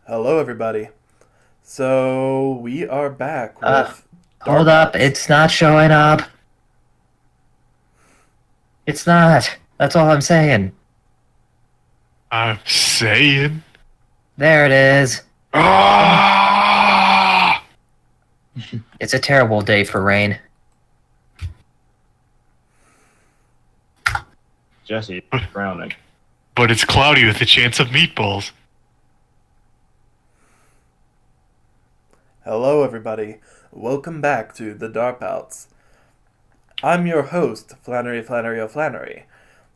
Hello, everybody. So we are back with Hold up, DARPouts. it's not showing up. It's not. That's all I'm saying. I'm saying. There it is. Ah! It's a terrible day for rain. Jesse, drowning. But it's cloudy with a chance of meatballs. Hello, everybody. Welcome back to the DARPouts. I'm your host, Flannery,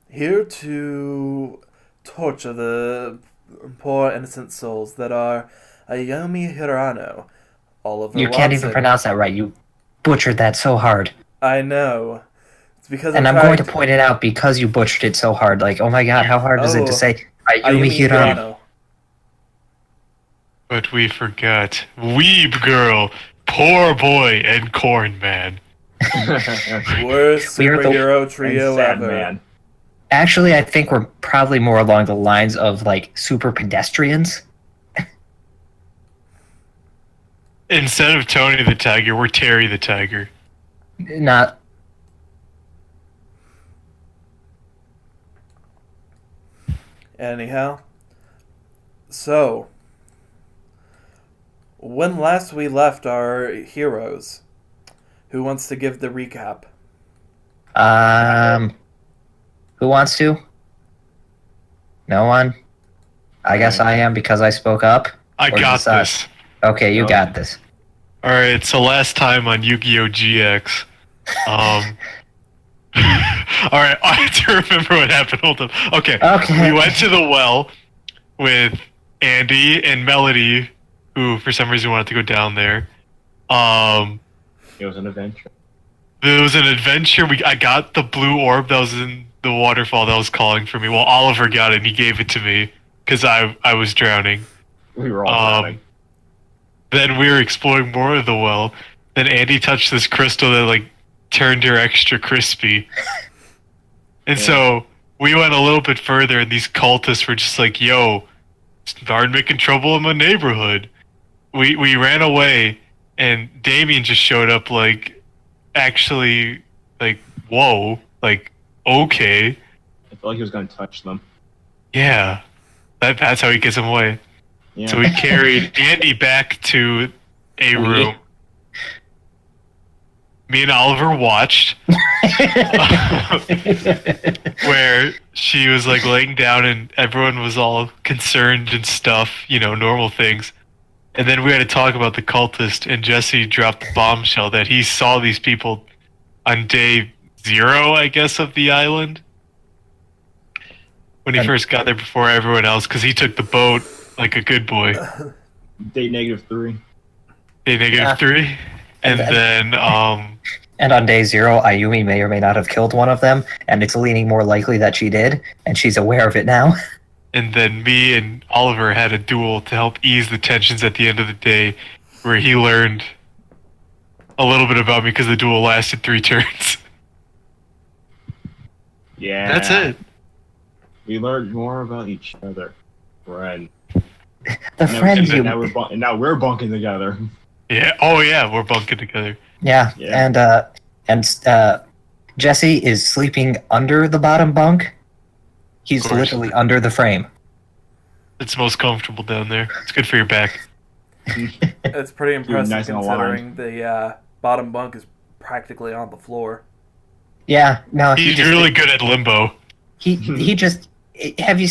here to torture the poor innocent souls that are Ayomi Hirano, Oliver You can't even Watson. pronounce that right. You butchered that so hard. I know. It's because And I'm I'm going trying to point it out because you butchered it so hard. Like, oh my god, how hard is it to say Ayumi Ayumi Hirano? Hirano. But we forgot. Weeb girl, poor boy, and corn man. Worst We are the- superhero trio and sad ever. man. Actually, I think we're probably more along the lines of, like, super pedestrians. Instead of Tony the Tiger, we're Terry the Tiger. Not... Anyhow, so when last we left our heroes, who wants to give the recap? Who wants to? No one? I guess I am because I spoke up. I Or got just us? this. Okay, you No. got this. Alright, so last time on Yu-Gi-Oh! GX, alright, I have to remember what happened. Hold up. Okay. Okay. We went to the well with Andy and Melody, who for some reason wanted to go down there. It was an adventure. There was an adventure. I got the blue orb that was in the waterfall that was calling for me. Well, Oliver got it and he gave it to me because I was drowning. We were all drowning. Then we were exploring more of the well. Then Andy touched this crystal that like turned her extra crispy. And so we went a little bit further and these cultists were just like, yo, start making trouble in my neighborhood. We ran away and Damien just showed up like actually like whoa, like okay. I felt like he was going to touch them. Yeah. That's how he gets them away. Yeah. So we carried Andy back to a room. Me and Oliver watched where she was like laying down and everyone was all concerned and stuff, you know, normal things. And then we had to talk about the cultist and Jesse dropped the bombshell that he saw these people on day 0, I guess, of the island. When he first got there before everyone else, because he took the boat like a good boy. Day -3. Day -3. And then, And on day 0, Ayumi may or may not have killed one of them, and it's leaning more likely that she did, and she's aware of it now. and then me and Oliver had a duel to help ease the tensions at the end of the day, where he learned a little bit about me because the duel lasted 3 turns. Yeah. That's it. We learned more about each other. Friend. The friends you... And now we're bunking together. Yeah. Oh yeah, we're bunking together. Yeah, Yeah. and Jesse is sleeping under the bottom bunk. He's Of course. literally under the frame. It's most comfortable down there. It's good for your back. It's pretty impressive nice and considering the bottom bunk is practically on the floor. Yeah, no, He's really good at limbo. he just... Have you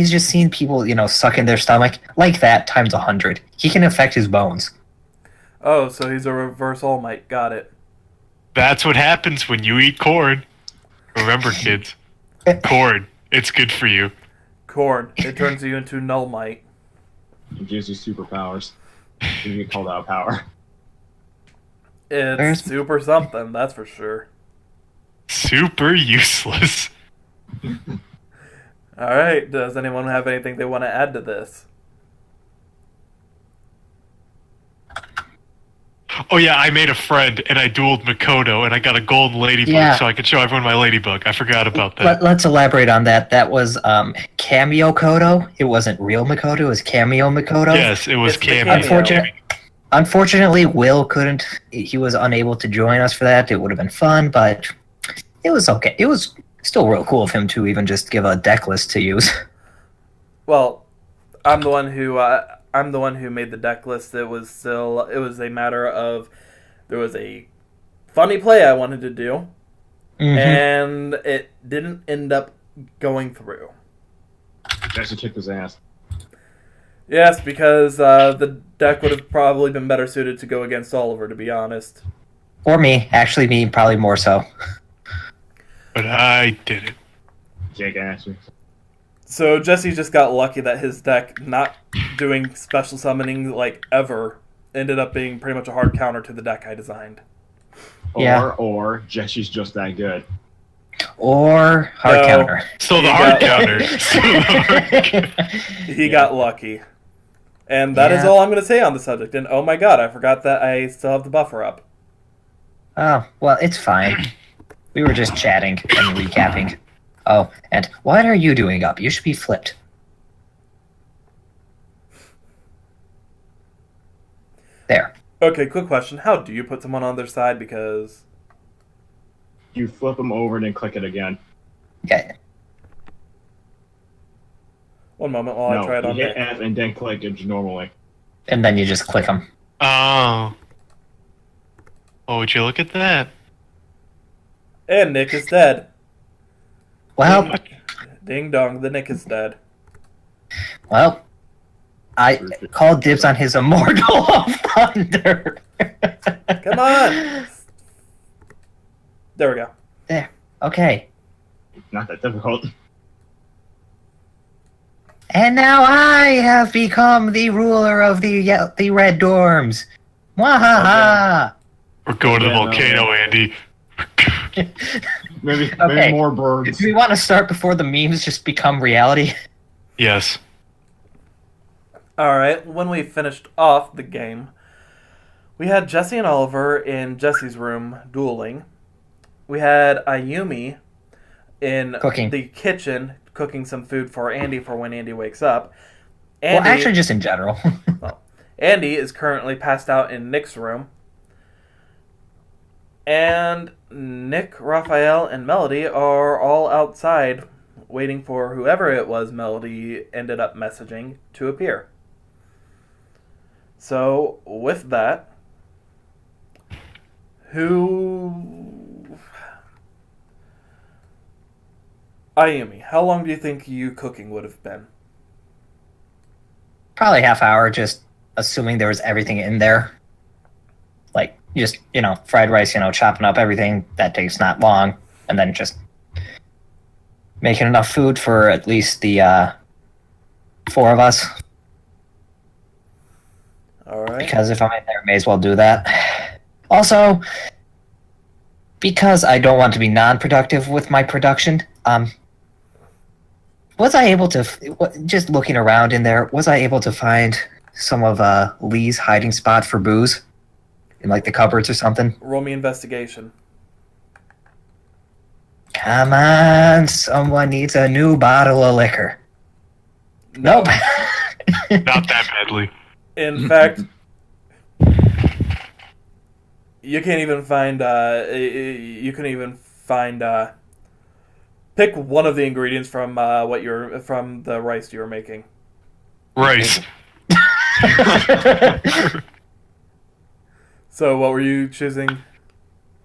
just seen people, you know, suck in their stomach? Like that times 100. He can affect his bones. Oh, so he's a reverse All Might. Got it. That's what happens when you eat corn. Remember, kids, corn. It's good for you. Corn. It turns you into Null Might. It gives you superpowers. You get called out of power. It's There's- super something, that's for sure. Super useless. Alright, does anyone have anything they want to add to this? Oh yeah, I made a friend and I dueled Makoto and I got a golden ladybug Yeah. so I could show everyone my ladybug. I forgot about that. Let's elaborate on that. That was cameo Kodo. It wasn't real Makoto. It was cameo Makoto. Yes, it was It's the cameo. cameo. Unfortunately, Will couldn't. He was unable to join us for that. It would have been fun, but it was okay. It was still real cool of him to even just give a deck list to use. Well, I'm the one who made the deck list. It was a matter of there was a funny play I wanted to do, and it didn't end up going through. Jesse kicked his ass. Yes, because the deck would have probably been better suited to go against Oliver, to be honest. Or me. Actually, me probably more so. But I did it. Jake asked me. So Jesse just got lucky that his deck not doing special summoning like ever ended up being pretty much a hard counter to the deck I designed. Yeah. Or Jesse's just that good. Or hard No. counter. So the You hard got- counter. He got lucky. And that is Yeah. all I'm going to say on the subject. And oh my god, I forgot that I still have the buffer up. Oh, well, it's fine. We were just chatting and recapping. Oh, and what are you doing up? You should be flipped. There. Okay, quick question. How do you put someone on their side? Because... You flip them over and then click it again. Okay. One moment while I try it you on hit Nick. F and then click it normally. And then you just click them. Oh. Oh, would you look at that? And Nick is dead. Well, Ding dong, the Nick is dead. I called dibs on his Immortal of Thunder. Come on! There we go. There. Okay. Not that difficult. And now I have become the ruler of the red dorms. Mwahaha! We're going to the Yeah, no, volcano, no. Andy. Maybe Okay. more birds. Do we want to start before the memes just become reality? Yes. Alright, when we finished off the game, we had Jesse and Oliver in Jesse's room dueling. We had Ayumi in Cooking. the kitchen cooking some food for Andy for when Andy wakes up. Well, actually, just in general. Andy is currently passed out in Nick's room. And Nick, Raphael, and Melody are all outside waiting for whoever it was Melody ended up messaging to appear. So, with that, Ayumi, how long do you think you cooking would have been? Probably half hour, just assuming there was everything in there. Like, just, fried rice, chopping up everything. That takes not long. And then just making enough food for at least the 4 of us. Alright. Because if I'm in there, I may as well do that. Also, because I don't want to be non-productive with my production, was I able to, just looking around in there, was I able to find some of Lee's hiding spot for booze? In, like, the cupboards or something? Roll me investigation. Come on, someone needs a new bottle of liquor. Nope. Not that badly. In fact, you can't even find. You can even find. Pick one of the ingredients from from the rice you were making. Rice. So, what were you choosing?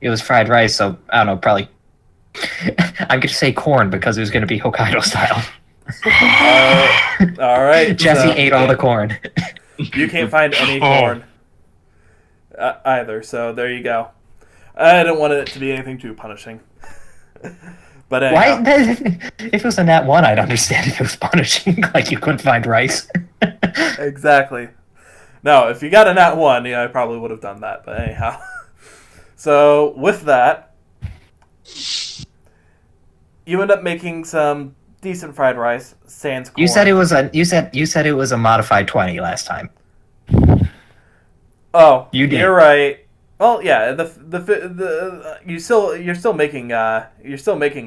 It was fried rice, so I don't know, probably. I'm going to say corn because it was going to be Hokkaido style. All right. Jesse so ate all the corn. You can't find any Oh. corn either. So there you go. I didn't want it to be anything too punishing. But anyhow. Why? If it was a nat 1, I'd understand if it was punishing, like you couldn't find rice. Exactly. No, if you got a nat 1, yeah, I probably would have done that. But anyhow. So, with that, you end up making some decent fried rice, sans corn. You said it was a modified 20 last time. Oh, You did. You're right. Well, yeah, you're still making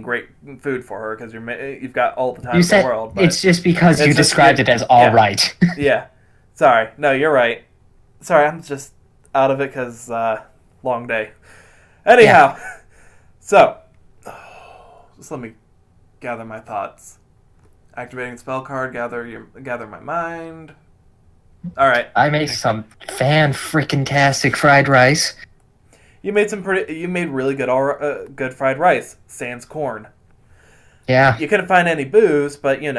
great food for her because you've got all the time You in the said world. But it's just because you it's just described it as all yeah. right. Yeah, sorry. No, you're right. Sorry, I'm just out of it because long day. Anyhow, so just let me gather my thoughts. Activating spell card. Gather my mind. All right. I made some fan-freaking-tastic fried rice. You made really good fried rice, sans corn. Yeah. You couldn't find any booze, but you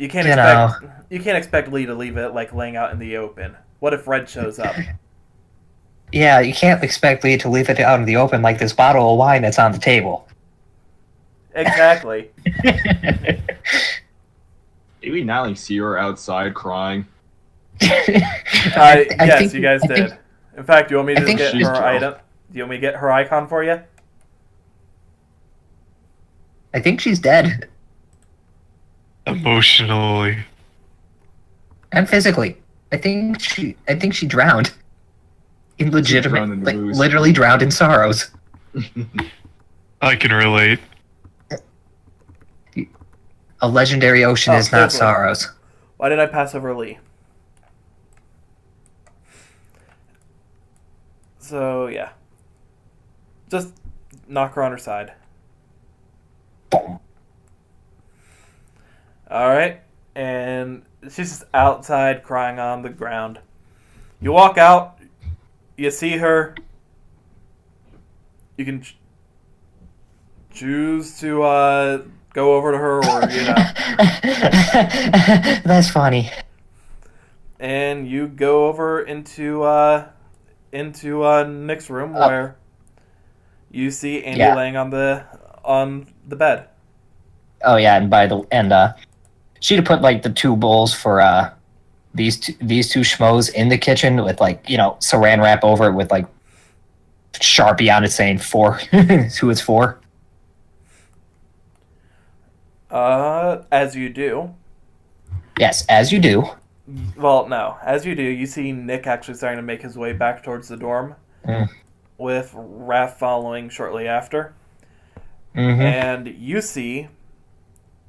can't expect Lee to leave it like laying out in the open. What if Red shows up? Yeah, you can't expect Lee to leave it out in the open like this bottle of wine that's on the table. Exactly. Did we not see her outside crying? Yes, you guys did. In fact, do you want me to just get her drunk. item? Do you want me to get her icon for you? I think she's dead. Emotionally. And physically. I think she drowned. In legitimate, drowned in the booze. literally drowned in sorrows. I can relate. A legendary ocean is not seriously. sorrows. Why did I pass over Lee? So yeah, just knock her on her side. Boom. All right, and she's just outside crying on the ground. You walk out, you see her. You can choose to go over to her, or That's funny. and you go over into Nick's room where you see Andy laying on the bed. Oh yeah, and she'd have put like the two bowls for these two schmoes in the kitchen with like saran wrap over it with like Sharpie on it saying for who it's for. As you do. Yes, as you do. Well, no. As you do, you see Nick actually starting to make his way back towards the dorm, with Raph following shortly after. Mm-hmm. And you see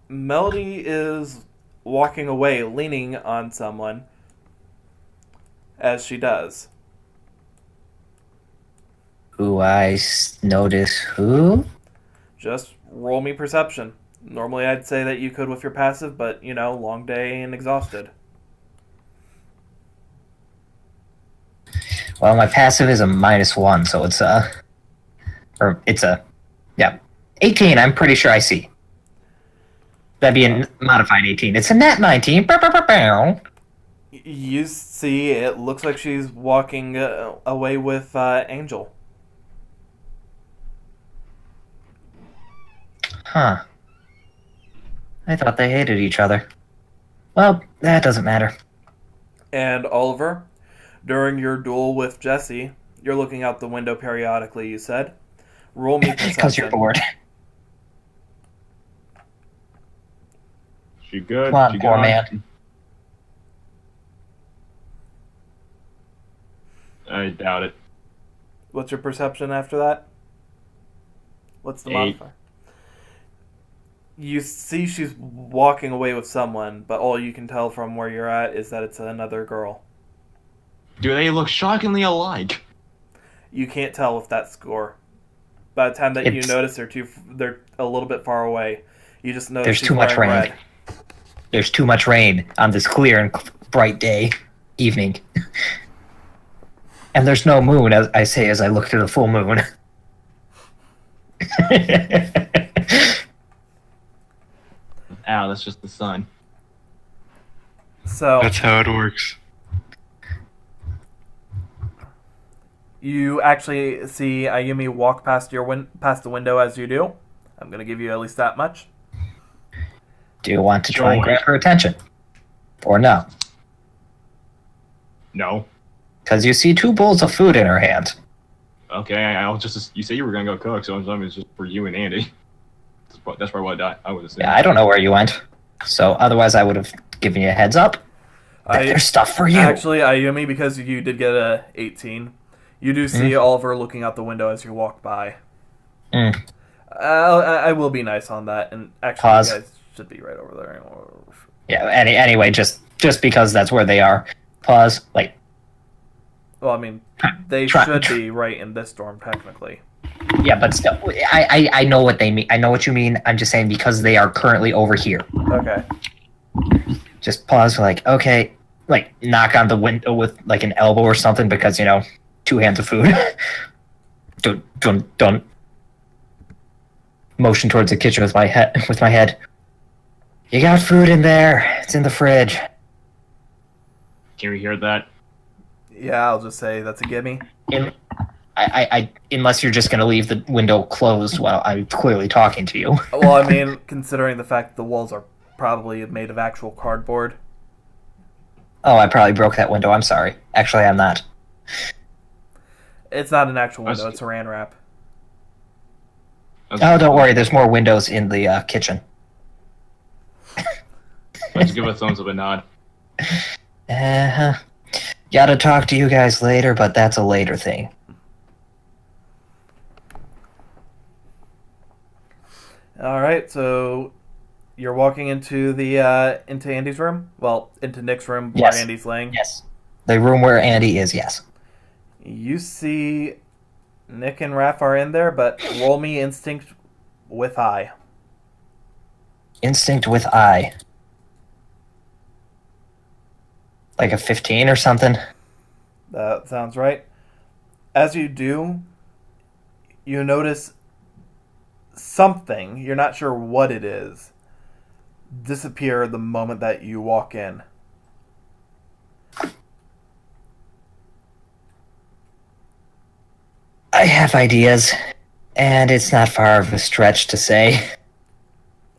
Melody is walking away, leaning on someone, as she does. Who I notice who? Just roll me perception. Normally I'd say that you could with your passive, but, long day and exhausted. Well, my passive is a -1, so it's 18. I'm pretty sure I see. That'd be a modified 18. It's a net 19. Bow, bow, bow, bow. You see, it looks like she's walking away with Angel. Huh. I thought they hated each other. Well, that doesn't matter. And Oliver, during your duel with Jesse, you're looking out the window periodically, you said. Roll me perception. Because you're bored. She good? Come on, she poor gone? man. I doubt it. What's your perception after that? What's the 8. modifier? You see she's walking away with someone, but all you can tell from where you're at is that it's another girl. Do they look shockingly alike? You can't tell with that score. By the time that you notice they're a little bit far away. You just notice There's she's too much wearing rain. red. There's too much rain on this clear and bright evening. And there's no moon, as I say as I look to the full moon. Ow, that's just the sun. So That's how it works. you actually see Ayumi walk past the window as you do. I'm going to give you at least that much. Do you want to try and grab her attention? Or no? No. Because you see 2 bowls of food in her hand. Okay, I'll just. You said you were gonna go cook, so it's just for you and Andy. That's probably what I would have said. Yeah, I don't know where you went. So otherwise I would have given you a heads up that there's stuff for you. Actually, Ayumi, because you did get a 18, You do see Oliver looking out the window as you walk by. Mm. I will be nice on that, and actually, Pause. you guys should be right over there. Yeah. Anyway, just because that's where they are. Pause. Like. Well, I mean, they should be right in this dorm, technically. Yeah, but still, I know what they mean. I know what you mean. I'm just saying because they are currently over here. Okay. Just pause. Like, okay, like knock on the window with like an elbow or something because 2 hands of food. don't. Motion towards the kitchen with my head. You got food in there. It's in the fridge. Can we hear that? Yeah, I'll just say that's a gimme. I unless you're just gonna leave the window closed while I'm clearly talking to you. Well, I mean, considering the fact the walls are probably made of actual cardboard. Oh, I probably broke that window. I'm sorry. Actually, I'm not. It's not an actual window, it's saran wrap. Oh, don't worry. There's more windows in the kitchen. Let's give a thumbs up and nod. Gotta talk to you guys later, but that's a later thing. Alright, so you're walking into the into Andy's room? Well, into Nick's room where Yes. Andy's laying. Yes. The room where Andy is, yes. You see Nick and Raph are in there, but roll me instinct with eye. Instinct with eye. Like a 15 or something? That sounds right. As you do, you notice something, you're not sure what it is, disappear the moment that you walk in. I have ideas, and it's not far of a stretch to say.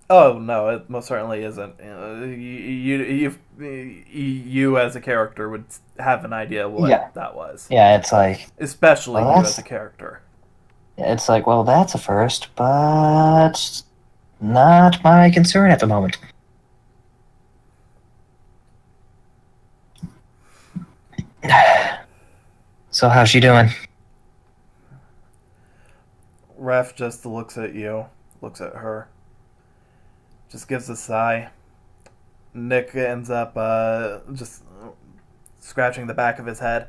Oh no, it most certainly isn't. You as a character would have an idea what that was. Yeah, it's like... Especially Well, you as a character. It's like, well, that's a first, but not my concern at the moment. So how's she doing? Ref just looks at you, looks at her, just gives a sigh. Nick ends up just scratching the back of his head.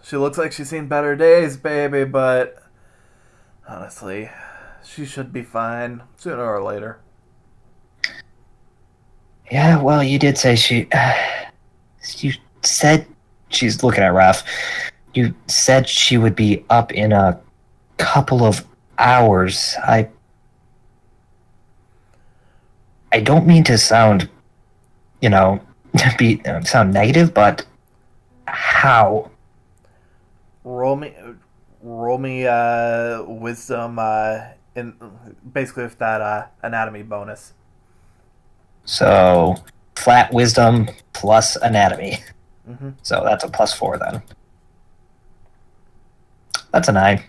She looks like she's seen better days, baby, but honestly, she should be fine sooner or later. Yeah, well, you did say she... you said... She's looking at Raph. You said she would be up in a couple of hours. I don't mean to sound, sound negative, but how? Roll me wisdom in basically with that anatomy bonus. So, flat wisdom plus anatomy. Mm-hmm. So that's a +4 then. That's a 9.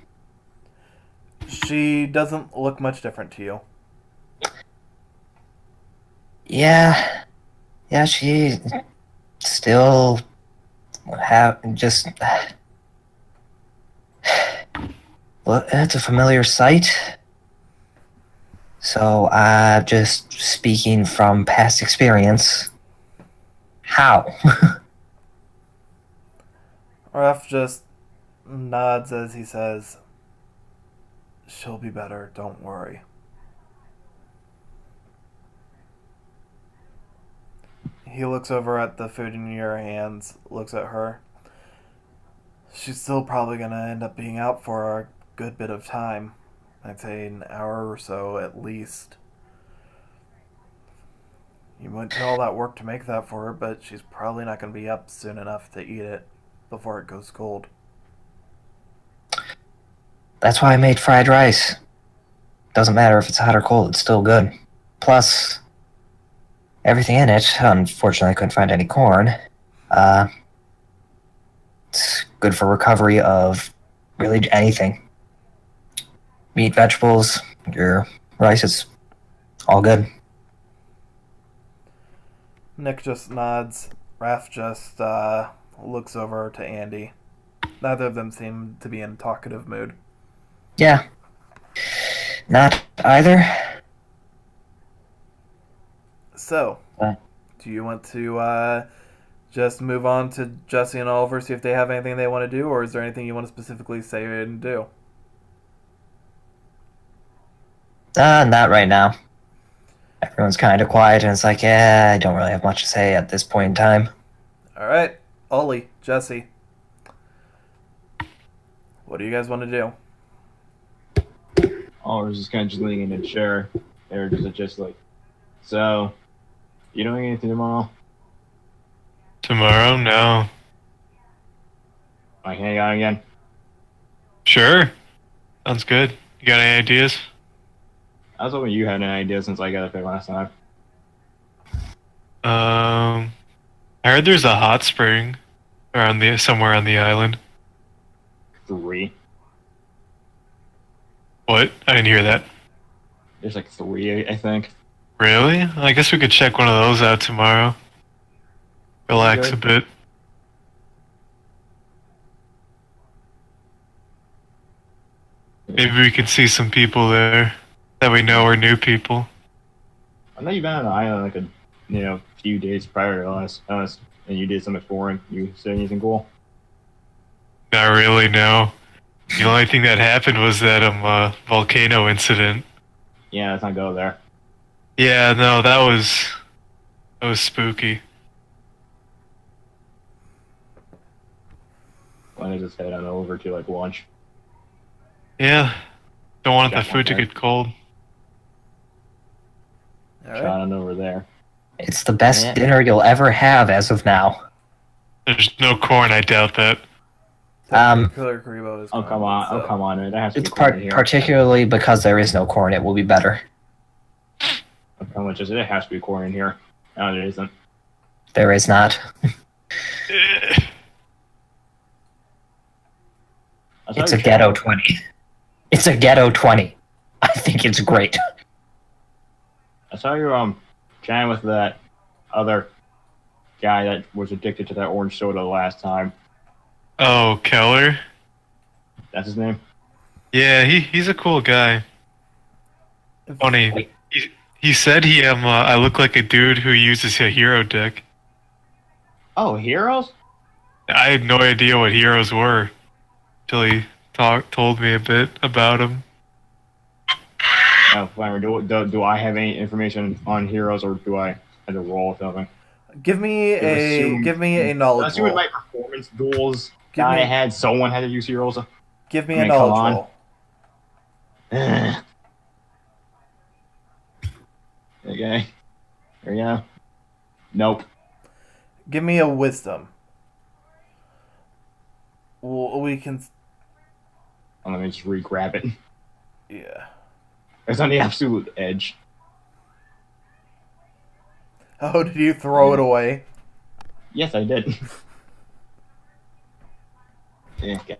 She doesn't look much different to you. Yeah, she still just... Well, that's a familiar sight. So, just speaking from past experience, how? Ref just nods as he says, "She'll be better, don't worry." He looks over at the food in your hands, looks at her. She's still probably going to end up being out for a good bit of time. I'd say an hour or so at least. You went to all that work to make that for her, but she's probably not going to be up soon enough to eat it before it goes cold. That's why I made fried rice. Doesn't matter if it's hot or cold, it's still good. Plus, everything in it, unfortunately I couldn't find any corn. It's good for recovery of really anything. Meat, vegetables, your rice is all good. Nick just nods. Raph just looks over to Andy. Neither of them seem to be in talkative mood. Yeah. Not either. So, What? do you want to just move on to Jesse and Oliver, see if they have anything they want to do, or is there anything you want to specifically say and do? Not right now. Everyone's kind of quiet, and it's like, yeah, I don't really have much to say at this point in time. All right, Ollie, Jesse, what do you guys want to do? Oliver's just kind of just leaning in the chair. They're just like, so, you doing anything tomorrow? Tomorrow? No. Like, hang out again? Sure. Sounds good. You got any ideas? I was hoping you had an idea since I got a pick last time. I heard there's a hot spring around somewhere on the island. 3. What? I didn't hear that. There's like 3, I think. Really? I guess we could check one of those out tomorrow. Relax Okay. a bit. Maybe we could see some people there that we know are new people. I know you've been on the island like a few days prior to us, and you did some exploring. You said anything cool? Not really, no. The only thing that happened was that volcano incident. Yeah, let's not go there. Yeah, no, that was spooky. Why don't I just head on over to like lunch? Yeah. Don't want the Got food to one there. get cold. All Shot right. on over there. It's the best Yeah. dinner you'll ever have as of now. There's no corn, I doubt that. Killer Karibo is Oh gone, come on! so- Oh come on! That has to It's be corn here. particularly because there is no corn, it will be better. Oh, how much is it? It has to be corn in here. No, it isn't. There is not. Eh. I saw It's your a ghetto channel. 20. It's a ghetto 20. I think it's great. I saw you chatting with that other guy that was addicted to that orange soda last time. Oh, Keller? That's his name. Yeah, he's a cool guy. Funny. Wait. He said I look like a dude who uses a hero deck. Oh, heroes? I had no idea what heroes were till he told me a bit about them. Oh, fine. Do I have any information on heroes, or do I have to roll with something? Give me assume- a knowledge Let's do it roll. my performance duels. Give I me- had someone had to use heroes. Give me I a mean, come knowledge on. roll. Okay. There you go. Nope. Give me a wisdom. We can. Oh, let me just re-grab it. Yeah. It's on the absolute edge. Oh, did you throw it away? Yes, I did. Yeah, okay.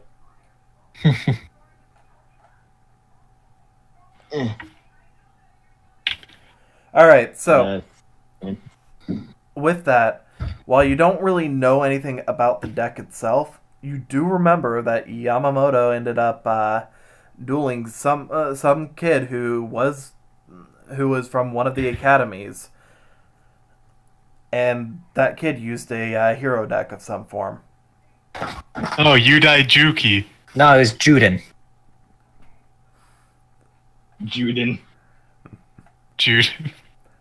Eh, All right. So uh, with that, while you don't really know anything about the deck itself, you do remember that Yamamoto ended up dueling some kid who was from one of the academies, and that kid used a hero deck of some form. Oh, Yudai Juki. No, it was Juden. Juden. Jude.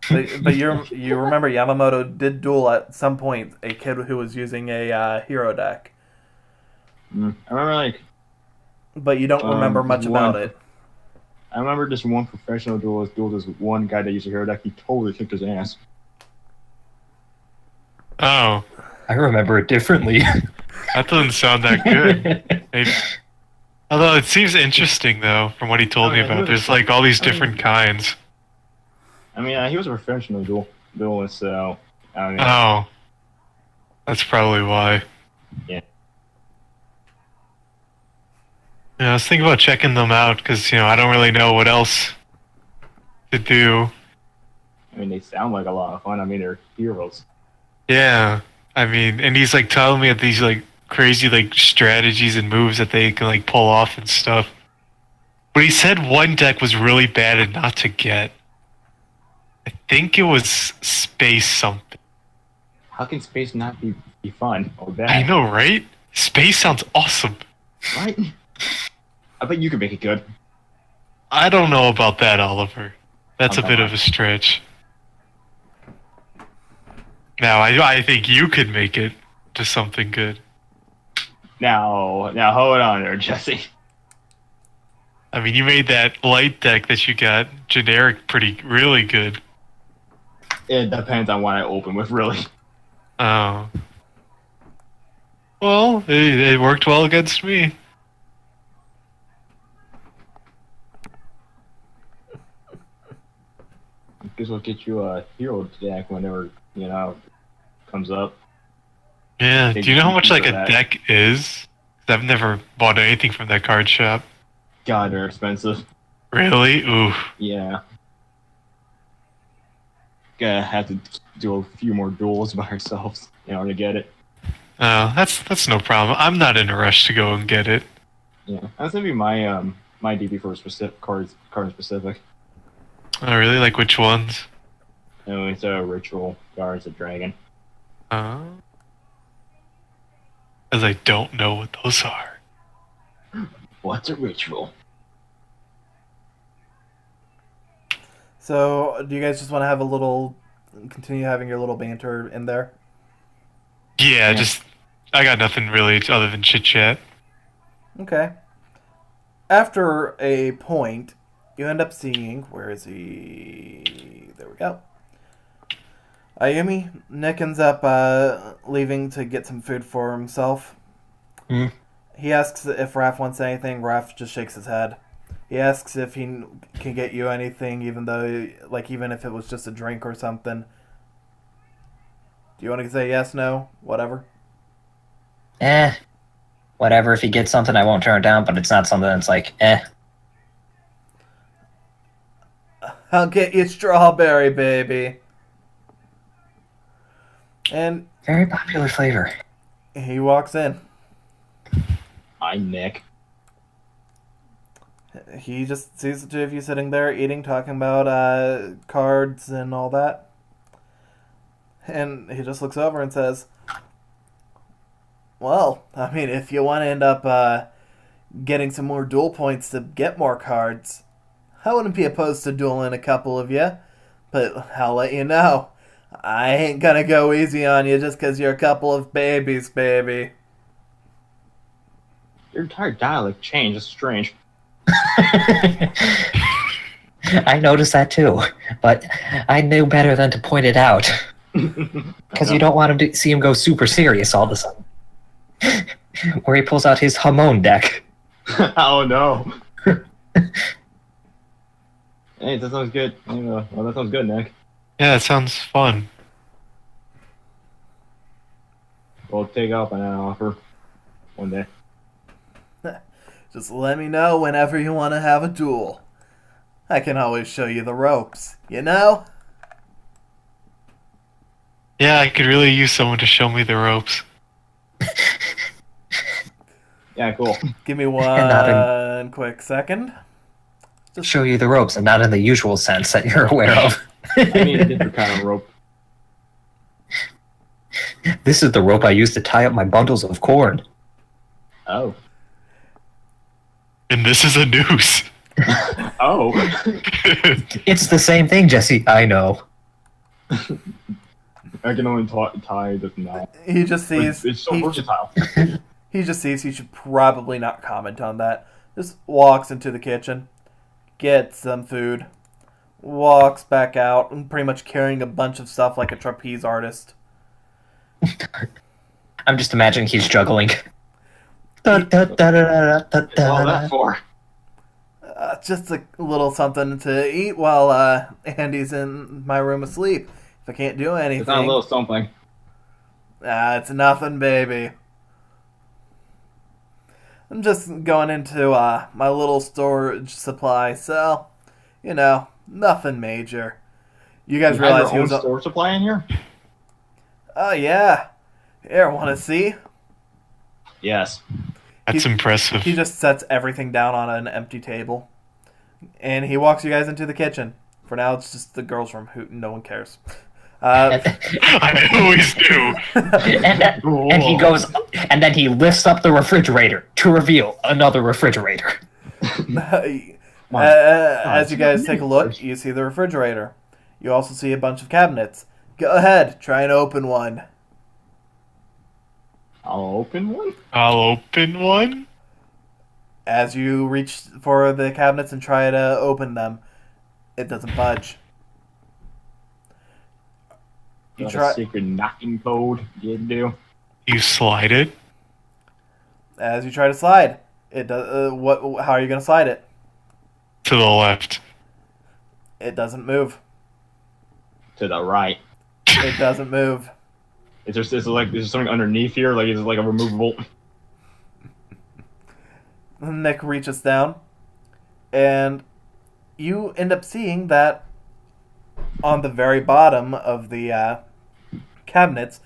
But you remember Yamamoto did duel at some point a kid who was using a hero deck, I remember like but you don't remember much about one- it. I remember this one professional duelist dueled this one guy that used a hero deck. He totally kicked his ass. Oh, I remember it differently. that doesn't sound that good. Maybe. Although it seems interesting though, from what he told me Oh, yeah, he about. was- There's like all these different kinds. I mean, he was a professional duelist, so I mean, Oh, that's probably why. Yeah. Yeah, I was thinking about checking them out because I don't really know what else to do. they sound like a lot of fun. I mean, they're heroes. Yeah, I mean, and he's like telling me that these like crazy like strategies and moves that they can like pull off and stuff. But he said one deck was really bad and not to get. I think it was space something. How can space not be fun or bad? I know, right? Space sounds awesome. Right? I bet you could make it good. I don't know about that, Oliver. That's Oh, a bit come of on. a stretch. Now, I think you could make it to something good. Now hold on there, Jesse. I mean, you made that light deck that you got generic really good. It depends on what I open with, really. Oh. Well, it worked well against me. Guess we'll get you a hero deck whenever, comes up. Yeah, do you know how much like a That. deck is? 'Cause I've never bought anything from that card shop. God, they're expensive. Really? Ooh. Yeah. Gonna have to do a few more duels by ourselves in order to get it. Oh, that's no problem. I'm not in a rush to go and get it. Yeah. That's gonna be my my DB for specific card specific. Oh, really? Like which ones? It's a ritual guards a dragon. As I don't know what those are. What's a ritual? So, do you guys just want to have continue having your little banter in there? Yeah, just I got nothing really other than chit chat. Okay. After a point, you end up seeing, where is he? There we go. Ayumi, Nick ends up leaving to get some food for himself. Hmm. He asks if Raph wants anything. Raph just shakes his head. He asks if he can get you anything, even if it was just a drink or something. Do you want to say yes, no, whatever? Whatever. If he gets something, I won't turn it down, but it's not something that's like, I'll get you strawberry, baby. And very popular flavor. he walks in. Hi, Nick. He just sees the two of you sitting there eating, talking about cards and all that. And he just looks over and says, well, I mean, if you want to end up getting some more duel points to get more cards, I wouldn't be opposed to dueling a couple of you. But I'll let you know, I ain't gonna go easy on you just because you're a couple of babies, baby. Your entire dialect changed. It's strange. I noticed that too, but I knew better than to point it out. Because you don't want him to see him go super serious all of a sudden. Where he pulls out his Hamon deck. Oh no. Hey, that sounds good. Well, that sounds good, Nick. Yeah, it sounds fun. We'll take up on that offer one day. Just let me know whenever you want to have a duel. I can always show you the ropes, you know? Yeah, I could really use someone to show me the ropes. Yeah, cool. Give me not one quick second. Show you the ropes, and not in the usual sense that you're aware of. I need a different kind of rope. This is the rope I use to tie up my bundles of corn. Oh. And this is a noose. Oh. It's the same thing, Jesse. I know. I can only tie the knot. He just sees. It's so versatile. He just sees he should probably not comment on that. Just walks into the kitchen, gets some food, walks back out, and pretty much carrying a bunch of stuff like a trapeze artist. I'm just imagining he's juggling. What's all that for? Just a little something to eat while Andy's in my room asleep. If I can't do anything, It's not a little something. it's nothing, baby. I'm just going into my little storage supply, so nothing major. You guys You realize have he your was? own store supply in here? Oh yeah. Here, want to see? Yes. That's impressive. He just sets everything down on an empty table. And he walks you guys into the kitchen. For now, it's just the girls' room. Who no one cares. I always do. And he goes, and then he lifts up the refrigerator to reveal another refrigerator. As you guys take a look, you see the refrigerator. You also see a bunch of cabinets. Go ahead, try and open one. I'll open one? I'll open one. As you reach for the cabinets and try to open them, it doesn't budge. You try a secret knocking code you do? You slide it? As you try to slide, it does. How are you going to slide it? To the left. It doesn't move. To the right. It doesn't move. Is there something underneath here? Like, is it like a removable? Nick reaches down, and you end up seeing that on the very bottom of the cabinets,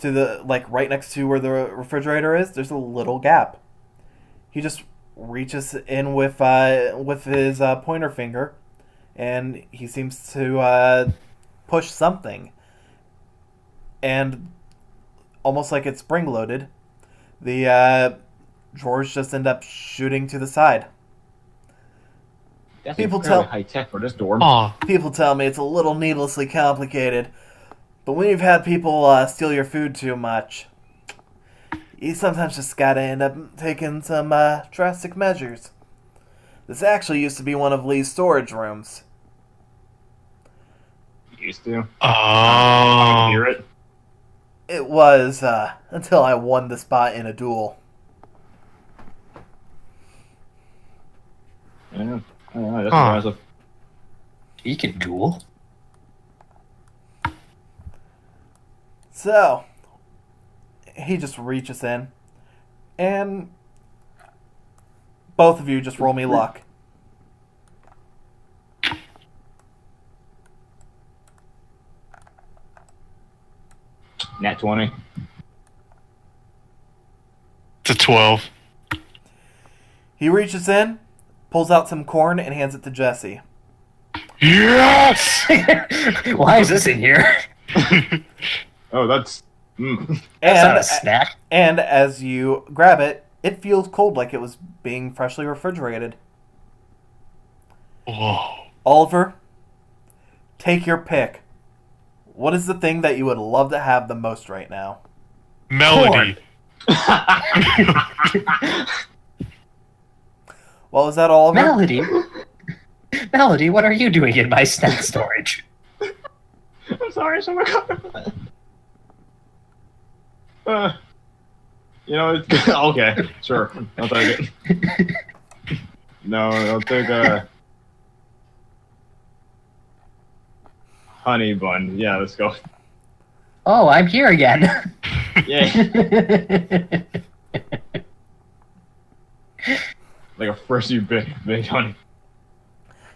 to the right next to where the refrigerator is, there's a little gap. He just reaches in with his pointer finger, and he seems to push something. And almost like it's spring-loaded, the drawers just end up shooting to the side. That's People fairly tell- high tech for this door. Aw. People tell me it's a little needlessly complicated, but when you've had people steal your food too much, you sometimes just gotta end up taking some drastic measures. This actually used to be one of Lee's storage rooms. Used to. I can hear Oh. it. It was, until I won the spot in a duel. Yeah. I don't know, that's Huh. impressive. He can duel. So, he just reaches in, and both of you just roll me luck. Nat 20. It's a 12. He reaches in, pulls out some corn, and hands it to Jesse. Yes! Why is this in here? Oh, that's... That's not And, a snack. and as you grab it, it feels cold like it was being freshly refrigerated. Whoa. Oliver, take your pick. What is the thing that you would love to have the most right now? Melody. Well, is that Oliver? Melody. Melody, what are you doing in my snack storage? I'm sorry, someone got it's okay, sure. I'll take it. No, I'll take a honey bun. Yeah, let's go. Oh, I'm here again. Yeah, like a freshly baked honey.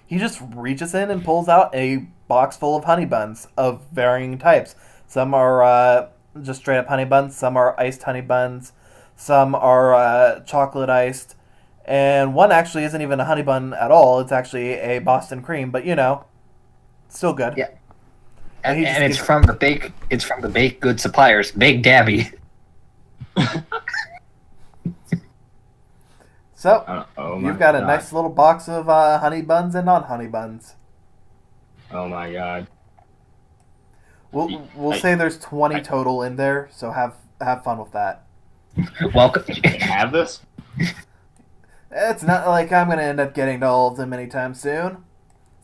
He just reaches in and pulls out a box full of honey buns of varying types. Some are just straight up honey buns, some are iced honey buns, some are chocolate iced, and one actually isn't even a honey bun at all. It's actually a Boston cream, but still good. Yeah. And And, he just and it's gives- from the baked good suppliers, Big Dabby. So, Oh my you've got a God. nice little box of honey buns and non-honey buns. Oh my god. We'll say there's 20 total in there, so have fun with that. Welcome. Can I have this? It's not like I'm going to end up getting to all of them anytime soon.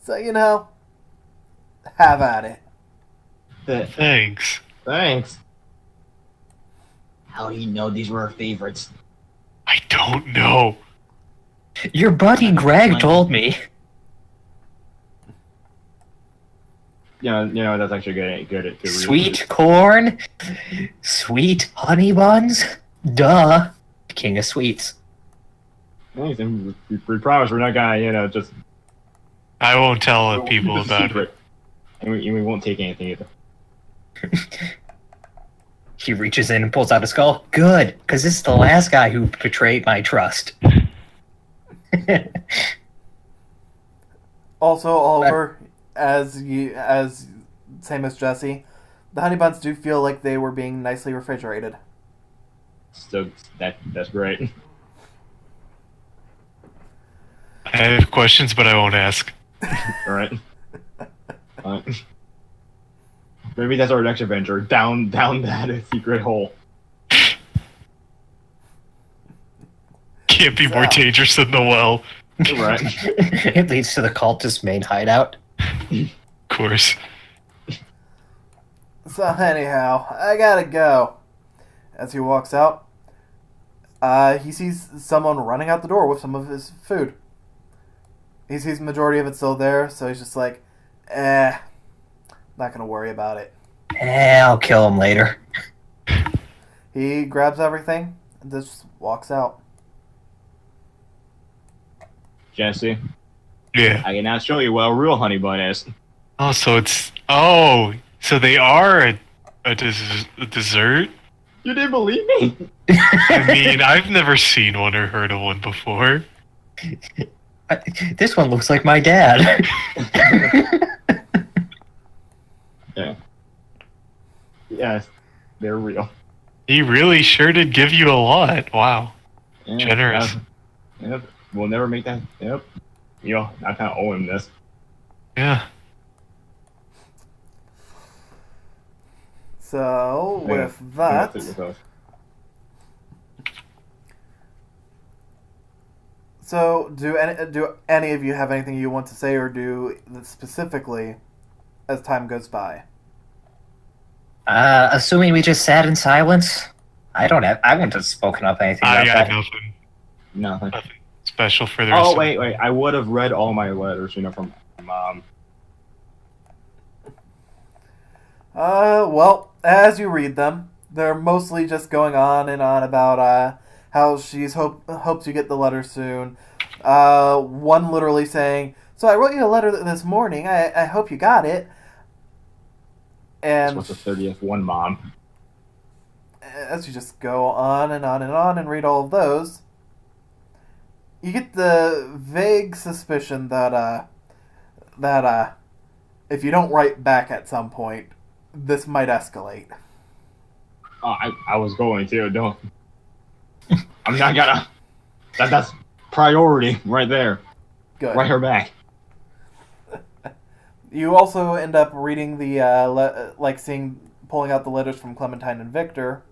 So, have at it. Thanks. Thanks. How do you know these were our favorites? I don't know. Your buddy Greg told me. That's actually good at good Sweet corn, sweet honey buns. Duh. King of sweets. reason. We promise we're not gonna, just I won't tell we'll people keep it about it. secret. And we won't take anything either. He reaches in and pulls out a skull. Good, because this is the last guy who betrayed my trust. Also, Oliver, as same as Jesse, the honey buns do feel like they were being nicely refrigerated. So that's great. I have questions, but I won't ask. All right. Maybe that's our next adventure. Down that secret hole. Can't be more dangerous than the well. Right. It leads to the cultist's main hideout. Of course. So anyhow, I gotta go. As he walks out, he sees someone running out the door with some of his food. He sees the majority of it still there, so he's just like, not gonna worry about it. I'll kill him later. He grabs everything and just walks out. Jesse, Yeah. I can now show you what a real honey bun is. Oh, so they are a dessert? You didn't believe me? I mean, I've never seen one or heard of one before. This one looks like my dad. Yeah. Yes, they're real. He really sure did give you a lot. Wow. Yeah, Generous. Yep. We'll never make that. Yep. Yo, I kind of owe him this. Yeah. So, Yeah, with that, that's it with us. so do any of you have anything you want to say or do specifically as time goes by? Assuming we just sat in silence, I wouldn't have spoken up anything I about got that. nothing Nothing. special for the rest Oh, of wait. I would have read all my letters, from Mom. Well, as you read them, they're mostly just going on and on about how she's hopes you get the letter soon. One literally saying, "So I wrote you a letter this morning. I hope you got it." And What's the 30th one, Mom? as you just go on and on and on and read all of those, you get the vague suspicion that if you don't write back at some point, this might escalate. Oh, I was going to. Don't. I'm not gonna. That's priority right there. Good. Write her back. You also end up reading the pulling out the letters from Clementine and Victor.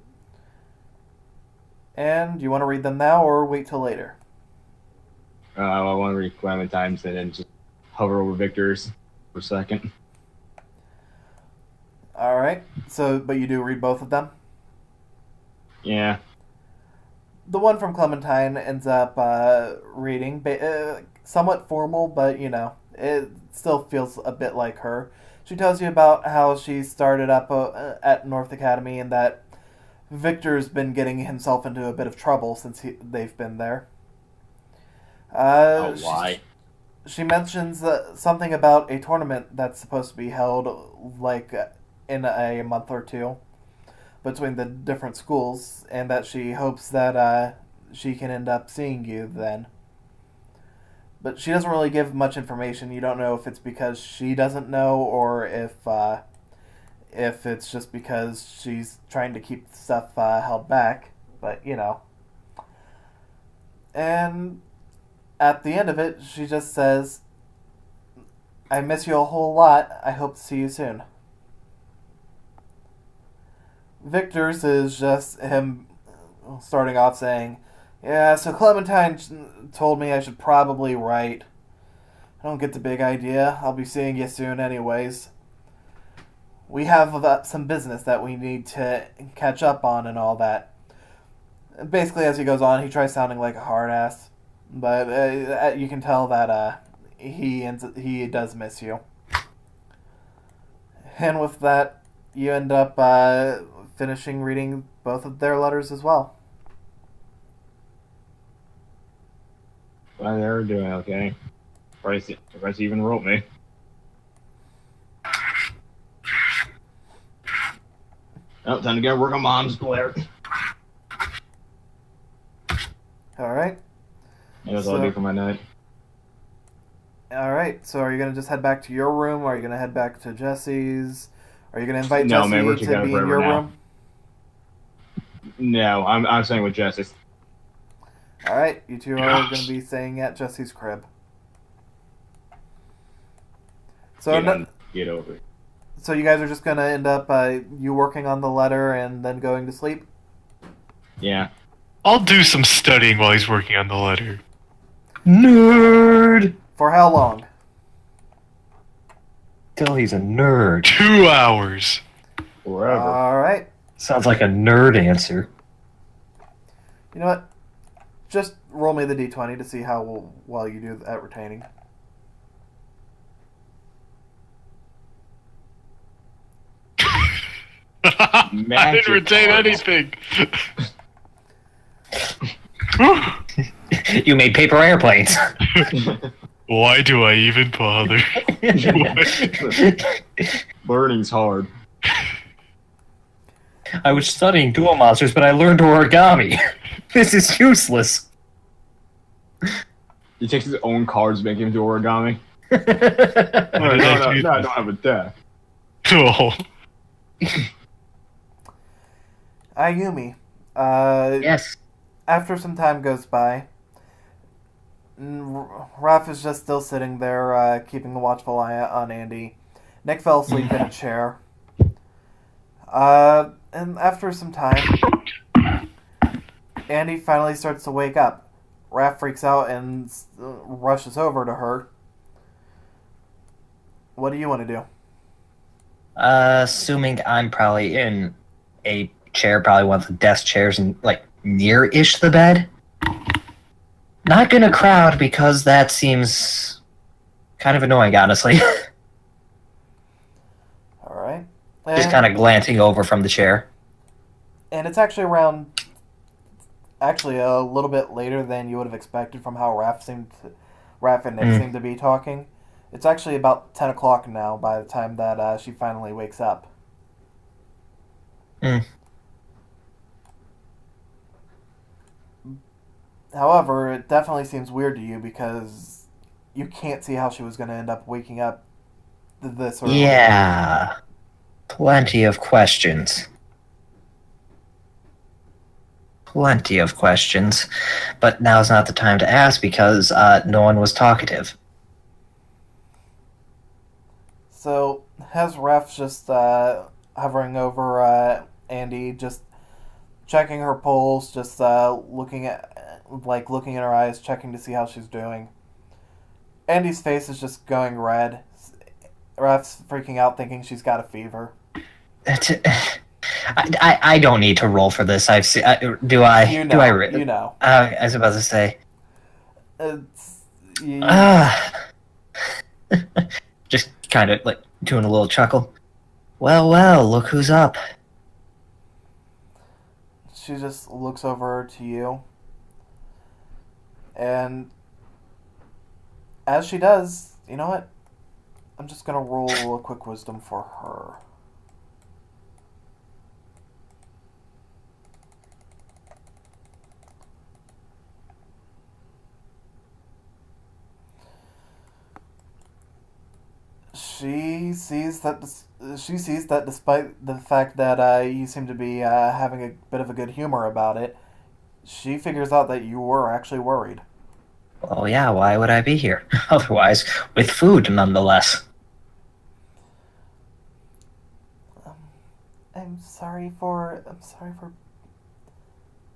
And do you want to read them now or wait till later? I want to read Clementine's and then just hover over Victor's for a second. All right. So, but you do read both of them? Yeah. The one from Clementine ends up reading, somewhat formal, but it still feels a bit like her. She tells you about how she started up at North Academy and that Victor's been getting himself into a bit of trouble since they've been there. Why? She mentions something about a tournament that's supposed to be held in a month or two between the different schools, and that she hopes that she can end up seeing you then. But she doesn't really give much information. You don't know if it's because she doesn't know or if it's just because she's trying to keep stuff held back. But, And at the end of it, she just says, "I miss you a whole lot. I hope to see you soon." Victor's is just him starting off saying, "Yeah, so Clementine told me I should probably write. I don't get the big idea. I'll be seeing you soon anyways. We have some business that we need to catch up on and all that." Basically, as he goes on, he tries sounding like a hard ass, but you can tell that he does miss you. And with that, you end up finishing reading both of their letters as well. Well, they're doing okay. Bryce even wrote me. Oh, time to go work on Mom's glare. All right. Yeah, that's all I do for my night. All right. So are you gonna just head back to your room, or are you gonna head back to Jesse's? Are you gonna invite No, Jesse man, we're to together be in forever your now. room? No, I'm staying with Jesse. All right. You two are gonna be staying at Jesse's crib. So Get over it. So you guys are just gonna end up you working on the letter and then going to sleep? Yeah. I'll do some studying while he's working on the letter. Nerd! For how long? Till he's a nerd. 2 hours. Forever. All right. Sounds like a nerd answer. You know what? Just roll me the d20 to see how well you do at retaining. I didn't retain anything. You made paper airplanes. Why do I even bother? Learning's hard. I was studying Duel monsters, but I learned origami. This is useless. He takes his own cards, make him do origami. Why did I do No, I don't have a deck. Oh. Ayumi. Yes. After some time goes by, Raph is just still sitting there, keeping a watchful eye on Andy. Nick fell asleep in a chair. And after some time, Andy finally starts to wake up. Raph freaks out and rushes over to her. What do you want to do? Assuming I'm probably in a chair, probably one of the desk chairs, and like near-ish the bed. Not gonna crowd because that seems kind of annoying, honestly. Alright. Just kind of glancing over from the chair. And it's actually a little bit later than you would have expected from how Raph and Nick seemed to be talking. It's actually about 10 o'clock now by the time that she finally wakes up. However, it definitely seems weird to you because you can't see how she was going to end up waking up this early. Yeah. Plenty of questions. Plenty of questions. But now's not the time to ask because no one was talkative. So, has Raph just hovering over Andy, just checking her pulse, just looking in her eyes, checking to see how she's doing. Andy's face is just going red. Raph's freaking out, thinking she's got a fever. I don't need to roll for this. I've seen. Do I? You know. Do I? You know. I was about to say. Just kind of like doing a little chuckle. Well, look who's up. She just looks over to you. And as she does, you know what? I'm just going to roll a quick wisdom for her. She sees that despite the fact that you seem to be having a bit of a good humor about it, she figures out that you were actually worried. Well, yeah, why would I be here? Otherwise, with food, nonetheless. I'm sorry for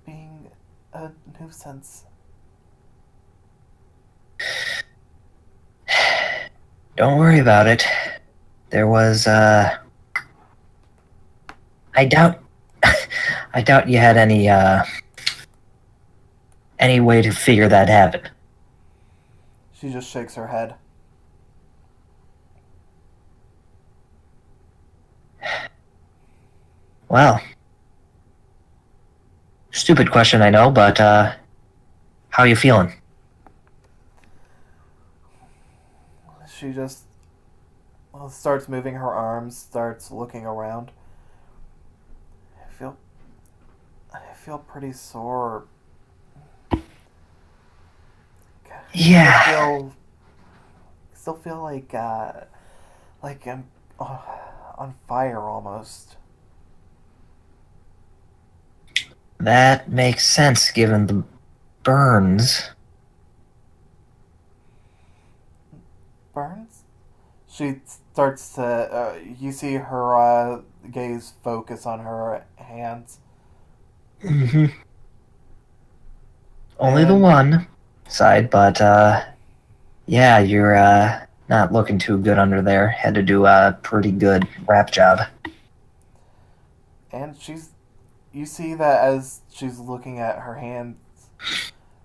being a nuisance. Don't worry about it. There was, I doubt you had any way to figure that happened. She just shakes her head. Well, stupid question, I know, but, how are you feeling? She just starts moving her arms, starts looking around. feel pretty sore. Yeah. Still feel like I'm on fire almost. That makes sense given the burns. Burns? She starts to. You see her gaze focus on her hands. Mm-hmm. Only the And- one side, but yeah, you're not looking too good under there. Had to do a pretty good wrap job. And you see that as she's looking at her hands,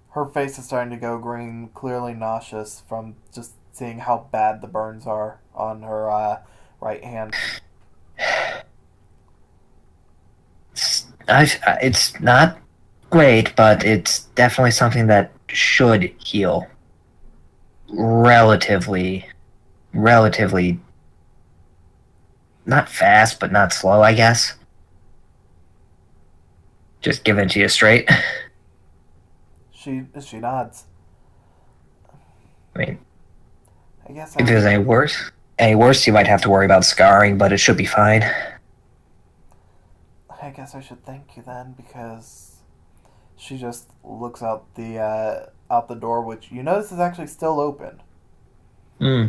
her face is starting to go green, clearly nauseous from just seeing how bad the burns are on her right hand. It's not great, but it's definitely something that should heal relatively not fast, but not slow, I guess. Just give it to you straight. She nods. I mean, I guess if there's any worse, you might have to worry about scarring, but it should be fine. I guess I should thank you then, because she just looks out the door, which you notice is actually still open. Hmm.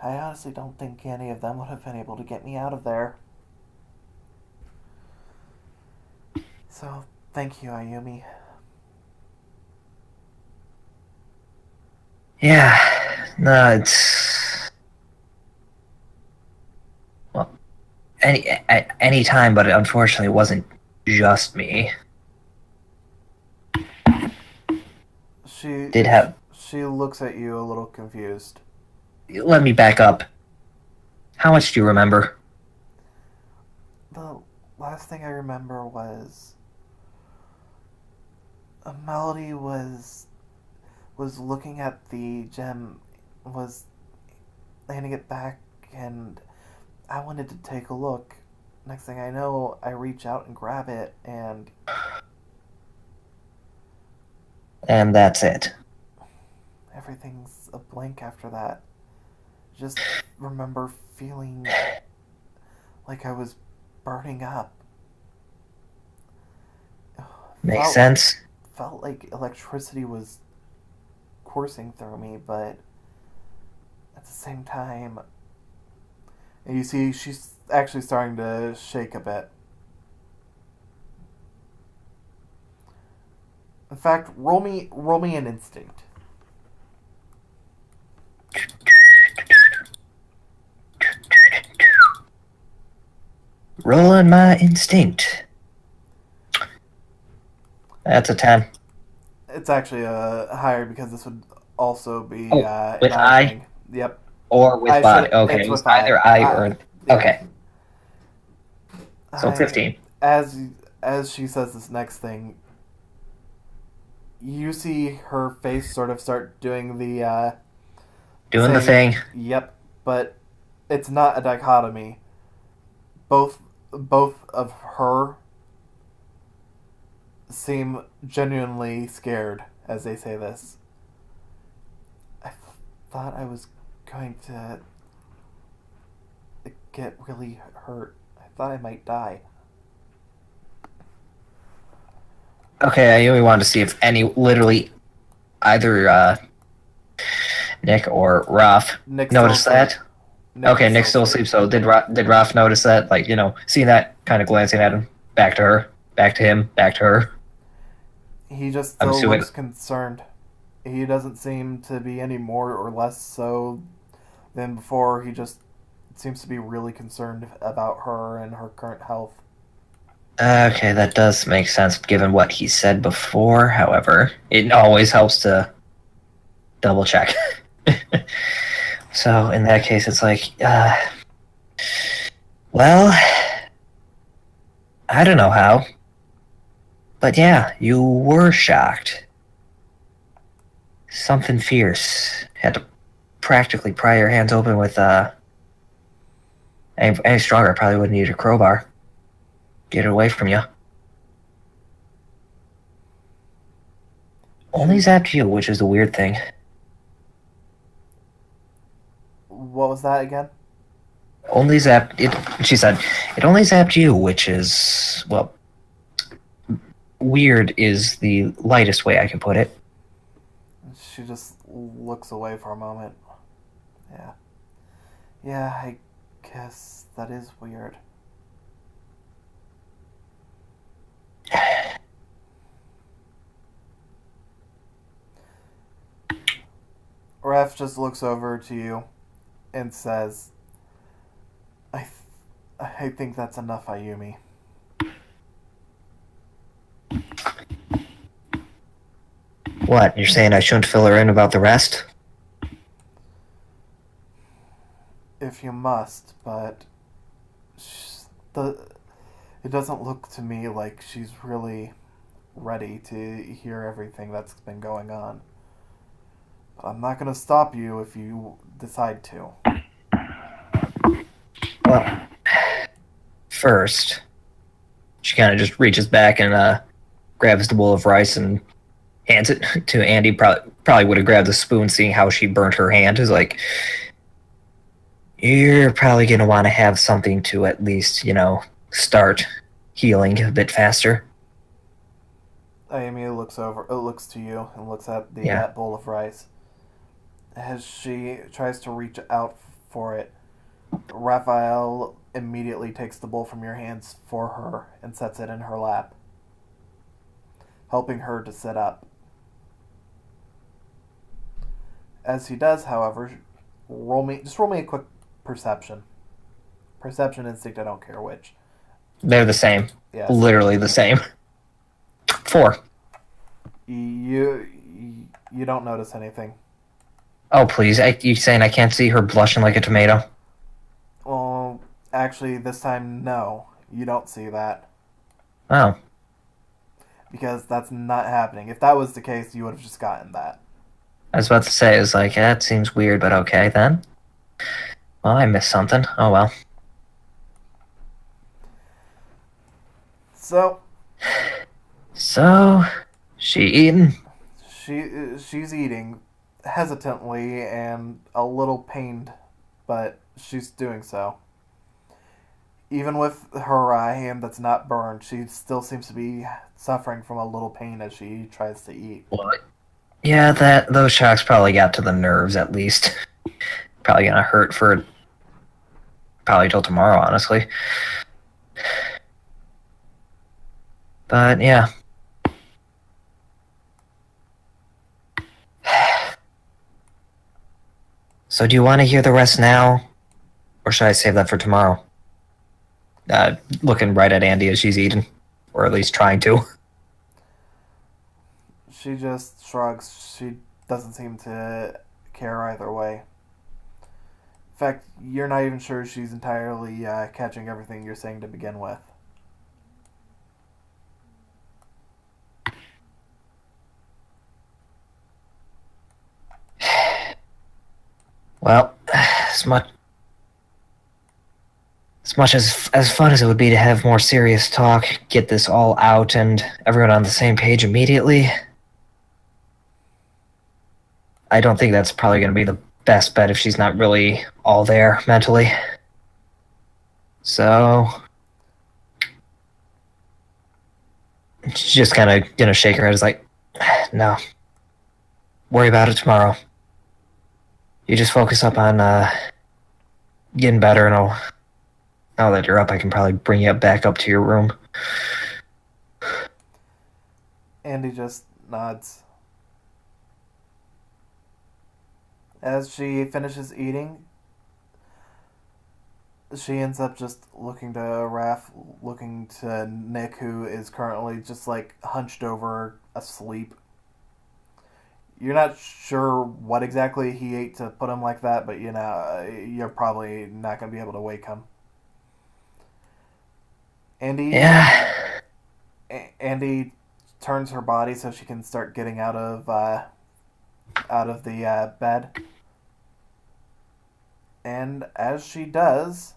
I honestly don't think any of them would have been able to get me out of there. So, thank you, Ayumi. Yeah, no, it's well, any time, but unfortunately, it wasn't just me. She looks at you a little confused. Let me back up. How much do you remember? The last thing I remember was a Melody was looking at the gem, was handing it back, and I wanted to take a look. Next thing I know, I reach out and grab it, and that's it. everything's a blank after that. Just remember feeling like I was burning up. Makes sense. Felt like electricity was coursing through me, but at the same time, and you see she's actually starting to shake a bit. In fact, roll me an instinct. Rolling my instinct. That's a 10. It's actually higher because this would also be with an I? thing. Yep. Or with body. Okay, it's it was with I. either I or... Yeah. Okay, so 15. As she says this next thing, you see her face sort of start doing the Doing the thing. Yep, but it's not a dichotomy. Both of her seem genuinely scared as they say this. I thought I was going to get really hurt. I thought I might die. Okay, I only wanted to see if literally either Nick or Ralph Nick noticed still that. asleep. Okay, Nick still asleep. So did Ralph notice that? Like, seeing that, kind of glancing at him, back to her, back to him, back to her. He just I'm still assuming- looks concerned. He doesn't seem to be any more or less so than before. He just seems to be really concerned about her and her current health. Okay, that does make sense given what he said before. However, it always helps to double check. So in that case, it's like, well, I don't know how, but yeah, you were shocked. Something fierce. Had to practically pry your hands open with any stronger. I probably would need a crowbar. Get it away from you. Only zapped you, which is the weird thing. What was that again? Only zapped it. She said it only zapped you, which is, well, weird is the lightest way I can put it. She just looks away for a moment. Yeah. Yeah, I guess that is weird. Ref just looks over to you and says, I think that's enough, Ayumi. What? You're saying I shouldn't fill her in about the rest? If you must, but it doesn't look to me like she's really ready to hear everything that's been going on. But I'm not going to stop you if you decide to. Well, first, she kind of just reaches back and grabs the bowl of rice and hands it to Andy. Probably would have grabbed the spoon, seeing how she burnt her hand. Is like, you're probably going to want to have something to at least, start healing a bit faster. Ayumi looks to you and looks at that bowl of rice. As she tries to reach out for it, Raphael immediately takes the bowl from your hands for her and sets it in her lap, helping her to sit up. As he does, however, roll me a quick perception. Perception, instinct, I don't care which. They're the same. Yes. Literally the same. 4. You don't notice anything. Oh, please. You saying I can't see her blushing like a tomato? Well, actually, this time, no. You don't see that. Oh. Because that's not happening. If that was the case, you would have just gotten that. I was about to say, it's like, that seems weird, but okay, then. Well, I missed something. Oh, well. So, she eating? She's eating hesitantly and a little pained, but she's doing so. Even with her hand that's not burned, she still seems to be suffering from a little pain as she tries to eat. What? Yeah, those shocks probably got to the nerves, at least. Probably gonna hurt for probably till tomorrow, honestly. But, yeah. So do you want to hear the rest now? Or should I save that for tomorrow? Looking right at Andy as she's eating. Or at least trying to. She just shrugs. She doesn't seem to care either way. In fact, you're not even sure she's entirely catching everything you're saying to begin with. Well, as much as fun as it would be to have more serious talk, get this all out, and everyone on the same page immediately, I don't think that's probably going to be the best bet if she's not really all there mentally. So, she's just kind of going to shake her head. It's like, no, worry about it tomorrow. You just focus up on getting better, and now that you're up, I can probably bring you back up to your room. Andy just nods. As she finishes eating, she ends up just looking to Raph, looking to Nick, who is currently just like hunched over asleep. You're not sure what exactly he ate to put him like that, but you're probably not going to be able to wake him. Andy turns her body so she can start getting out of the bed. And as she does,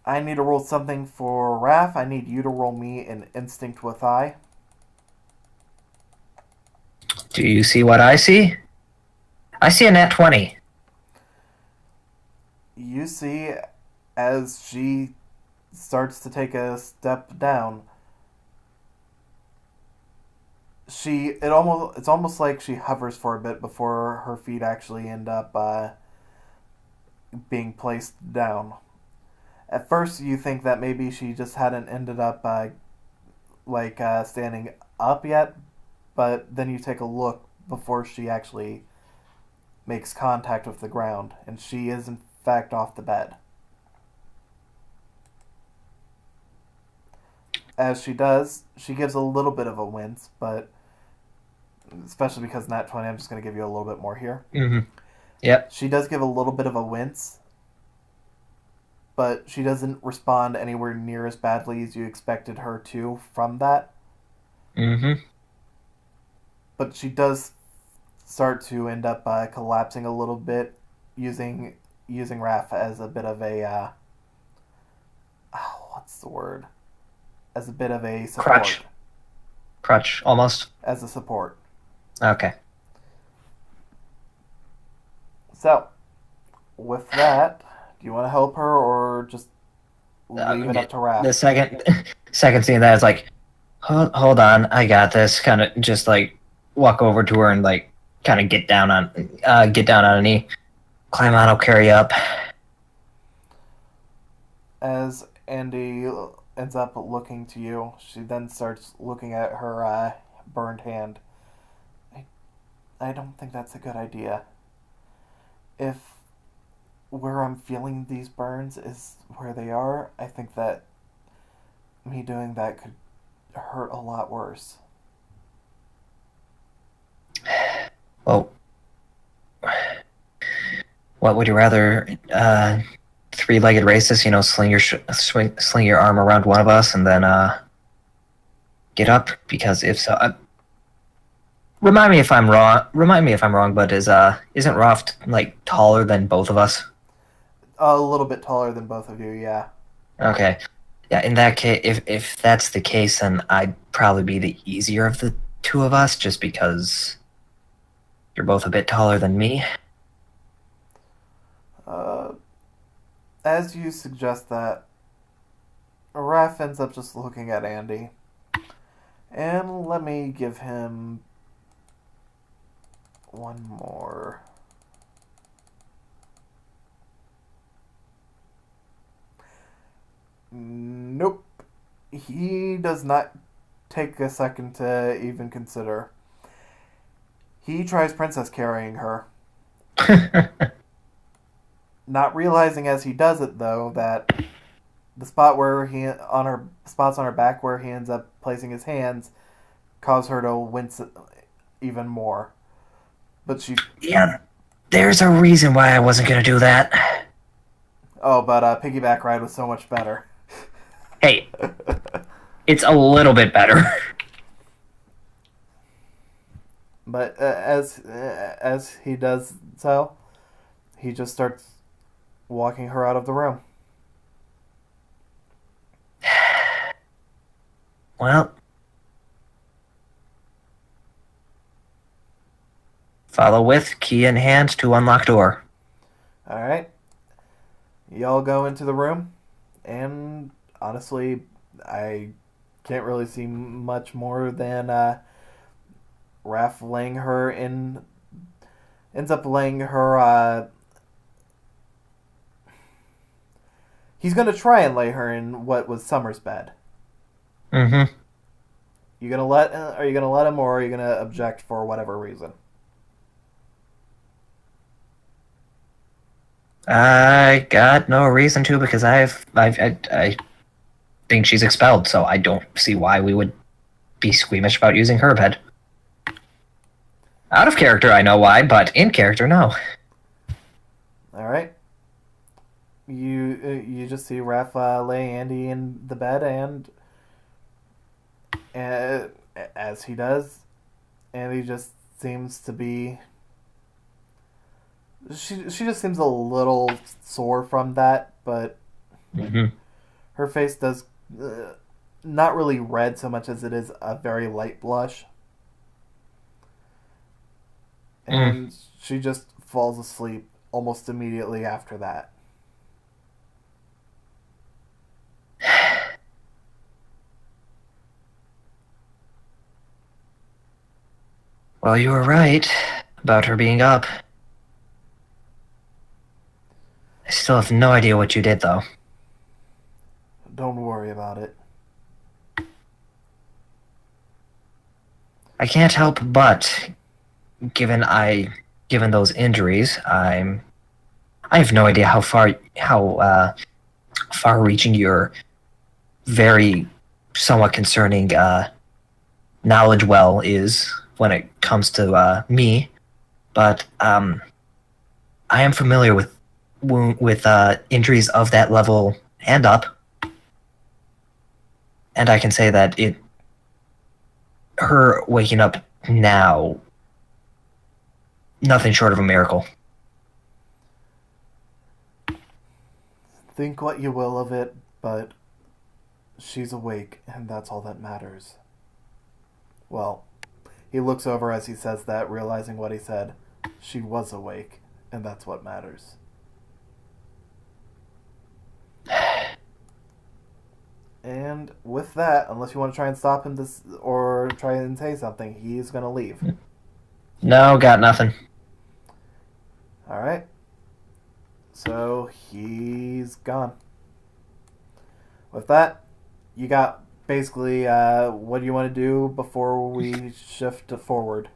I need to roll something for Raph. I need you to roll me an instinct with I. Do you see what I see? I see a nat 20. You see, as she starts to take a step down, it's almost like she hovers for a bit before her feet actually end up being placed down. At first, you think that maybe she just hadn't ended up standing up yet, but then you take a look before she actually makes contact with the ground, and she is in fact off the bed. As she does, she gives a little bit of a wince, but especially because nat 20, I'm just going to give you a little bit more here. Mm-hmm. Yep. She does give a little bit of a wince, but she doesn't respond anywhere near as badly as you expected her to from that. Mm-hmm. But she does start to end up collapsing a little bit, using Raph as a bit of a what's the word? As a bit of a support. Crutch, almost. As a support. Okay. So, with that, do you want to help her or just leave it up to Raph? The second scene that is like, hold on, I got this. Kind of just like walk over to her and like kind of get down on a knee, climb on, I'll carry you up. As Andy ends up looking to you, she then starts looking at her burned hand. I don't think that's a good idea. If where I'm feeling these burns is where they are, I think that me doing that could hurt a lot worse. Well, what would you rather? Three-legged races, sling your arm around one of us and then get up. Because if so, remind me if I'm wrong. But isn't Roth like taller than both of us? A little bit taller than both of you, yeah. Okay, yeah. In that case, if that's the case, then I'd probably be the easier of the two of us, just because you're both a bit taller than me. As you suggest that, Raph ends up just looking at Andy. And let me give him one more. Nope. He does not take a second to even consider. He tries princess carrying her. Not realizing as he does it, though, that the spots on her back where he ends up placing his hands cause her to wince even more. But she... Yeah, there's a reason why I wasn't going to do that. Oh, but piggyback ride was so much better. Hey, it's a little bit better. But as he does so, he just starts walking her out of the room. Well, follow with key in hand to unlock door. Alright. Y'all go into the room, and honestly, I can't really see much more than Raph ends up laying her, he's gonna try and lay her in what was Summer's bed. Mm-hmm. Are you gonna let him, or are you gonna object for whatever reason? I got no reason to, because I think she's expelled, so I don't see why we would be squeamish about using her bed. Out of character, I know why, but in character, no. All right. You just see Raph lay Andy in the bed, and as he does, Andy just seems to be... She just seems a little sore from that, but her face does not really red so much as it is a very light blush. And she just falls asleep almost immediately after that. Well, you were right about her being up. I still have no idea what you did, though. Don't worry about it. I can't help but, given those injuries, I have no idea how far-reaching your very somewhat concerning knowledge well is when it comes to me, but I am familiar with injuries of that level and up, and I can say that her waking up now, nothing short of a miracle. Think what you will of it, but she's awake, and that's all that matters. Well, he looks over as he says that, realizing what he said. She was awake, and that's what matters. And with that, unless you want to try and stop him or try and say something, he's going to leave. No, got nothing. Alright. So, he's gone. With that, you got basically what do you want to do before we shift to forward?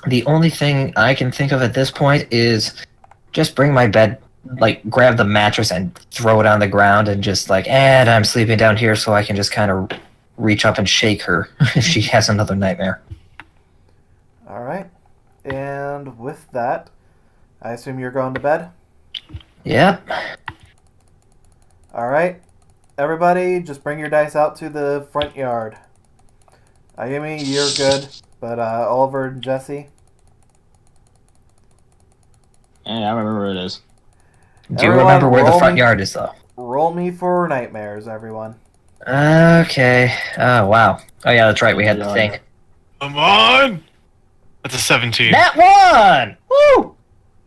The only thing I can think of at this point is just bring my bed, like grab the mattress and throw it on the ground and just like, and I'm sleeping down here so I can just kind of reach up and shake her if she has another nightmare. Alright. And with that, I assume you're going to bed? Yep. Alright. Everybody, just bring your dice out to the front yard. Ayumi, you're good. But Oliver and Jesse? Yeah, I remember where it is. Do you remember where the front yard is, though? Roll me for nightmares, everyone. Okay. Oh, wow. Oh, yeah, that's right. We had the thing. Come on! That's a 17. That one! Woo!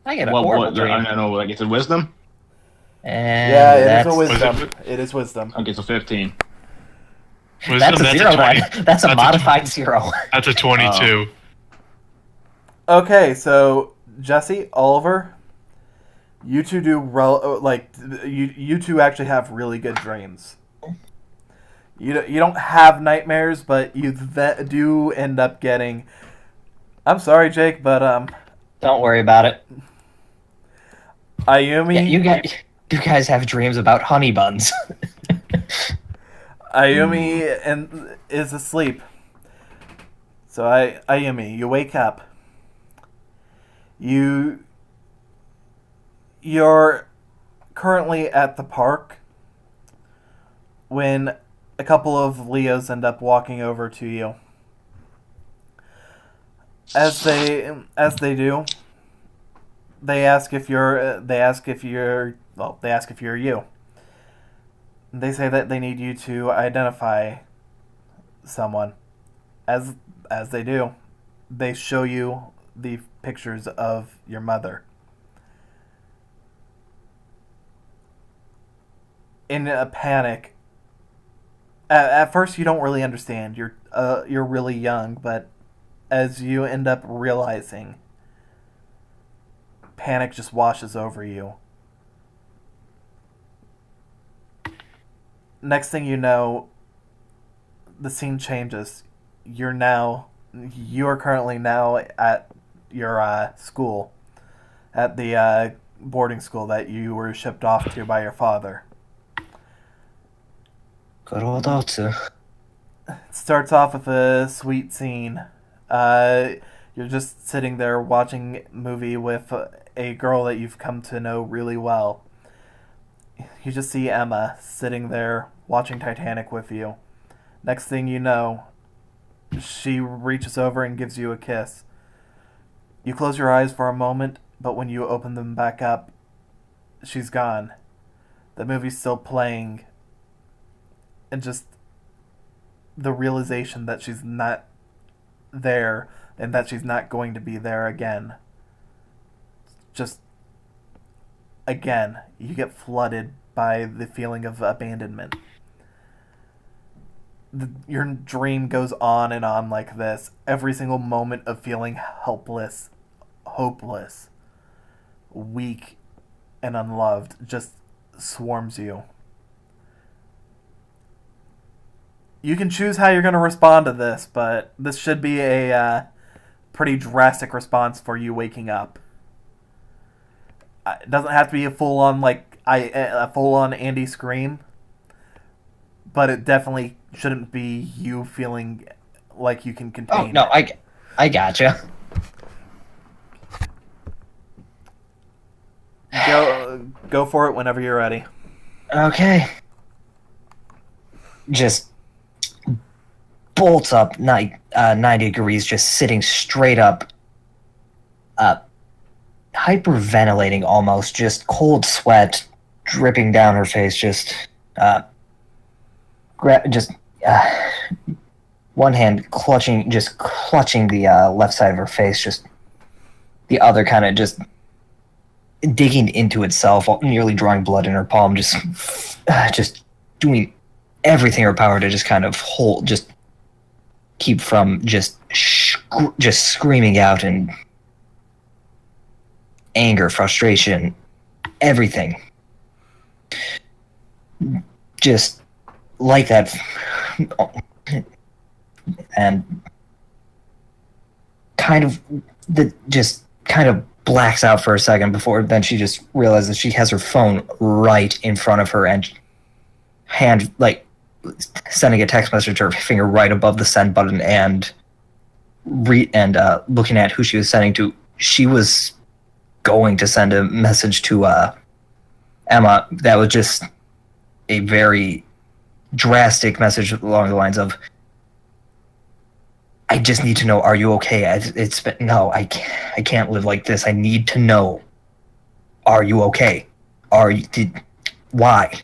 I get a horrible dream. I don't know, like, it's a wisdom? And yeah, it is a wisdom. It is wisdom. Okay, so 15. Wisdom, that's a zero, then. That's a modified zero. That's a 22. Okay, so Jesse, Oliver, you two you two actually have really good dreams. You don't have nightmares, but you do end up getting. I'm sorry, Jake, but Don't worry about it. Ayumi. Yeah, you guys have dreams about honey buns. Ayumi is asleep. So Ayumi, you wake up. You're currently at the park when a couple of Leos end up walking over to you. As they do, they ask if you're you. They say that they need you to identify someone. As they do, they show you the pictures of your mother. In a panic, at first you don't really understand. You're really young, but as you end up realizing, panic just washes over you. Next thing you know, the scene changes. You are currently now at your school, at the boarding school that you were shipped off to by your father. Good old Otsu. It starts off with a sweet scene. You're just sitting there watching a movie with a girl that you've come to know really well. You just see Emma sitting there watching Titanic with you. Next thing you know, she reaches over and gives you a kiss. You close your eyes for a moment, but when you open them back up, she's gone. The movie's still playing, and just the realization that she's not there and that she's not going to be there again. Just, again, you get flooded by the feeling of abandonment. Your dream goes on and on like this. Every single moment of feeling helpless, hopeless, weak, and unloved just swarms you. You can choose how you're going to respond to this, but this should be a pretty drastic response for you waking up. It doesn't have to be a full-on Andy scream, but it definitely shouldn't be you feeling like you can contain Oh, no, it. I gotcha. Go for it whenever you're ready. Okay. Just bolts up 90 degrees, just sitting straight up, hyperventilating almost, just cold sweat dripping down her face, just one hand clutching the left side of her face, just the other kind of just digging into itself, nearly drawing blood in her palm, just doing everything in her power to just kind of keep from just screaming out in anger, frustration, everything. Just like that. And kind of blacks out for a second before then she just realizes she has her phone right in front of her and sending a text message to her finger right above the send button and looking at who she was sending to. She was going to send a message to Emma that was just a very drastic message along the lines of, I just need to know, are you okay? I can't live like this. I need to know, are you okay? Why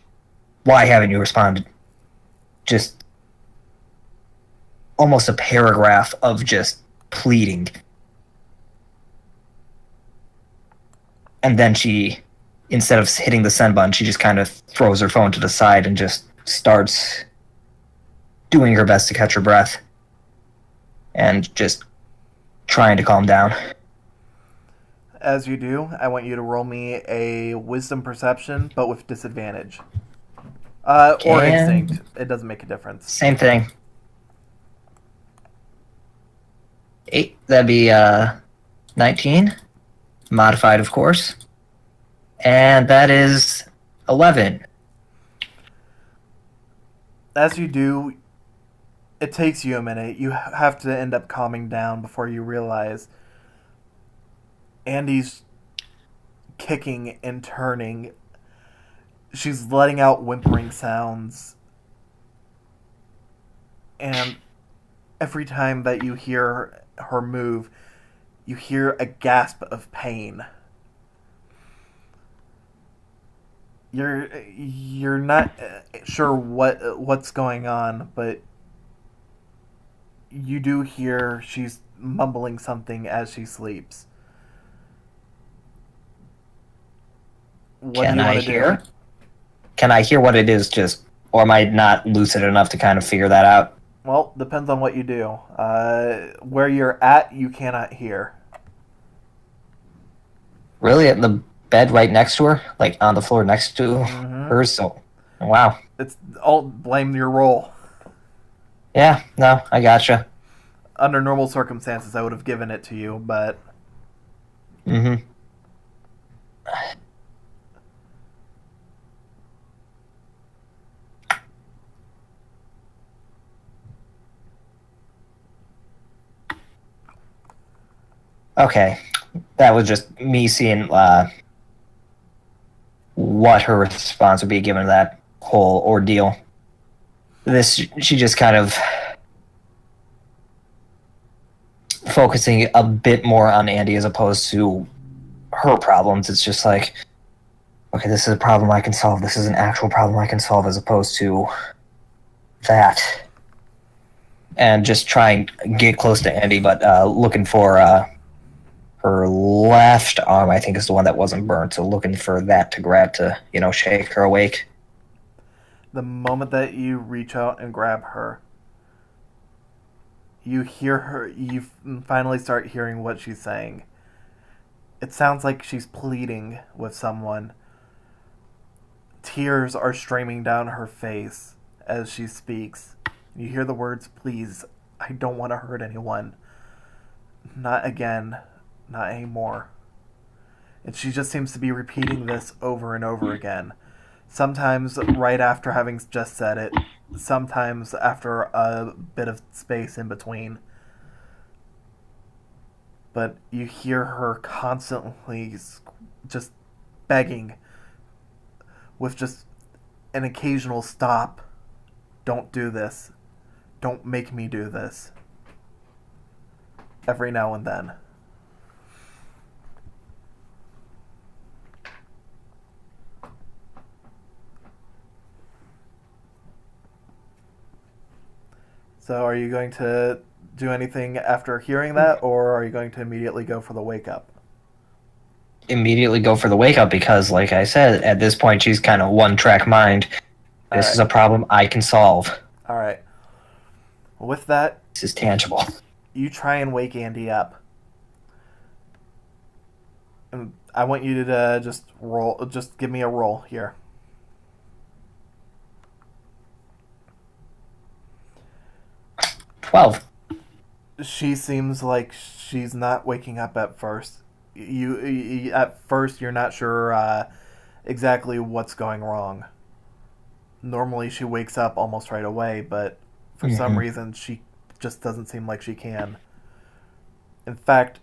haven't you responded? Just almost a paragraph of just pleading. And then she, instead of hitting the send button, she just kind of throws her phone to the side and just starts doing her best to catch her breath and just trying to calm down. As you do, I want you to roll me a wisdom perception, but with disadvantage. Or instinct. It doesn't make a difference. Same thing. 8, that'd be 19. Modified, of course. And that is 11. As you do, it takes you a minute. You have to end up calming down before you realize Andy's kicking and turning. She's letting out whimpering sounds. And every time that you hear her move, you hear a gasp of pain. You're not sure what's going on, but you do hear she's mumbling something as she sleeps. What Can do you I want to hear? do? Can I hear what it is, or am I not lucid enough to kind of figure that out? Well, depends on what you do. Where you're at, you cannot hear. Really? At the bed right next to her? Like on the floor next to her? So, wow. It's all blame your roll. Yeah, no, I gotcha. Under normal circumstances, I would have given it to you, but... Mm-hmm. Okay, that was just me seeing what her response would be given that whole ordeal. She just kind of focusing a bit more on Andy as opposed to her problems. It's just like, okay, this is a problem I can solve. This is an actual problem I can solve as opposed to that. and just try and get close to Andy, but looking for her left arm, I think, is the one that wasn't burnt. So looking for that to grab to, shake her awake. The moment that you reach out and grab her, you hear her, you finally start hearing what she's saying. It sounds like she's pleading with someone. Tears are streaming down her face as she speaks. You hear the words, "Please, I don't want to hurt anyone. Not again. Not anymore." And she just seems to be repeating this over and over again. Sometimes right after having just said it, sometimes after a bit of space in between. But you hear her constantly just begging with just an occasional stop. "Don't do this. Don't make me do this." Every now and then. So are you going to do anything after hearing that, or are you going to immediately go for the wake up? Immediately go for the wake up because, like I said, at this point she's kind of one-track mind. This is a problem I can solve. Alright. With that, this is tangible. You try and wake Andy up. And I want you to just give me a roll here. She seems like she's not waking up at first. At first you're not sure exactly what's going wrong. Normally she wakes up almost right away, but for some reason she just doesn't seem like she can. In fact,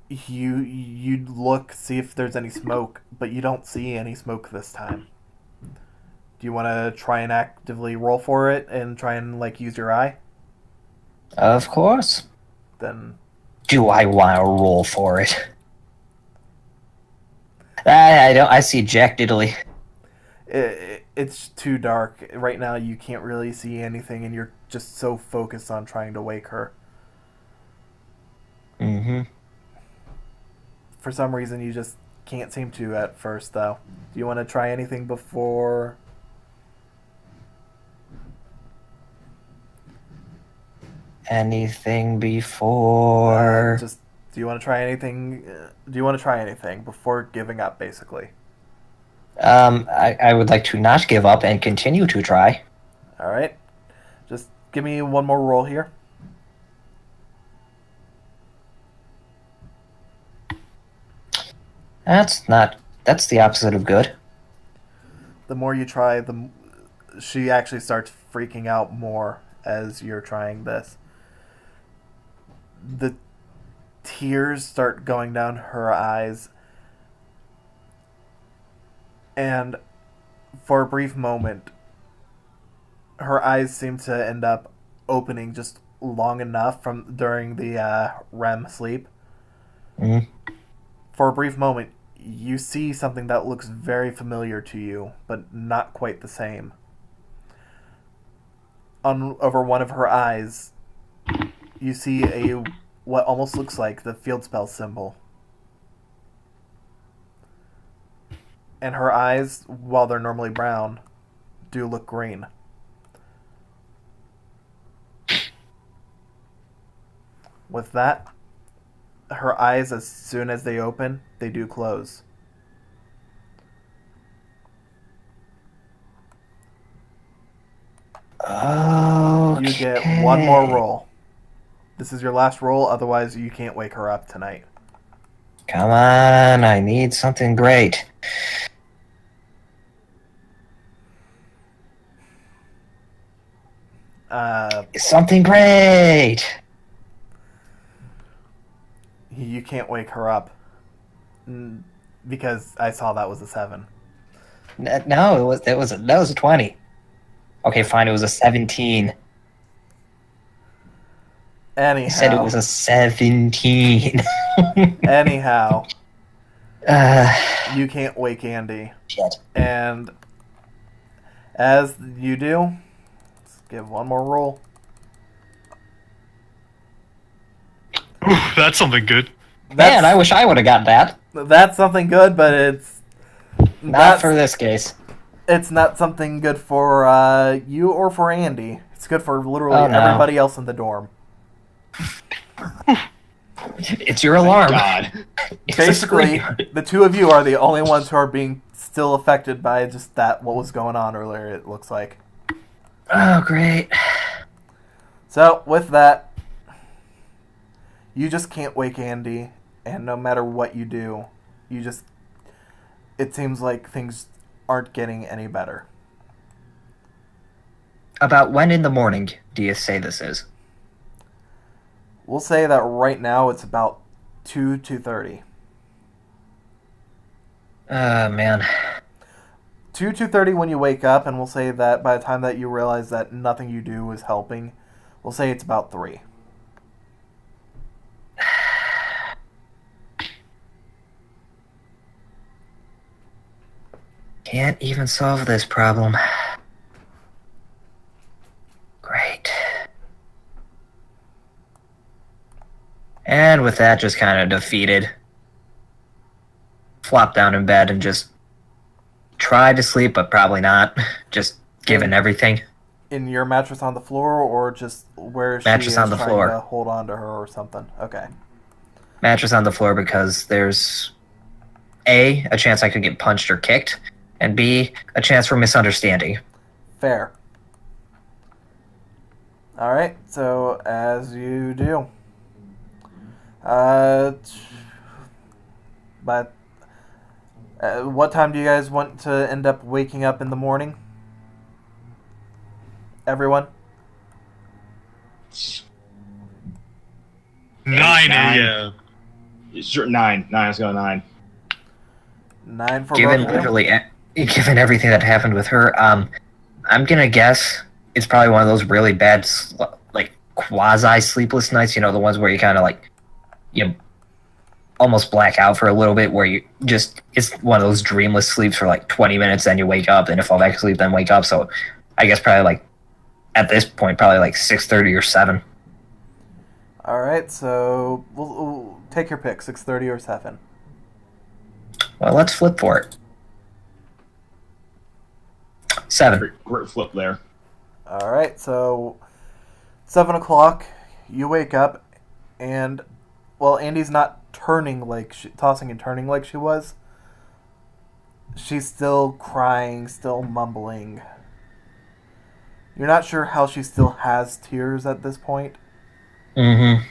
you look, see if there's any smoke, but you don't see any smoke this time. Do you want to try and actively roll for it and try and use your eye? Of course. Then do I want to roll for it? I don't. I see Jack Diddley. It's too dark right now. You can't really see anything, and you're just so focused on trying to wake her. For some reason, you just can't seem to at first, though. Do you want to try anything before? Anything before? Do you want to try anything? Do you want to try anything before giving up, basically? I would like to not give up and continue to try. All right. Just give me one more roll here. That's the opposite of good. The more you try, she actually starts freaking out more as you're trying this. The tears start going down her eyes, and for a brief moment, her eyes seem to end up opening just long enough during the REM sleep. For a brief moment, you see something that looks very familiar to you, but not quite the same. Over one of her eyes, you see what almost looks like the field spell symbol. And her eyes, while they're normally brown, do look green. With that, her eyes, as soon as they open, they do close. Okay. You get one more roll. This is your last roll, otherwise you can't wake her up tonight. Come on, I need something great. Something great! You can't wake her up. Because I saw that was a 7. No, that was a 20. Okay, fine, it was a 17. Anyhow. I said it was a 17. Anyhow. You can't wake Andy. Shit. And as you do, give one more roll. Ooh, that's something good. Man, I wish I would have got that. That's something good, but it's Not for this case. It's not something good for you or for Andy. It's good for literally Oh, no. everybody else in the dorm. It's your alarm. God. It's a Basically, screen. the two of you are the only ones who are being still affected by just what was going on earlier, it looks like. Oh, great. So, with that, you just can't wake Andy, and no matter what you do, it seems like things aren't getting any better. About when in the morning do you say this is? We'll say that right now it's about 2:30. Man. 2:30 when you wake up, and we'll say that by the time that you realize that nothing you do is helping, we'll say it's about 3. Can't even solve this problem. Great. And with that just kind of defeated, flop down in bed and just try to sleep, but probably not. Just given everything. In your mattress on the floor, or just where she Mattress is on the trying floor. to hold on to her or something? Okay. Mattress on the floor because there's A, a chance I could get punched or kicked, and B, a chance for misunderstanding. Fair. Alright, so as you do. But what time do you guys want to end up waking up in the morning? Everyone? 9 9. a.m. Sure, 9. 9. Let's go 9. 9 for Given both of you? literally, given everything that happened with her, I'm gonna guess it's probably one of those really bad, like quasi sleepless nights. You know, the ones where you kind of like, you almost black out for a little bit, where you just it's one of those dreamless sleeps for like 20 minutes, then you wake up, then you fall back asleep, then wake up. So, I guess probably like at this point, probably like 6:30 or 7. Alright, so we'll take your pick, 6:30 or 7. Well, let's flip for it. 7. Great flip there. Alright, so 7 o'clock, you wake up, and, well, Andy's not tossing and turning like she was. She's still crying, still mumbling. You're not sure how she still has tears at this point, Mm-hmm.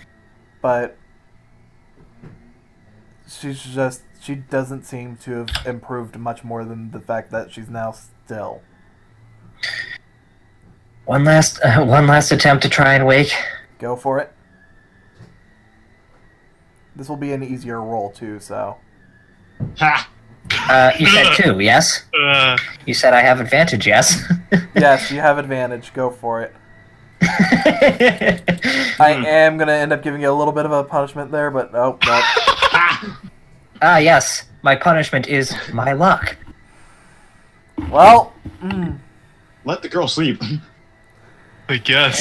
but she doesn't seem to have improved much more than the fact that she's now still. One last attempt to try and wake. Go for it. This will be an easier roll too, so. Ha! You said 2, yes? You said I have advantage, yes? Yes, you have advantage. Go for it. I am going to end up giving you a little bit of a punishment there, but nope. Ah, yes. My punishment is my luck. Well, Let the girl sleep. I guess.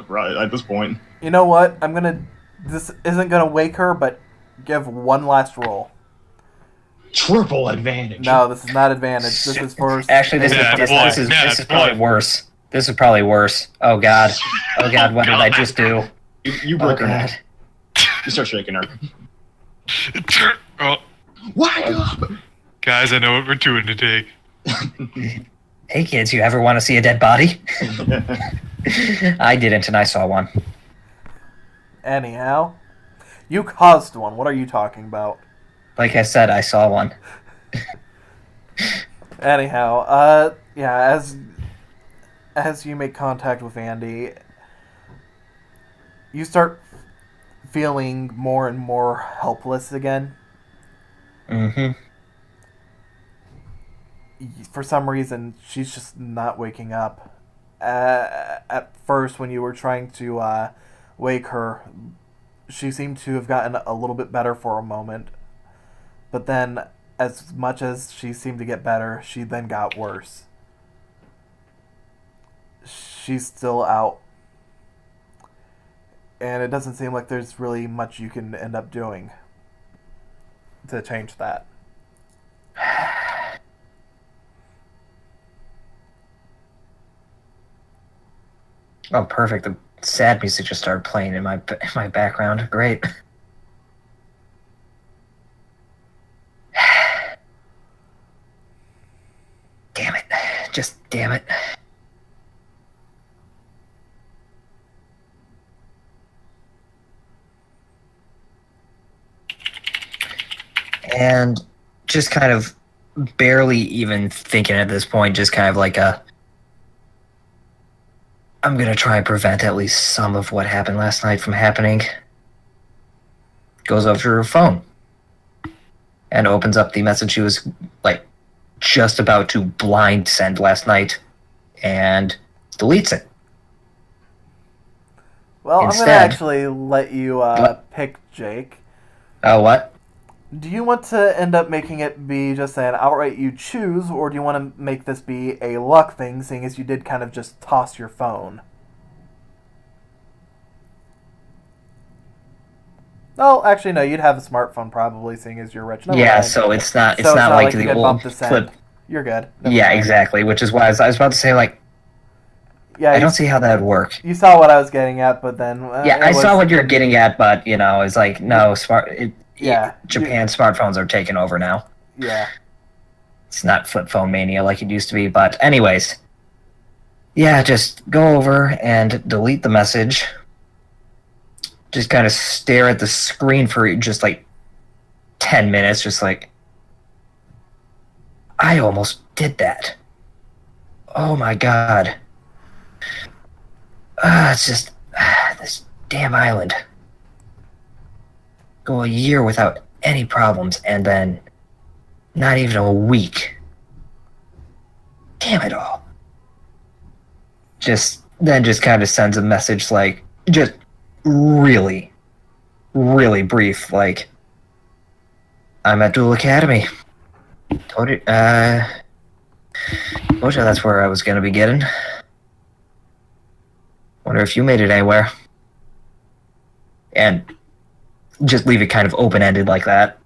Right, at this point. you know what? This isn't going to wake her, but give one last roll. Triple advantage. No, this is not advantage. This is for... Actually, this Yeah, is probably worse. This is probably worse. Oh god. Oh god, what did I just do? You Oh broke her god. neck. You start shaking her. Oh, Wake up! guys, I know what we're doing today. Hey kids, you ever want to see a dead body? I didn't, and I saw one. Anyhow, you caused one. What are you talking about? Like I said, I saw one. Anyhow, yeah, as you make contact with Andy, you start feeling more and more helpless again. Mm-hmm. For some reason, she's just not waking up. At first, when you were trying to wake her, she seemed to have gotten a little bit better for a moment. But then, as much as she seemed to get better, she then got worse. she's still out. And it doesn't seem like there's really much you can end up doing to change that. Oh, perfect. The sad music just started playing in my background. Great. Damn it. Just damn it. And just kind of barely even thinking at this point, just kind of like I'm gonna try and prevent at least some of what happened last night from happening. Goes over to her phone and opens up the message she was like just about to blind send last night and deletes it. Well, Instead, I'm going to actually let you pick, Jake. Oh, what? Do you want to end up making it be just an outright you choose, or do you want to make this be a luck thing, seeing as you did kind of just toss your phone? Oh, actually, no, you'd have a smartphone probably, seeing as you're rich. Never Yeah, mind. so it's not So not like you the could old bump the send. flip. You're good. Never Yeah, mind. exactly. Which is why I was about to say, like, Yeah, I don't see how that would work. You saw what I was getting at, but then... Yeah, I saw what you're getting at, but, you know, it's like, no, Yeah. Japan smartphones are taking over now. Yeah. It's not flip phone mania like it used to be, but anyways. Yeah, just go over and delete the message. Just kind of stare at the screen for just like 10 minutes, just like, I almost did that. Oh my god. It's just this damn island. Go a year without any problems, and then not even a week. Damn it all. Just kind of sends a message like, just really, really brief, like, I'm at Duel Academy. Told you that's where I was gonna be getting. Wonder if you made it anywhere. And just leave it kind of open-ended like that.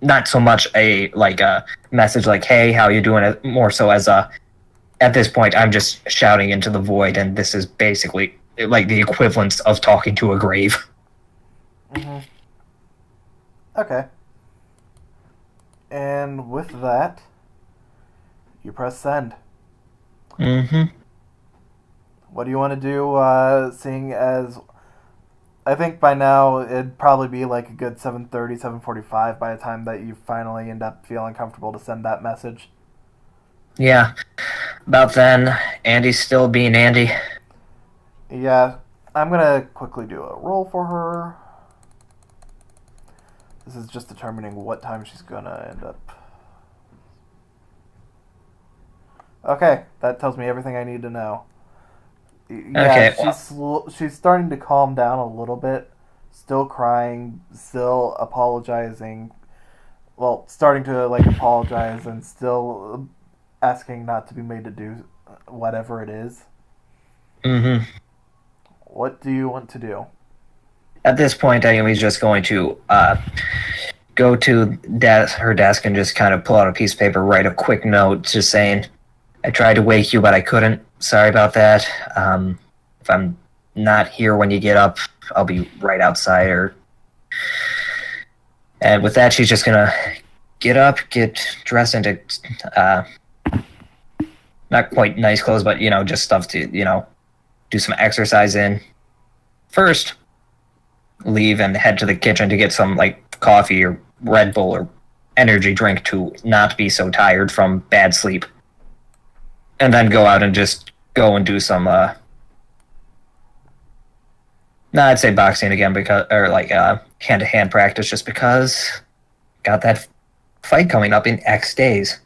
Not so much a message like, hey, how you doing? It more so as at this point, I'm just shouting into the void, and this is basically like the equivalent of talking to a grave. Mm-hmm. Okay. And with that, you press send. Mm-hmm. What do you want to do, seeing as... I think by now it'd probably be like a good 7:30, 7:45 by the time that you finally end up feeling comfortable to send that message. Yeah. About then, Andy's still being Andy. Yeah, I'm gonna quickly do a roll for her. This is just determining what time she's gonna end up. Okay, that tells me everything I need to know. Yeah, Okay, she's starting to calm down a little bit. Still crying, still apologizing. Well, starting to like apologize and still asking not to be made to do whatever it is. Mm-hmm. What do you want to do? At this point, Amy's just going to go to her desk and just kind of pull out a piece of paper, write a quick note, just saying, I tried to wake you, but I couldn't. Sorry about that. If I'm not here when you get up, I'll be right outside. And with that, she's just going to get up, get dressed into not quite nice clothes, but, just stuff to, do some exercise in. First, leave and head to the kitchen to get some, coffee or Red Bull or energy drink to not be so tired from bad sleep. And then go out and just go and do some, I'd say boxing again, hand-to-hand practice, just because got that fight coming up in X days.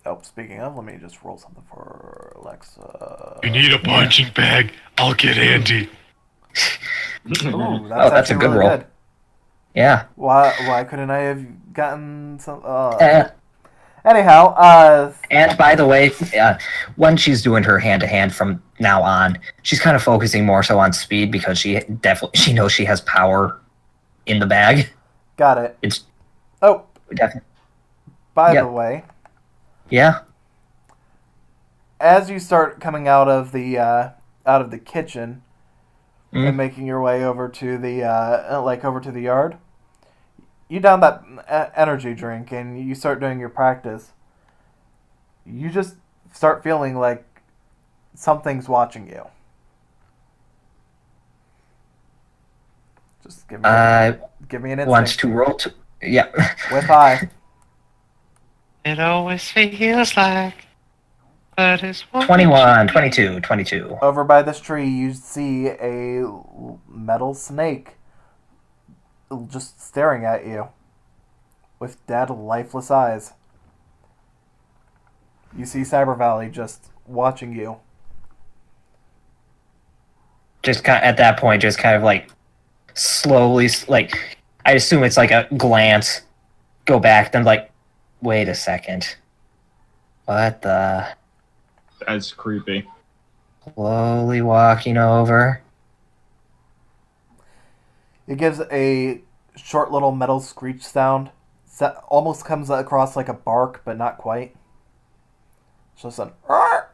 Oh, speaking of, let me just roll something for Alexa. You need a punching bag. I'll get Andy. Ooh, that's a good really roll. Good. Yeah. Why couldn't I have gotten some... Anyhow, And by the way, when she's doing her hand-to-hand from now on, she's kind of focusing more so on speed because she knows she has power in the bag. got it. It's Oh, definitely by Yep. the way, yeah. as you start coming out of the kitchen and making your way over to the over to the yard, you down that energy drink and you start doing your practice. You just start feeling like something's watching you. Just give me an instinct. Wants to roll to yeah. With I. It always feels like that is what 21, 22, 22. Over by this tree, you see a metal snake just staring at you with dead, lifeless eyes. You see Cyber Valley just watching you. Just kind at that point, just kind of like slowly, like I assume it's like a glance, go back, then like, wait a second, what the? That's creepy. Slowly walking over. It gives a short little metal screech sound. That almost comes across like a bark, but not quite. It's just an "Arr!"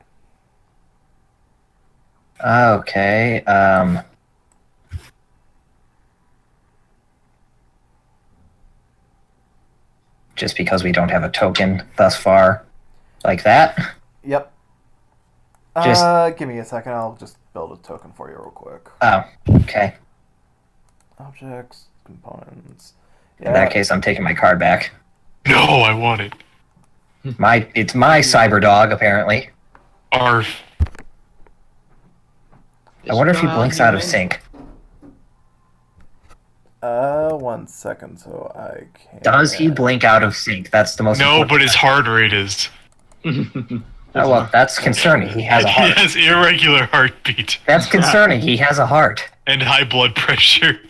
Okay. Just because we don't have a token thus far, like that. Yep. Just- give me a second. I'll just build a token for you real quick. Oh, okay. Objects, components. In that case, I'm taking my card back. No, I want it. It's my cyber dog, apparently. Arf. I wonder if he blinks out of sync. 1 second, so I can. Does he blink out of sync? That's the most. No, important but his question. heart rate is. Oh, well, that's concerning. He has a He heart. has irregular heartbeat That's concerning. He has a heart. and high blood pressure.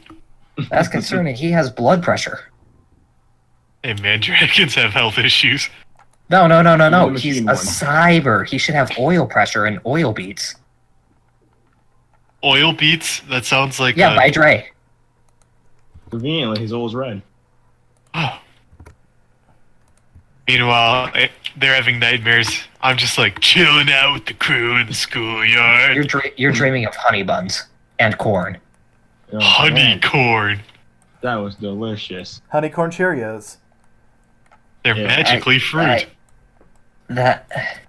That's concerning. He has blood pressure. Hey man, dragons have health issues. No. the He's a machine one. cyber. He should have oil pressure and oil beats. Oil beats? That sounds like Yeah, by Dre. Conveniently, his old red. Oh. Meanwhile, they're having nightmares. I'm just like chilling out with the crew in the schoolyard. You're dreaming of honey buns and corn. Oh, Honey man, corn. that was delicious. Honeycorn Cheerios. They're Yeah, magically fruit. That.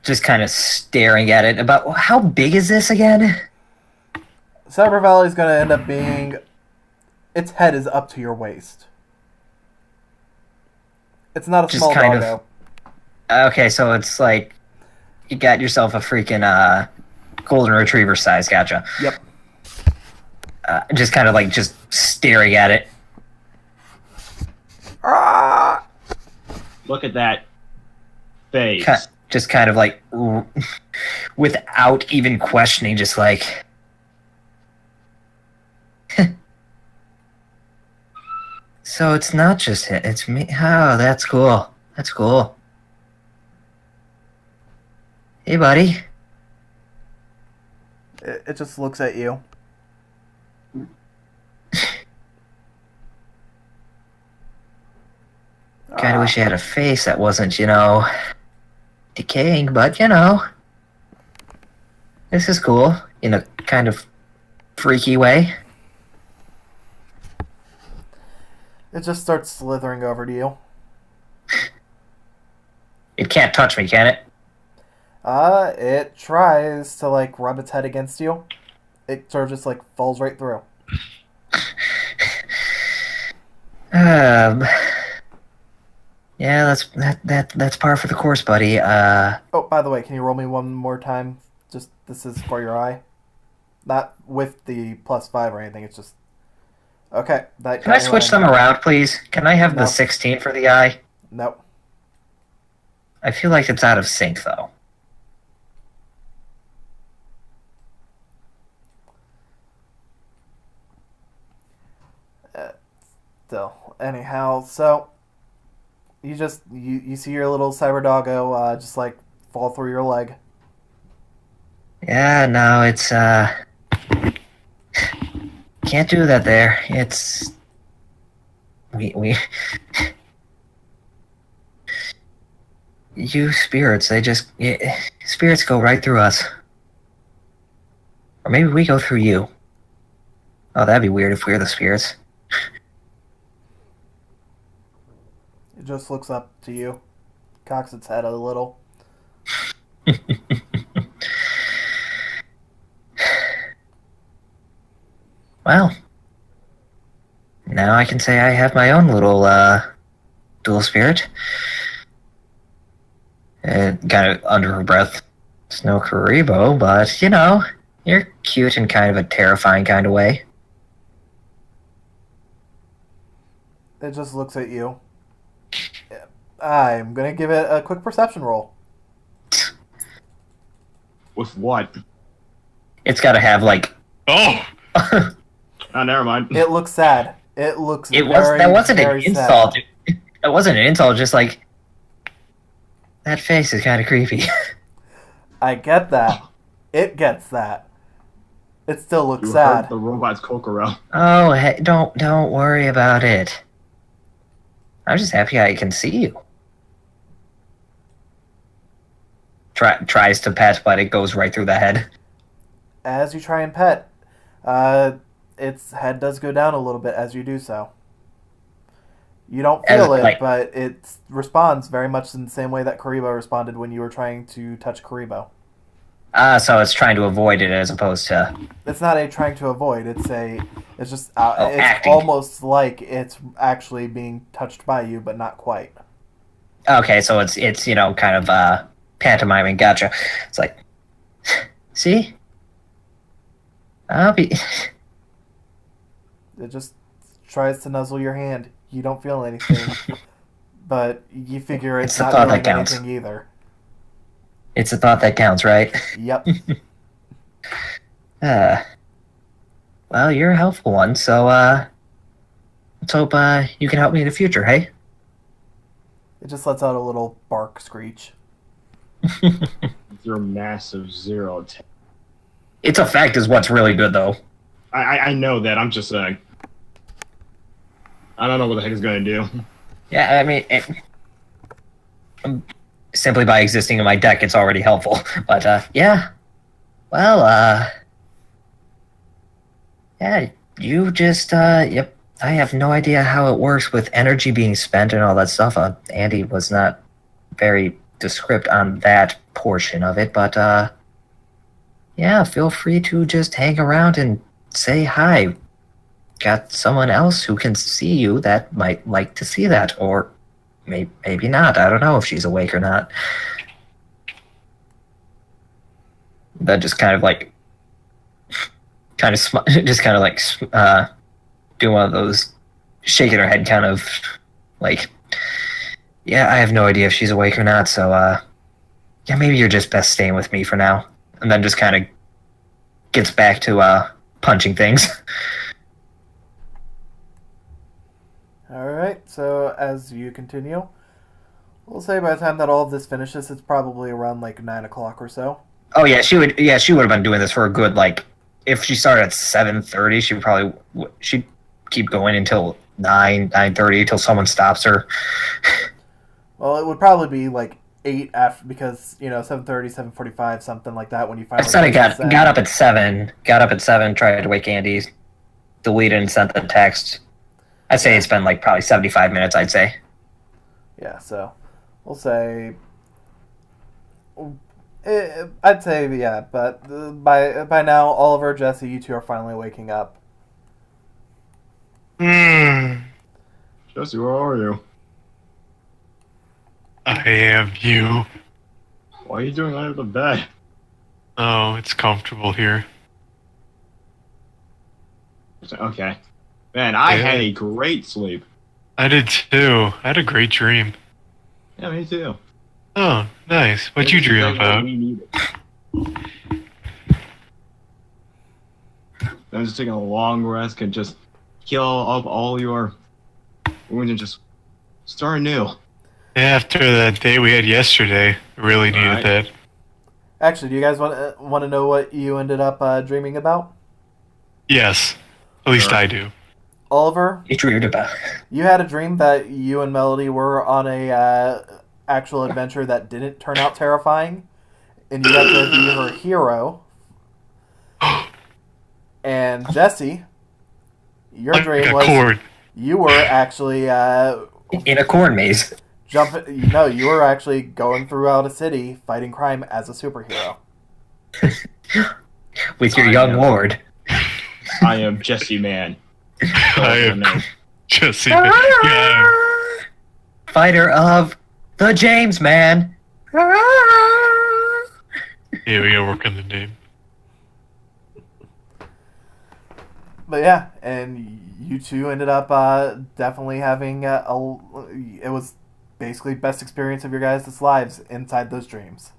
Just kind of staring at it. About how big is this again? Cyber Valley is going to end up being. Its head is up to your waist. It's not a Just small kind of- doggo. Okay, so it's like you got yourself a freaking golden retriever size. Gotcha. Yep. Just kind of like just staring at it. Ah! Look at that face. Just kind of like without even questioning, just like. So it's not just it, it's me. Oh, that's cool. That's cool. Hey, buddy. It just looks at you. Kinda wish you had a face that wasn't, decaying, but this is cool in a kind of freaky way. It just starts slithering over to you. It can't touch me, can it? It tries to, rub its head against you. It sort of just, falls right through. Yeah, that's par for the course, buddy. Oh, by the way, can you roll me one more time? Just, this is for your eye. Not with the +5 or anything, it's just... Okay. Can I switch them around, please? Can I have No. the 16 for the eye? Nope. I feel like it's out of sync, though. Still. Anyhow, so... you see your little cyber doggo just like fall through your leg. Yeah, no, it's can't do that there. It's we you spirits, spirits go right through us. Or maybe we go through you. Oh, that'd be weird if we were the spirits. It just looks up to you, cocks its head a little. Well, now I can say I have my own little dual spirit. Kind of under her breath. It's no Karibo, but you know, you're cute in kind of a terrifying kind of way. It just looks at you. I'm gonna give it a quick perception roll. With what? It's got to have like. Oh! Oh, never mind. It looks sad. It looks. That wasn't an very insult. sad. It wasn't an insult. Just like that face is kind of creepy. I get that. It gets that. It still looks You sad. hurt the robot's Kokoro. Oh, hey, don't worry about it. I'm just happy I can see you. Tries to pet, but it goes right through the head. As you try and pet, its head does go down a little bit as you do so. You don't feel it, but it responds very much in the same way that Karibo responded when you were trying to touch Karibo. So it's trying to avoid it as opposed to. It's not a trying to avoid. It's just. It's acting. almost like it's actually being touched by you, but not quite. Okay, so it's kind of pantomiming. Gotcha. It's like, see, I'll be. It just tries to nuzzle your hand. You don't feel anything, but you figure it's not doing anything either. It's a thought that counts, right? Yep. Well, you're a helpful one, so let's hope you can help me in the future, hey? It just lets out a little bark screech. Your massive zero. Its effect is what's really good, though. I know that. I'm just I don't know what the heck it's going to do. Yeah, I mean, simply by existing in my deck, it's already helpful. But, yeah. Well, yeah, you just, yep. I have no idea how it works with energy being spent and all that stuff. Andy was not very descriptive on that portion of it, but, yeah, feel free to just hang around and say hi. Got someone else who can see you that might like to see that, or maybe not. I don't know if she's awake or not. That just kind of like, do one of those shaking her head kind of like, yeah, I have no idea if she's awake or not, so, yeah, maybe you're just best staying with me for now. And then just kind of gets back to, punching things. Alright, so as you continue, we'll say by the time that all of this finishes, it's probably around like 9 o'clock or so. Oh yeah, she would have been doing this for a good, like, if she started at 7:30, she'd keep going until 9:30 until someone stops her. Well, it would probably be like 8 after, because 7:30, 7:45, something like that when you finally. I said I got up at 7. Got up at 7. Tried to wake Andy. Deleted and sent the text. I'd say it's been like probably 75 minutes. I'd say. Yeah, so we'll say. I'd say yeah, but by now, Oliver, Jesse, you two are finally waking up. Jesse, where are you? I am you. Why are you doing under the bed? Oh, it's comfortable here. Okay. Man, I had a great sleep. I did too. I had a great dream. Yeah, me too. Oh, nice. What'd you dream about? I'm just taking a long rest and just heal up all your wounds and just start anew. After that day we had yesterday, really needed Alright. that. Actually, do you guys want to know what you ended up dreaming about? Yes. At least Sure. I do. Oliver, You dreamed about. you had a dream that you and Melody were on a actual adventure that didn't turn out terrifying, and you got to be her hero. And Jesse, your Like dream a was cord. you were actually In a corn maze. you were actually going throughout a city fighting crime as a superhero. With your I young am. lord. I am Jesse Man. I am name. Jesse. Yeah. Fighter of the James Man. Yeah, we gotta work on the name. But yeah, and you two ended up definitely having it was basically best experience of your guys' lives inside those dreams.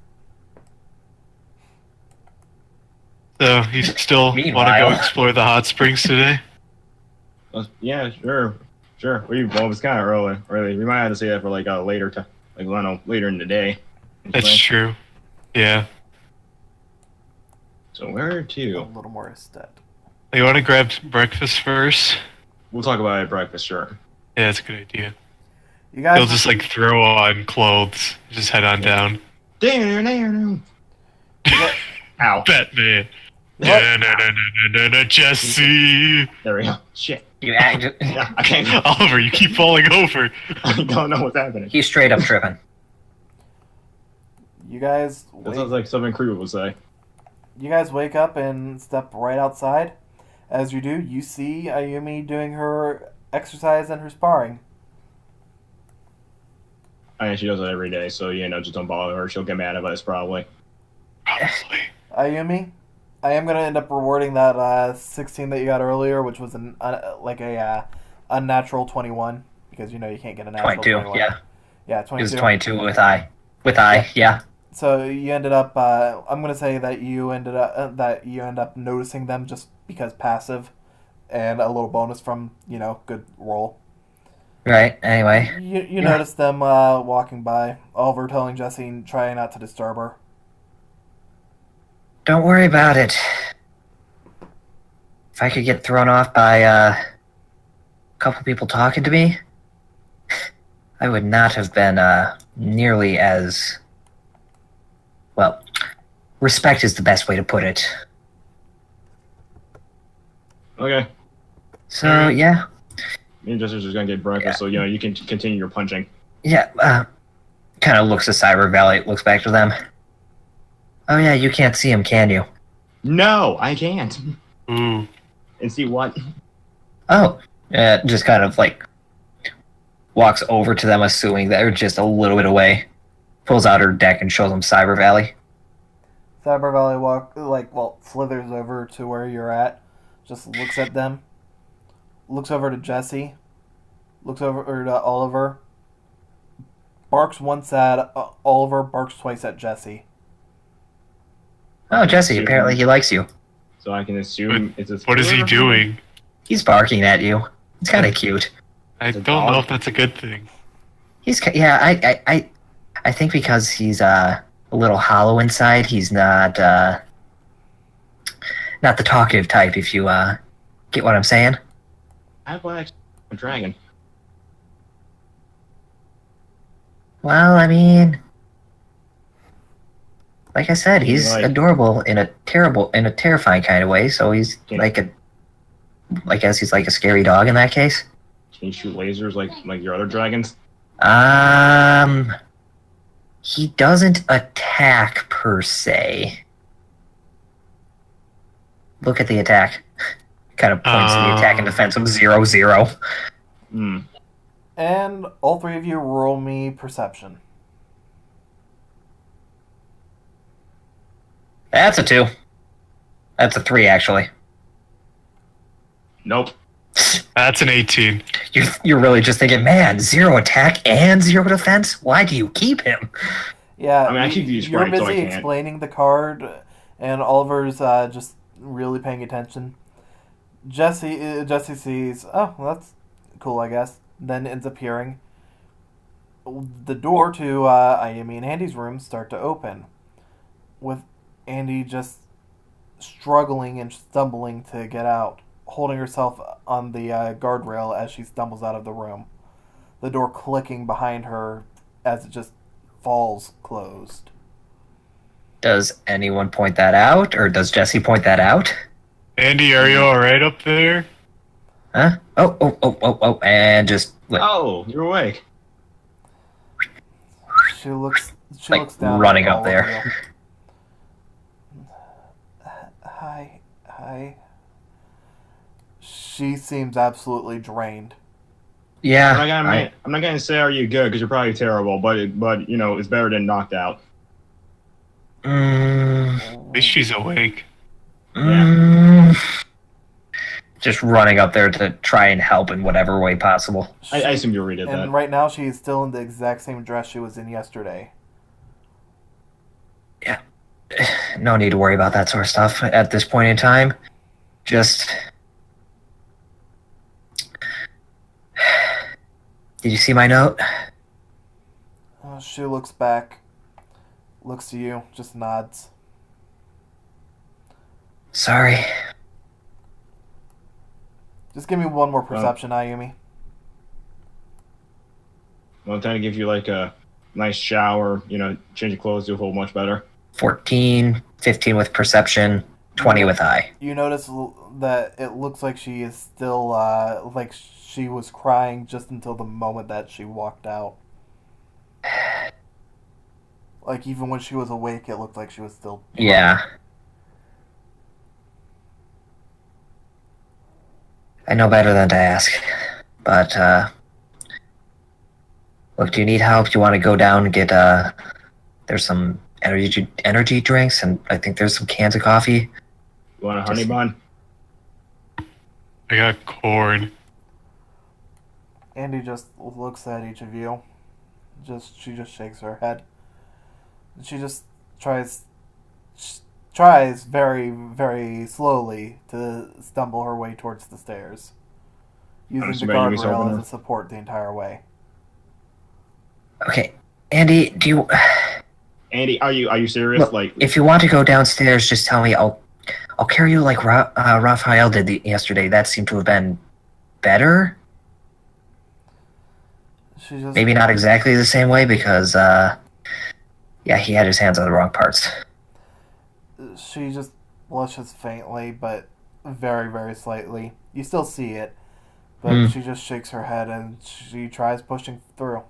So, you still want to go Meanwhile. explore the hot springs today? Yeah, sure. Well, it was kind of early. Really, we might have to say that for like later, I don't know, later in the day. That's true. Yeah. So where A to? little more aesthetic. You want to grab breakfast first? We'll talk about it at breakfast, sure. Yeah, that's a good idea. You guys, He'll just like throw on clothes, just head on down. Damn. Ow. Batman. What? No, Jesse. There we go. Shit. You act, Yeah, I can't. Oliver, you keep falling over. I don't know what's happening. he's straight up tripping. you guys, That sounds like something Creeper would say. you guys wake up and step right outside. As you do, you see Ayumi doing her exercise and her sparring. I mean, she does it every day, so just don't bother her. She'll get mad at us probably. Probably. Ayumi, I am gonna end up rewarding that 16 that you got earlier, which was an unnatural 21 because you can't get a natural 22, 21. yeah. Yeah, It was 22. 22 with I. With I, yeah. So you ended up. I'm gonna say that you end up noticing them just because passive, and a little bonus from good roll. Right, anyway. You Yeah. notice them walking by. Oliver telling Jesse try not to disturb her. Don't worry about it. If I could get thrown off by a couple people talking to me, I would not have been nearly as... Well, respect is the best way to put it. Okay. So, yeah. Me and Jester's just gonna get breakfast, so you can continue your punching. Yeah, kind of looks at Cyber Valley, looks back to them. Oh yeah, you can't see him, can you? No, I can't. Ooh. And see what? Oh, just kind of like walks over to them, assuming they're just a little bit away. Pulls out her deck and shows them Cyber Valley. Cyber Valley slithers over to where you're at, just looks at them, looks over to Jesse, looks over to Oliver, barks once at Oliver, barks twice at Jesse. Oh, Jesse, apparently he likes you. So I can assume it's a. What is he doing? He's barking at you. It's kind of cute. I It's a don't know dog. if that's a good thing. I think because he's a little hollow inside, he's not the talkative type. If you get what I'm saying. I like a dragon. Well, I mean, like I said, he's Like- adorable in a terrifying kind of way. So he's I guess he's like a scary dog in that case. Can you shoot lasers like your other dragons? He doesn't attack per se. Look at the attack. Kind of points to the attack and defense of 0-0. Hmm. And all three of you roll me perception. That's a 2. That's a 3, actually. Nope. That's an 18. You're really just thinking, man, 0 attack and 0 defense? Why do you keep him? Yeah, I mean, I keep these you're right, so I busy can't. explaining the card, and Oliver's just really paying attention. Jesse sees, oh, well, that's cool, I guess. Then ends up hearing, the door to Ayumi and Andy's room start to open, with Andy just struggling and stumbling to get out, holding herself on the guardrail as she stumbles out of the room. The door clicking behind her as it just falls closed. Does anyone point that out, or does Jesse point that out? Andy, are you alright up there? Huh? Oh, and just Oh, you're awake. She looks like down running at up all there. of you. Hi. She seems absolutely drained. Yeah, I'm not gonna say are you good because you're probably terrible, but you know it's better than knocked out. At least she's awake. Just running up there to try and help in whatever way possible. I assume you redid that. And right now she is still in the exact same dress she was in yesterday. Yeah. No need to worry about that sort of stuff at this point in time. Just... Did you see my note? She looks back, looks to you, just nods. Sorry. Just give me one more perception, Ayumi. I'm trying to give you like a nice shower, you know, change your clothes, do a whole much better. 14, 15 with perception, 20 with eye. You notice that it looks like she is still, like she was crying just until the moment that she walked out. Like, even when she was awake, it looked like she was still... Yeah. I know better than to ask. But, look, do you need help? Do you want to go down and get, there's some energy drinks, and I think there's some cans of coffee. You want a honey bun? I got corn. Andy just looks at each of you. She just shakes her head. She just tries very, very slowly to stumble her way towards the stairs, using the guardrail as a support the entire way. Okay, Andy, Andy, are you serious? Look, like, if you want to go downstairs, just tell me. I'll carry you like Raphael did yesterday. That seemed to have been better. Maybe not exactly the same way because, yeah, he had his hands on the wrong parts. She just blushes faintly, but very, very slightly. You still see it, but she just shakes her head and she tries pushing through.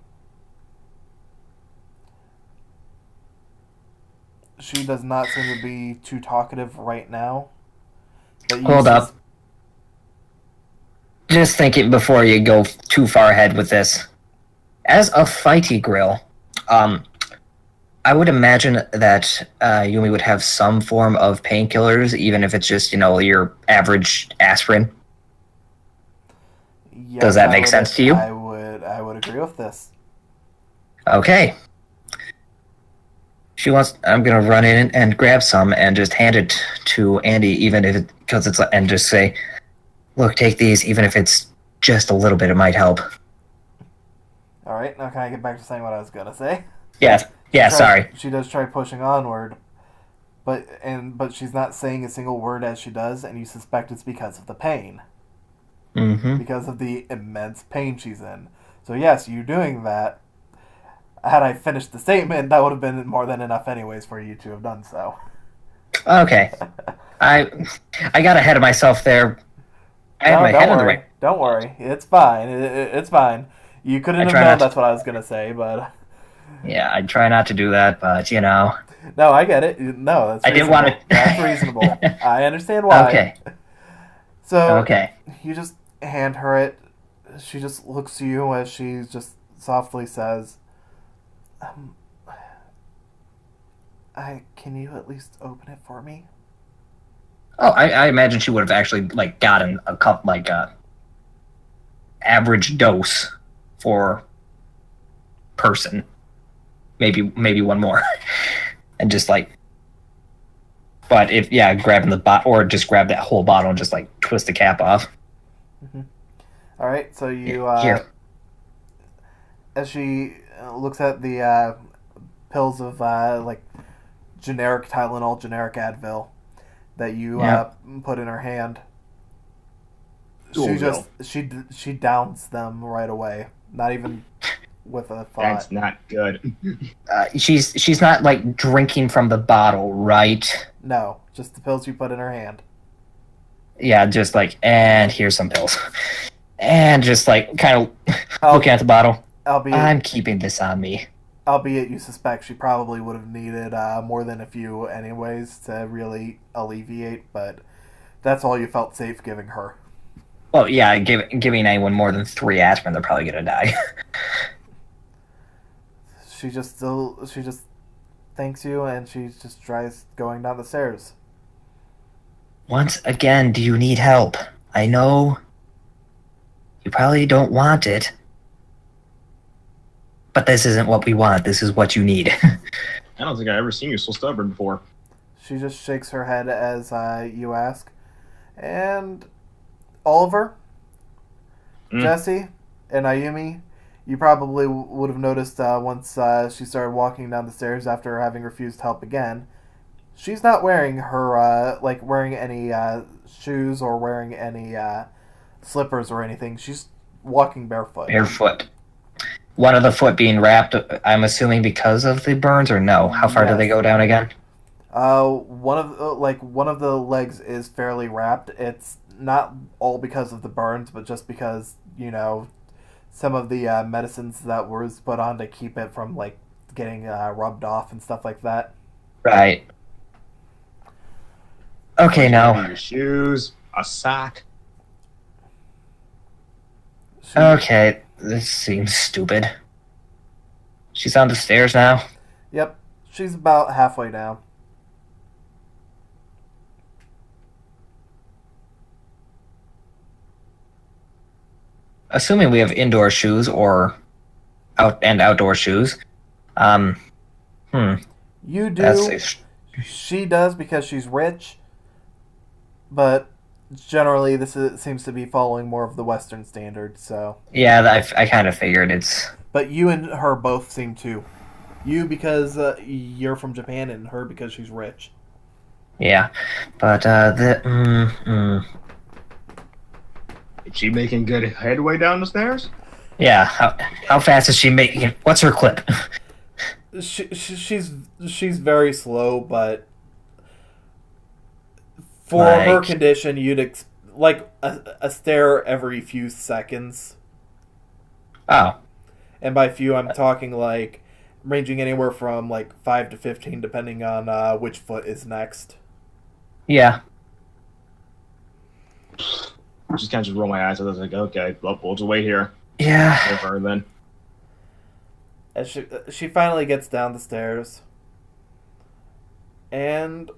She does not seem to be too talkative right now. Hold up. Just think it before you go too far ahead with this. As a fighty grill, I would imagine that Yumi would have some form of painkillers, even if it's just, you know, your average aspirin. Yes, does that make sense to you? I would agree with this. Okay. I'm gonna run in and grab some and just hand it to Andy, even if and just say, "Look, take these, even if it's just a little bit. It might help." All right, now can I get back to saying what I was gonna say? Yes. Yeah. Sorry. She does try pushing onward, but she's not saying a single word as she does, and you suspect it's because of the pain. Mm-hmm. Because of the immense pain she's in. So yes, you doing that. Had I finished the statement, that would have been more than enough anyways for you to have done so. Okay. I got ahead of myself there. I had my head on the right. Don't worry. It's fine. It's fine. You couldn't have known that's what I was going to say, but... Yeah, I try not to do that, but, you know... No, I get it. No, that's reasonable. I didn't want to... That's reasonable. I understand why. Okay. So, okay. You just hand her it. She just looks to you as she just softly says... can you at least open it for me? Oh, I imagine she would have actually like gotten a cup, like a average dose for person, maybe one more, and just like. But if grabbing the bottle or just grab that whole bottle and just like twist the cap off. Mm-hmm. All right, so you here. As she looks at the pills of like generic Tylenol, generic Advil that you put in her hand. She downs them right away, not even with a thought. That's not good. She's not like drinking from the bottle, right? No, just the pills you put in her hand. Yeah, just like, and here's some pills, and just like kind of looking at the bottle. I'm keeping this on me. Albeit you suspect she probably would have needed more than a few anyways to really alleviate, but that's all you felt safe giving her. Well, yeah, giving anyone more than 3 aspirin, they're probably gonna die. She just thanks you, and she just tries going down the stairs. Once again, do you need help? I know you probably don't want it, but this isn't what we want. This is what you need. I don't think I've ever seen you so stubborn before. She just shakes her head as you ask. And Oliver, Jesse, and Ayumi, you probably would have noticed once she started walking down the stairs after having refused help again. She's not wearing her wearing any shoes or wearing any slippers or anything. She's walking barefoot. Barefoot. One of the foot being wrapped, I'm assuming because of the burns, or no? How far do they go down again? One of the legs is fairly wrapped. It's not all because of the burns, but just because, you know, some of the medicines that was put on to keep it from like getting rubbed off and stuff like that. Right. Okay, now. Your shoes, a sock. Okay, this seems stupid. She's on the stairs now. Yep, she's about halfway down. Assuming we have indoor shoes or outdoor shoes. You do. She does because she's rich, but generally seems to be following more of the Western standards. So yeah, I kind of figured it's. But you and her both seem to. You because you're from Japan, and her because she's rich. Yeah, but Is she making good headway down the stairs? Yeah, how fast is she making? What's her clip? She's very slow, but for her condition, you'd like a stare every few seconds. Oh, and by few, I'm talking like ranging anywhere from like 5 to 15, depending on which foot is next. Yeah. I just kind of roll my eyes. I was like, okay, we'll just wait here. Yeah. For her then. As she finally gets down the stairs, and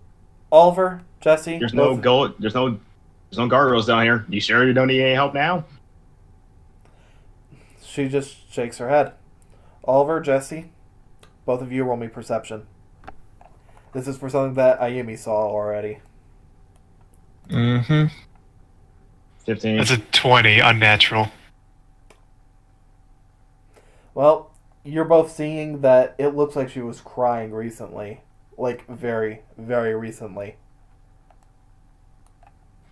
Oliver, Jesse, there's no guardrails down here. You sure you don't need any help now? She just shakes her head. Oliver, Jesse, both of you roll me perception. This is for something that Ayumi saw already. 15. That's a 20, unnatural. Well, you're both seeing that it looks like she was crying recently. Like, very, very recently.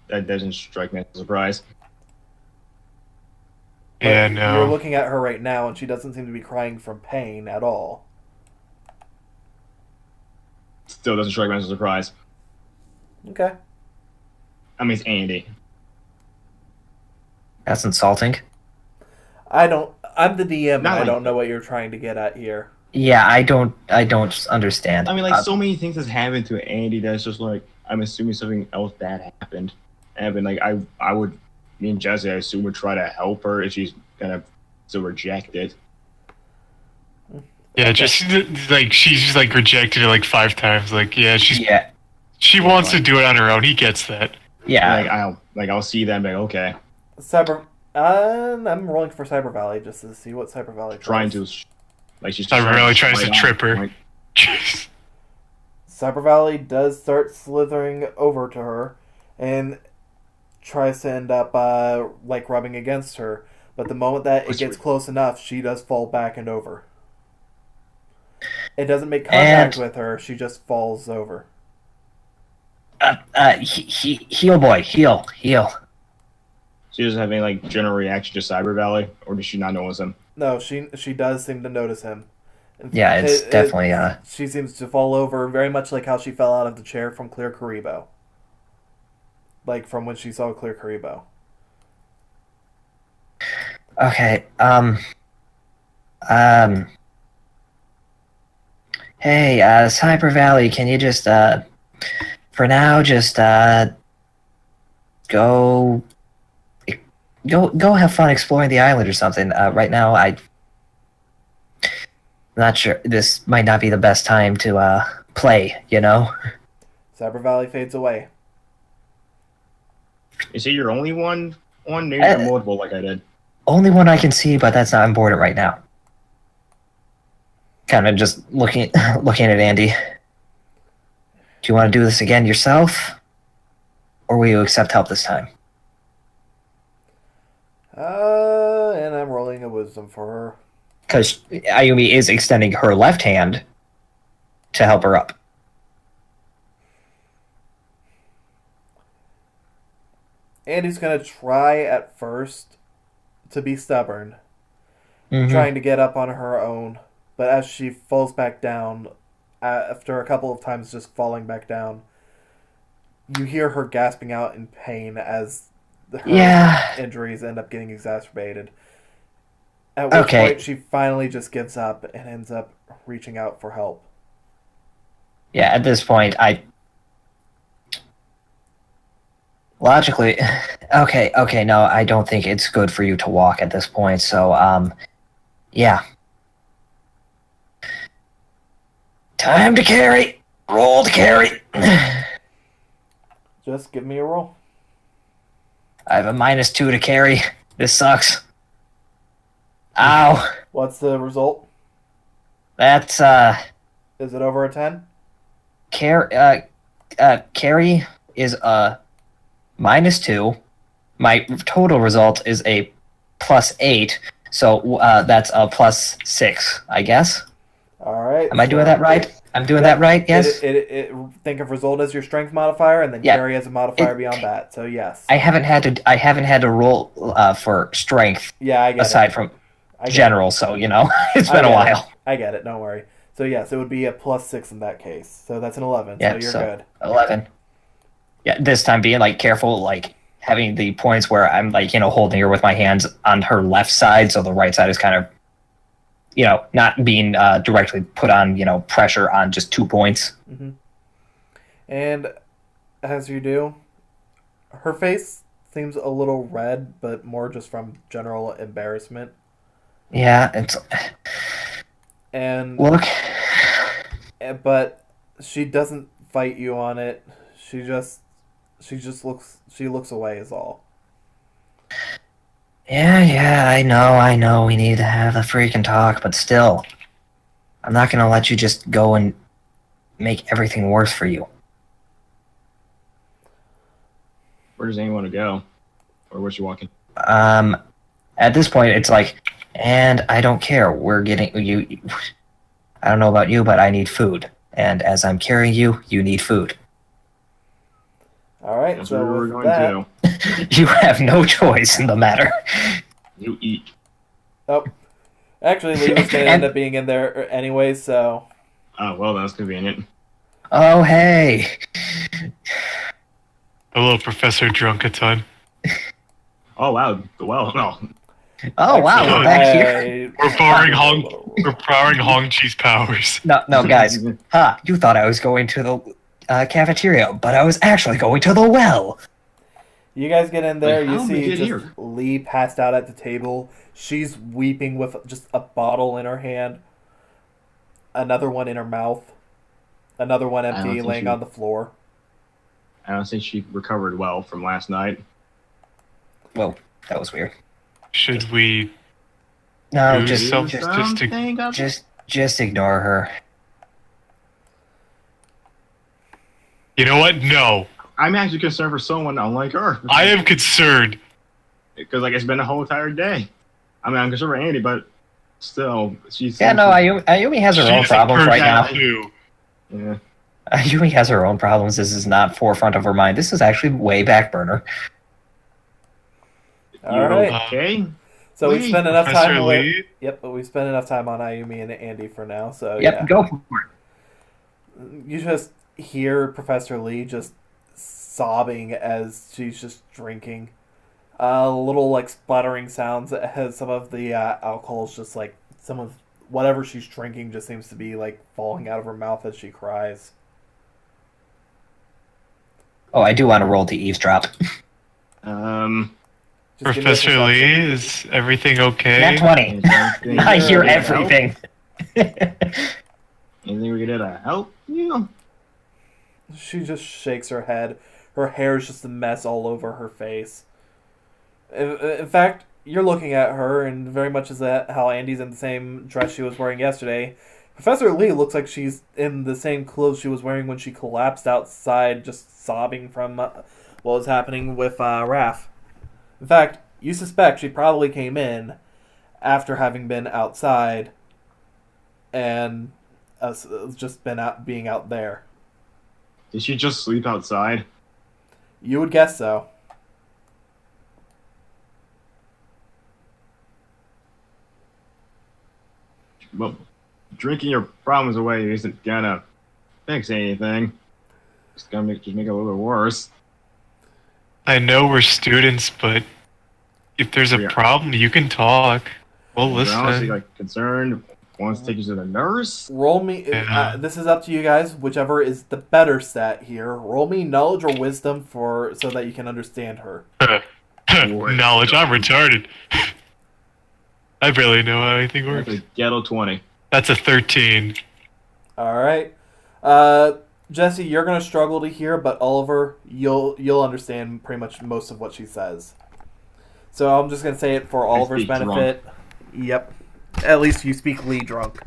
That doesn't strike me as a surprise. But yeah, no. You're looking at her right now, and she doesn't seem to be crying from pain at all. Still doesn't strike me as a surprise. Okay. I mean, it's Andy. That's insulting. I'm the DM, and I don't know what you're trying to get at here. Yeah, I don't understand. I mean, like, so many things has happened to Andy that's just like, I'm assuming something else bad happened. And been like, I would, me and Jesse, I assume, would try to help her if she's gonna still reject it. Yeah, just like she's just like rejected it like 5 times. Like, she wants to do it on her own. He gets that. Yeah, I'll see them. Like, okay. I'm rolling for Cyber Valley just to see what Cyber Valley Cyber Valley tries to trip her. Like, Cyber Valley does start slithering over to her and tries to end up rubbing against her. But the moment that it gets close enough, she does fall back and over. It doesn't make contact And- with her. She just falls over. Heal, boy, heal. She doesn't have any like general reaction to Cyber Valley, or does she not notice him? No, she does seem to notice him. Yeah, it's definitely She seems to fall over very much like how she fell out of the chair from Clear Karibo. Like from when she saw Clear Karibo. Okay. Hey, Cyber Valley, can you just for now just go have fun exploring the island or something. Right now I'm not sure, this might not be the best time to play, you know? Cyber Valley fades away. Is he your only one? Maybe not multiple like I did. Only one I can see, but that's not important right now. Kind of just looking at Andy. Do you want to do this again yourself? Or will you accept help this time? And I'm rolling a wisdom for her. Because Ayumi is extending her left hand to help her up. Andy's gonna try at first to be stubborn, Mhm. trying to get up on her own. But as she falls back down, after a couple of times just falling back down, you hear her gasping out in pain as her injuries end up getting exacerbated. At which point she finally just gives up and ends up reaching out for help. Yeah, at this point, logically, okay, no, I don't think it's good for you to walk at this point, so, yeah. Time to carry! Roll to carry! Just give me a roll. I have a -2 to carry. This sucks. Ow. What's the result? That's, Is it over a 10? carry is a -2. My total result is a +8, so that's a +6, I guess. Alright. Am I doing that right? I'm doing that right, yes? Think of result as your strength modifier, and then carry as a modifier beyond that. So yes. I haven't had to roll for strength. Yeah, I get aside it. from general, so you know it's been a while. I get it. Don't worry. So yes, it would be a +6 in that case. So that's an 11. Yeah, so you're so good. 11. Yeah, this time being like careful, like having the points where I'm like holding her with my hands on her left side, so the right side is kind of not being directly put on pressure on just 2 points. Mm-hmm. And as you do, her face seems a little red, but more just from general embarrassment. Yeah, it's. And look. But she doesn't fight you on it. She looks away is all. Yeah, I know. We need to have a freaking talk, but still, I'm not gonna let you just go and make everything worse for you. Where does anyone want to go? Or where's she walking? At this point, it's like, and I don't care. We're getting you. I don't know about you, but I need food. And as I'm carrying you, you need food. All right, That's so where we're with going that, you have no choice in the matter. You eat. Oh, actually, Lee was going to end up being in there anyway, so. Oh, well, that's convenient. Oh, hey. Hello, Professor Drunkaton. Oh, wow. Well, no. Oh, wow, we're back here. We're powering Hong Chi's powers. No, guys. You thought I was going to the cafeteria, but I was actually going to the well. You guys get in there, Like, you how did we see get just here? Lee passed out at the table. She's weeping with just a bottle in her hand. Another one in her mouth. Another one I don't empty, think laying she- on the floor. I don't think she recovered well from last night. Well, that was weird. Should we? No, Do just something. just ignore her. You know what? No, I'm actually concerned for someone unlike her. I am concerned. Because, like, it's been a whole entire day. I mean, I'm concerned for Andy, but Still, she's Yeah, no, Ayumi has her own She's a problems right now. person too. Yeah. Ayumi has her own problems. This is not forefront of her mind. This is actually way back burner. All right. Okay. So we Lee, spent enough time Professor with. Lee? Yep, but we spent enough time on Ayumi and Andy for now. So Yep, yeah, go for it. you just hear Professor Lee just sobbing as she's just drinking. Little like sputtering sounds as some of the alcohol's just like some of whatever she's drinking just seems to be like falling out of her mouth as she cries. Oh, I do want to roll to eavesdrop. Just give me a Professor Lee, perception. is everything okay? Nat 20. I hear everything. Anything we can do to help you? She just shakes her head. Her hair is just a mess all over her face. In fact, you're looking at her, and very much as that how Andy's in the same dress she was wearing yesterday. Professor Lee looks like she's in the same clothes she was wearing when she collapsed outside, just sobbing from what was happening with Raph. In fact, you suspect she probably came in after having been outside and just been being out there. Did she just sleep outside? You would guess so. Well, drinking your problems away isn't gonna fix anything. It's gonna just make it a little bit worse. I know we're students, but if there's a Yeah. problem, you can talk. We'll You're honestly listen. concerned. Wants to take you to the nurse. Roll me. Yeah. This is up to you guys. Whichever is the better stat here. Roll me knowledge or wisdom so that you can understand her. Knowledge, I'm retarded. I barely know how anything That's works. a ghetto 20. That's a 13. All right, Jesse, you're gonna struggle to hear, but Oliver, you'll understand pretty much most of what she says. So I'm just gonna say it for Oliver's speak benefit. Yep. At least you speak Lee drunk.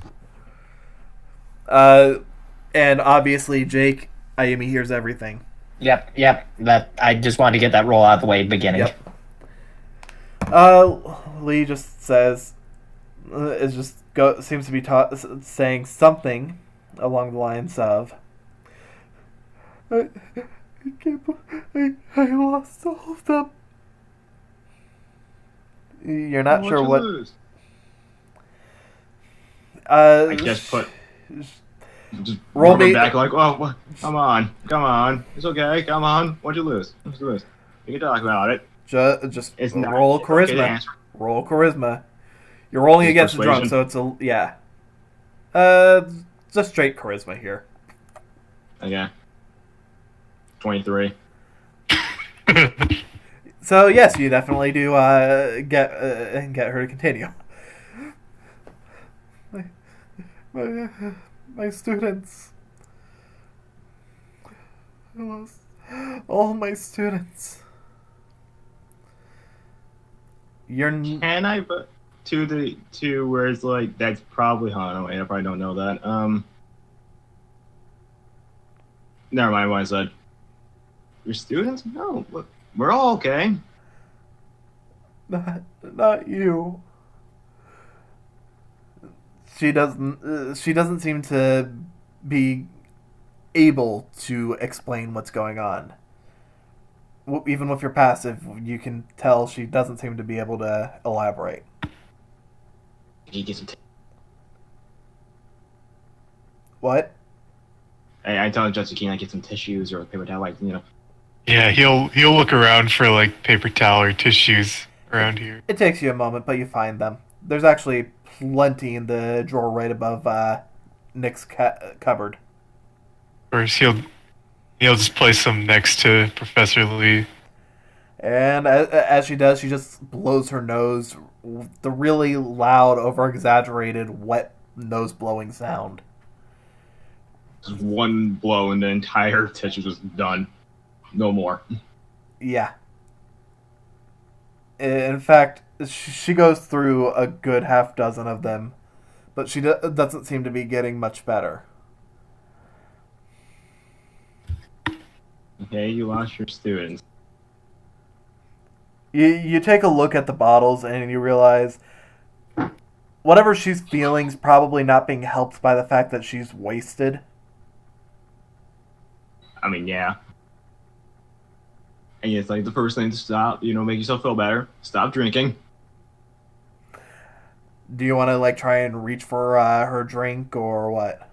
And obviously, Jake, Ayumi hears everything. Yep. That I just wanted to get that roll out of the way beginning. Yep. Lee just says, seems to be saying something along the lines of, I lost all of them. You're not sure what. Lose? I just roll rub him me. back like, oh, what? Come on, it's okay, come on. What'd you lose? What'd you lose? We can talk about it. Just It's not roll okay to charisma. answer. Roll charisma. You're rolling Is against the drunk, so persuasion? it's yeah. Just straight charisma here. Okay. 23. So yes, you definitely do get her to continue. My students. I lost all my students. You're Can I put to where it's like that's probably I probably don't know that. Never mind what I said. Your students? No, look, we're all okay. not you. She doesn't seem to be able to explain what's going on. Even with your passive, you can tell she doesn't seem to be able to elaborate. He gets some What? I tell Jesse, can I get some tissues or paper towel, Yeah, he'll look around for like paper towel or tissues around here. It takes you a moment, but you find them. There's actually plenty in the drawer right above Nick's cupboard. Of course, he'll just place them next to Professor Lee. And as she does, she just blows her nose, the really loud, over-exaggerated, wet nose-blowing sound. Just one blow and the entire tissue was done. No more. Yeah. In fact, she goes through a good half dozen of them, but she doesn't seem to be getting much better. Okay, you lost your students. You take a look at the bottles and you realize whatever she's feeling's probably not being helped by the fact that she's wasted. I mean, yeah. And it's like the first thing to stop, make yourself feel better. Stop drinking. Do you want to like try and reach for her drink or what?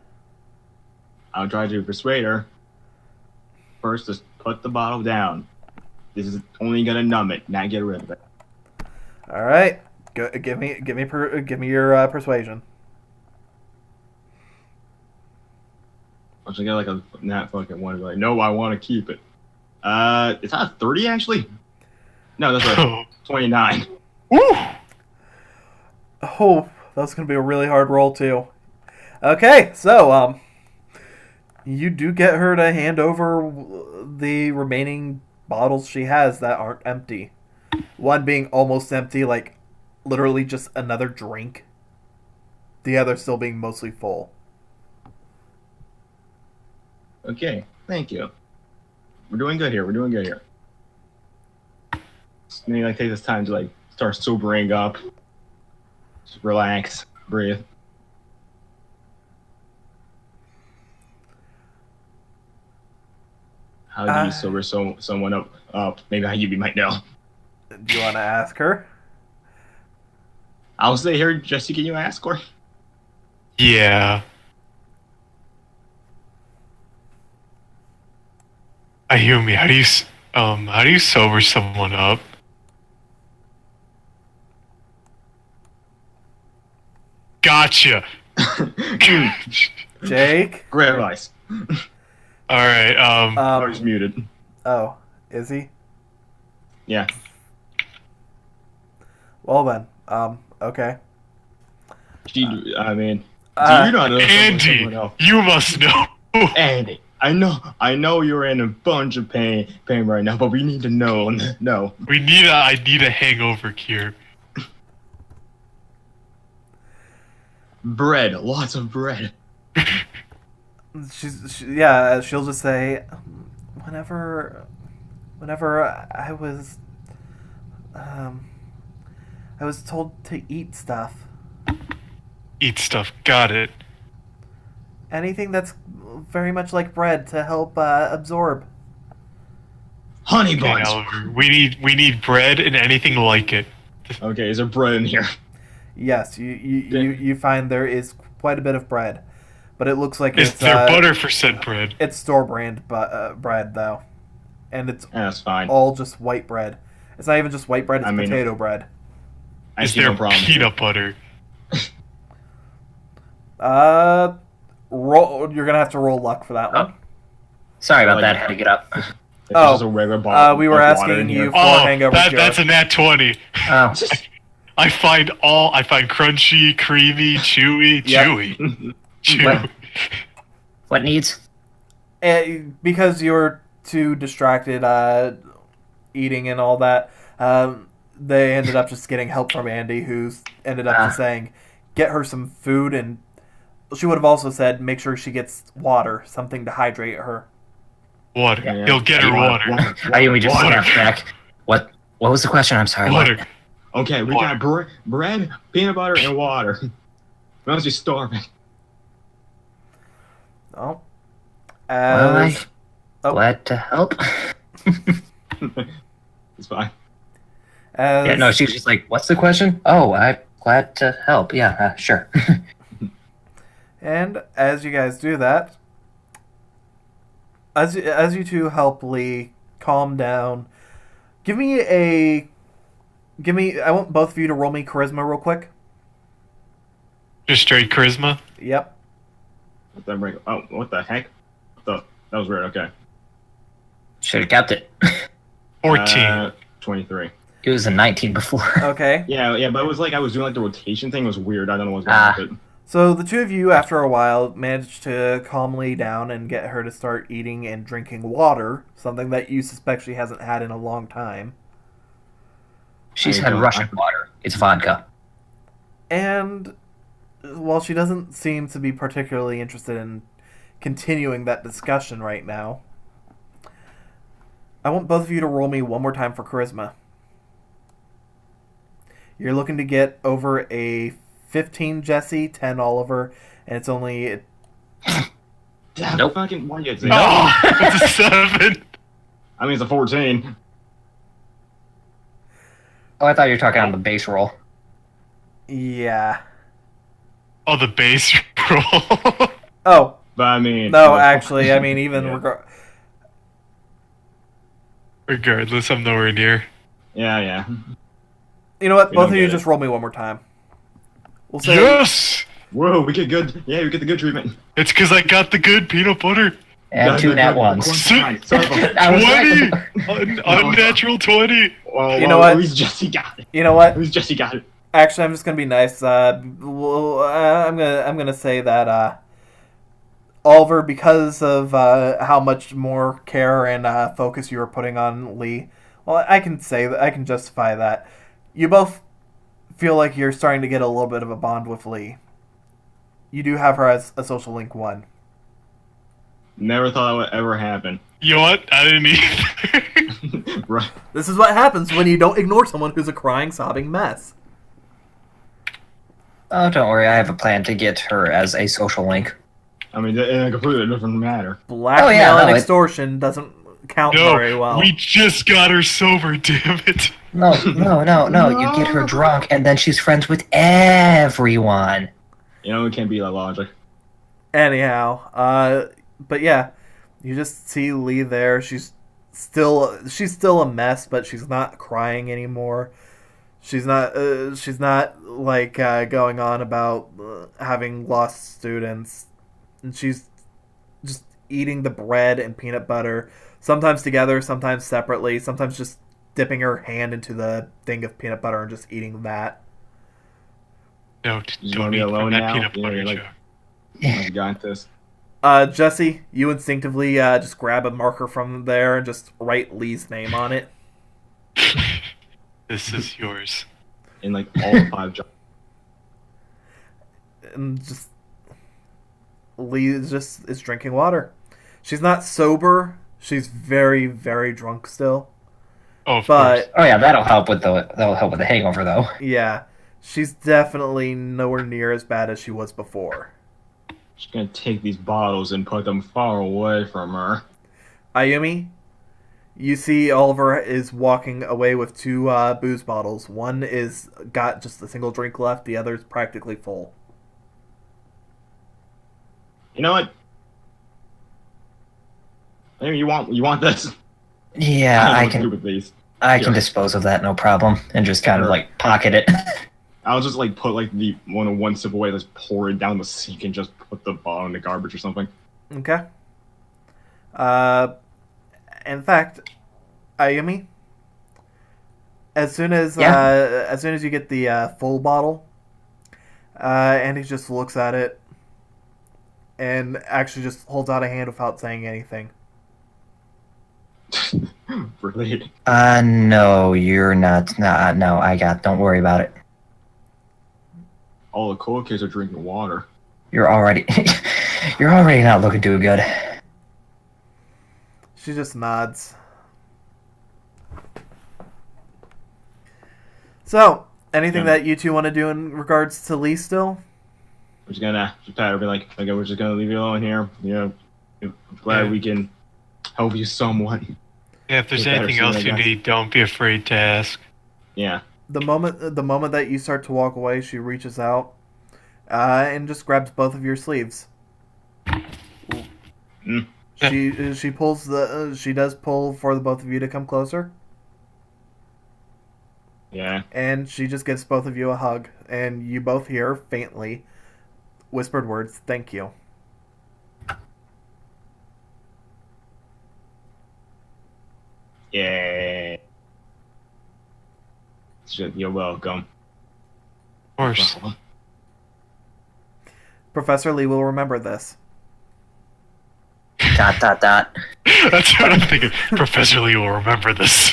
I'll try to persuade her. First, just put the bottle down. This is only gonna numb it, not get rid of it. All right, give me your persuasion. I should get like a not fucking one. Like, no, I want to keep it. It's not a 30 actually. No, that's a 29. Woo! Oh, that's gonna be a really hard roll too. Okay, so you do get her to hand over the remaining bottles she has that aren't empty. One being almost empty, like literally just another drink. The other still being mostly full. Okay, thank you. We're doing good here. Just maybe like take this time to like start sobering up. Just relax, breathe. How do you sober someone up? Maybe how you might know. Do you want to ask her? I'll stay here just to get you ask her. Yeah. Ayumi, how do you sober someone up? Gotcha. Jake? Great advice. All right. Oh, he's muted. Oh, is he? Yeah. Well then, okay. I mean, do you not know Andy, someone else? you must know. Andy, I know you're in a bunch of pain right now, but we need to know. No. I need a hangover cure. Bread, lots of bread. She'll just say, whenever I was told to eat stuff. Eat stuff. Got it. Anything that's very much like bread to help absorb. Honey Okay, buns. Oliver, we need bread and anything like it. Okay, is there bread in here? Yes, you find there is quite a bit of bread, but it looks like Is it's there butter for said bread? It's store brand bread though, and it's That's fine. all just white bread. It's not even just white bread; it's potato bread. I Is see there no problem. peanut butter? You're gonna have to roll luck for that one. Sorry about Like- that. Had to get up. It's just a regular bottle we were of water asking in here. you- For Oh, hangover cure. that's a nat 20. Oh, I find crunchy, creamy, chewy, Yep. chewy. What? What needs? Because you were too distracted eating and all that, they ended up just getting help from Andy, who ended up just saying, get her some food, and she would have also said, make sure she gets water, something to hydrate her. Water. Yeah. He'll get her water. Ayumi just Water. snapped back. What was the question? I'm sorry. what? Water. Okay, we got bread, peanut butter, and water. I was just starving. Oh. Well, As, glad to help. It's fine. as, Yeah, no, she was just like, what's the question? Oh, I'm glad to help. Yeah, sure. And as you guys do that, as you two help Lee calm down, I want both of you to roll me charisma real quick. Just straight charisma. Yep. What the heck? That was weird. Okay. Should have kept it. 14. 23. It was a 19 before. Okay. Yeah, but it was like I was doing like the rotation thing. It was weird. I don't know what's going on with it. So the two of you, after a while, managed to calm Lee down and get her to start eating and drinking water, something that you suspect she hasn't had in a long time. She's I had don't- Russian water. It's vodka. And while she doesn't seem to be particularly interested in continuing that discussion right now, I want both of you to roll me one more time for charisma. You're looking to get over a 15 Jesse, 10 Oliver, and it's only... Damn, Nope. fucking why you say Oh, it's a 7. I mean, it's a 14. Oh, I thought you were talking on the base roll. Yeah. Oh, the base roll. Oh, But I mean, no, actually, I mean, even... Yeah. Regardless, I'm nowhere near. Yeah. You know what? We Both don't of you get just it. roll me one more time. We'll say... Yes! Whoa, we get good. Yeah, we get the good treatment. It's because I got the good peanut butter. And two nat ones. Fine, son of a- I was 20! right. Unnatural 20! Well, You know what? At least Jesse got it. You know what? At least Jesse got it. Actually, I'm just gonna be nice. I'm gonna say that Oliver, because of how much more care and focus you were putting on Lee, well, I can say that I can justify that. You both feel like you're starting to get a little bit of a bond with Lee. You do have her as a social link 1. Never thought that would ever happen. You know what? I didn't either. Right. This is what happens when you don't ignore someone who's a crying, sobbing mess. Oh, don't worry. I have a plan to get her as a social link. I mean, in a completely different matter. Blackmail and no, extortion doesn't count No, very well. we just got her sober, damn it. No. You get her drunk, and then she's friends with everyone. You know, it can't be that logic. Anyhow, but yeah, you just see Lee there. She's still a mess, but she's not crying anymore. She's not like going on about having lost students, and she's just eating the bread and peanut butter, sometimes together, sometimes separately, sometimes just dipping her hand into the thing of peanut butter and just eating that. No, You don't wanna be eat from alone that now? peanut Yeah, butter you're like- jar. I got this. Jesse, you instinctively just grab a marker from there and just write Lee's name on it. This is yours. In like all 5 jobs. And just Lee is drinking water. She's not sober. She's very, very drunk still. Oh, of course. But Oh yeah, that'll help with the hangover though. yeah, she's definitely nowhere near as bad as she was before. She's gonna take these bottles and put them far away from her. Ayumi, you see Oliver is walking away with 2 booze bottles. One is got just a single drink left. The other is practically full. You know what? Maybe you want this? Yeah, I don't know what to do can with these. I can Here. dispose of that, no problem, and just kind of Sure. like pocket it. I'll just like put like the one sip away, let's pour it down the sink and just put the bottle in the garbage or something. Okay. In fact, Ayumi, as soon as you get the full bottle, Andy just looks at it and actually just holds out a hand without saying anything. Really? No, you're not. Nah, no, don't worry about it. All the cool kids are drinking water. You're already not looking too good. She just nods. So, anything Yeah. that you two want to do in regards to Lee still? We're just gonna pat her, be like, okay, we're just gonna leave you alone here. You know, I'm glad Yeah. we can help you somewhat. Yeah, if there's Get better anything soon, else I you guess. need, don't be afraid to ask. Yeah. The moment that you start to walk away, she reaches out and just grabs both of your sleeves. Mm. She pulls she does pull for the both of you to come closer, Yeah. and she just gives both of you a hug, and you both hear faintly whispered words, "Thank you." Yeah. You're welcome. Of course. Professor Lee will remember this. ... Dot. That's what I'm thinking. Professor Lee will remember this.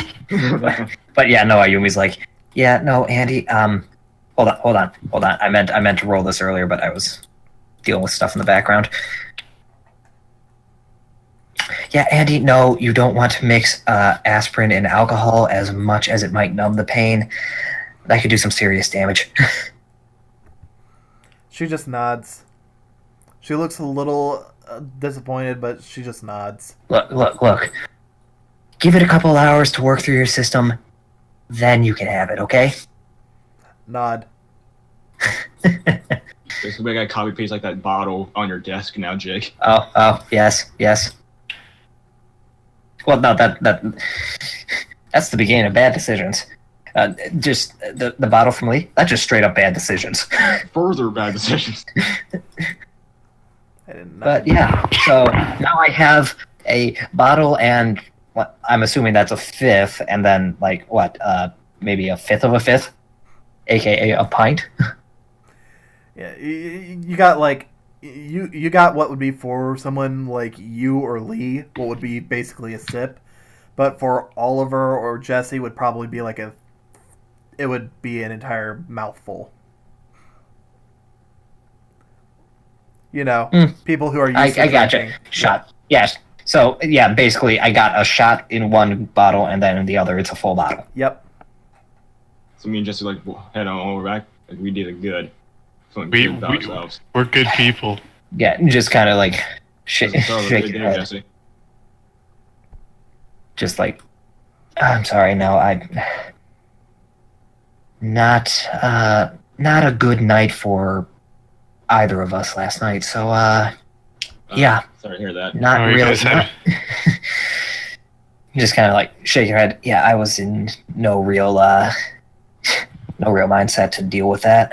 But yeah, no, Ayumi's like, yeah, no, Andy, hold on. I meant to roll this earlier, but I was dealing with stuff in the background. Yeah, Andy, no, you don't want to mix aspirin and alcohol as much as it might numb the pain. That could do some serious damage. She just nods. She looks a little disappointed, but she just nods. Look. Give it a couple hours to work through your system, then you can have it, okay? Nod. Basically, I got copy paste like that bottle on your desk now, Jake. Oh, yes. Well, no, that's the beginning of bad decisions. Just the bottle from Lee, that's just straight up bad decisions. Further bad decisions. I didn't know. But yeah, so now I have a bottle and what I'm assuming that's a fifth, and then like what, maybe a fifth of a fifth, aka a pint. Yeah, you got like you got what would be for someone like you or Lee, what would be basically a sip, but for Oliver or Jesse would probably be like it would be an entire mouthful. You know, people who are used to I gotcha. drinking. Shot. Yes. So yeah, basically I got a shot in one bottle, and then in the other it's a full bottle. Yep. So me and Jesse like head on over back. Like we did it good. Feeling good about ourselves. We're good people. Yeah, just kind of like shake Good your day, head. Jesse. Just like, I'm sorry, no, not a good night for either of us last night. So yeah, Sorry to hear that. not Oh, you really. guys had- You just kind of like shake your head. Yeah, I was in no real mindset to deal with that.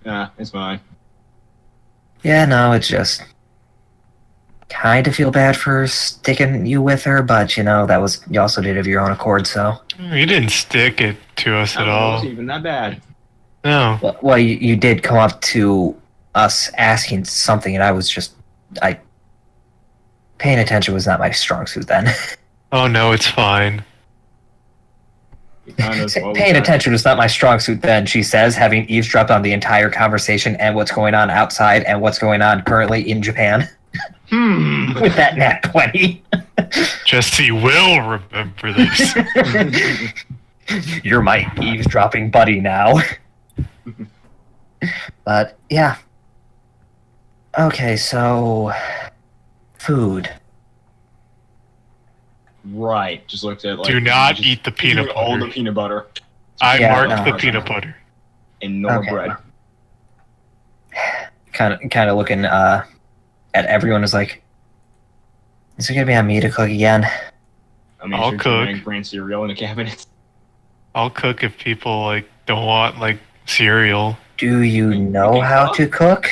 Yeah, it's fine. Yeah, no, it's just kind of feel bad for sticking you with her, but you know that was you also did of your own accord. So You didn't stick it to us at It all. wasn't even that bad. No. well, you did come up to us asking something, and I was just paying attention was not my strong suit then. Oh no, it's fine. Paying attention was not my strong suit then, she says, having eavesdropped on the entire conversation and what's going on outside and what's going on currently in Japan. With that nat 20. Jesse will remember this. You're my eavesdropping buddy now. But, yeah. Okay, so... Food. Right. Just looked at like. Do not just eat the peanut eat all the butter. peanut butter I Yeah, marked no. the peanut butter. and no Okay. bread. Kind of looking at everyone is like, is it gonna be on me to cook again? I mean, I'll sure cook. Bring brand cereal in the cabinet. I'll cook if people like don't want like cereal. Do you know can how cook? to cook?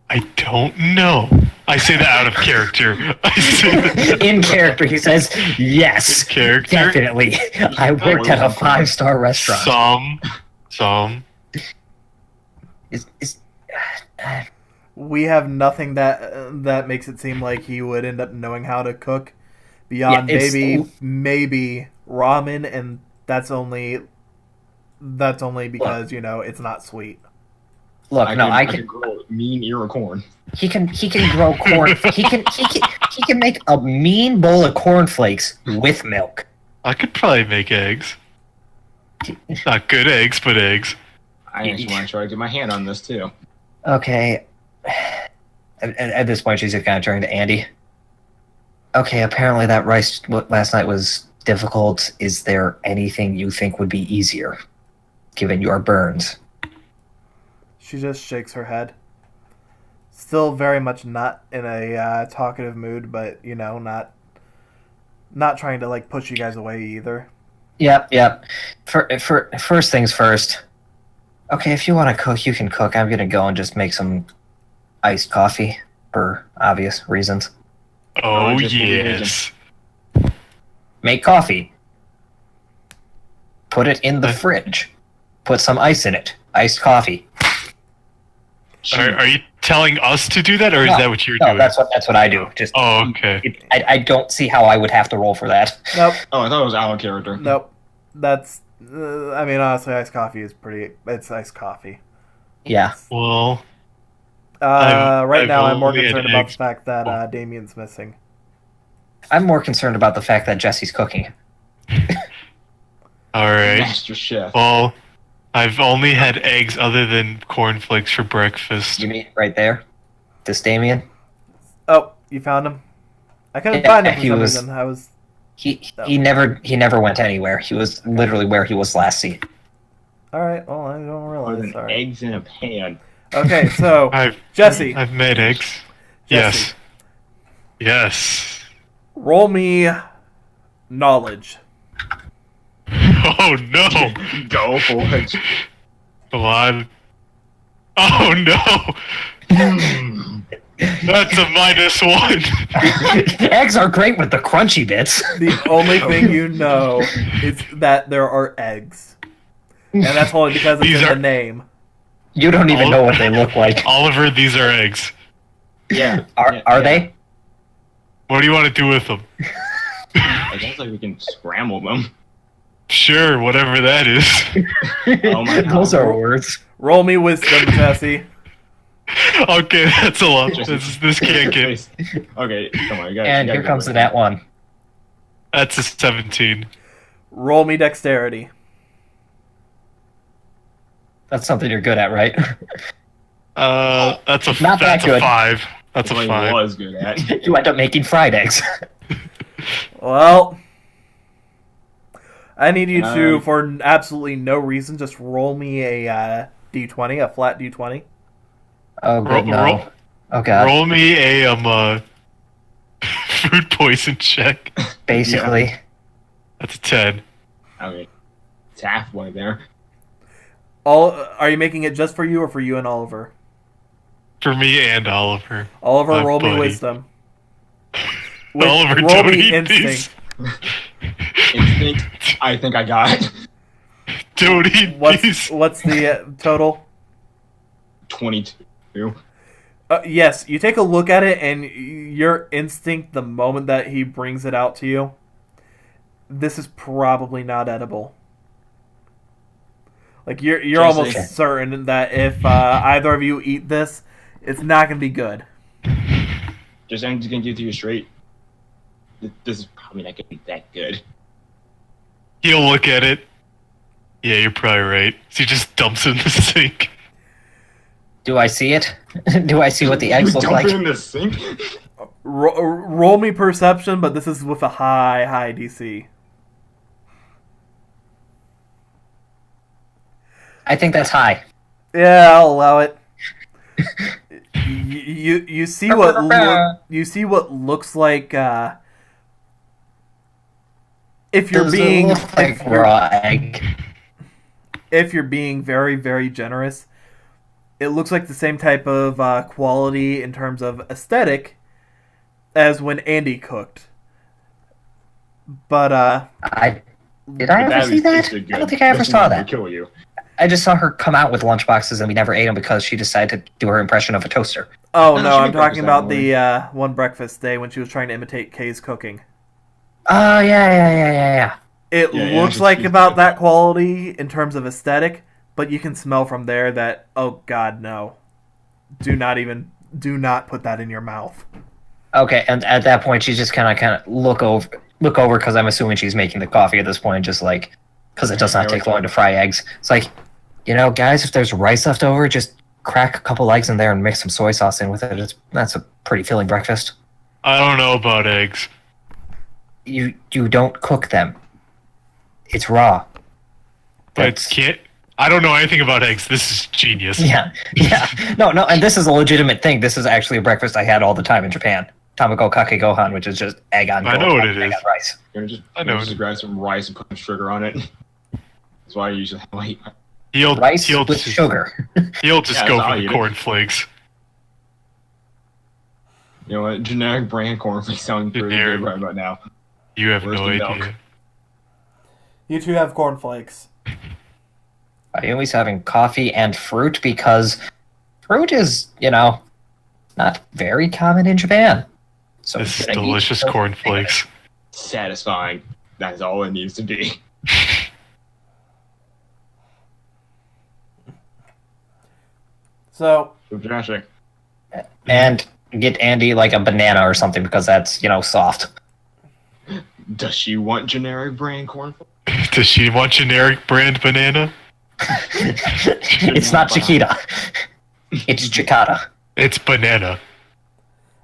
I don't know. I say that out of character. I say that In character, he says, yes, in character. definitely. I worked at a 5-star restaurant. Some. Is We have nothing that makes it seem like he would end up knowing how to cook beyond Yeah, it's- maybe ramen, and that's only because it's not sweet. look, I can grow a mean ear of corn. he can grow corn. he can make a mean bowl of cornflakes with milk. I could probably make eggs. Not good eggs, but eggs. I actually want to try to get my hand on this too. Okay. At this point, she's just kind of turning to Andy. Okay, apparently that rice last night was difficult. Is there anything you think would be easier, given your burns? She just shakes her head. Still very much not in a talkative mood, but not trying to like push you guys away either. Yep. For first things first. Okay, if you want to cook, you can cook. I'm gonna go and just make some iced coffee for obvious reasons. Oh just yes. Make coffee. Put it in the fridge. Put some ice in it. Iced coffee. Are you telling us to do that, or is No, that what you're No, doing? that's what I do. Just Oh, okay. I don't see how I would have to roll for that. Nope. Oh, I thought it was our character. Nope. That's. I mean, honestly, iced coffee is pretty. It's iced coffee. Yeah. Well, Right now, I'm more only had concerned about the eggs. fact that Damien's missing. I'm more concerned about the fact that Jesse's cooking. all right. Master chef. Well, I've only had eggs other than cornflakes for breakfast. You mean right there? This Damien? Oh, you found him? I couldn't Yeah, find him for he some was- reason. I was... He never went anywhere. He was literally where he was last seen. Alright, well, I don't Other realize. than Sorry. eggs in a pan. Okay, so, Jesse, I've made eggs. Jesse. Yes. roll me knowledge. Oh no! Go for it. Come on. Oh no! That's a -1. Eggs are great with the crunchy bits. The only thing you know is that there are eggs. And that's only because it's These in are- the name. You don't even know what they look like. Oliver, these are eggs. Yeah. Are they? What do you want to do with them? I guess like we can scramble them. Sure, whatever that is. Oh my god. Those are words. Roll me wisdom, Jesse. Okay, that's a lot. This can't get. Okay, come on. You gotta, And here comes the nat one. That's a 17. Roll me dexterity. That's something you're good at, right? That's a Not that that's a good. 5. That's a What he 5. was good at. You end up making fried eggs. Well, I need you to, Um, for absolutely no reason, just roll me a d20, a flat d20. Oh, good, no. Roll- Oh, God. Roll me a food poison check. Basically. That's a 10. Okay. It's halfway there. Are you making it just for you or for you and Oliver? For me and Oliver. Oliver, My roll me buddy. wisdom. Oliver, roll don't me eat instinct. Instinct. I think I got it. Don't eat these. What's the total? 22. Yes, you take a look at it, and your instinct, the moment that he brings it out to you, this is probably not edible. Like you're Just almost like- certain that if either of you eat this, it's not gonna be good. I'm just gonna give it to you straight. This is probably not gonna be that good. He'll look at it. Yeah, you're probably right. So he just dumps it in the sink. Do I see it? Do I see what the eggs You look dump like? it in the sink? Roll me perception, but this is with a high DC. I think that's high. Yeah, I'll allow it. You see you see what looks like if you're Does it being look like raw egg? if you're being very, very generous, it looks like the same type of quality in terms of aesthetic as when Andy cooked. But Did I ever see that? I don't think I ever saw that. Kill you. I just saw her come out with lunchboxes and we never ate them because she decided to do her impression of a toaster. oh No, no, she I'm did talking breakfast about that the one breakfast day when she was trying to imitate Kay's cooking. Oh, yeah. It Yeah, looks she's- like she's about good. that quality in terms of aesthetic, but you can smell from there that, oh god, no. Do not put that in your mouth. Okay, and at that point, she's just kind of look over because I'm assuming she's making the coffee at this point, just like, because it does not take long to fry eggs. It's like, guys, if there's rice left over, just crack a couple eggs in there and mix some soy sauce in with it. That's a pretty filling breakfast. I don't know about eggs. You don't cook them. It's raw. But I don't know anything about eggs. This is genius. Yeah. No, and this is a legitimate thing. This is actually a breakfast I had all the time in Japan. Tamago kake gohan, which is just egg on I know what it egg is. on rice. I know. Just grab some rice and put some sugar on it. That's why I usually like. Rice he'll with just, sugar. He'll just Yeah, go that's how for I the eat it. cornflakes. You know what? Generic brand cornflakes sound pretty Generic. good right about now. You have Where's no the idea. milk? You two have cornflakes. Ayumi's having coffee and fruit because fruit is, not very common in Japan. So This is he's gonna eat delicious those cornflakes. Satisfying. That's all it needs to be. So, Fantastic. And get Andy like a banana or something because that's, soft. Does she want generic brand cornflakes? Does she want generic brand banana? It's not Chiquita. It's Chicata. It's banana.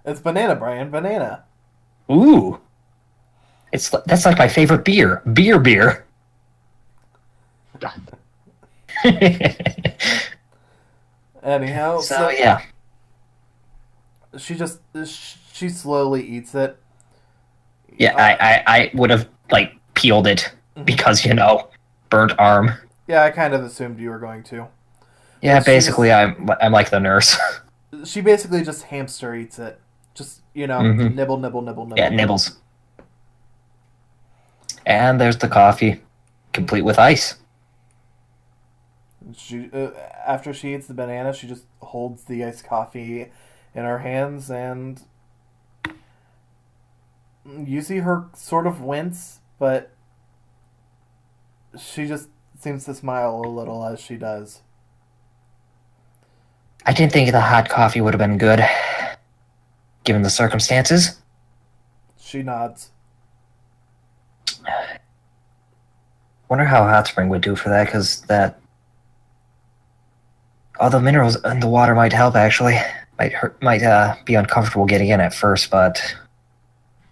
It's banana, Brian. Banana. Ooh. That's like my favorite beer. Beer. Anyhow, So yeah. She slowly eats it. Yeah, I would have like peeled it because burnt arm. Yeah, I kind of assumed you were going to. Yeah, But basically I'm like the nurse. She basically just hamster eats it. Just Mhm. nibble, nibble, nibble, nibble. Yeah, nibbles. And there's the coffee, complete with ice. She after she eats the banana, she just holds the iced coffee in her hands, and you see her sort of wince, but she just seems to smile a little as she does. I didn't think the hot coffee would have been good, given the circumstances. She nods. Wonder how hot spring would do for that, because all the minerals in the water might help. Actually, might be uncomfortable getting in at first, but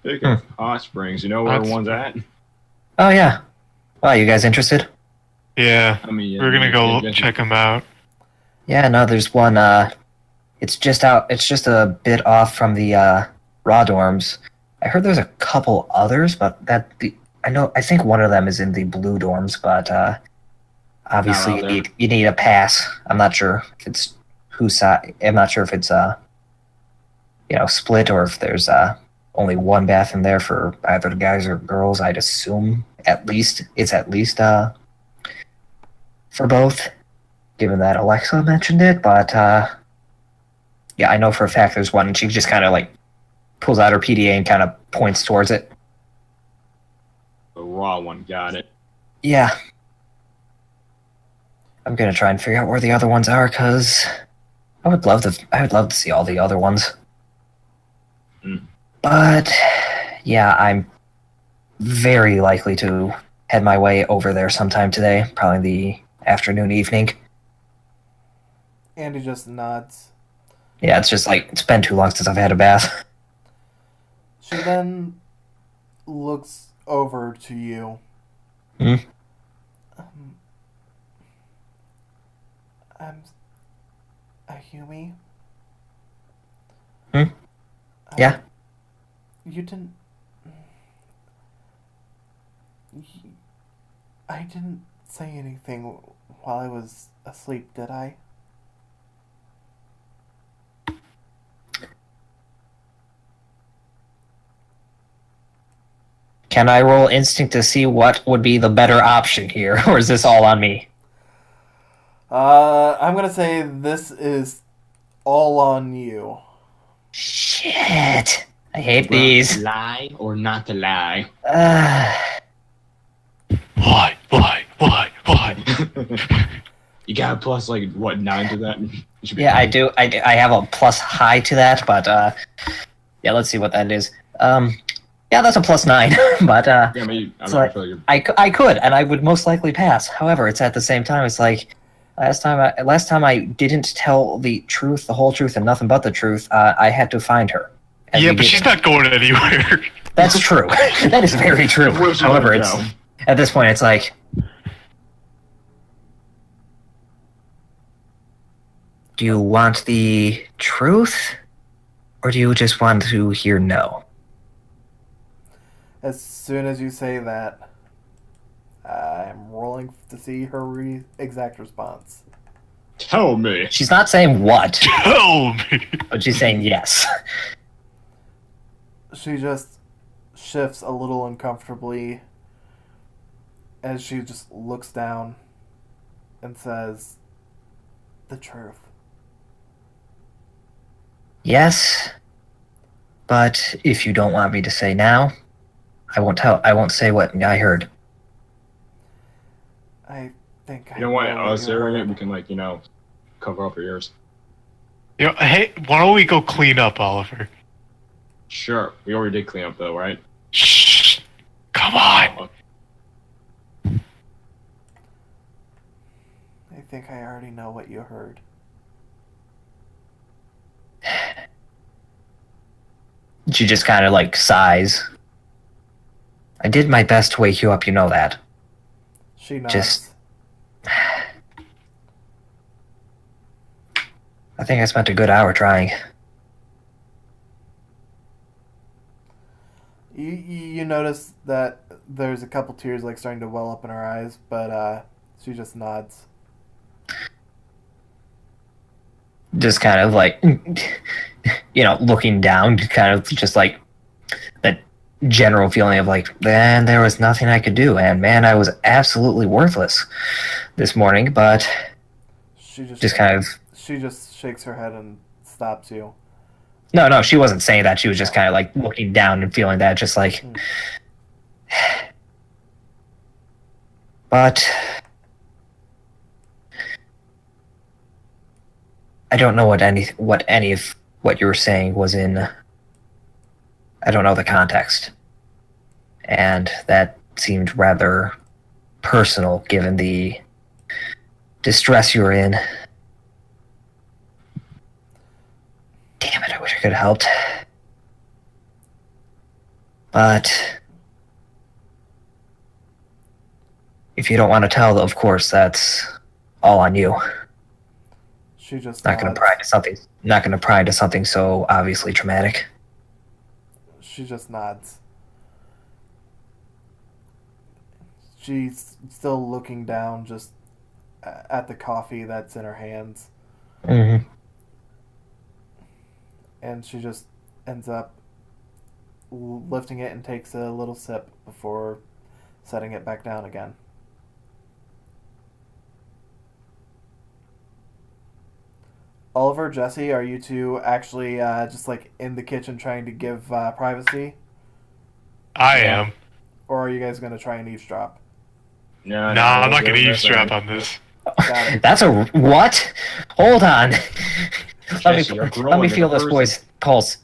Speaking of hot springs, you know where one's at? oh yeah. Wow, you guys interested? Yeah, I mean, we're gonna go check them out. Yeah, no, there's one. It's just a bit off from the raw dorms. I heard there's a couple others, but I think one of them is in the blue dorms, but obviously you need a pass. I'm not sure if it's whose side. I'm not sure if it's split or if there's only one bath in there for either the guys or girls. I'd assume it's at least for both, given that Alexa mentioned it. But yeah, I know for a fact there's one, and she just kind of like pulls out her PDA and kind of points towards it. The raw one, got it. Yeah. I'm gonna try and figure out where the other ones are, because I would love to see all the other ones. Mm. But yeah, I'm very likely to head my way over there sometime today, probably the afternoon, evening. Andy just nods. Yeah, it's just like it's been too long since I've had a bath. She then looks over to you. Hmm? I'm Ayumi. Hmm? Yeah? You didn't... I didn't say anything while I was asleep, did I? Can I roll instinct to see what would be the better option here, or is this all on me? I'm gonna say this is all on you. Shit. I hate these. Lie or not to lie? Why? You got a plus, like, what, 9 to that? Yeah, I do. I have a plus high to that, but yeah, let's see what that is. Yeah, that's a plus 9, but Yeah, I mean, I feel like I could, and I would most likely pass. However, it's at the same time, it's like last time I didn't tell the truth, the whole truth, and nothing but the truth. I had to find her. And Yeah, we but she's not going anywhere. That's true. That is very true. Where's she However, gonna it's go? at this point, it's like, do you want the truth, or do you just want to hear no? As soon as you say that, I'm rolling to see her exact response. Tell me. She's not saying what, Tell me. but she's saying yes. She just shifts a little uncomfortably as she just looks down and says, "The truth." Yes, but if you don't want me to say now, I won't say what I heard. I think You know what? Us you're hearing it, right. we can, like, cover up our ears. Hey, why don't we go clean up, Oliver? Sure. We already did clean up, though, right? Shh. Come on. think I already know what you heard. She just kind of like sighs. I did my best to wake you up, you know that. She nods. Just... I think I spent a good hour trying. You notice that there's a couple tears like starting to well up in her eyes, but she just nods. Just kind of like, you know, looking down, kind of just like that general feeling of like, man, there was nothing I could do, and man, I was absolutely worthless this morning, but She just kind of... She just shakes her head and stops you. No, she wasn't saying that. She was just kind of like looking down and feeling that, just like... But... I don't know what any of what you were saying was in. I don't know the context. And that seemed rather personal given the distress you were in. Damn it, I wish I could have helped. But if you don't want to tell, of course, that's all on you. She just Not going to pry into something so obviously traumatic. She just nods. She's still looking down just at the coffee that's in her hands. Mm-hmm. And she just ends up lifting it and takes a little sip before setting it back down again. Oliver, Jesse, are you two actually just like in the kitchen trying to give privacy? I am. Or are you guys going to try and eavesdrop? No, I'm not going to eavesdrop on this. Got it. That's a what? Hold on. Jesse, let me feel this boy's pulse.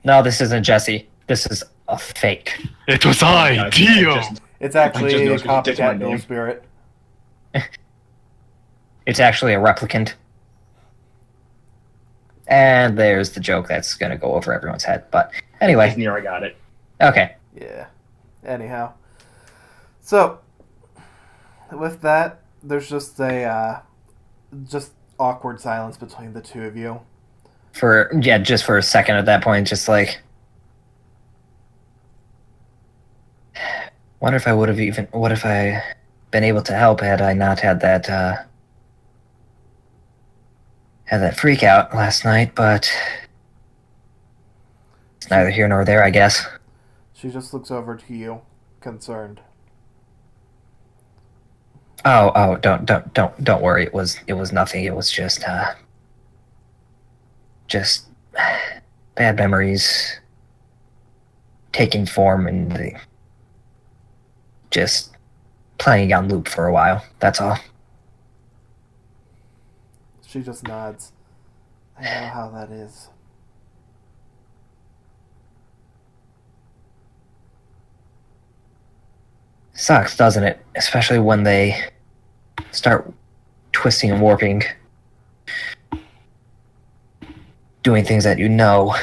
No, this isn't Jesse. This is a fake. It was I, Dio. It's actually a just noticed you did my copycat dual name. spirit. It's actually a replicant. And there's the joke that's going to go over everyone's head. But anyway. Near, I got it. Okay. Yeah. Anyhow. So, with that, there's just a just awkward silence between the two of you. Just for a second at that point, just like... What if I been able to help had I not had that freak out last night, but it's neither here nor there, I guess. She just looks over to you, concerned. Oh, don't worry. It was nothing. It was just bad memories taking form and just playing on loop for a while. That's all. She just nods. I know how that is. Sucks, doesn't it? Especially when they start twisting and warping, doing things that you know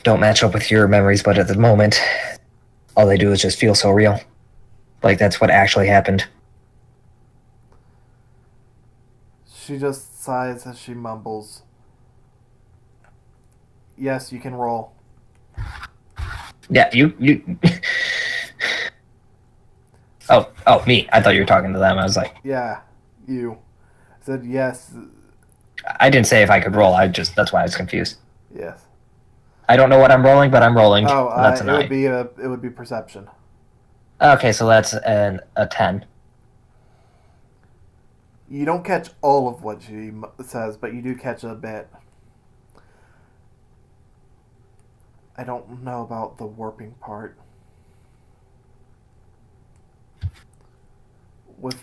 don't match up with your memories, but at the moment, all they do is just feel so real. Like that's what actually happened. She just sighs as she mumbles. Yes, you can roll. Yeah, you. Oh, me. I thought you were talking to them. I was like... Yeah, you. I said yes. I didn't say if I could roll. That's why I was confused. Yes. I don't know what I'm rolling, but I'm rolling. Oh, that's a 9. it would be perception. Okay, so that's a 10. You don't catch all of what she says, but you do catch a bit. I don't know about the warping part. With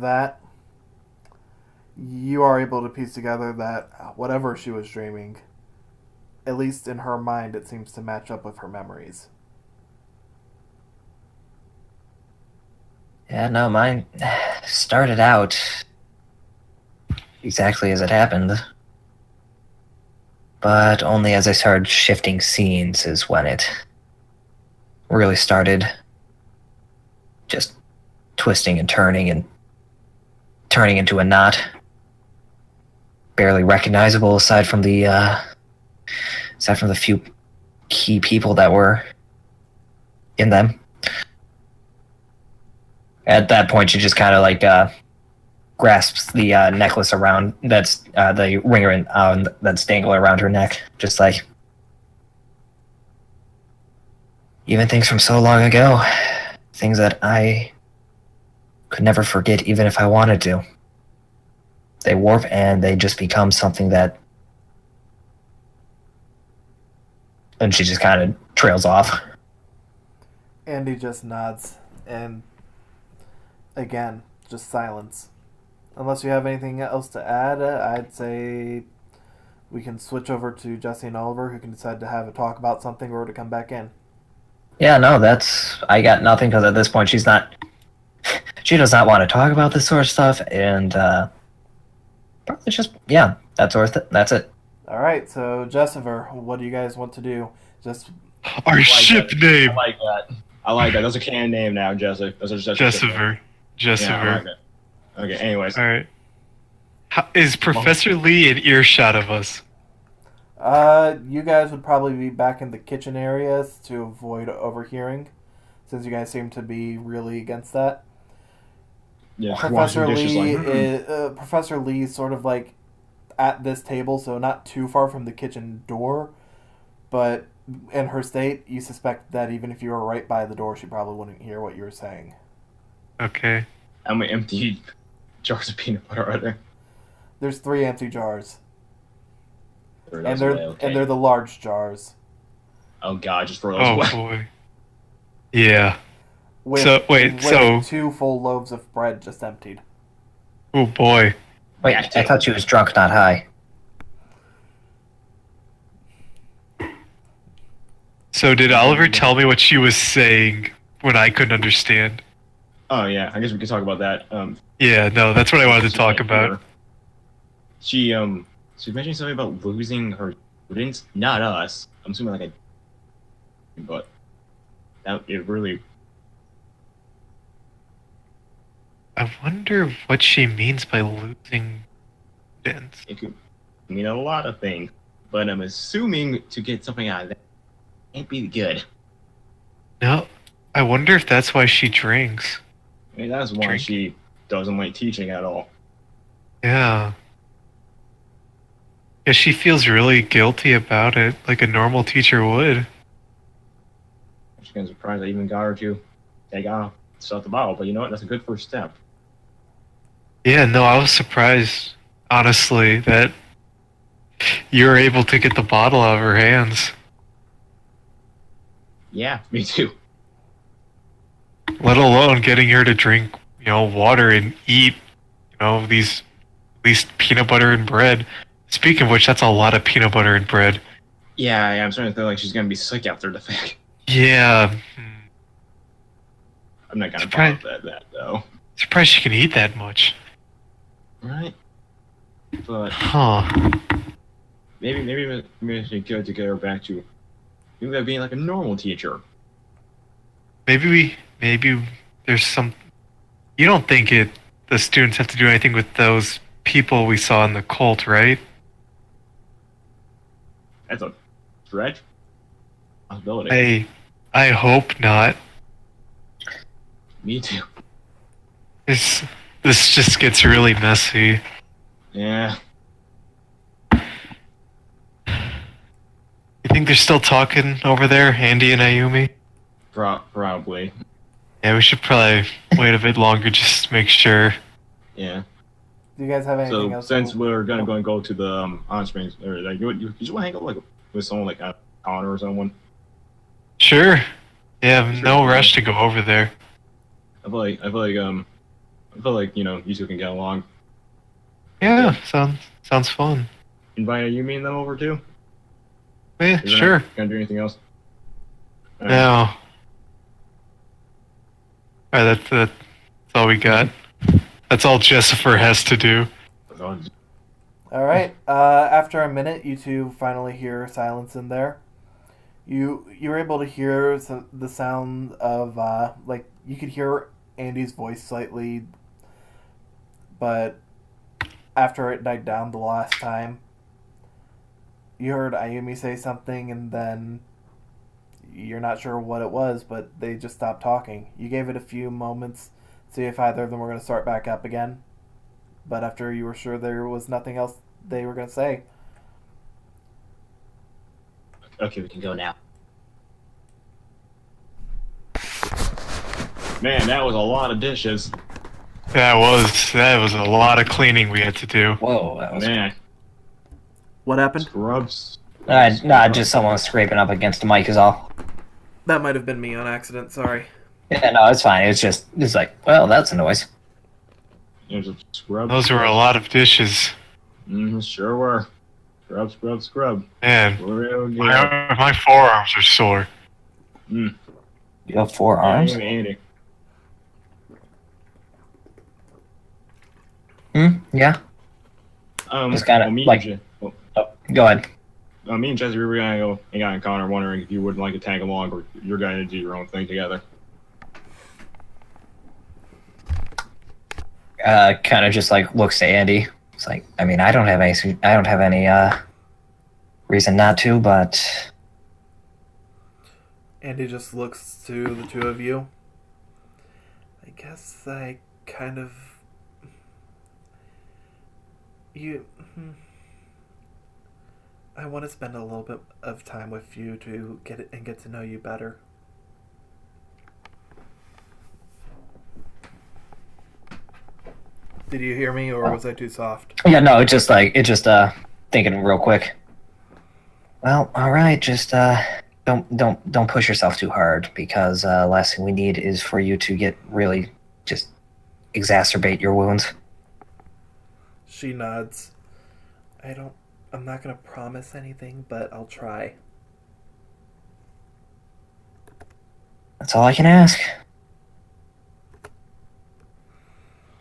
that, you are able to piece together that whatever she was dreaming, at least in her mind, it seems to match up with her memories. Yeah, no, mine started out exactly as it happened. But only as I started shifting scenes is when it really started just twisting and turning into a knot. Barely recognizable aside from the few key people that were in them. At that point, she just kind of like grasps the necklace around that's the ringer that's dangling around her neck, just like even things from so long ago, things that I could never forget, even if I wanted to. They warp and they just become something that. And she just kind of trails off. Andy just nods, and again, just silence. Unless you have anything else to add, I'd say we can switch over to Jesse and Oliver, who can decide to have a talk about something or to come back in. Yeah, no, I got nothing, because at this point she does not want to talk about this sort of stuff, and probably just, yeah, that's it. Alright, so Jessifer, what do you guys want to do? Just Our ship name. I like that. I like that. That's a canon name now, Jessica. Jessifer. Yeah, I like that. Okay, anyways. All right. Is Professor Lee in earshot of us? You guys would probably be back in the kitchen areas to avoid overhearing, since you guys seem to be really against that. Yeah, Professor washing dishes Lee like, is Professor Lee's sort of like at this table, so not too far from the kitchen door, but in her state, you suspect that even if you were right by the door, she probably wouldn't hear what you were saying. Okay. How many empty jars of peanut butter are there? There's 3 empty jars, and That's they're way okay. and they're the large jars. Oh god, just throw those Oh away. boy. Yeah. With, So, wait, with so- 2 full loaves of bread just emptied. Oh boy. Wait, I thought she was drunk, not high. So did Oliver tell me what she was saying when I couldn't understand? Oh yeah, I guess we could talk about that. Yeah, no, that's what I wanted to talk about. She mentioned something about losing her students, not us. I'm assuming like but that it really. I wonder what she means by losing students. It could mean a lot of things, but I'm assuming to get something out of that can't be good. No, I wonder if that's why she drinks. I mean, that's why Drink. she doesn't like teaching at all. Yeah. Yeah, she feels really guilty about it, like a normal teacher would. She's kind of surprised I even got her to take off stuff the bottle, but you know what? That's a good first step. Yeah, no, I was surprised, honestly, that you were able to get the bottle out of her hands. Yeah, me too. Let alone getting her to drink, water and eat, these at least peanut butter and bread. Speaking of which, that's a lot of peanut butter and bread. Yeah, I'm starting to feel like she's gonna be sick after the fact. Yeah. I'm not gonna Surprise- bother that though. Surprised she can eat that much. Right? But Huh. maybe it's good to get her back to maybe being like a normal teacher. Maybe there's some. You don't think the students have to do anything with those people we saw in the cult, right? That's a stretch. Possibility. I hope not. Me too. This just gets really messy. Yeah. You think they're still talking over there, Andy and Ayumi? Probably. Yeah, we should probably wait a bit longer just to make sure. Yeah. Do you guys have anything So else? since we're gonna go to the hot springs, or like you just want to hang out like with someone like Connor or someone. Sure. Yeah, Sure. no rush to go over there. I feel like you two can get along. Yeah, sounds fun. Invite you and them over too. Yeah, You're sure. not gonna do anything else. All right. No. Alright, that's all we got. That's all Jessifer has to do. All right. After a minute, you two finally hear silence in there. You're able to hear the sound of like you could hear Andy's voice slightly, but after it died down the last time, you heard Ayumi say something, and then you're not sure what it was, but they just stopped talking. You gave it a few moments to see if either of them were going to start back up again, but after you were sure there was nothing else they were going to say. Okay, we can go now. Man, that was a lot of dishes. That was a lot of cleaning we had to do. Whoa, that was... Man, What happened? scrubs. Nah, just someone scraping up against the mic is all. That might have been me on accident, sorry. Yeah, no, it's fine. It's like, well, that's a noise. There's a scrub. Those were a lot of dishes. Sure were. Scrub, scrub, scrub. Man, Real good. my forearms are sore. You have 4 arms? Andy. Yeah. Just kinda, me like- and Oh, go ahead. me and Jesse, we were gonna go hang out in Connor, wondering if you would like to tag along, or you're gonna do your own thing together. Kind of just like looks to Andy. It's like, I mean, I don't have any reason not to, but Andy just looks to the two of you. I guess I kind of... I want to spend a little bit of time with you to get to know you better. Did you hear me, or was I too soft? yeah, no, it's just thinking real quick. Well, all right, just don't push yourself too hard, because last thing we need is for you to get really just exacerbate your wounds. She nods. I'm not gonna promise anything, but I'll try. That's all I can ask.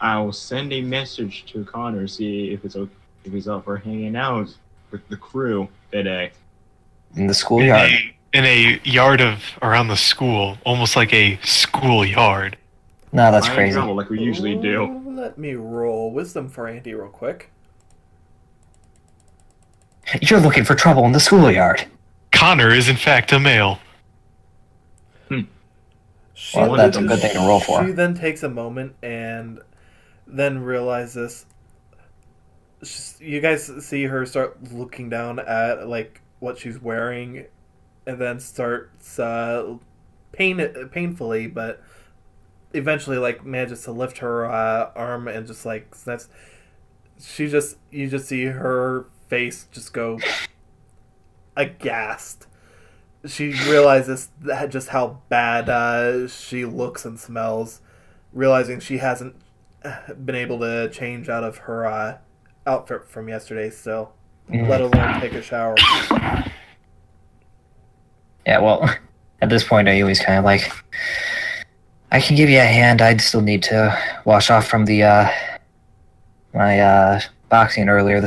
I will send a message to Connor, see if he's up for hanging out with the crew today. In the schoolyard. In a yard around the school, almost like a schoolyard. No, that's I ain't crazy. trouble like we usually do. Let me roll wisdom for Andy real quick. You're looking for trouble in the schoolyard. Connor is in fact a male. Well, that's a good thing to roll for. She then takes a moment and then realizes... You guys see her start looking down at like what she's wearing, and then starts painfully, but eventually like manages to lift her arm and just like snaps. You just see her face just go aghast. She realizes that just how bad she looks and smells, realizing she hasn't been able to change out of her outfit from yesterday still, let alone take a shower. Yeah, well, at this point, I always kind of like, I can give you a hand. I'd still need to wash off from the my boxing earlier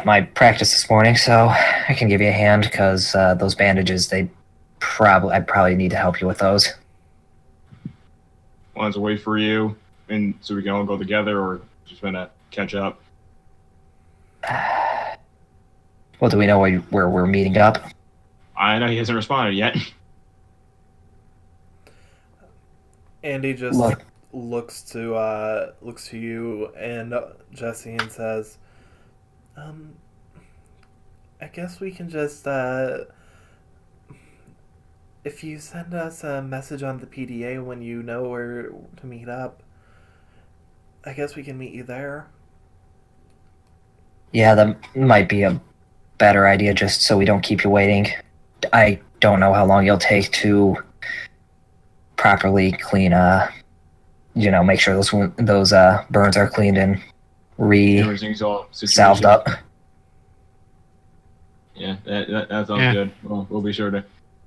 my practice this morning, so I can give you a hand, because those bandages, I'd probably need to help you with those. Want to wait for you, and so we can all go together, or just gonna catch up? Well, do we know where we're meeting up? I know he hasn't responded yet. Andy just Look. looks to you and Jesse and says, I guess we can just if you send us a message on the PDA when you know where to meet up, I guess we can meet you there. Yeah, that might be a better idea, just so we don't keep you waiting. I don't know how long you'll take to properly clean, make sure those burns are cleaned and Everything's all salved up. Yeah, that sounds good. Well, we'll be sure to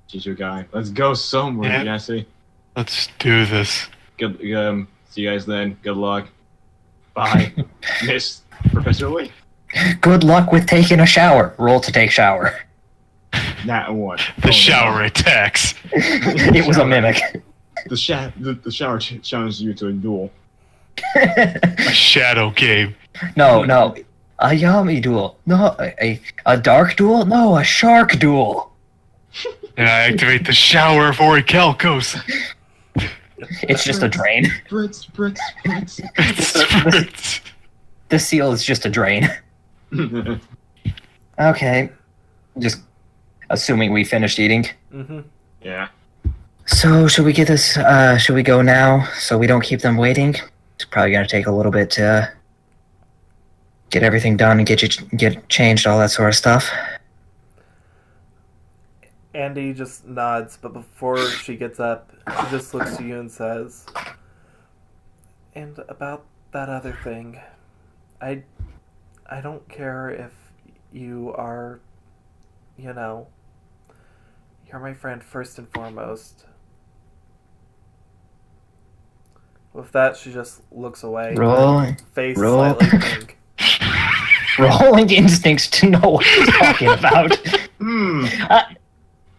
teach you a guy. Let's go somewhere, Yeah. Jesse. Let's do this. See you guys then. Good luck. Bye, Miss Professor Lee. Good luck with taking a shower. Roll to take shower. Not one. The shower attacks. It was a mimic. The shower challenges you to a duel. A shadow game. No. A Yami duel. No, a dark duel? No, a shark duel. And I activate the shower before it calcos. It's just a drain. Spritz. The seal is just a drain. Okay. Just assuming we finished eating. Mm-hmm. Yeah. So, should we get this, should we go now so we don't keep them waiting? It's probably gonna take a little bit to get everything done and get changed, all that sort of stuff. Andy just nods, but before she gets up, she just looks to you and says, "And about that other thing, I don't care if you are, you're my friend first and foremost." With that, she just looks away. Face roll. slightly pink. Rolling instincts to know what he's talking about.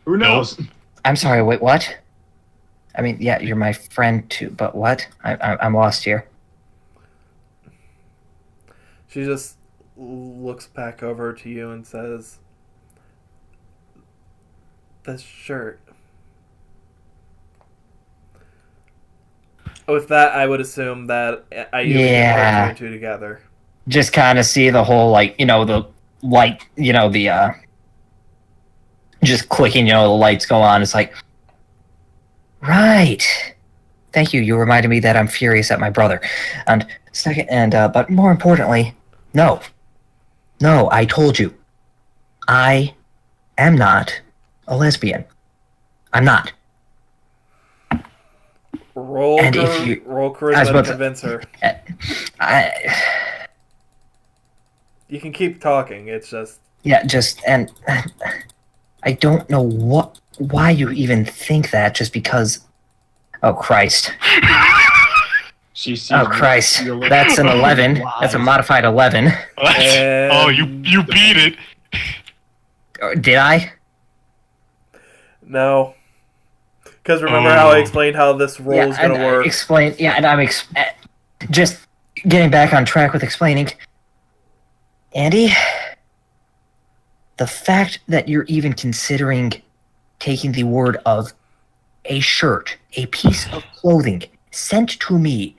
Who knows? I'm sorry, wait, what? I mean, yeah, you're my friend too, but what? I'm lost here. She just looks back over to you and says, "The shirt." With that, I would assume that I usually put two and two together. Just kind of see the whole, the light, just clicking, the lights go on. It's like, right. Thank you. You reminded me that I'm furious at my brother. And but more importantly, no, I told you, I am not a lesbian. I'm not. Roll charisma to convince her. You can keep talking. It's just and I don't know why you even think that. Just because. Oh Christ! Oh Christ! That's an 11. That's a modified 11. Oh, you beat it. Did I? No. Because remember how I explained how this roll is going to work. And I'm just getting back on track with explaining. Andy, the fact that you're even considering taking the word of a shirt, a piece of clothing, sent to me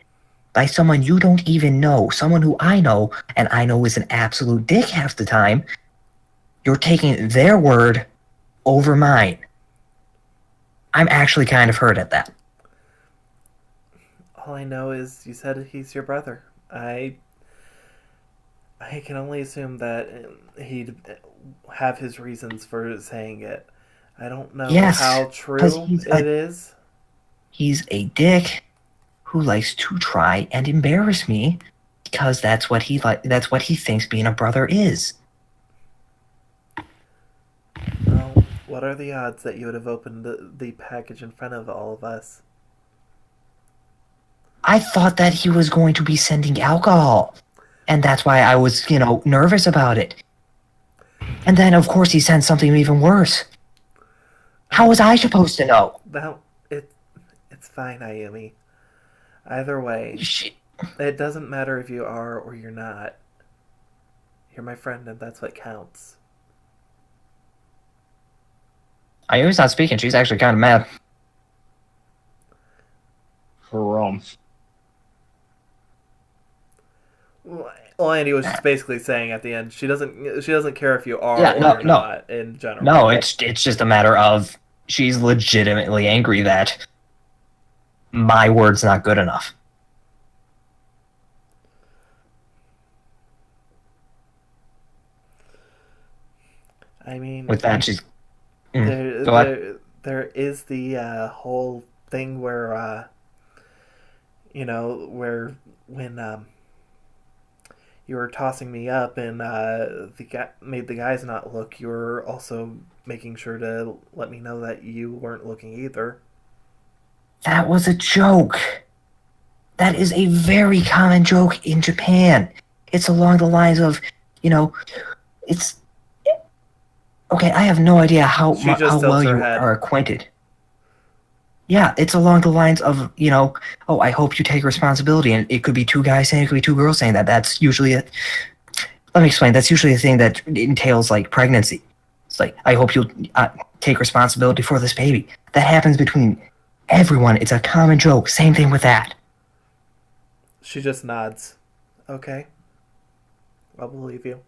by someone you don't even know, someone who I know, and I know is an absolute dick half the time, you're taking their word over mine. I'm actually kind of hurt at that. All I know is you said he's your brother. I can only assume that he'd have his reasons for saying it. I don't know how true it is. He's a dick who likes to try and embarrass me because that's what he thinks being a brother is. Well, what are the odds that you would have opened the package in front of all of us? I thought that he was going to be sending alcohol. And that's why I was, nervous about it. And then, of course, he sent something even worse. How was I supposed to know? It's fine, Ayumi. Either way, it doesn't matter if you are or you're not. You're my friend, and that's what counts. Ayumi's not speaking. She's actually kind of mad. Harumph. Well, Andy was just basically saying at the end she doesn't care if you are or you're not in general. No, it's just a matter of she's legitimately angry that my word's not good enough. I mean, with that, she's there is the whole thing where when you were tossing me up and made the guys not look, you were also making sure to let me know that you weren't looking either. That was a joke. That is a very common joke in Japan. It's along the lines of, it's okay. I have no idea how She just how tilts well her you head. are acquainted. Yeah, it's along the lines of, oh, I hope you take responsibility, and it could be two guys saying, it could be two girls saying that. That's usually it. Let me explain. That's usually a thing that entails like pregnancy. It's like, I hope you'll take responsibility for this baby. That happens between everyone. It's a common joke. Same thing with that. She just nods. Okay. I'll believe you.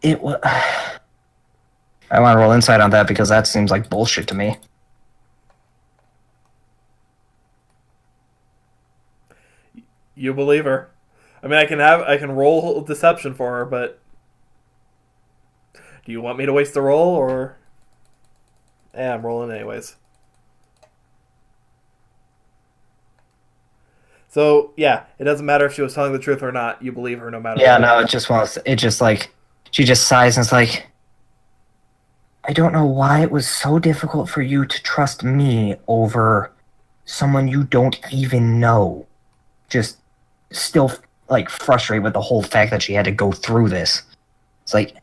It was. I want to roll insight on that because that seems like bullshit to me. You believe her. I mean, I can roll deception for her, but do you want me to waste the roll, or? Yeah, I'm rolling anyways. So yeah, it doesn't matter if she was telling the truth or not. You believe her no matter. Yeah, what. no, it just like she just sighs and it's like, I don't know why it was so difficult for you to trust me over someone you don't even know. Just still like frustrated with the whole fact that she had to go through this. It's like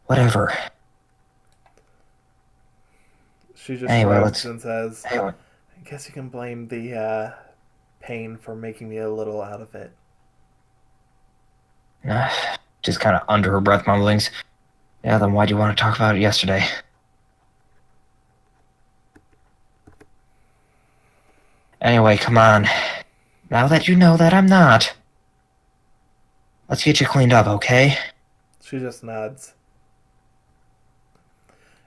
whatever. She just Anyway, shrugs and says, Anyway, I guess you can blame the pain for making me a little out of it. just kind of under her breath mumblings. Yeah, then why do you want to talk about it yesterday? Anyway, come on. Now that you know that I'm not, let's get you cleaned up, okay? She just nods.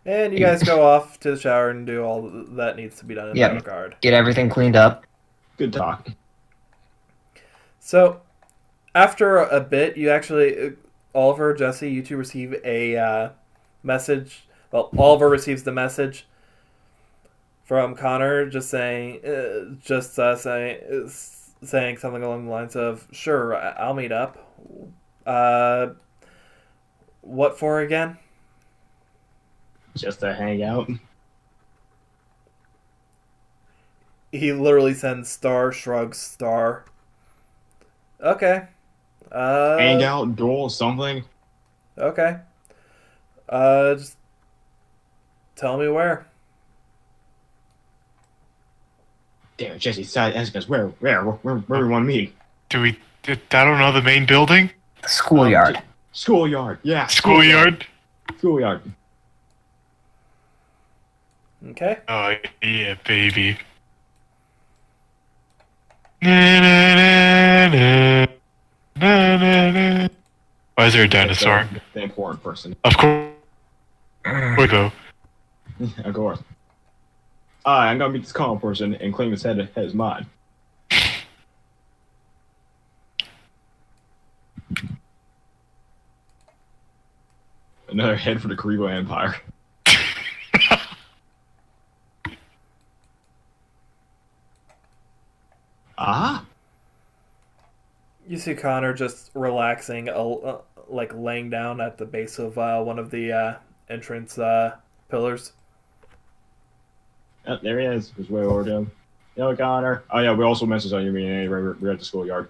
And you guys go off to the shower and do all that needs to be done in that regard. Get everything cleaned up. Good talk. So, after a bit, you actually, Oliver, Jesse, you two receive a message. Well, Oliver receives the message from Connor, just saying something along the lines of, "Sure, I'll meet up." What for again? Just to hang out. He literally sends star, shrugs, star. Okay. Hang out, duel, something. Okay. Just tell me where. Damn it, Jesse, side asking us where we want to meet. I don't know, the main building? The schoolyard. Schoolyard, yeah. Schoolyard? Schoolyard. Okay. Oh, yeah, baby. Na, na, na, na, na, na, na. Why is there a dinosaur? The important person. Of course. We go. Of course. I'm gonna meet this calm person and claim his head as mine. Another head for the Karibo Empire. Ah? You see Connor just relaxing, like laying down at the base of one of the entrance pillars. Oh, there he is. He's way over to him. Yo, Connor. Oh, yeah, we also messaged on your meeting anyway. We're at the schoolyard.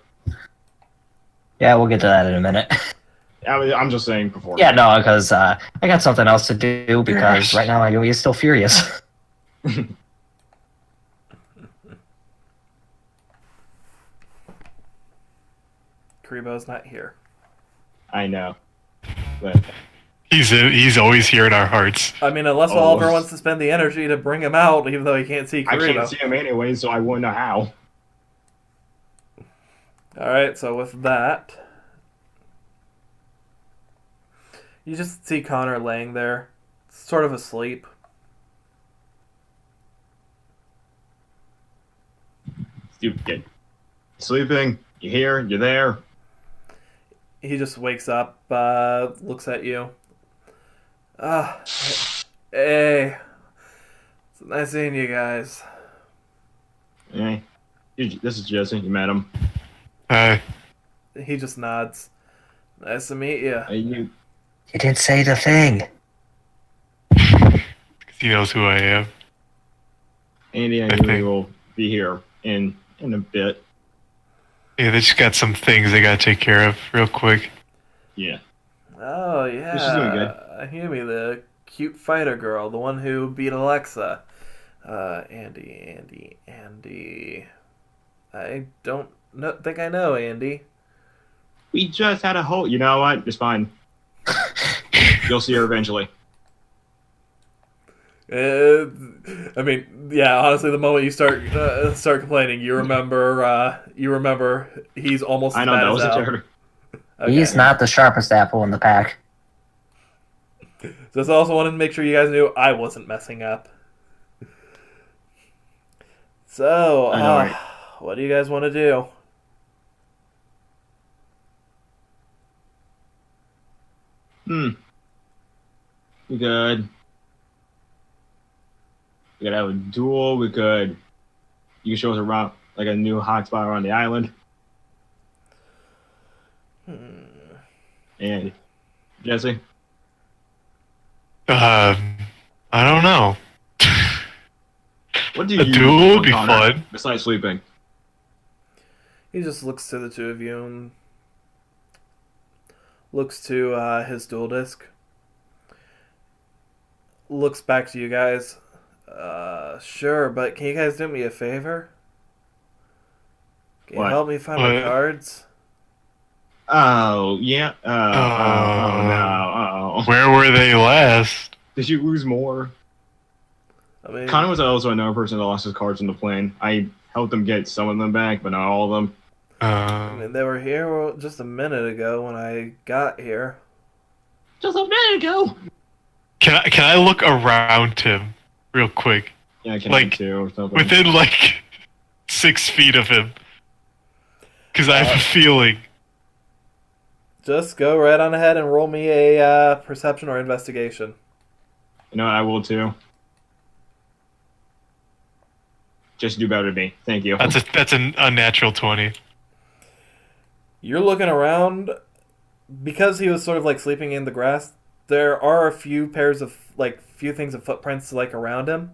Yeah, we'll get to that in a minute. I'm just saying before. Yeah, no, because I got something else to do because right now I know he's still furious. Karibo's not here. I know. But He's always here in our hearts. I mean, unless Oliver wants to spend the energy to bring him out, even though he can't see Karibo. I can't see him anyway, so I wouldn't know how. Alright, so with that, you just see Connor laying there, sort of asleep. Stupid kid. Sleeping, you're here, you're there. He just wakes up, looks at you. Hey. It's nice seeing you guys. Hey, this is Jesse. You met him. Hi. He just nods. Nice to meet you. Hey, you. You didn't say the thing. He knows who I am. Andy and I Yui think. will be here in a bit. Yeah, they just got some things they gotta take care of real quick. Yeah. Oh She's doing good. yeah, Yumi, the cute fighter girl, the one who beat Alexa. Andy. I don't think I know Andy. We just had a whole. You know what? It's fine. You'll see her eventually. I mean, yeah. Honestly, the moment you start complaining, you remember he's almost I as know bad that as was a Al. terror. Okay. He's not the sharpest apple in the pack. Just also wanted to make sure you guys knew I wasn't messing up. So, I know, right? what do you guys want to do? We could. We could have a duel. We could. You could show us around like a new hotspot around the island. And Jesse. I don't know. What do you A duel do, would be Connor, fun. besides sleeping? He just looks to the two of you and looks to his dual disc. Looks back to you guys. Sure, but can you guys do me a favor? Can you What? help me find my What? cards? Oh yeah. Oh no. Oh. Where were they last? Did you lose more? I mean, Connor was also another person that lost his cards on the plane. I helped him get some of them back, but not all of them. they were here just a minute ago when I got here. Just a minute ago. Can I look around him real quick? Yeah, I can Like, too or something. Within like 6 feet of him. Because I have a feeling. Just go right on ahead and roll me a perception or investigation. You know what, I will too. Just do better than me. Thank you. That's an unnatural 20. You're looking around because he was sort of like sleeping in the grass. There are a few pairs of few things of footprints like around him.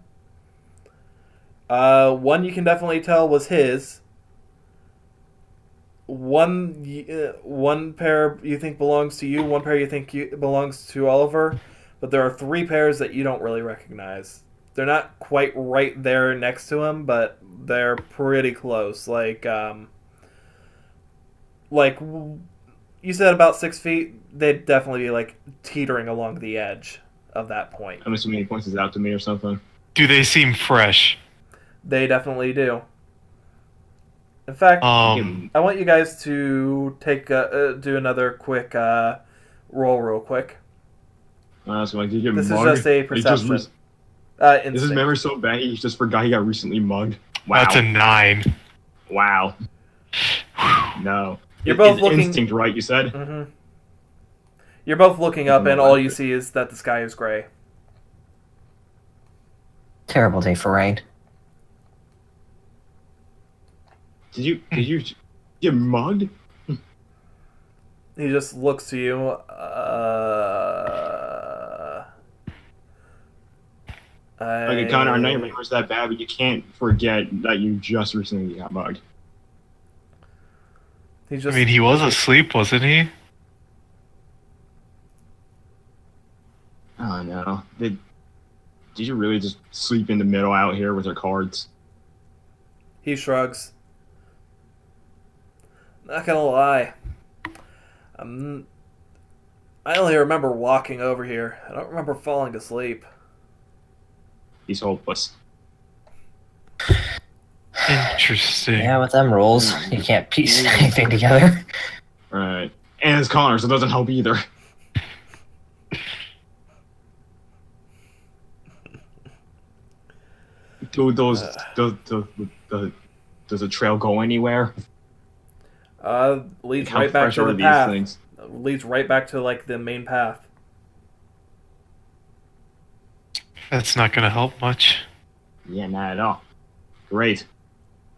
One you can definitely tell was his. One pair you think belongs to you. One pair you think belongs to Oliver. But there are 3 pairs that you don't really recognize. They're not quite right there next to him, but they're pretty close. Like you said, about 6 feet. They'd definitely be like teetering along the edge of that point. I'm assuming he points this out to me or something. Do they seem fresh? They definitely do. In fact, I want you guys to take do another quick roll real quick. So like, did you get This is mugged? just a He perception. Is his Instinct. memory so bad he just forgot he got recently mugged? Wow. That's a 9. Wow. No. You're both It's looking. instinct, right? You said. Mm-hmm. You're both looking up, and all you see is that the sky is gray. Terrible day for rain. Did you get mugged? He just looks to you. Okay, Connor, I know your memory's that bad, but you can't forget that you just recently got mugged. He just. I mean, he was asleep, wasn't he? Oh no. Did you really just sleep in the middle out here with your cards? He shrugs. Not gonna lie. I only remember walking over here. I don't remember falling asleep. He's hopeless. Interesting. Yeah, with them rolls, you can't piece anything together. Right. And it's Connor, so it doesn't help either. Does the trail go anywhere? Leads How right back fresh to are the these path. things? Leads right back to like the main path. That's not gonna help much. Yeah, not at all. Great.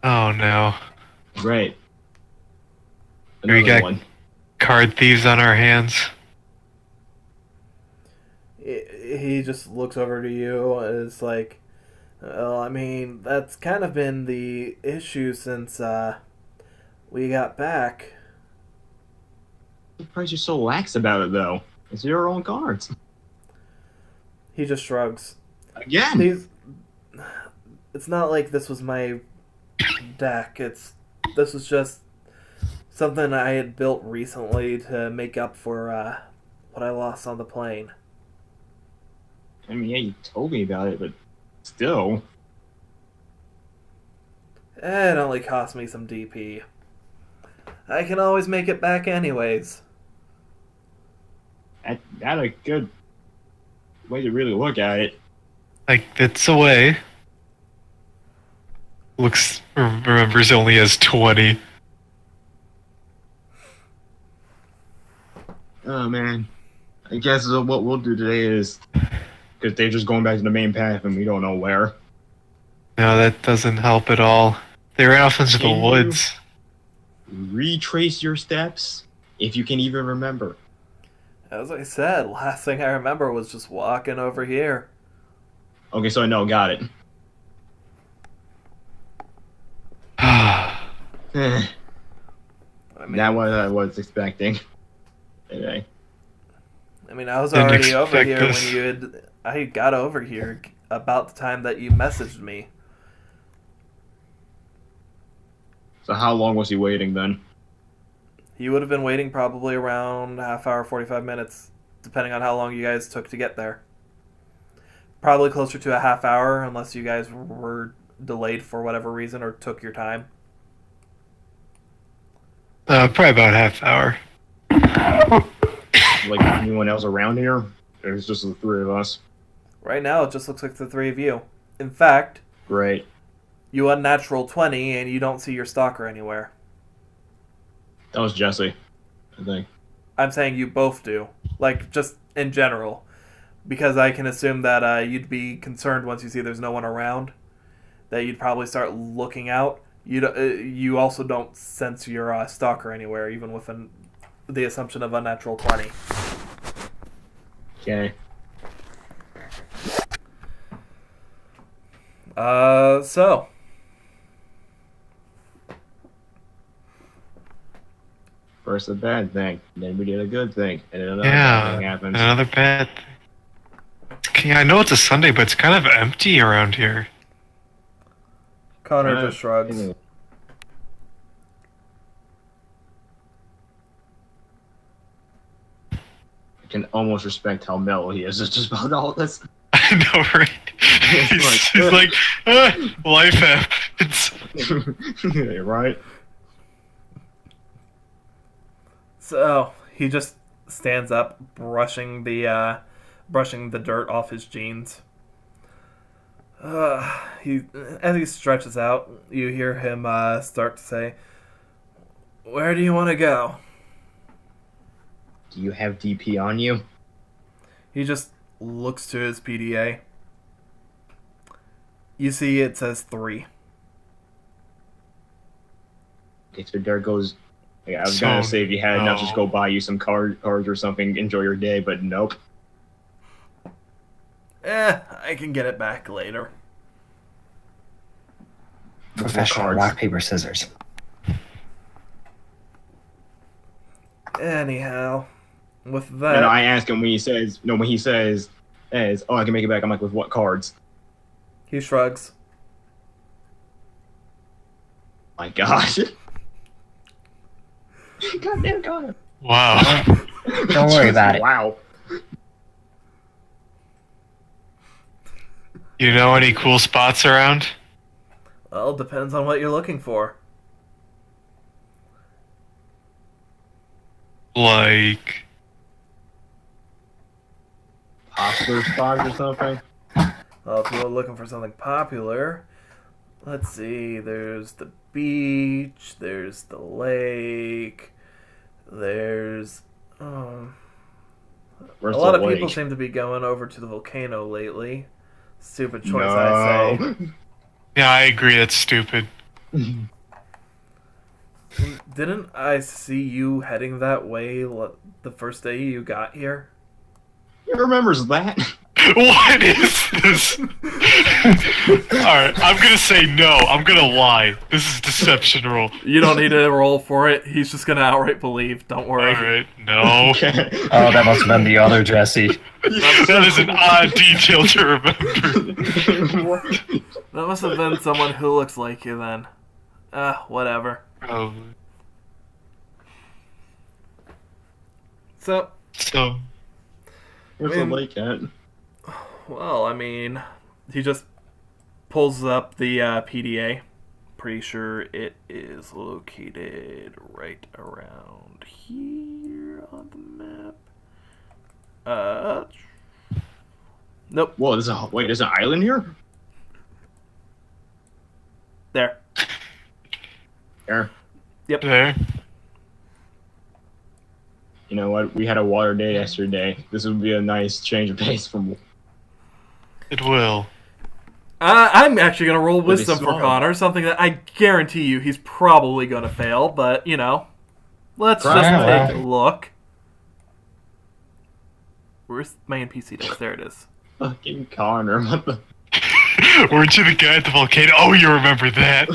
Oh no. Great. We Another got one. card thieves on our hands. He just looks over to you and is like, Well, I mean, that's kind of been the issue since we got back. I'm surprised you're so lax about it, though. It's your own cards. He just shrugs. Again! These, it's not like this was my deck. This was just something I had built recently to make up for what I lost on the plane. I mean, yeah, you told me about it, but still. It only cost me some DP. I can always make it back anyways. That's a good way to really look at it. Like, it's a way. Remembers only has 20. Oh, man. I guess what we'll do today is... Because they're just going back to the main path and we don't know where. No, that doesn't help at all. They ran off into the Can you- woods. Retrace your steps, if you can even remember. As I said, last thing I remember was just walking over here. Okay, so I know, got it. Eh, I mean, that what I was expecting. Anyway. I mean, I was Didn't already over expect here this. when you had. I got over here about the time that you messaged me. So how long was he waiting then? You would have been waiting probably around half hour, 45 minutes, depending on how long you guys took to get there. Probably closer to a half hour, unless you guys were delayed for whatever reason or took your time. Probably about half hour. Like anyone else around here? It was just the three of us. Right now, it just looks like the three of you. In fact, Great. you unnatural 20 and you don't see your stalker anywhere. That was Jesse, I think. I'm saying you both do. Like, just in general. Because I can assume that you'd be concerned once you see there's no one around. That you'd probably start looking out. You also don't sense your stalker anywhere, even with the assumption of unnatural 20. Okay. So. First a bad thing, then we did a good thing, and then another bad thing Yeah, happens. another bad thing. Okay, I know it's a Sunday, but it's kind of empty around here. Connor just shrugs. Anyway. I can almost respect how mellow he is. It's just about all this. I know, right? He's like, life happens. Right? So he just stands up, brushing the dirt off his jeans. As he stretches out, you hear him start to say, "Where do you want to go?" Do you have DP on you? He just looks to his PDA. You see, it says 3. Okay, so there goes. Like, I was So, gonna say if you had enough, no. just go buy you some cards or something, enjoy your day, but nope. I can get it back later. Professional cards. rock, paper, scissors. Anyhow, with that, And I ask him when he says, "Oh, I can make it back." I'm like, "With what cards?" he shrugs. My gosh. Goddamn God. Wow. Don't worry about it. Wow. You know any cool spots around? Well, depends on what you're looking for. Like, Popular spots or something? Well, if you're looking for something popular, let's see. There's the beach. There's the lake. There's Where's a lot the of people lake? seem to be going over to the volcano lately. Stupid choice, I say. No. yeah, I agree. That's stupid. Didn't I see you heading that way the first day you got here? He remembers that. What is this? Alright, I'm gonna say no. I'm gonna lie. This is deception roll. You don't need to roll for it. He's just gonna outright believe. Don't worry. Alright, no. Okay. Oh, that must have been the other Jesse. That is an odd detail to remember. That must have been someone who looks like you then. Whatever. Probably. So, Where's the lake at? well, I mean, he just pulls up the PDA. Pretty sure it is located right around here on the map. Nope. Whoa, there's an island here? There. There. Yep. There. You know what? We had a water day yesterday. This would be a nice change of pace from. It will. I'm actually going to roll Really wisdom for small. Connor, something that I guarantee you he's probably going to fail, but, you know, let's just take a look. Where's my NPC dice? There it is. Fucking Connor, what the? Weren't you the guy at the volcano? Oh, you remember that.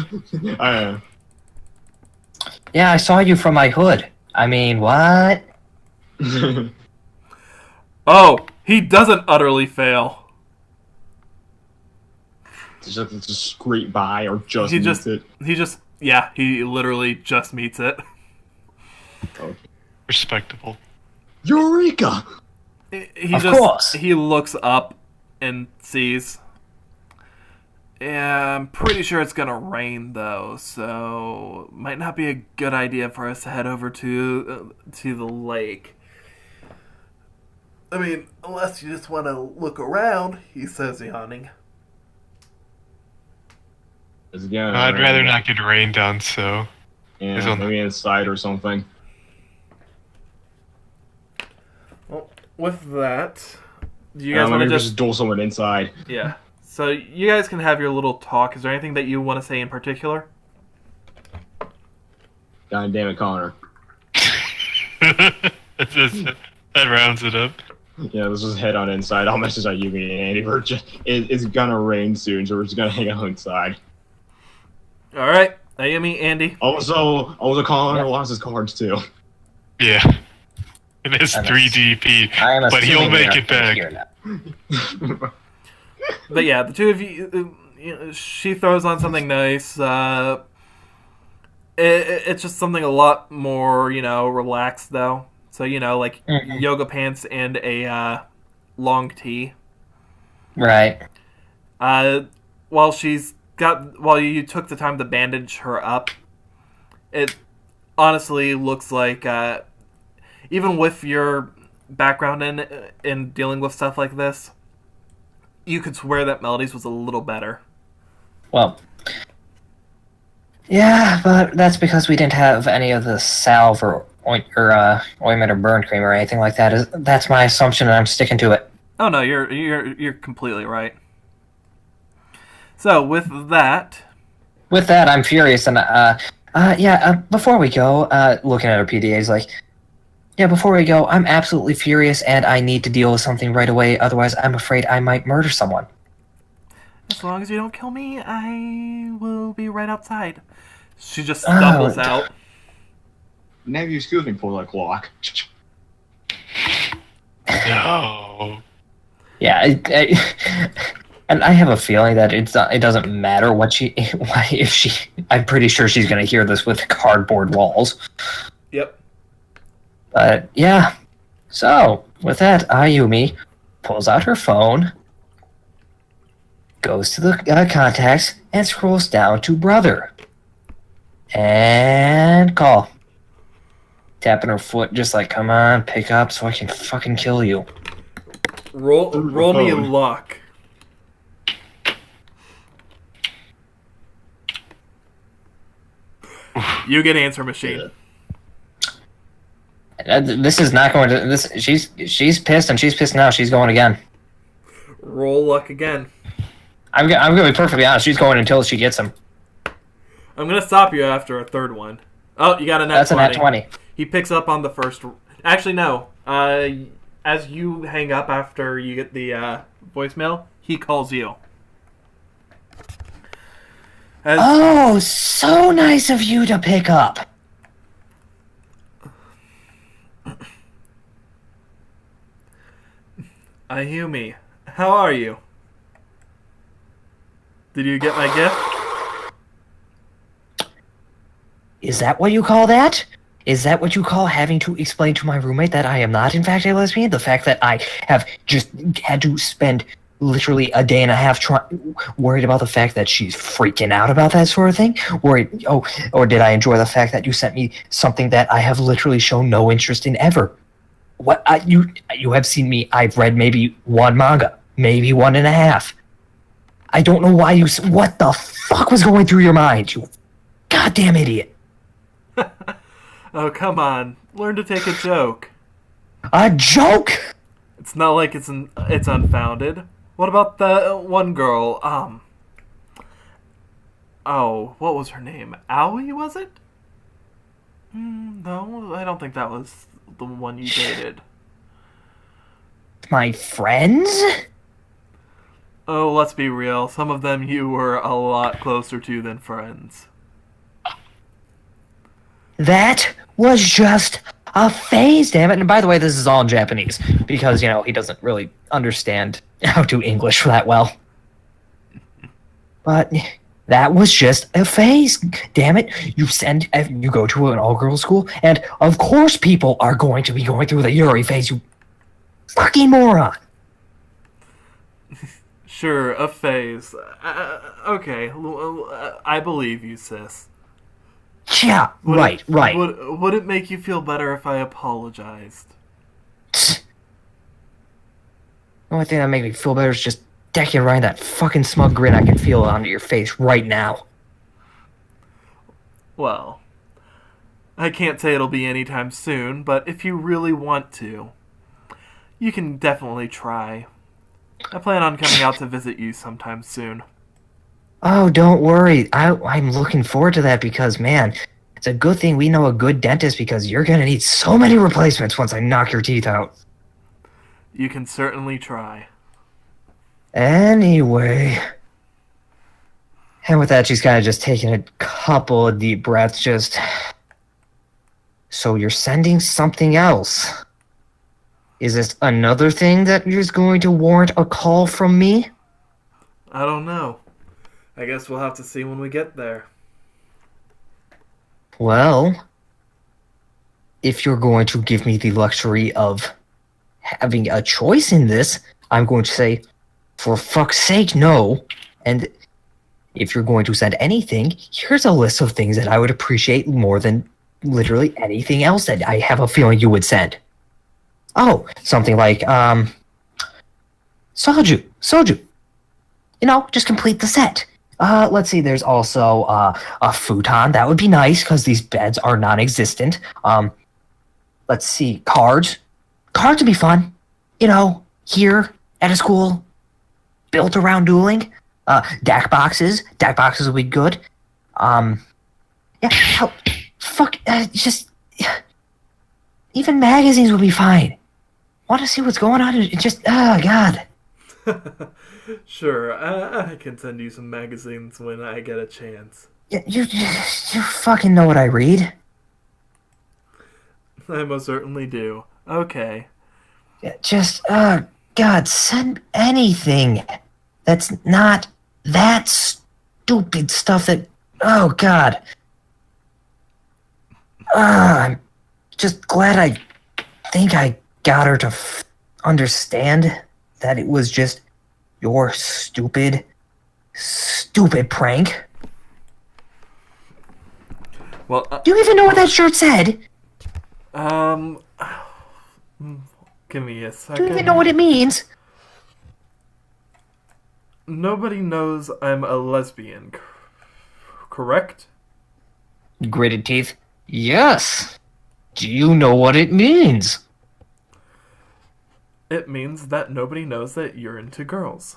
Yeah, I saw you from my hood. I mean, what? Oh, he doesn't utterly fail. just scrape by or just He meets it. He literally just meets it. Respectable. Eureka! He Of course. He looks up and sees. Yeah, I'm pretty sure it's gonna rain though, so might not be a good idea for us to head over to the lake. I mean, unless you just want to look around, he says, yawning. I'd rather not get rained on, so. Yeah, maybe inside or something. Well, with that, do you guys want to maybe just duel someone inside? Yeah. So you guys can have your little talk. Is there anything that you want to say in particular? God damn it, Connor. That rounds it up. Yeah, let's just head on inside. I'll message out Yumi and Andy. It's gonna rain soon, so we're just gonna hang out inside. All right, Ayumi, Andy. Also, Connor lost his cards too. Yeah. It is 3 DP, I am but he'll assuming make they're it back. here now. But yeah, the two of you, she throws on something nice. It's just something a lot more, relaxed though. So, like yoga pants and a long tee. Right. While you took the time to bandage her up, it honestly looks like, even with your background in dealing with stuff like this, you could swear that Melody's was a little better. Well, yeah, but that's because we didn't have any of the salve or ointment or burn cream or anything like that. That's my assumption, and I'm sticking to it. Oh no, you're completely right. So with that, I'm furious, and before we go, looking at our PDAs, like, yeah, before we go, I'm absolutely furious, and I need to deal with something right away. Otherwise, I'm afraid I might murder someone. as long as you don't kill me, I will be right outside. She just stumbles out. Nephew, excuse me, pull that clock. No. Yeah, and I have a feeling that it doesn't matter I'm pretty sure she's going to hear this with cardboard walls. Yep. But yeah, so with that, Ayumi pulls out her phone, goes to the contacts, and scrolls down to brother. And call. Tapping her foot, just like, come on, pick up so I can fucking kill you. Roll me luck. You get answer machine. This is not going to. She's pissed, and she's pissed now. She's going again. Roll luck again. I'm going to be perfectly honest. She's going until she gets him. I'm going to stop you after a third one. Oh, you got a nat 20. That's a nat 20. He picks up on the first... Actually, no. As you hang up after you get the voicemail, he calls you. Oh, so nice of you to pick up. Ayumi, how are you? Did you get my gift? Is that what you call that? Is that what you call having to explain to my roommate that I am not, in fact, a lesbian? The fact that I have just had to spend literally a day and a half worried about the fact that she's freaking out about that sort of thing? Or did I enjoy the fact that you sent me something that I have literally shown no interest in ever? What you have seen me, I've read maybe one manga, maybe 1.5. I don't know why what the fuck was going through your mind, you goddamn idiot. Oh, come on. Learn to take a joke. A joke? It's not like it's unfounded. What about the one girl, oh, what was her name? Aoi, was it? No, I don't think that was the one you dated. My friends? Oh, let's be real. Some of them you were a lot closer to than friends. That was just a phase, damn it. And by the way, this is all in Japanese, because, he doesn't really understand how to English that well. But that was just a phase, damn it. You go to an all-girls school, and of course people are going to be going through the Yuri phase, you fucking moron. Sure, a phase. Okay, I believe you, sis. Yeah, right. Would it make you feel better if I apologized? The only thing that makes me feel better is just decking around that fucking smug grin I can feel onto your face right now. Well, I can't say it'll be anytime soon, but if you really want to, you can definitely try. I plan on coming out to visit you sometime soon. Oh, don't worry. I'm looking forward to that because, man, it's a good thing we know a good dentist because you're going to need so many replacements once I knock your teeth out. You can certainly try. Anyway. And with that, she's kind of just taking a couple of deep breaths, just... So you're sending something else. Is this another thing that is going to warrant a call from me? I don't know. I guess we'll have to see when we get there. Well, if you're going to give me the luxury of having a choice in this, I'm going to say, for fuck's sake, no. And if you're going to send anything, here's a list of things that I would appreciate more than literally anything else that I have a feeling you would send. Oh, something like, soju. Just complete the set. Let's see, there's also a futon. That would be nice, because these beds are non-existent. Let's see, cards. Cards would be fun. Here, at a school, built around dueling. Deck boxes. Deck boxes would be good. Just... Even magazines would be fine. Want to see what's going on? God. Sure, I can send you some magazines when I get a chance. You fucking know what I read. I most certainly do. Okay. God, send anything that's not that stupid stuff that... Oh, God. I'm just glad I think I got her to understand that it was just your stupid prank. Well, do you even know what that shirt said? Give me a second. Do you even know what it means? Nobody knows I'm a lesbian, correct? Gritted teeth. Yes. Do you know what it means? It means that nobody knows that you're into girls.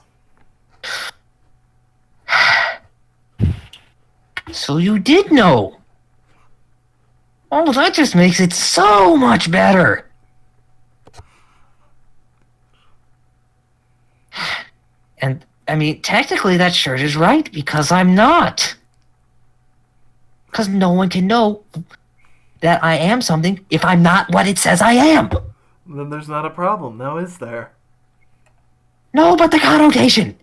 So you did know. Oh, that just makes it so much better. And, I mean, technically that shirt is right, because I'm not. Because no one can know that I am something if I'm not what it says I am. Then there's not a problem, now is there? No, but the connotation.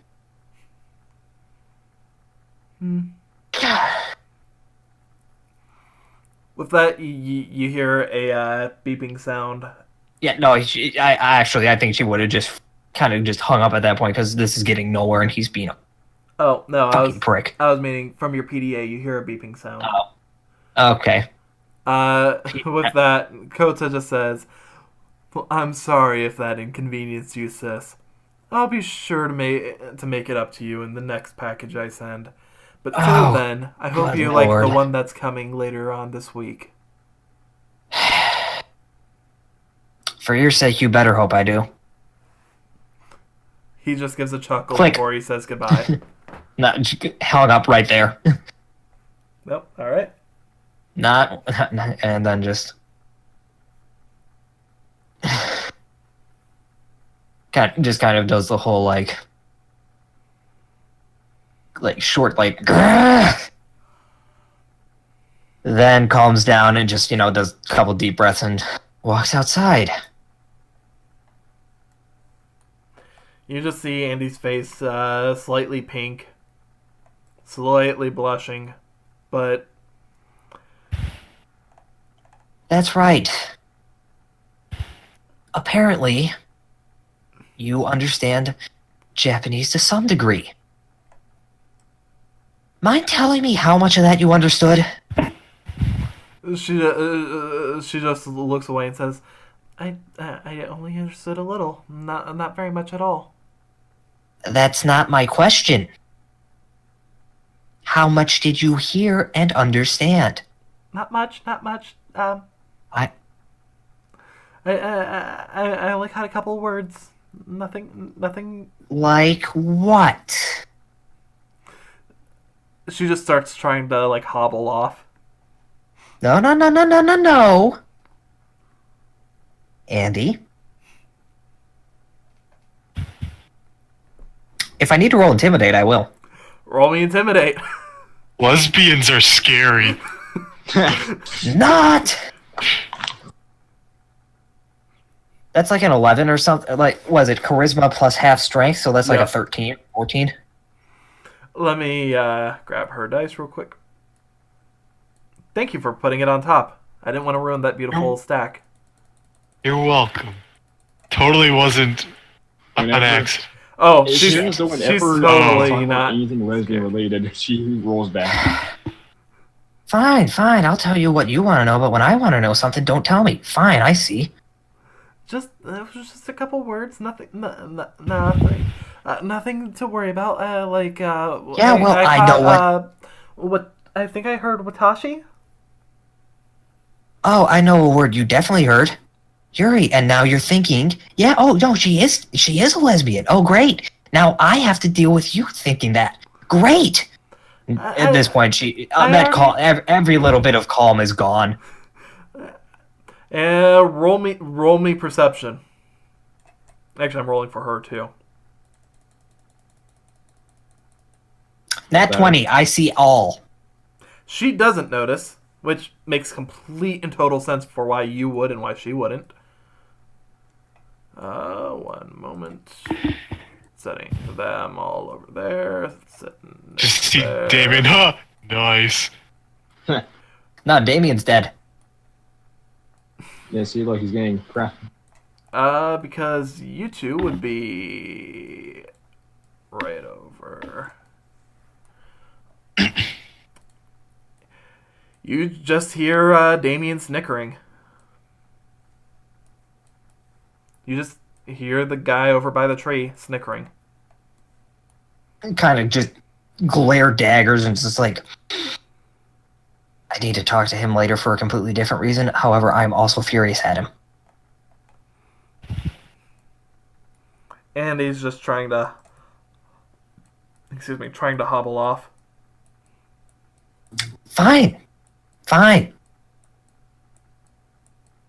With that, you hear a beeping sound. Yeah, no, I think she would have just kind of just hung up at that point because this is getting nowhere and he's being a Oh, no, fucking prick. I was meaning from your PDA, you hear a beeping sound. Oh, okay. With that, Kota just says, well, I'm sorry if that inconvenienced you, sis. I'll be sure to make it up to you in the next package I send. But till then, I hope you like the one that's coming later on this week. For your sake, you better hope I do. He just gives a chuckle Click. before he says goodbye. Hung up right there. Nope, alright. Not, and then just... kind of does the whole, like short, like... Grrr! Then calms down and just, does a couple deep breaths and walks outside. You just see Andy's face slightly pink, slightly blushing, but... That's right. Apparently, you understand Japanese to some degree. Mind telling me how much of that you understood? She just looks away and says, I only understood a little, not very much at all. That's not my question. How much did you hear and understand? Not much. I only had a couple words. Nothing. Like what? She just starts trying to like hobble off. No. Andy? If I need to roll Intimidate, I will. Roll me Intimidate. Lesbians are scary. Not! That's like an 11 or something. Like, was it Charisma plus half strength? So that's like a 13, 14? Let me grab her dice real quick. Thank you for putting it on top. I didn't want to ruin that beautiful stack. You're welcome. Totally wasn't an accident. Oh, she's totally not anything lesbian related. She rolls back. Fine. I'll tell you what you want to know, but when I want to know something, don't tell me. Fine, I see. It was just a couple words. Nothing. Nothing to worry about. I know what. I think I heard Watashi. Oh, I know a word you definitely heard. Yuri, and now you're thinking, yeah, oh, no, she is a lesbian. Oh, great. Now I have to deal with you thinking that. Great. At this point, every little bit of calm is gone. Roll me perception. Actually, I'm rolling for her too. Nat 20, I see all. She doesn't notice, which makes complete and total sense for why you would and why she wouldn't. One moment. Setting them all over there. Just see Damien. Huh? Nice. No, Damien's dead. Yeah, see, look, he's getting crap. Because you two would be right over. You just hear Damien snickering. You just hear the guy over by the tree snickering. Kind of just glare daggers and just like, I need to talk to him later for a completely different reason. However, I'm also furious at him. And he's just trying to hobble off. Fine.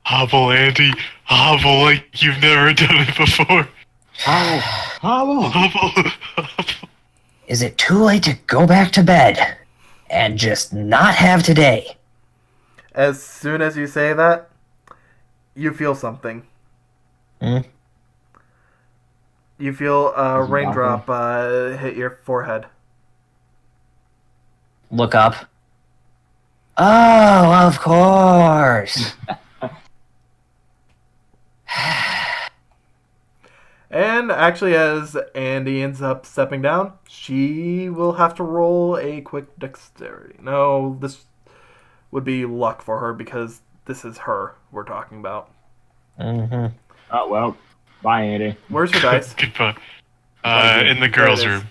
Hobble, Andy. Hobble like you've never done it before. Hobble! Is it too late to go back to bed and just not have today? As soon as you say that, you feel something. Hmm? You feel a Is it raindrop hit your forehead. Look up. Oh, of course. And actually, as Andy ends up stepping down, she will have to roll a quick dexterity. No, this would be luck for her because this is her we're talking about. Mm-hmm. Oh, well. Bye, Andy. Where's your dice? Goodbye. Right, In the there girls' it is. room.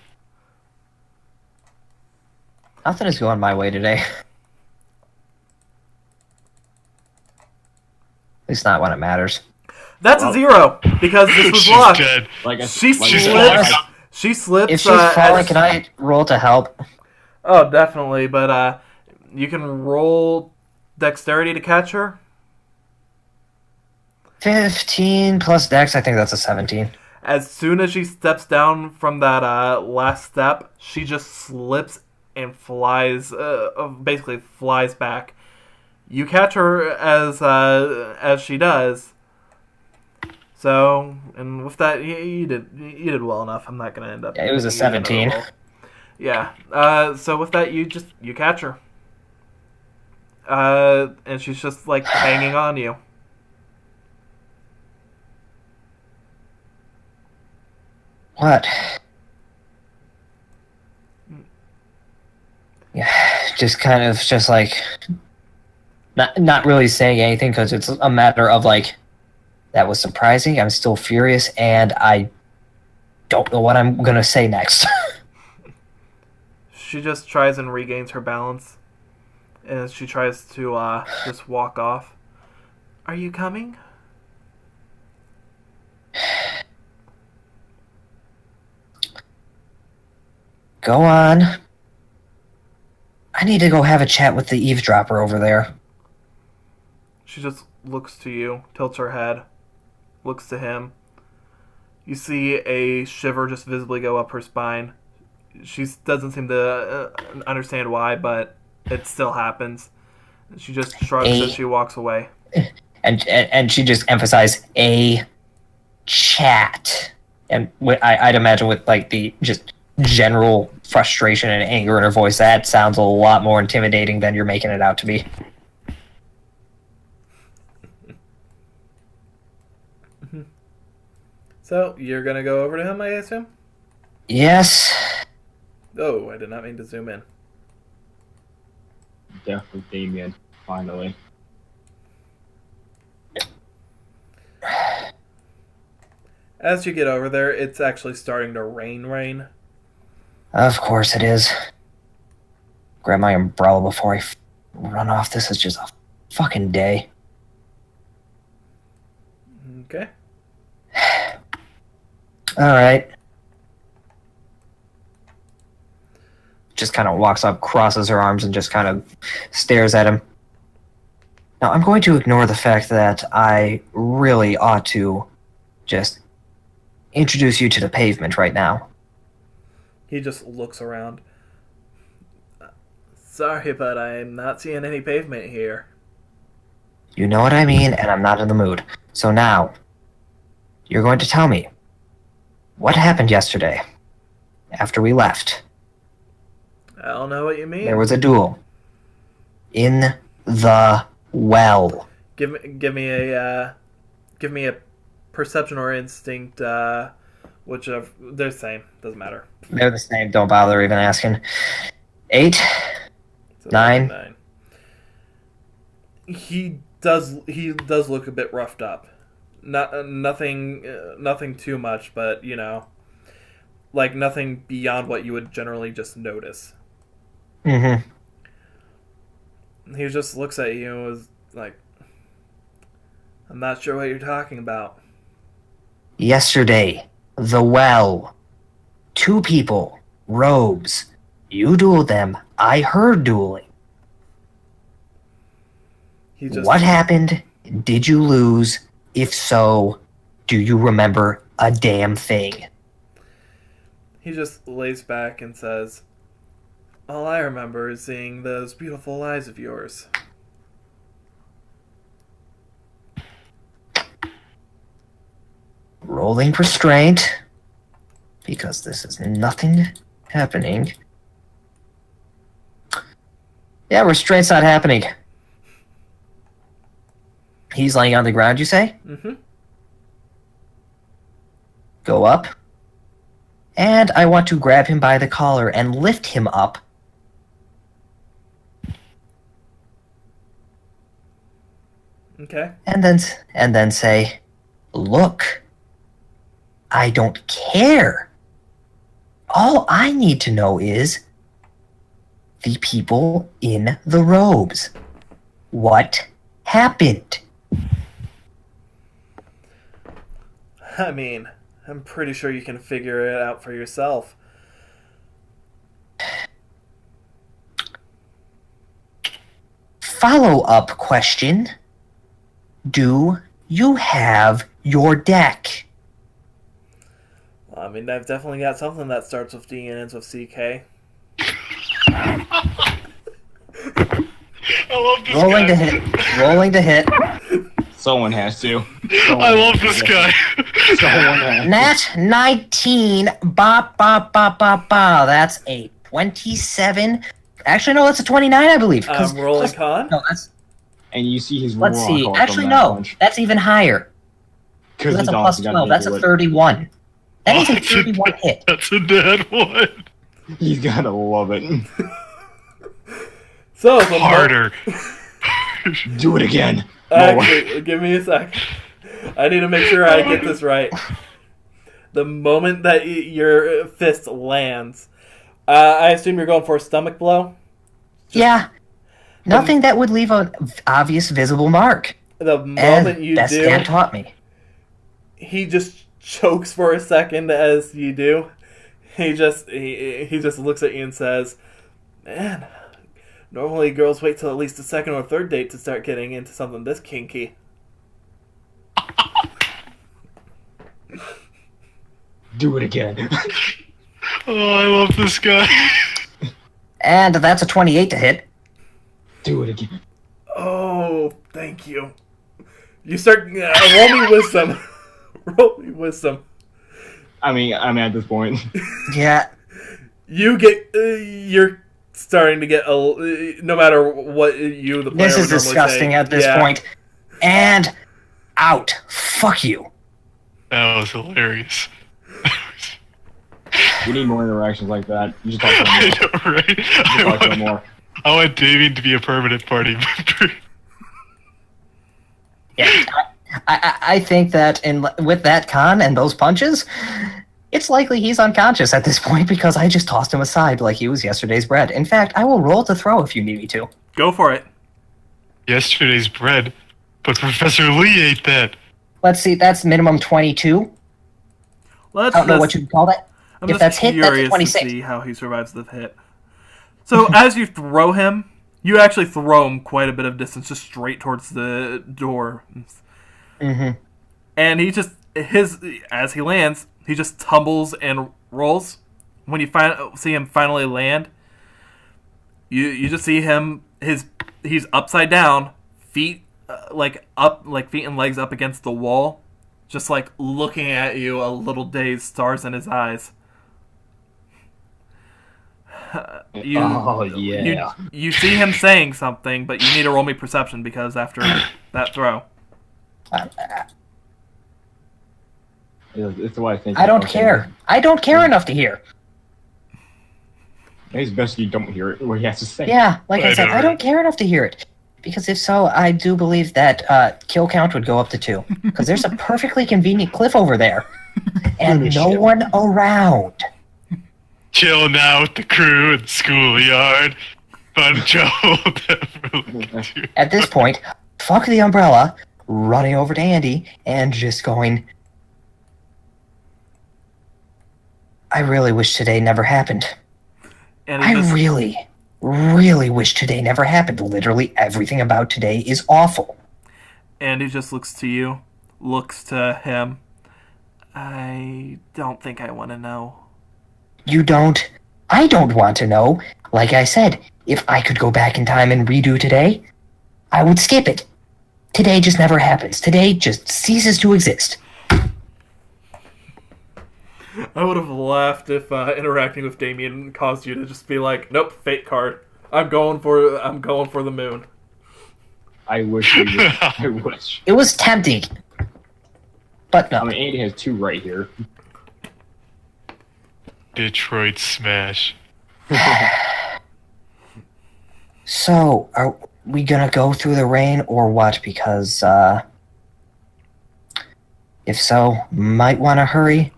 Nothing is going my way today. At least not when it matters. That's a 0 because this was She's luck. dead. Like I, She like She's slips. falling. She slips. If she's falling, as- can I roll to help? Oh, definitely. But you can roll dexterity to catch her. 15 plus dex, I think that's a 17. As soon as she steps down from that last step, she just slips and flies, basically flies back. You catch her as she does. So, and with that, you did well enough. I'm not gonna end up. Yeah, it was a giving you another 17. roll. Yeah. So with that, you catch her. And she's just like hanging on you. What? Yeah, just kind of just like not really saying anything because it's a matter of like that was surprising. I'm still furious and I don't know what I'm gonna say next. She just tries and regains her balance, and she tries to just walk off. Are you coming? Go on. I need to go have a chat with the eavesdropper over there. She just looks to you, tilts her head, looks to him. You see a shiver just visibly go up her spine. She doesn't seem to understand why, but it still happens. She just shrugs as she walks away. And she just emphasized a chat. And I'd imagine with like the just general frustration and anger in her voice, that sounds a lot more intimidating than you're making it out to be. So, you're gonna go over to him, I assume? Yes. Oh, I did not mean to zoom in. Death with Damien, finally. As you get over there, it's actually starting to rain. Of course it is. Grab my umbrella before I run off. This is just a fucking day. Okay. Alright. Just kind of walks up, crosses her arms, and just kind of stares at him. Now, I'm going to ignore the fact that I really ought to just introduce you to the pavement right now. He just looks around. Sorry, but I'm not seeing any pavement here. You know what I mean, and I'm not in the mood. So now, you're going to tell me what happened yesterday after we left. I don't know what you mean. There was a duel in the well. Give me a perception or instinct, whichever. They're the same. Doesn't matter. They're the same. Don't bother even asking. 8. So 9. He does look a bit roughed up. Nothing too much, but like nothing beyond what you would generally just notice. Mm-hmm. He just looks at you as like, I'm not sure what you're talking about. Yesterday, the well. 2 people, robes. You dueled them. I heard dueling. He just What happened? Did you lose? If so, do you remember a damn thing. He just lays back and says, "All I remember is seeing those beautiful eyes of yours." Rolling restraint, because this is nothing happening. Yeah, restraint's not happening. He's laying on the ground, you say? Mm-hmm. Go up. And I want to grab him by the collar and lift him up. Okay. And then say, "Look, I don't care. All I need to know is the people in the robes. What happened?" I mean, I'm pretty sure you can figure it out for yourself. Follow-up question. Do you have your deck? I mean, I've definitely got something that starts with D and ends with CK. I love this Rolling guy. to hit. Rolling to hit. Someone has to. I love this guy. Someone has Nat 19. Ba ba ba ba ba. That's a 27. Actually, no, that's a 29, I believe. Rolling con? No, that's. And you see his Let's raw see. card Actually, from that no. punch. That's even higher. Because That's he's a plus honestly 12. gotta That's a do it. 31. That is a That's 31 hit. That's a dead one. He's gotta love it. So, Harder. Do it again. Actually, give me a sec. I need to make sure I get this right. The moment that your fist lands, I assume you're going for a stomach blow? Yeah. Nothing that would leave an obvious visible mark. The moment you Best do, dad taught me. he just chokes for a second as you do. He just looks at you and says, "Man, normally girls wait till at least the second or third date to start getting into something this kinky." Do it again. Oh, I love this guy. And that's a 28 to hit. Do it again. Oh, thank you. You start roll me wisdom. Roll me wisdom. I mean, I'm at this point. Yeah. You get you're starting to get no matter what you the player This is would normally disgusting say. at this Yeah. point. And out. Fuck you. That was hilarious. We need more interactions like that. You just talk to I him know, right? more. Talk to him more. I want Damien to be a permanent party member. Yeah. I think that with that con and those punches, it's likely he's unconscious at this point because I just tossed him aside like he was yesterday's bread. In fact, I will roll to throw if you need me to. Go for it. Yesterday's bread, but Professor Lee ate that. Let's see, that's minimum 22. Let's I don't know what you'd call that. I'm If just that's hit, that's a curious 26. to see how he survives the hit. So as you throw him, you actually throw him quite a bit of distance, just straight towards the door. Mm-hmm. And he just as he lands, he just tumbles and rolls. When you see him finally land, you just see him he's upside down, feet feet and legs up against the wall, just like looking at you, a little dazed, stars in his eyes. You see him saying something, but you need to roll me perception because after that throw. It's what I think. I don't care. I don't care enough to hear. It's best you don't hear it, what he has to say. Yeah, like I I said, know, I don't right? care enough to hear it. Because if so, I do believe that kill count would go up to 2. Because there's a perfectly convenient cliff over there. And no one around. Chill now with the crew in the schoolyard. Fun trouble. At this point, fuck the umbrella, running over to Andy, and just going, I really wish today never happened. And he just, I really wish today never happened. Literally everything about today is awful. and he just looks to you, looks to him. I don't think I want to know. You don't? I don't want to know. Like I said, if I could go back in time and redo today, I would skip it. Today just never happens. Today just ceases to exist. I would have laughed if interacting with Damien caused you to just be like, "Nope, fate card. I'm going for the moon." I wish. I wish. It was tempting. But no. I mean, Andy has 2 right here. Detroit Smash. So, are we gonna go through the rain or what? Because, if so, might want to hurry.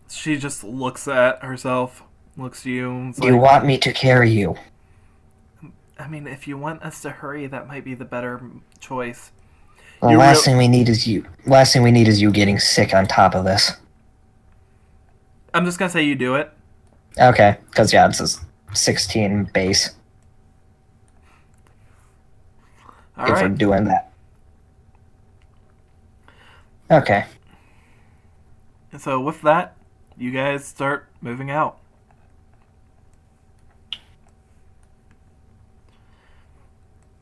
She just looks at herself, looks at you, and Do you want me to carry you? I mean, if you want us to hurry, that might be the better choice. The last thing we need is you. Last thing we need is you getting sick on top of this. I'm just gonna say you do it. Okay, because yeah, it's a 16 base. All if we're right. doing that. Okay. So with that, you guys start moving out.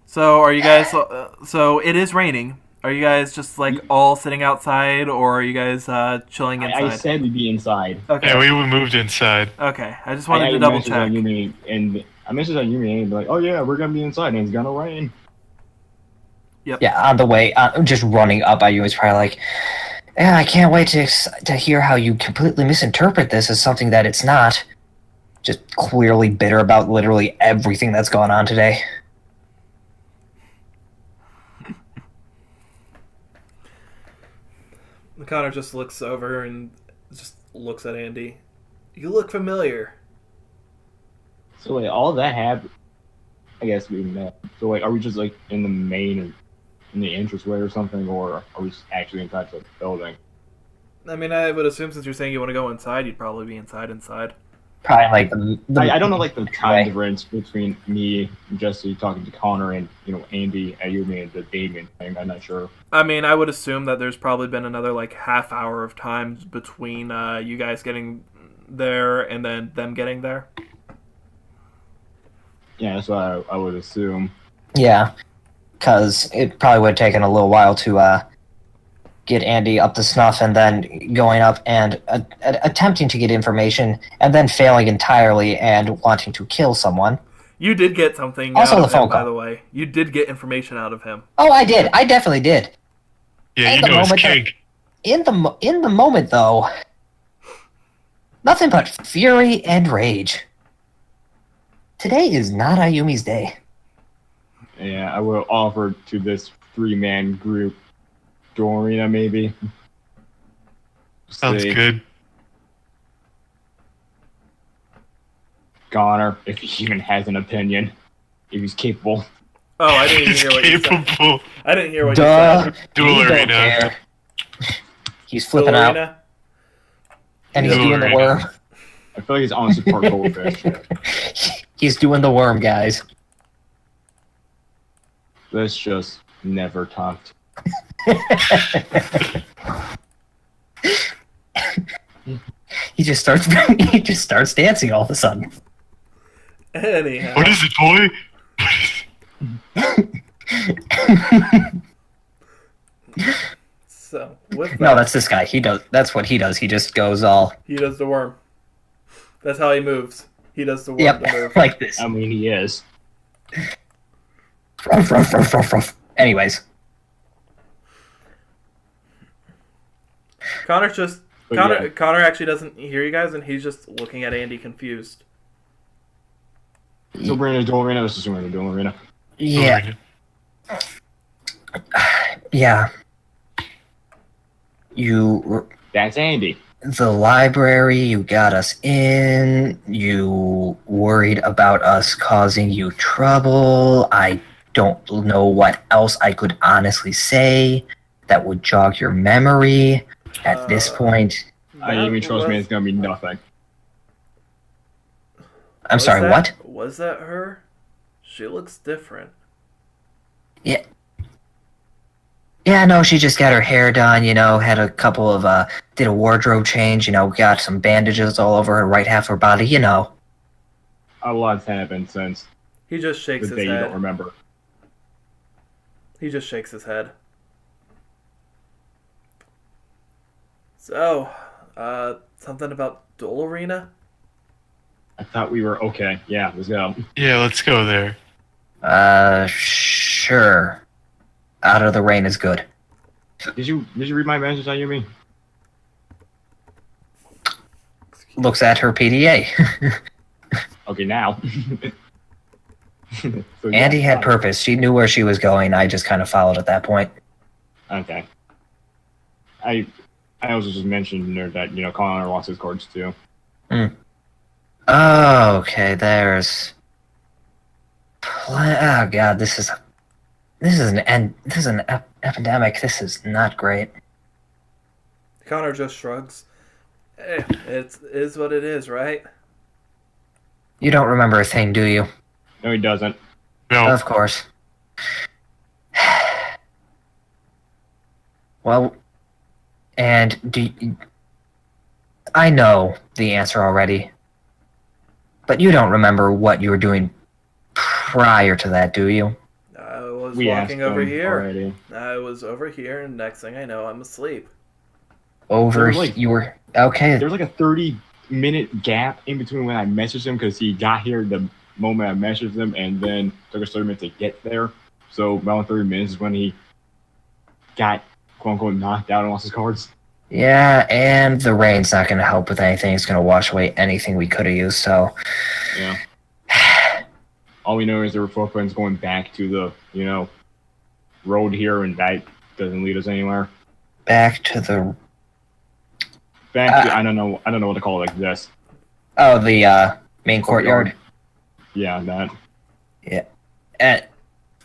So are you guys? So it is raining. Are you guys just like all sitting outside, or are you guys chilling inside? I said we'd be inside. Okay. Yeah, we moved inside. Okay. I just wanted to double check. I messaged on Yumi and be like, "Oh yeah, we're gonna be inside and it's gonna rain." Yep. Yeah, on the way, just running up at you is probably like, yeah, I can't wait to hear how you completely misinterpret this as something that it's not. Just clearly bitter about literally everything that's gone on today. Connor just looks over and just looks at Andy. You look familiar. So wait, all that happened. I guess we met. So like, are we just like in the main or in the entranceway or something, or are we actually inside the building? I mean, I would assume since you're saying you want to go inside, you'd probably be inside. Probably like I don't know like the time difference between me and Jesse talking to Connor and Andy and Yumi and the Damien thing. I'm not sure. I mean, I would assume that there's probably been another like half hour of time between you guys getting there and then them getting there. Yeah, that's what I would assume. Yeah, because it probably would have taken a little while to get Andy up to snuff, and then going up and attempting to get information, and then failing entirely and wanting to kill someone. You did get something Also out the of phone him, by call. the way. You did get information out of him. Oh, I did. I definitely did. Yeah, In you the know his moment kink. In the moment, though, nothing but fury and rage. Today is not Ayumi's day. Yeah, I will offer to this 3-man group, Dorina maybe. Sounds See, good. Connor, if he even has an opinion, if he's capable. Oh, I didn't even He's hear what you said. capable. I didn't hear what Duh. you said. Duel You don't arena. care. He's flipping out, Ballerina? and he's Duel doing the arena. worm. I feel like he's honestly part goldfish. He's doing the worm, guys. Let's just never talked. He just starts. He just starts dancing all of a sudden. Anyhow. What is it, boy? So, with that, No, that's this guy. He does. That's what he does. He just goes all. he does the worm. That's how he moves. He does the worm Yep, to move. like this. I mean, he is. Ruff, ruff, ruff, ruff, ruff. Anyways, Connor's just... But Connor, yeah. Connor actually doesn't hear you guys, and he's just looking at Andy confused. So we're in a duel arena. Let's assume we're in a duel arena. yeah, yeah. You, That's Andy. the library. You got us in. You worried about us causing you trouble. I don't know what else I could honestly say that would jog your memory at this point. I even trust me, was- it's gonna be nothing. I'm was sorry, that- what? Was that her? She looks different. Yeah, Yeah, no, she just got her hair done, had a couple of, did a wardrobe change, got some bandages all over her right half of her body, A lot's happened since He just shakes the his day you don't head. remember. He just shakes his head. So, something about Duel Arena? I thought we were okay. Yeah, let's go. Yeah, let's go there. Sure. Out of the Rain is good. Did you read my message, Ayumi? Looks at her PDA. Okay, now. So, yeah, Andy had purpose. She knew where she was going. I just kind of followed at that point. Okay. I also just mentioned that Connor lost his cards too. Oh, okay. There's. Oh god, this is an epidemic. This is not great. Connor just shrugs. Hey, it is what it is, right? You don't remember a thing, do you? No, he doesn't. No. Of course. Well, and I know the answer already, but you don't remember what you were doing prior to that, do you? I was We asked walking over him here. already. I was over here, and next thing I know, I'm asleep. Over, Like- you were okay. There was like a 30-minute gap in between when I messaged him because he got here the moment I messaged him, and then took us 30 minutes to get there. So around 30 minutes is when he got quote unquote knocked out and lost his cards. Yeah, and the rain's not going to help with anything. It's going to wash away anything we could have used. So, Yeah. All we know is there were footprints going back to the road here, and that doesn't lead us anywhere. back to the Back to I don't know what to call it, like this. the main courtyard. Yeah, that.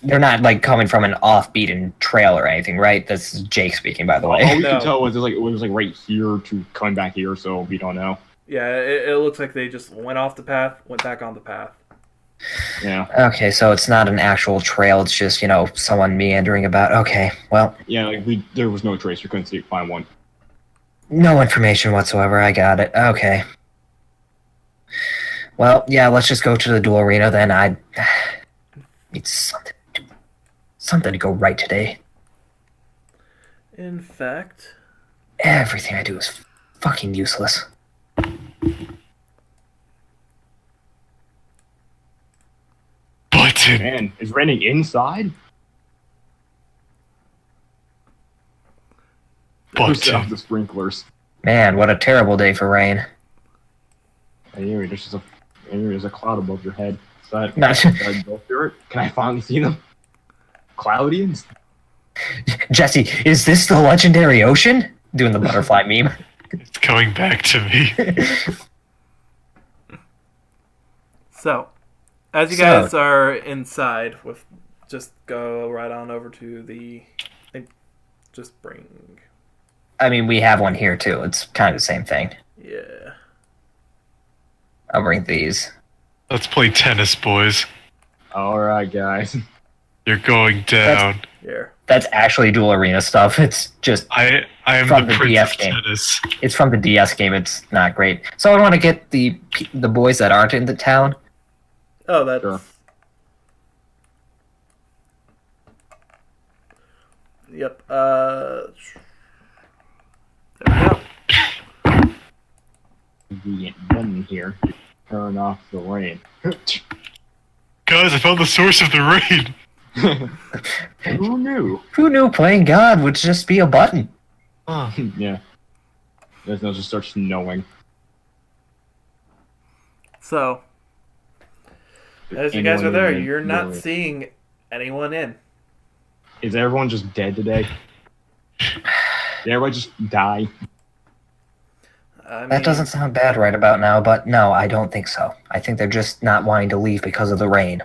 They're not like coming from an off-beaten trail or anything, right? This is Jake speaking, by the All way. we No. could tell was it was like right here to coming back here, so we don't know. Yeah, it looks like they just went off the path, went back on the path. Yeah. Okay, so it's not an actual trail. It's just someone meandering about. Okay, well, Yeah, like there was no trace. We couldn't find one. no information whatsoever. I got it. Okay. Well, yeah, let's just go to the duel arena then. I need something to go right today. In fact, Everything I do is fucking useless. Button. Man, it's raining inside. Who set off Button. the sprinklers? Man, what a terrible day for rain. Anyway, there's a cloud above your head. Is that, Not- Can I finally see them? Cloudy and Jesse, is this the legendary ocean? Doing the butterfly meme. It's coming back to me. so as you guys are inside, just go right on over to the. Just bring. I mean, we have one here too. It's kind of the same thing. Yeah. I'll bring these. Let's play tennis, boys. all right, guys. You're going down. Here. That's actually dual arena stuff. It's just I am From the the prince DS of game. tennis. it's from the DS game. It's not great. So I want to get the boys that aren't in the town. Oh, that's. Sure. Yep. There we go. Convenient button here. Turn off the rain. Guys, I found the source of the rain. Who knew? Who knew playing God would just be a button? Yeah. There's no just start snowing. So, as you guys are there, you're not seeing anyone in. Is everyone just dead today? Did everyone just die? I mean, That doesn't sound bad right about now, but no, I don't think so. I think they're just not wanting to leave because of the rain.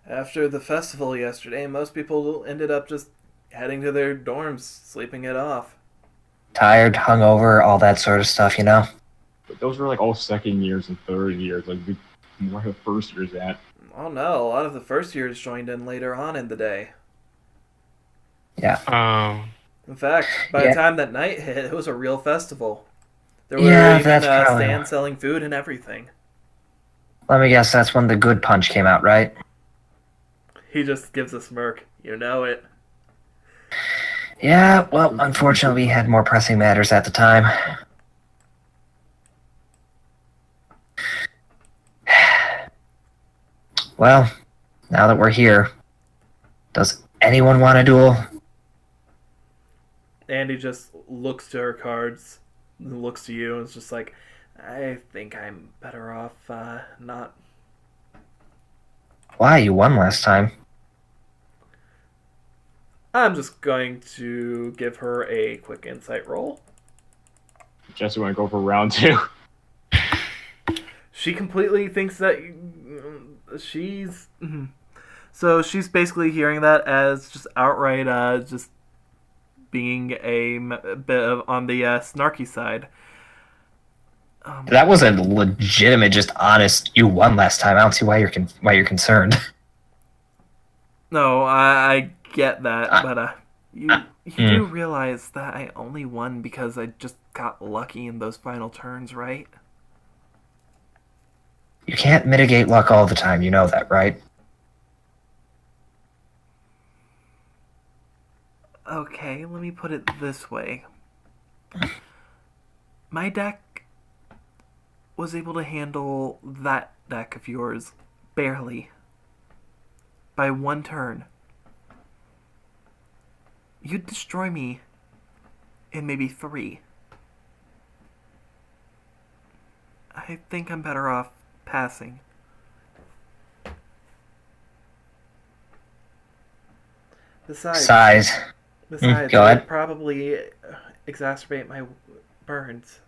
After the festival yesterday, most people ended up just heading to their dorms, sleeping it off. Tired, hungover, all that sort of stuff, But those were like all second years and third years. Like, where the first years at? Oh no, a lot of the first years joined in later on in the day. Yeah. In fact, by the Yeah. time that night hit, it was a real festival. There were Yeah, even that's probably- stands selling food and everything. Let me guess, that's when the good punch came out, right? He just gives a smirk. You know it. Yeah, well, unfortunately, we had more pressing matters at the time. Well, now that we're here, does anyone want a duel? Andy just looks to her cards, looks to you, and is just like, I think I'm better off not. Why? You won last time. I'm just going to give her a quick insight roll. Jesse want to go for round 2. She completely thinks that she's. So she's basically hearing that as just outright, just being a bit of on the snarky side. That was a legitimate, just honest. You won last time. I don't see why you're concerned. No, I get that, but you do realize that I only won because I just got lucky in those final turns, right? You can't mitigate luck all the time. You know that, right? Okay, let me put it this way. My deck was able to handle that deck of yours barely. By one turn. You'd destroy me in maybe 3. I think I'm better off passing. Besides, Go it ahead. would probably exacerbate my burns.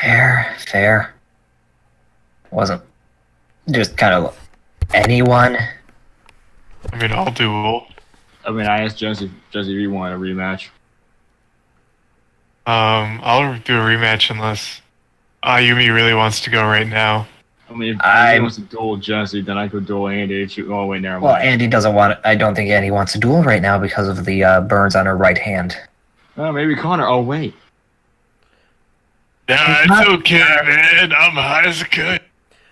Fair. Wasn't just kind of anyone. I mean, I'll duel. I mean, I asked Jesse if you want a rematch. I'll do a rematch unless Ayumi really wants to go right now. I mean, if Andy wants to duel Jesse, then I could duel Andy. Oh, wait, never mind. Well, Andy doesn't want it. I don't think Andy wants to duel right now because of the burns on her right hand. Oh, maybe Connor. Oh, wait. Nah, it's okay, man. I'm high as a kite.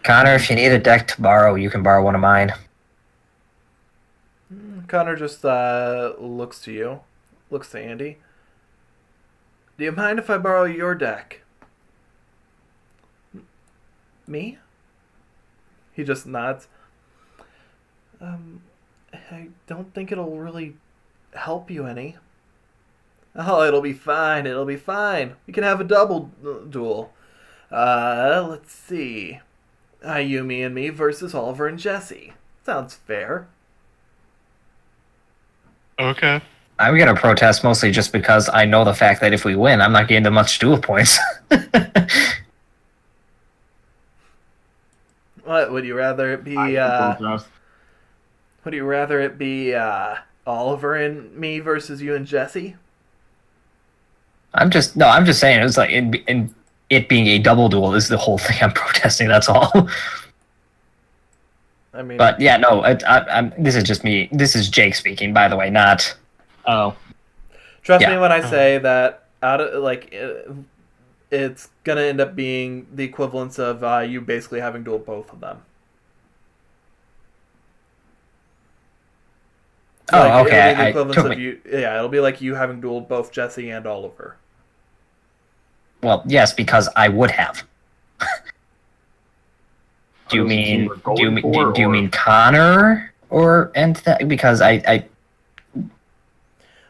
Connor, if you need a deck to borrow, you can borrow one of mine. Connor just looks to you, looks to Andy. Do you mind if I borrow your deck? Me? He just nods. I don't think it'll really help you any. Oh, it'll be fine. It'll be fine. We can have a double duel. Let's see. Ayumi and me versus Oliver and Jesse. Sounds fair. Okay. I'm gonna protest mostly just because I know the fact that if we win, I'm not getting the much duel points. What would you rather it be? Protest. Would you rather it be Oliver and me versus you and Jesse? I'm just saying it's like in it being a double duel is the whole thing I'm protesting. That's all. I mean, But yeah, no. I'm this is just me. This is Jake speaking, by the way, not. Oh. trust yeah. me when I say that it's gonna end up being the equivalence of you basically having dueled both of them. Oh, Like, okay. It'll be the I equivalence took of me. you. Yeah, it'll be like you having dueled both Jesse and Oliver. Well, yes, because I would have. Do you Are those the team mean we're going for, do you or- mean Connor or and that because I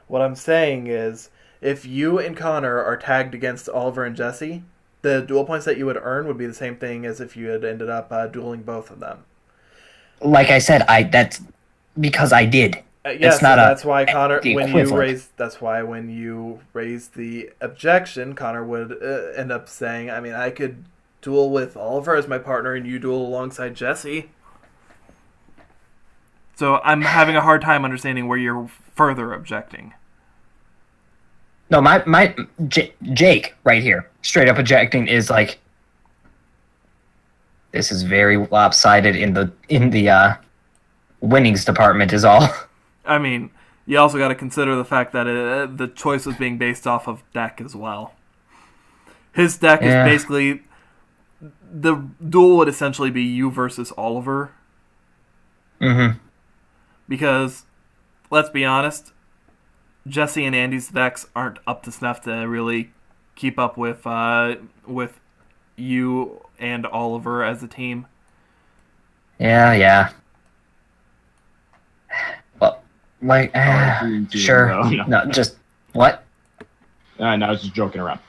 What I'm saying is, if you and Connor are tagged against Oliver and Jesse, the duel points that you would earn would be the same thing as if you had ended up dueling both of them. like I said that's because I did. Yes, not that's why Connor. the When you equivalent. raise, that's why when you raise the objection, Connor would end up saying, "I mean, I could duel with Oliver as my partner, and you duel alongside Jesse." So I'm having a hard time understanding where you're further objecting. No, Jake right here, straight up objecting is like this is very lopsided in the winnings department is all. I mean, you also got to consider the fact that the choice was being based off of deck as well. His deck is basically... The duel would essentially be you versus Oliver. Mm-hmm. Because, let's be honest, Jesse and Andy's decks aren't up to snuff to really keep up with you and Oliver as a team. Yeah. Well, like, sure. No, just what? No, I was just joking around.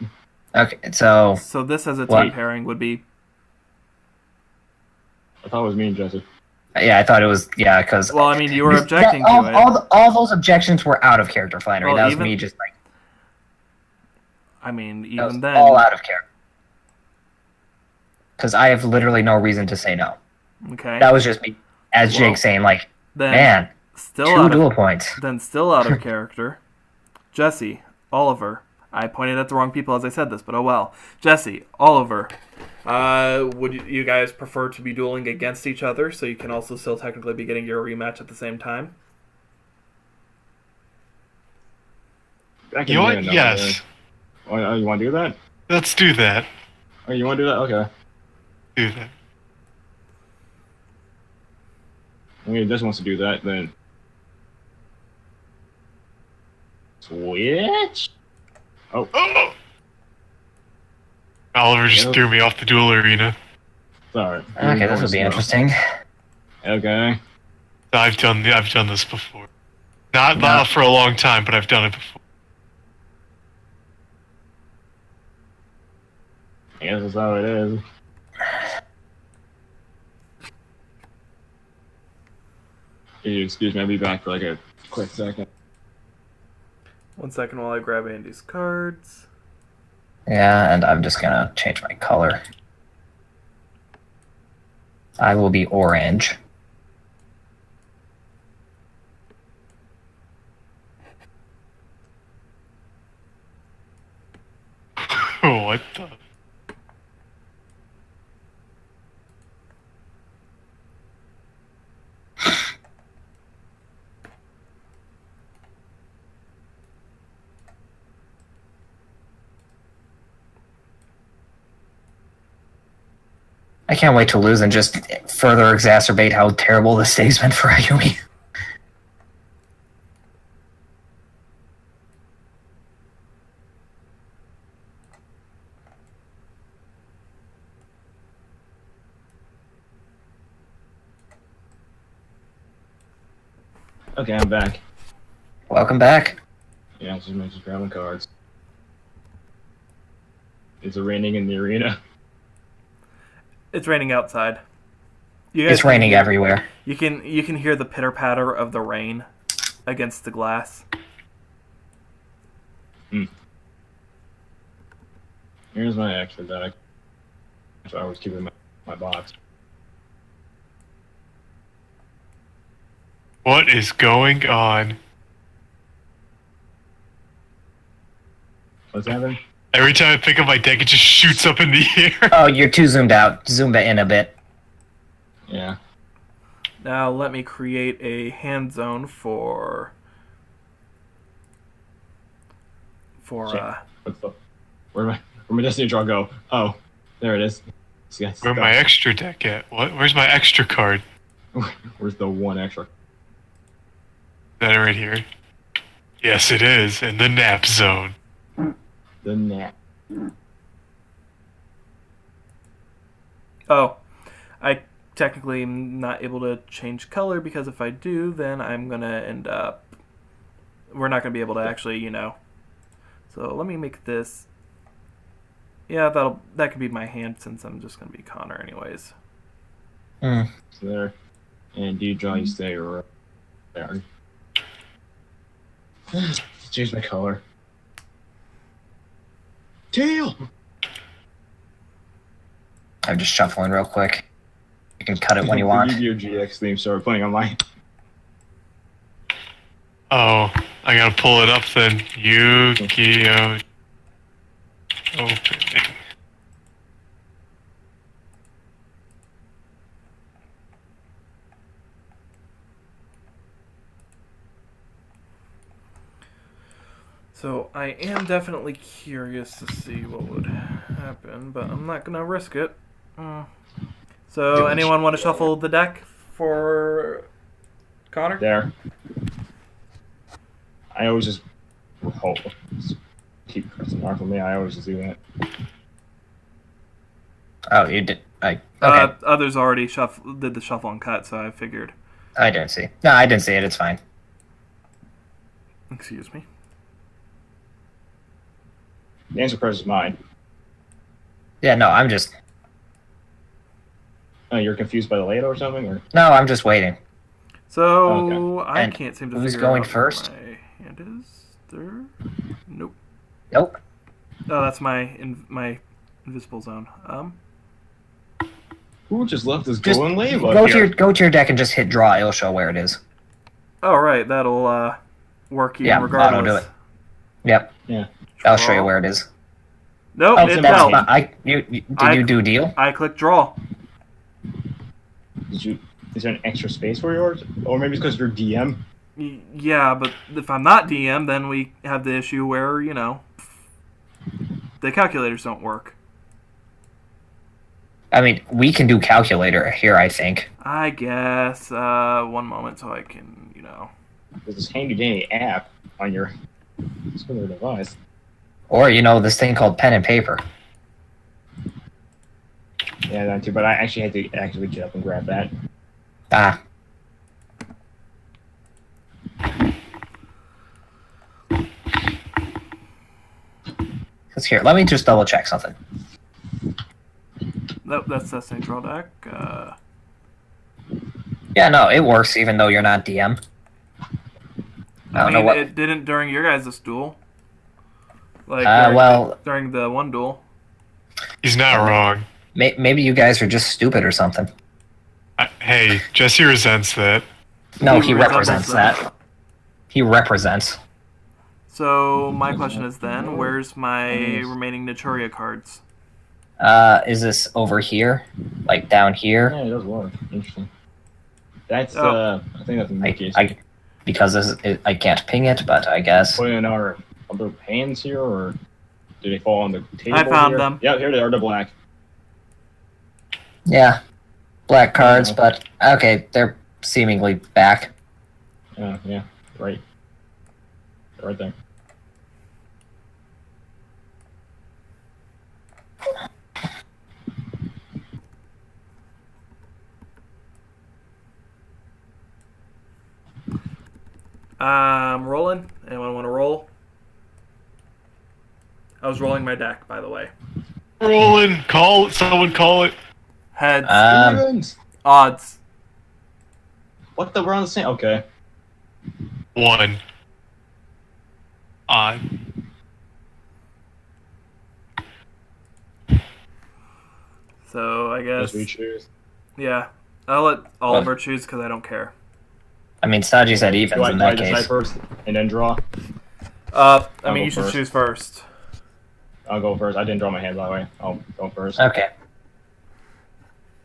Okay, so this as a team pairing would be... I thought it was me and Jesse. Yeah, I thought it was, because... Well, I mean, you were objecting to it. All those objections were out of character, Flannery. That was me just like... I mean, even then... all out of character. Because I have literally no reason to say no. Okay. That was just me, as Jake saying, like, man, still 2 duel points. Then still out of character. Jesse, Oliver. I pointed at the wrong people as I said this, but oh well. Jesse, Oliver. Would you guys prefer to be dueling against each other so you can also still technically be getting your rematch at the same time? You know what? Yes. Oh, you want to do that? Let's do that. Oh, you want to do that? Okay. Do that. I mean, if Jesse wants to do that, then... Switch? Oh. Oliver just threw me off the duel arena. Sorry. Okay, this will be interesting. Okay. I've done this before. Not for a long time, but I've done it before. I guess that's how it is. Can you excuse me? I'll be back for like a quick second. 1 second while I grab Andy's cards. Yeah, and I'm just gonna change my color. I will be orange. What the? I can't wait to lose and just further exacerbate how terrible this day's been for Ayumi. Okay, I'm back. Welcome back. Yeah, just grabbing cards. Is it raining in the arena? It's raining outside. It's raining everywhere. You can hear the pitter patter of the rain against the glass. Here's my extra deck. So I was keeping my box. What is going on? What's happening? Every time I pick up my deck, it just shoots up in the air. Oh, you're too zoomed out. Zoom it in a bit. Yeah. Now let me create a hand zone for Where'd my destiny draw go? Oh, there it is. Where's my extra deck at? What? Where's my extra card? Where's the one extra? Is that right here? Yes, it is. In the nap zone. The nap. Oh, I technically am not able to change color because if I do, then I'm gonna end up. We're not gonna be able to actually, So let me make this. Yeah, that could be my hand since I'm just gonna be Connor anyways. So there, and you draw, you stay right there. Change my color. Tail. I'm just shuffling real quick. You can cut it when you want. The Yu-Gi-Oh! GX theme started playing on mine. Oh, I gotta pull it up then. Yu-Gi-Oh! Opening. So I am definitely curious to see what would happen, but I'm not gonna risk it. So anyone want to shuffle the deck for Connor? There. I always just keep pressing R for me. I always just do that. Oh, you did. Okay. Others already did the shuffle and cut, so I figured. I didn't see. No, I didn't see it. It's fine. Excuse me. The answer press is mine. Yeah, no, I'm just. Oh, you're confused by the layout or something? Or No, I'm just waiting. So I And can't seem to who's figure going out first? where my hand is. There? Nope. Nope. Oh, that's my invisible zone. who just left us Just going lame up go here? to your deck and just hit draw. It'll show where it is. Oh, right. That'll work even Yeah, regardless. that'll do it. Yep. Yeah. I'll show you where it is. Nope, Oh, it that's fell. not, did you do deal? I clicked draw. Is there an extra space for yours? Or maybe it's because you're DM? Yeah, but if I'm not DM, then we have the issue where, the calculators don't work. I mean, we can do calculator here, I think. I guess. One moment so I can, There's this handy dandy app on your similar device. Or, this thing called pen and paper. Yeah, that too, but I actually had to actually get up and grab that. Ah. Let's hear. Let me just double check something. Nope, that's Destiny Draw deck. Yeah, no, it works even though you're not DM. I don't know what. It didn't during your guys' duel. Like, during the one duel. He's not wrong. Maybe you guys are just stupid or something. Hey, Jesse resents that. No, he represents that. He represents. So, my question is then, where's my remaining Naturia cards? Is this over here? Like down here? Yeah, it does work. Interesting. That's, Oh. I think that's in my case. Because I can't ping it, but I guess. Put in our other pans here, or did they fall on the table? I found here? them. Yeah, here they are, they're black. Yeah. Black cards, but okay, they're seemingly back. Yeah, right. Right there. Rolling. Anyone want to roll? I was rolling my deck, by the way. Rolling. Call it. Someone call it. Heads. Odds. What the? We're on the same. Okay. 1. Odd. So, I guess. We choose. Yeah. I'll let Oliver choose because I don't care. I mean, Saji said evens in Do I that decide case. first and then draw? I I'll mean, go you should first. choose first. I'll go first. I didn't draw my hand, by the way. I'll go first. Okay.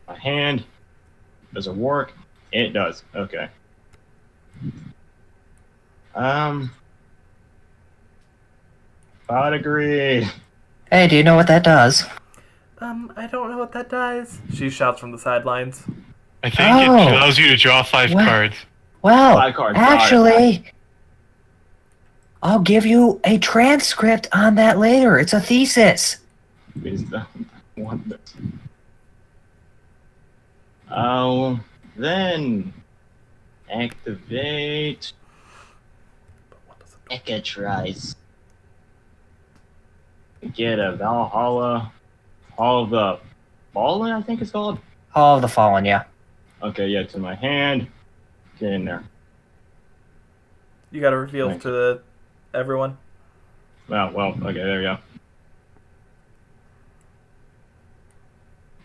My hand. Does it work? It does. Okay. I'd agree. Hey, do you know what that does? I don't know what that does. She shouts from the sidelines. I think it allows you to draw 5 What? cards. Well, 5 cards. got it. actually, I'll give you a transcript on that later. It's a thesis. Is the one that... Oh, then activate. Ecatrise. Get a Valhalla. Hall of the Fallen, I think it's called. Hall of the Fallen, yeah. Okay, yeah, to my hand. Get in there. You got to reveal Thanks. to everyone. Well, okay, there you go.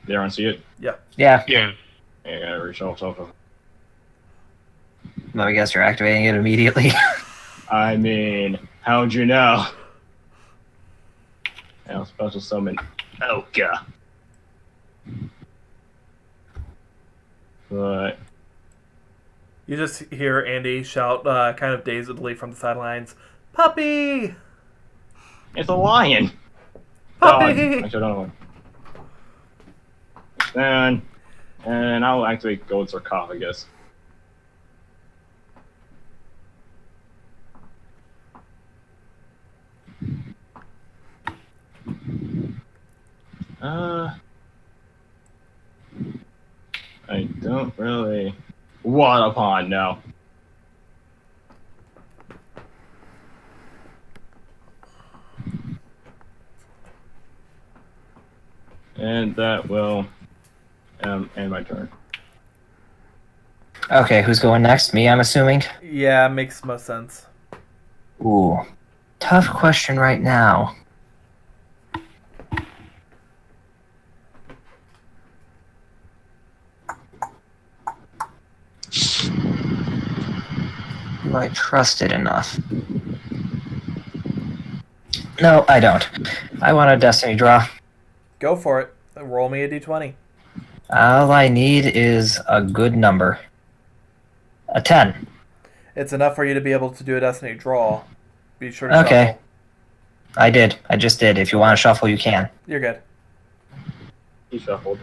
Did everyone see it? Yeah. Yeah. Yeah, I gotta reshuffle something. Well, I guess you're activating it immediately. I mean, how'd you know? Now special summon Elka. But You just hear Andy shout kind of dazedly from the sidelines, "Puppy!" It's a lion. Puppy! Dog. I should have known. And I'll actually go with sarcophagus. I don't really. What a pond, no. And that will end my turn. Okay, who's going next? Me, I'm assuming? Yeah, makes most sense. Ooh. Tough question right now. Do I trust it enough? No, I don't. I want a destiny draw. Go for it. Roll me a d20. All I need is a good number. A 10. It's enough for you to be able to do a destiny draw. Be sure to Okay. shuffle. I did. I just did. If you want to shuffle, you can. You're good. He shuffled.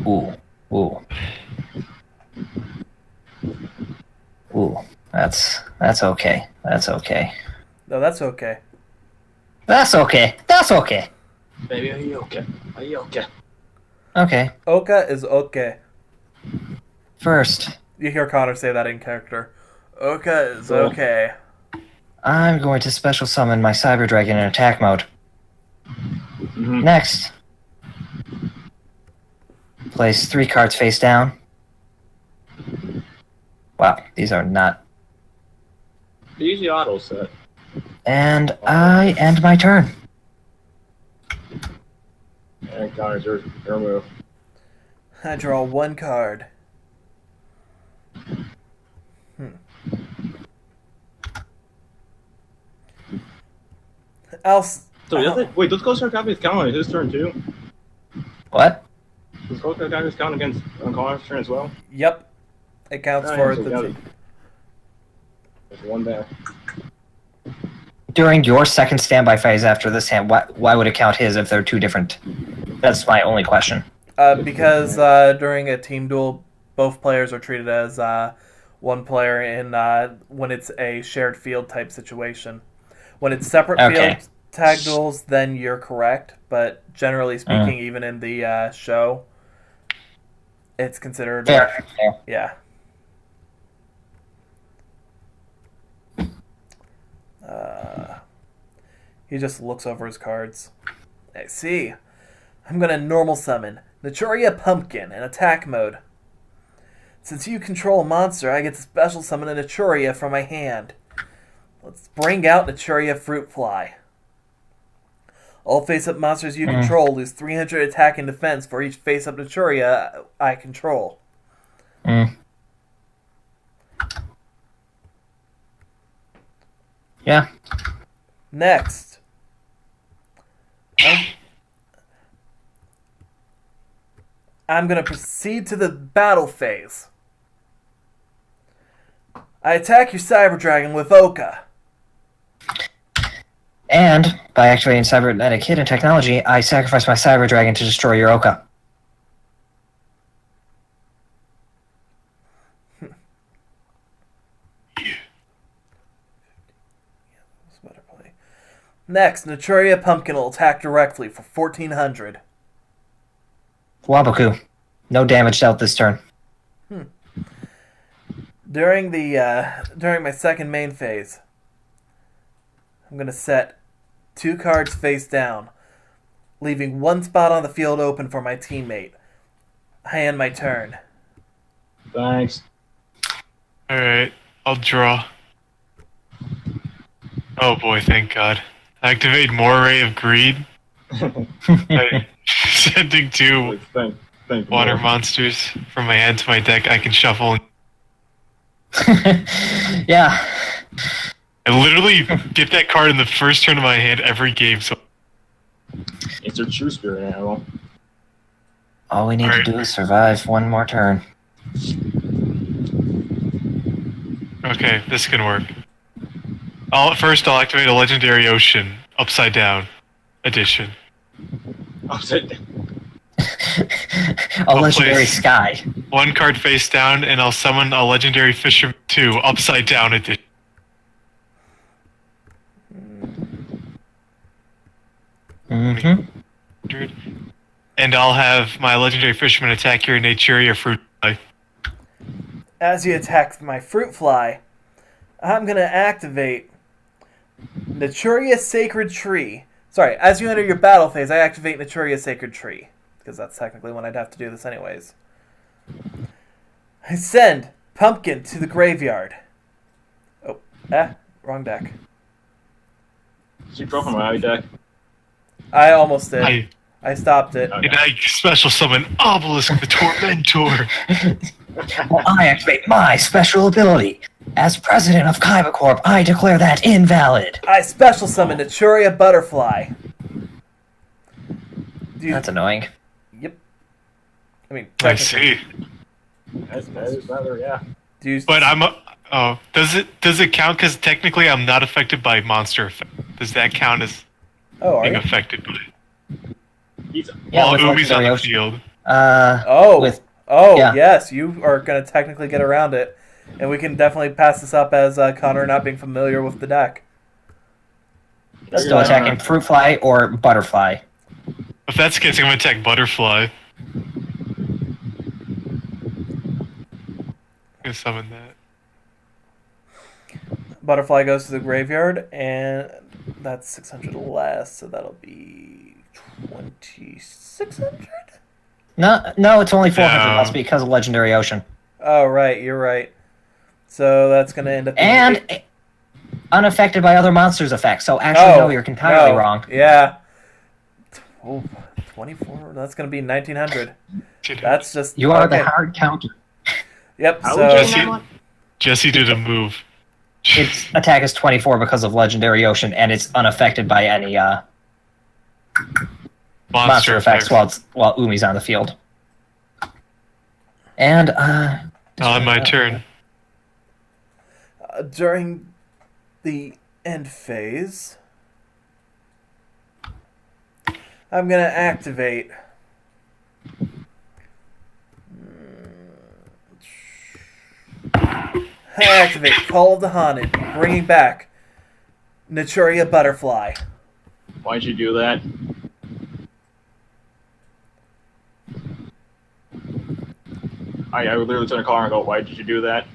Ooh. Ooh. Ooh. That's okay. That's okay. No, that's okay. That's okay. That's okay. Baby, are you okay? Are you okay? Okay. Oka is okay. First, You hear Connor say that in character. Oka is Cool. okay. I'm going to special summon my Cyber Dragon in attack mode. Mm-hmm. Next, place 3 cards face down. Wow, these are not. They usually auto set. And I end my turn. And Connor's your move. I draw 1 card. Wait, does Ghost Sarcophagus count on his turn too? What? Does Ghost Sarcophagus count against on Connor's turn as well? Yep. It counts Oh, for yeah, so the... yeah. There's one there. During your second standby phase after this hand, why would it count his if they're 2 different? That's my only question. Because during a team duel, both players are treated as one player in when it's a shared field type situation. When it's separate Okay. field tag duels, then you're correct. But generally speaking, even in the show, it's considered Fair. Fair. yeah. He just looks over his cards. I see. I'm gonna normal summon Naturia Pumpkin in attack mode. Since you control a monster, I get to special summon a Naturia from my hand. Let's bring out Naturia Fruit Fly. All face-up monsters you control lose 300 attack and defense for each face-up Naturia I control. Yeah. Next. I'm going to proceed to the battle phase. I attack your Cyber Dragon with Oka. And by activating cybernetic hidden technology, I sacrifice my Cyber Dragon to destroy your Oka. Next, Naturia Pumpkin will attack directly for 1400. Waboku. No damage dealt this turn. During my second main phase, I'm going to set 2 cards face down, leaving 1 spot on the field open for my teammate. I end my turn. Thanks. Alright, I'll draw. Oh boy, thank God. Activate more Ray of Greed. By sending 2 Thank water you. monsters from my hand to my deck. I can shuffle. Yeah. I literally get that card in the first turn of my hand every game. So It's a true spirit animal. All we need to do is survive 1 more turn. okay, this can work. I'll activate a legendary ocean upside down edition. Upside down. A legendary place- sky. 1 card face down, and I'll summon a legendary Fisherman 2 upside down edition. Mm-hmm. And I'll have my legendary Fisherman attack your Naturia Fruit Fly. As you attack my fruit fly, I'm going to activate Naturia Sacred Tree. Sorry, as you enter your battle phase, I activate Naturia Sacred Tree. Because that's technically when I'd have to do this anyways. I send Pumpkin to the graveyard. Oh, wrong deck. She dropped from my deck. I almost did. I stopped it. And I special summon Obelisk the Tormentor. Well, I activate my special ability. As president of Kaiba Corp, I declare that invalid. I special summon Naturia Butterfly. That's annoying. Yep. I mean, I see. That's rather, yeah. But does it count? Because technically I'm not affected by monster effect. Does that count as being affected by it? While Umi's on the field. Yes, you are going to technically get around it. And we can definitely pass this up as Connor not being familiar with the deck. Still attacking Fruit Fly or Butterfly? If that's the case, I'm going to attack Butterfly. I'm going to summon that. Butterfly goes to the graveyard, and that's 600 less, so that'll be 2,600? No, it's only 400 less because of Legendary Ocean. Oh, right, you're right. So that's going to end up being... And unaffected by other monsters' effects, so actually, no, you're entirely wrong. Yeah. Oh, 24? That's going to be 1,900. That's just... You are the hard counter. Yep, so... Jesse did a move. Its attack is 24 because of Legendary Ocean, and it's unaffected by any monster effects while Umi's on the field. And on my turn. During the end phase, I'm going to activate Call of the Haunted, bringing back Naturia Butterfly. Why'd you do that? I would literally turn a car and go, why did you do that?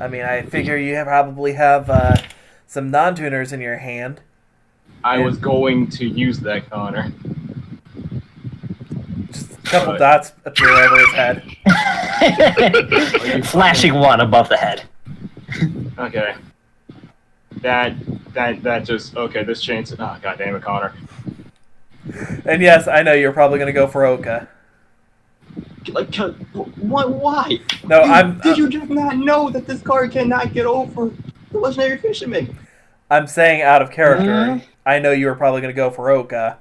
I mean, I figure you probably have some non-tuners in your hand. I was going to use that, Connor. Just a couple dots appear over his head. Flashing one above the head. Okay. That just... Okay, this changes... Oh, God damn it, Connor. And yes, I know you're probably going to go for Oka. Like, what? Why? No, Did you just not know that this card cannot get over the Legendary Fisherman? I'm saying out of character. Mm-hmm. I know you were probably going to go for Oka,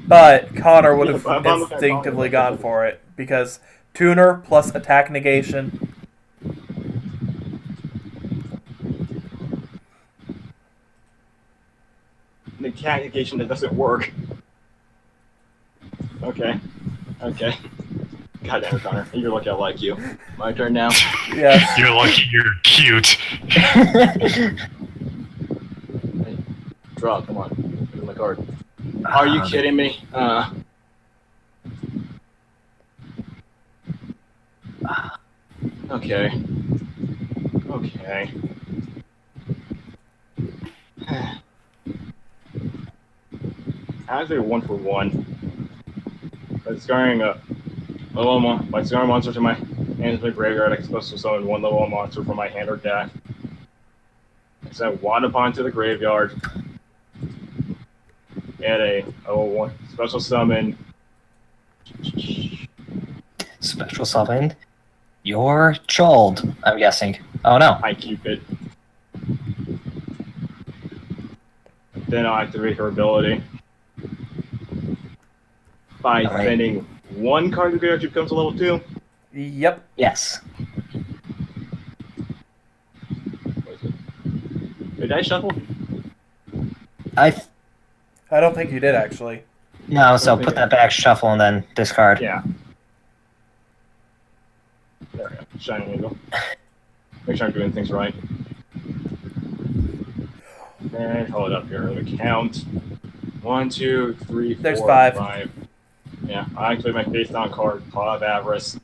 but Connor would have instinctively gone for it because tuner plus attack negation. The attack negation that doesn't work. Okay. God damn it, Connor. You're lucky I like you. My turn now. Yes. You're lucky you're cute. Hey, draw, come on. Give me my card. Are you kidding me? Okay. Actually, 1-for-1. By discarding a level one, by discarding monster to my hand to the graveyard, I can special summon one level monster from my hand or deck. I send Wadapon to the graveyard. Add a level 1 special summon. Special summon. You're Chold, I'm guessing. Oh no. I keep it. Then I'll activate her ability. By sending one card to the graveyard, she becomes a level 2. Yep. Yes. Did I shuffle? I don't think you did actually. No, so put that back, shuffle, and then discard. Yeah. There we go. Shining Eagle. Make sure I'm doing things right. And hold up here. Let me count. 1, 2, 3, 4, There's 5. 5. Yeah, I activate my face down card, Paw of Avarice.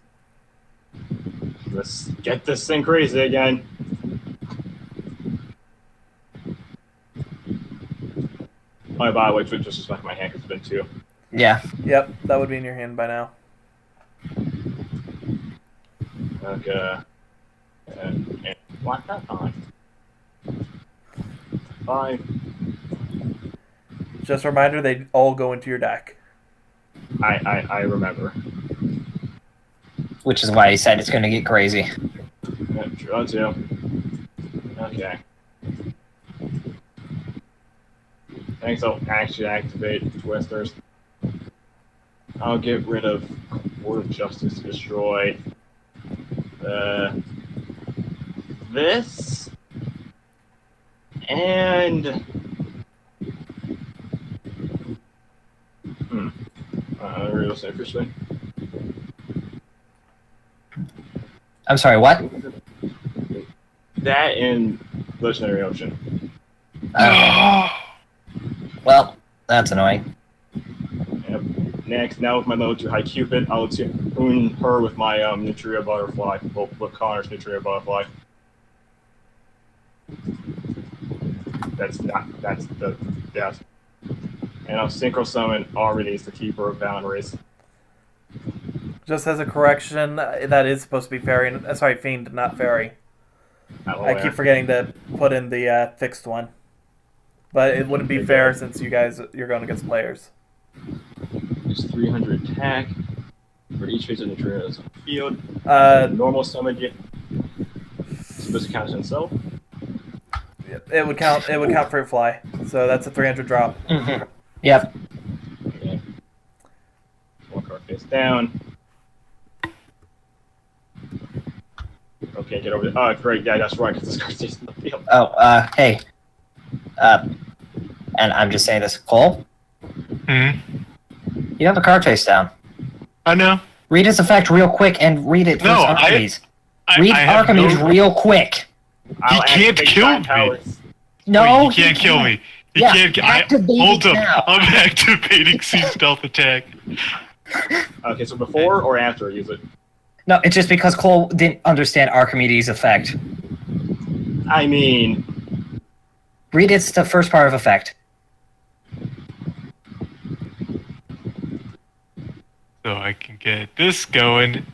Let's get this thing crazy again. Oh, by the way, just respect my hand because it's been 2. Yeah. Yep, that would be in your hand by now. Okay. And block that on. 5. Just a reminder, they all go into your deck. I remember. Which is why he said it's going to get crazy. Yeah, draw 2. Okay. Thanks, I'll actually activate Twisters. I'll get rid of Court of Justice to destroy this and real interesting. I'm sorry, what? That and Legendary Ocean. Well, that's annoying. Yep. Next, now with my level 2 High Cupid, I'll tune her with my Nutria Butterfly. Well, with Connor's Nutria Butterfly. That's the death. And I'll Synchro Summon Armades, the Keeper of Boundaries. Just as a correction, that is supposed to be fairy. Sorry, fiend, not fairy. I keep forgetting to put in the fixed one. But it wouldn't be fair since you're going against players. It's 300 attack for each phase of the Nutria on the field. Normal summon supposed to count as himself. It would count. It would count Fruit Fly. So that's a 300 drop. Mm-hmm. Yep. Okay. 1 card face down. Okay, get over there. Oh, great. Yeah, that's right, because this card stays in the field. Oh, hey. And I'm just saying this, Cole. You have a card face down. I know. Read its effect real quick and read it. No, Archimedes. Read Archimedes real quick. He can't kill me. No, he can't kill me. He can't. Hold up. Now. I'm activating C stealth attack. Okay, so before or after I use it? No, it's just because Cole didn't understand Archimedes' effect. I mean... Read it's the first part of effect. So I can get this going.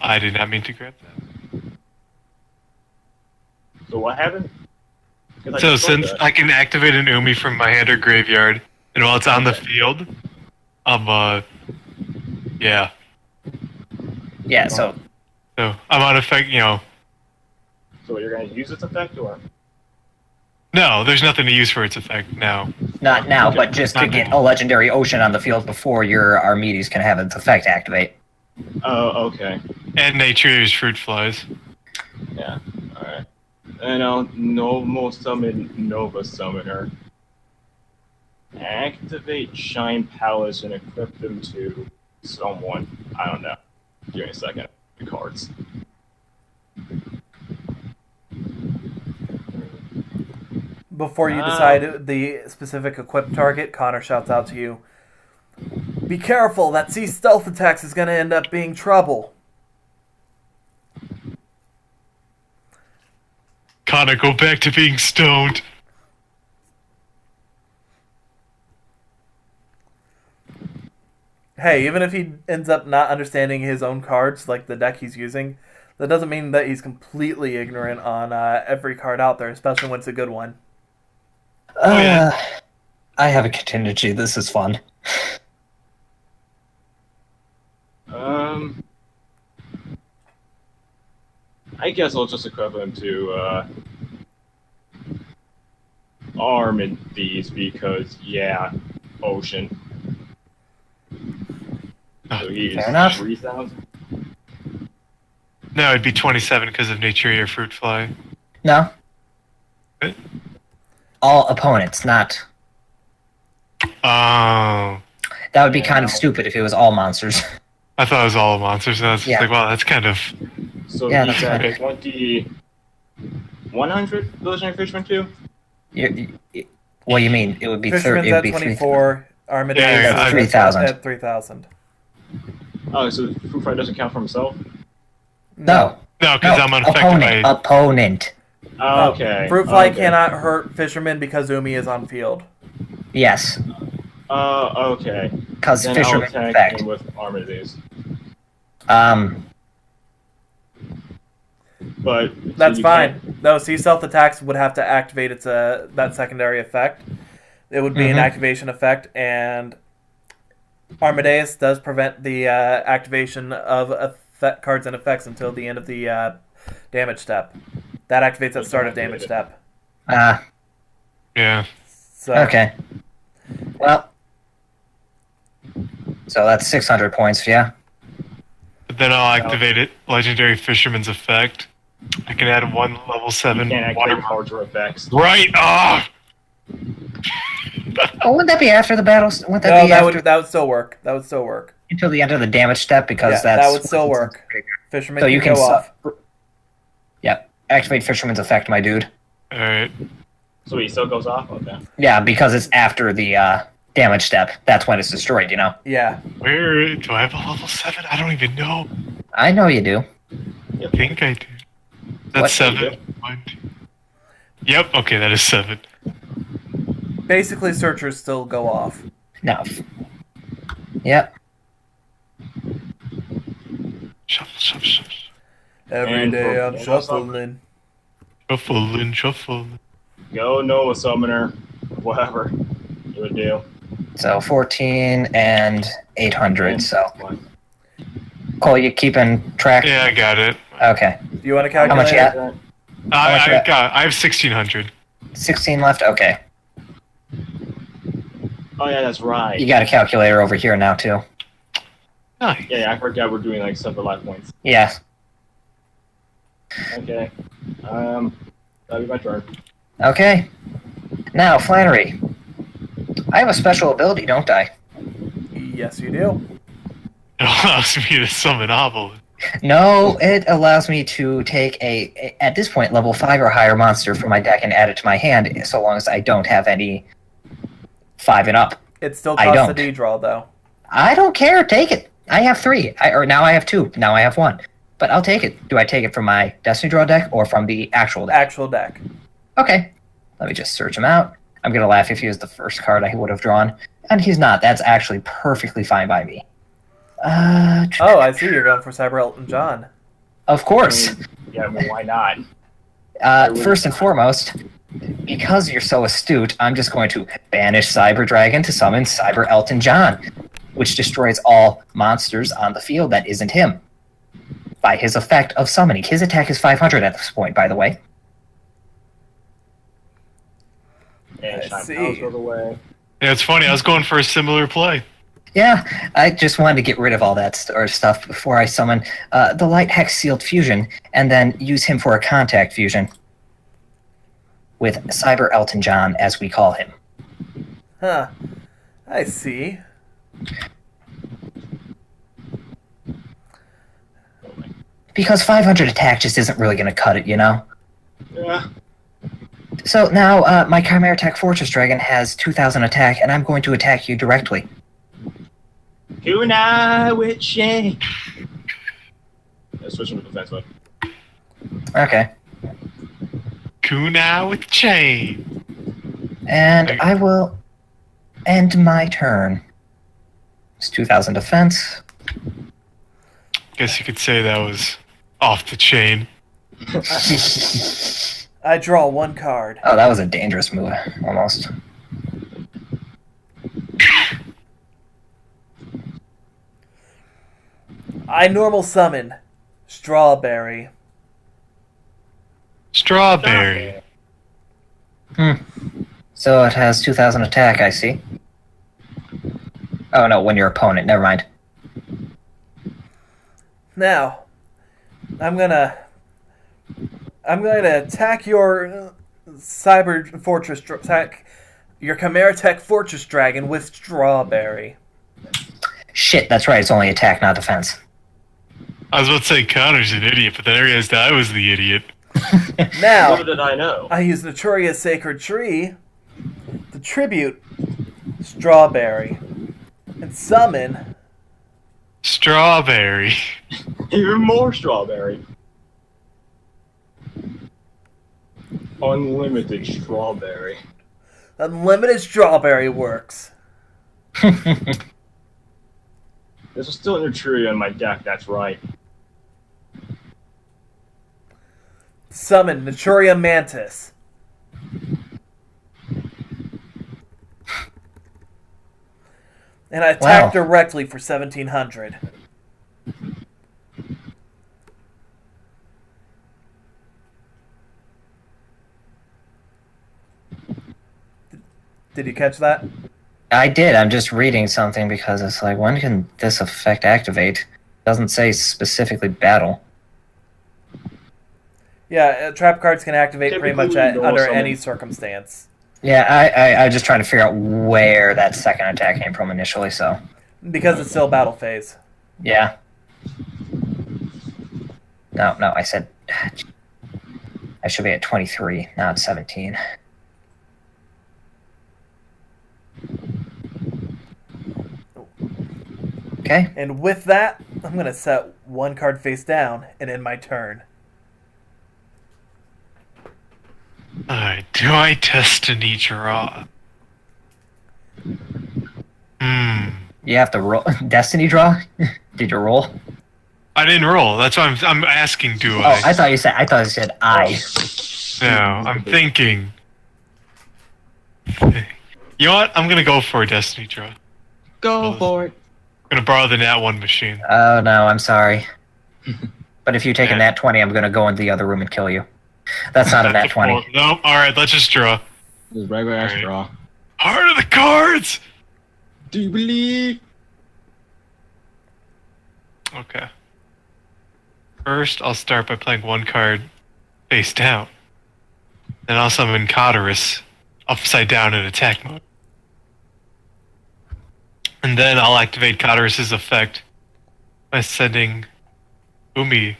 I did not mean to grab that. So what happened? So since I can activate an Umi from my hand or graveyard, and while it's on the field, yeah. Yeah, so I'm on effect, So you're going to use its effect, or? No, there's nothing to use for its effect now. Not now, but just to get a Legendary Ocean on the field before your Archimedes can have its effect activate. Oh, okay. And Nature's Fruit Flies. Yeah, alright. And I'll normal summon Nova Summoner. Activate Shine Palace and equip them to someone. I don't know. Give me a second. The cards. Before you decide the specific equip target, Connor shouts out to you, "Be careful, that C stealth attacks is going to end up being trouble." Connor, go back to being stoned. Hey, even if he ends up not understanding his own cards, like the deck he's using, that doesn't mean that he's completely ignorant on every card out there, especially when it's a good one. I have a contingency. This is fun. I guess I'll just equip him to arm in these because, yeah, ocean. So he's 3,000. No, it'd be 27 because of Nature or Fruit Fly. No. All opponents, not. Oh. That would be kind of stupid if it was all monsters. I thought it was all monsters. And I was Yeah. like, wow, that's kind of. So Yeah, he's that's at 100 legendary fisherman too. What do you mean? It would be Fisherman's it would at be 24. Armadillo Yeah, is 3,000. at 3,000. Oh, so Fruit Fly doesn't count for himself. No. No, because I'm unaffected by. Opponent. Oh, okay. Fruit Fly Okay. cannot hurt Fisherman because Umi is on field. Yes, Okay. because Then fisherman I'll attack effect. him with Armadillos. But so That's you fine. can't- No, see, self-attacks would have to activate its that secondary effect. It would be an activation effect, and Armadeus does prevent the activation of cards and effects until the end of the damage step. That activates at start of damage step. Yeah. So, Okay. Well, so that's 600 points, yeah? But then I'll activate it. Legendary Fisherman's Effect. I can add 1 level 7 you can't water. activate cards or effects. Right! Ah! Oh, wouldn't that be after the battle? Wouldn't that no, be that after, would still work. That would still work. until the end of the damage step? Because Yeah, that's... that would still work. Fisherman So you can can... go off. Yep. Activate Fisherman's Effect, my dude. Alright. So he still goes off. Okay. Yeah, because it's after the damage step. That's when it's destroyed, you know? Yeah. Where do I have a level 7? I don't even know. I know you do. I think I do. That's What? 7. 1, 2. Yep, okay, that is 7. Basically, searchers still go off. No. Yep. Shuffle, shuffle, shuffle. Every And day for I'm Nova shuffling. Shuffling, shuffling. Go Nova Summoner. Whatever. Do a deal. So 14 and 800, so... One. Cole, you keeping track? Yeah, I got it. Okay. Do you want to How much calculate? you got? it? I have 1600. 16 left? Okay. Oh yeah, that's right. You got a calculator over here now, too. Nice. Yeah, I forgot we're doing like separate life points. Yeah. Okay. That'll be my turn. Okay. Now, Flannery. I have a special ability, don't I? Yes, you do. It allows me to summon Obelisk. No, it allows me to take at this point, level 5 or higher monster from my deck and add it to my hand, so long as I don't have any 5 and up. It still I costs a don't. D-draw, though. I don't care. Take it. I have 3. Now I have 2. Now I have 1. But I'll take it. Do I take it from my Destiny Draw deck or from the actual deck? Actual deck. Okay. Let me just search him out. I'm going to laugh if he was the first card I would have drawn. And he's not. That's actually perfectly fine by me. Oh, I see. You're going for Cyber Elton John. Of course. Yeah, I mean, why not? First and foremost, because you're so astute, I'm just going to banish Cyber Dragon to summon Cyber Elton John, which destroys all monsters on the field that isn't him. By his effect of summoning. His attack is 500 at this point, by the way. And I Shine see. Powers goes away. Yeah, it's funny. I was going for a similar play. Yeah, I just wanted to get rid of all that stuff before I summon the Light Hex Sealed Fusion, and then use him for a Contact Fusion. With Cyber Elton John, as we call him. Huh. I see. Because 500 attack just isn't really going to cut it, you know? Yeah. So now, my Chimera Tech Fortress Dragon has 2,000 attack, and I'm going to attack you directly. Kunai with Shane. Let's switch him to defense mode. Okay. Kunai with chain. And I will end my turn. It's 2,000 defense. Guess you could say that was off the chain. I draw 1 card. Oh, that was a dangerous move, almost. I normal summon Strawberry. Strawberry. So it has 2,000 attack, I see. Oh no, when your opponent, never mind. Now, I'm gonna attack your Cyber Fortress your Chimera Tech Fortress Dragon with Strawberry. Shit, that's right. It's only attack, not defense. I was about to say Connor's an idiot, but then I realized I was the idiot. Now, Little did I know. I use Naturia's Sacred Tree to tribute Strawberry and summon Strawberry. Even more strawberry. Unlimited strawberry. Unlimited Strawberry works. There's still a Nutria in my deck, that's right. Summon Naturia Mantis. And I attack directly for 1700. Did you catch that? I did. I'm just reading something because it's like, when can this effect activate? It doesn't say specifically battle. Yeah, trap cards can activate pretty much Typically, under summon. any circumstance. Yeah, I was just trying to figure out where that second attack came from initially, so... Because it's still battle phase. Yeah. No, I said... I should be at 23, now it's 17. Okay. And with that, I'm going to set one card face down and end my turn. Alright, do I destiny draw? You have to roll... Destiny draw? Did you roll? I didn't roll. That's why I'm asking, do Oh, I? I thought you said I. No, I'm thinking. You know what? I'm gonna go for a destiny draw. Go for it. I'm gonna borrow the Nat 1 machine. Oh, no, I'm sorry. But if you take a Yeah. nat 20, I'm going to go into the other room and kill you. That's not a nat 20. No, alright, let's just draw. Just regular ass Alright. draw. Heart of the cards! Do you believe? Okay. First, I'll start by playing one card face down. Then I'll summon Cotterus upside down in attack mode. And then I'll activate Cotterus's effect by sending Umi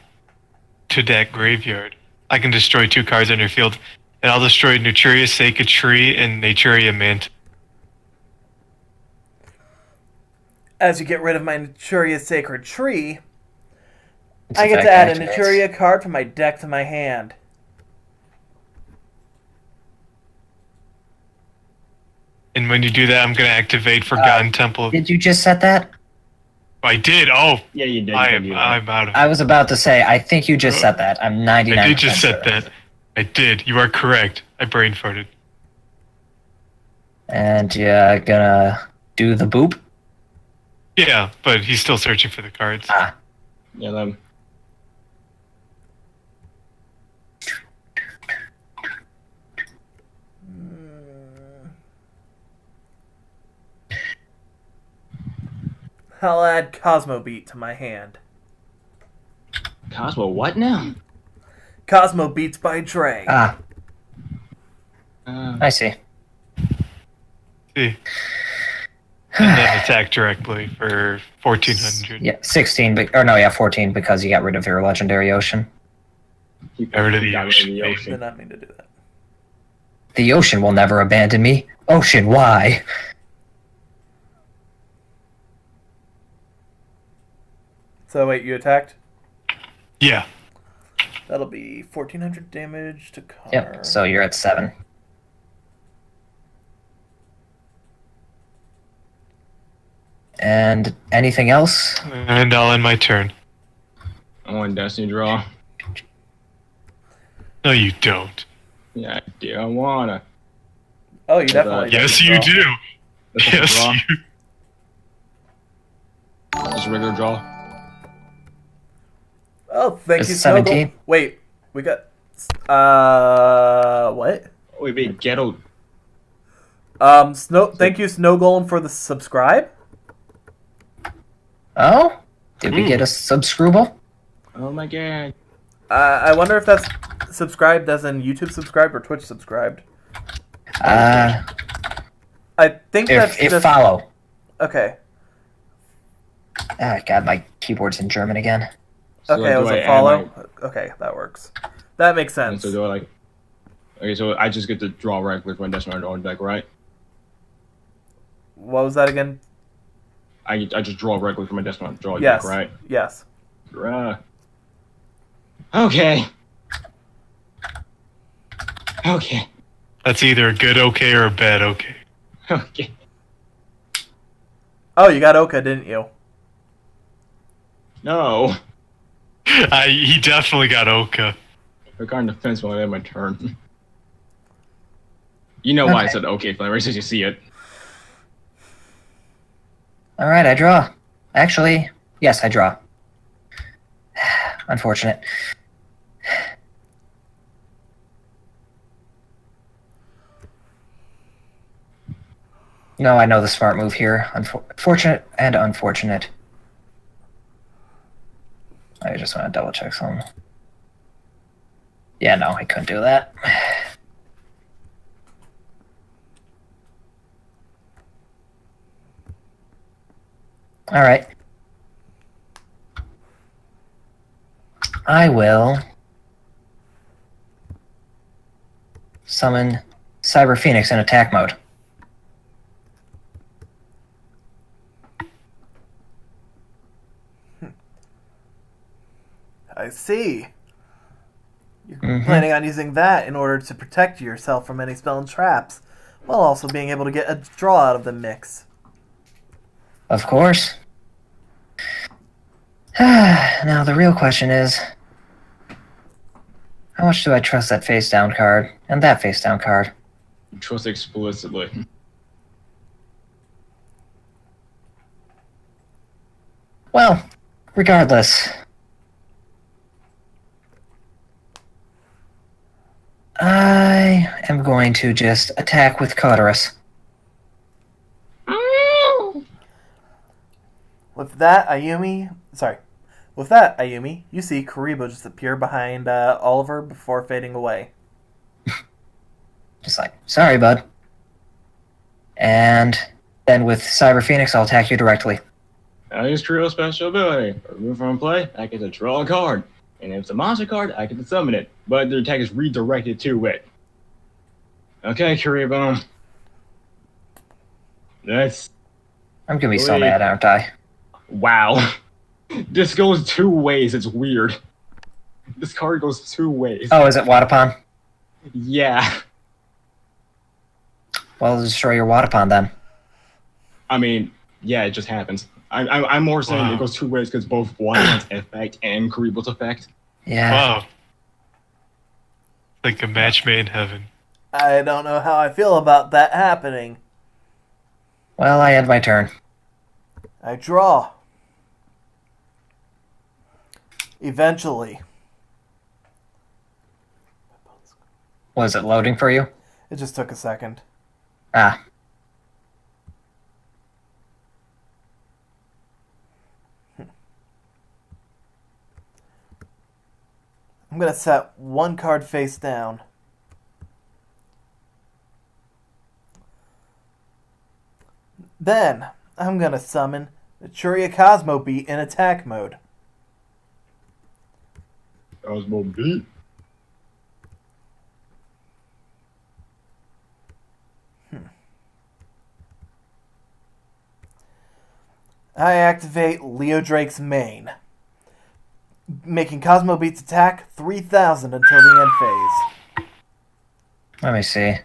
to that graveyard. I can destroy 2 cards on your field, and I'll destroy Naturia's Sacred Tree and Naturia Mantis. As you get rid of my Naturia Sacred Tree, Its I get effect to add a activates. Naturia card from my deck to my hand. And when you do that, I'm going to activate Forgotten Temple. Did you just set that? I did. Oh, Yeah, you did. I'm out of it. I was about to say, I think you just set that. I'm 99%. I did just set sure. that. I did. You are correct. I brain farted. And you're gonna do the boop? Yeah, but he's still searching for the cards. Ah. Yeah, them. I'll add Cosmo Beat to my hand. Cosmo, what now? Cosmo Beats by Dre. Ah, I see. See. And then attack directly for 1400. Yeah, 16, or no, yeah, 14, because you got rid of your legendary ocean. Got rid of the Got ocean, Did not mean to do that. The ocean will never abandon me. Ocean, why? So wait, you attacked? Yeah. That'll be 1400 damage to Connor. Yep, so you're at 7. And anything else? And I'll end my turn. I want Destiny draw. No, you don't. Yeah, I do. I wanna. Oh, you definitely Yes, did. you Well, do. That's a Yes, draw. you. Just a regular draw. Oh, thank It's you, 17. Snuggle. Wait, we got... what? Wait, ghetto. Thank you, Snow Golem, for the subscribe. Oh? Did we get a subscribble? Oh my god. I wonder if that's subscribed as in YouTube subscribed or Twitch subscribed? Uh, I think that's if just... follow. Okay. Ah, God, my keyboard's in German again. So, Okay, it was do I a add follow. Okay, that works. That makes And sense. so do I like? Okay, so I just get to draw right click when that's my drawing deck, right? What was that again? I just draw right click from my desk when I draw Yes. deck, right? Yes. Okay. Okay. That's either a good okay or a bad okay. Okay. Oh, you got Oka, didn't you? No. He definitely got Oka. I got on the fence when I had my turn. You know why I Okay. said okay, Flavor, since you see it. All right, I draw. Actually, yes, I draw. Unfortunate. No, I know the smart move here. Fortunate and unfortunate. I just want to double check something. Yeah, no, I couldn't do that. All right. I will summon Cyber Phoenix in attack mode. I see. You're Mhm. planning on using that in order to protect yourself from any spell and traps, while also being able to get a draw out of the mix. Of course. Now the real question is, how much do I trust that face down card and that face down card? Trust explicitly. Well, regardless, I am going to just attack with Cauterus. With that, Ayumi, you see Karibo just appear behind Oliver before fading away. Just like, sorry, bud. And then with Cyber Phoenix, I'll attack you directly. I use Trio special ability. Remove from play, I get to draw a card. And if it's a monster card, I get to summon it. But the attack is redirected to it. Okay, Kuriboom. That's... I'm gonna be so Wait. mad, aren't I? Wow. This goes two ways, it's weird. This card goes two ways. Oh, is it Watapon? Yeah. Well, destroy your Watapon then. I mean, yeah, it just happens. I'm more saying Wow. it goes two ways because both Watson's effect and Kuribo's effect. Yeah. Wow. Like a match made in heaven. I don't know how I feel about that happening. Well, I end my turn. I draw. Eventually. Was it loading for you? It just took a second. Ah. I'm going to set one card face down. Then, I'm going to summon the Churia Cosmo Beat in attack mode. Cosmo Beat. I activate Leo Drake's main, making Cosmo Beat's attack 3,000 until the end phase. Let me see.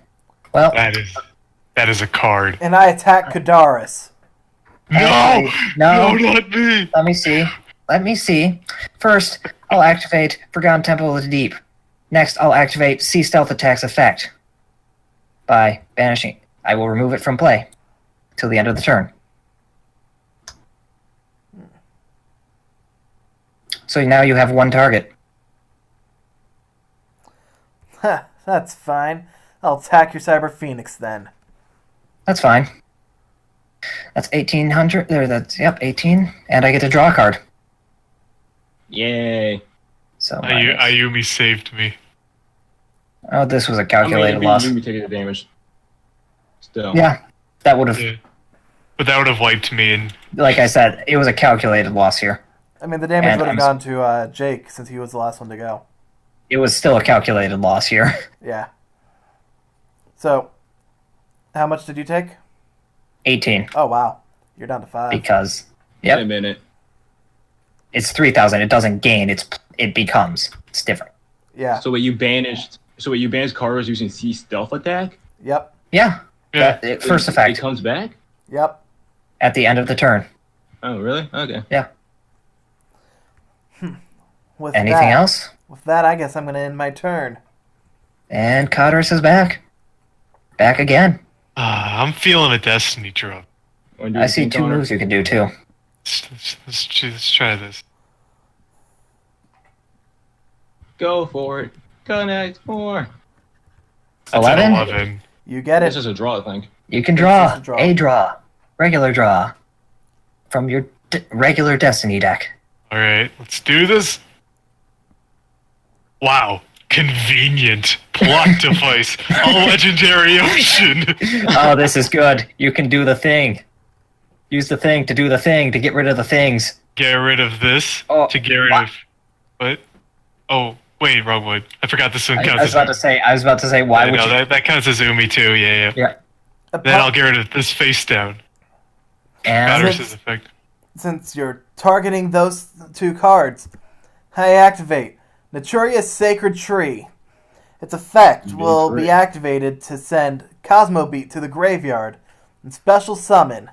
Well, That is a card. And I attack Kadaris. No! actually, no. Not me! Let me see. Let me see. First, I'll activate Forgotten Temple of the Deep. Next, I'll activate Sea Stealth Attack's effect. By banishing. I will remove it from play. Till the end of the turn. So now you have one target. Ha, that's fine. I'll attack your Cyber Phoenix then. That's fine. That's 1,800. There, that's, yep, 18. And I get to draw a card. Yay. So Ayumi saved me. Oh, this was a I mean, calculated it'd be loss. you taking the damage. Still. Yeah, that would have, Yeah. But that would have wiped me, and like I said, it was a calculated loss here. I mean, the damage And would have I'm- gone to Jake since he was the last one to go. It was still a calculated loss here. Yeah. So, how much did you take? 18, Oh, wow. You're down to 5. because, Wait a yep, minute. it's 3,000. It doesn't gain, it becomes. It's different. Yeah. So what you banished cards using C stealth attack? Yep. Yeah, yeah. first It effect, comes back? Yep. at the end of the turn. Oh, really? Okay. With Anything that, else? With that, I guess I'm going to end my turn. And Codrus is back. Back again. I'm feeling a destiny drop. Wanna do I the see thing, 2 Connor? moves you can do, too. Let's try this. Go for it. Connect more. That's an 11? 11. You get This it. is a draw, I think. You can It's draw just a draw. a draw, regular draw, from your regular Destiny deck. All right, let's do this. Wow, convenient plot device. A legendary ocean. Oh, this is good. You can do the thing. Use the thing to do the thing to get rid of the things. Get rid of this Oh, to get rid what? of what? Oh, wait, wrong one. I forgot this one I counts was about to as. say. I was about to say. Why Yeah, would no, you? that counts as Umi too. Yeah. Yeah. Then I'll get rid of this face down. And Codrus' effect. Since you're targeting those 2 cards, I activate Naturia's Sacred Tree. Its effect will be activated to send Cosmo Beat to the graveyard and special summon.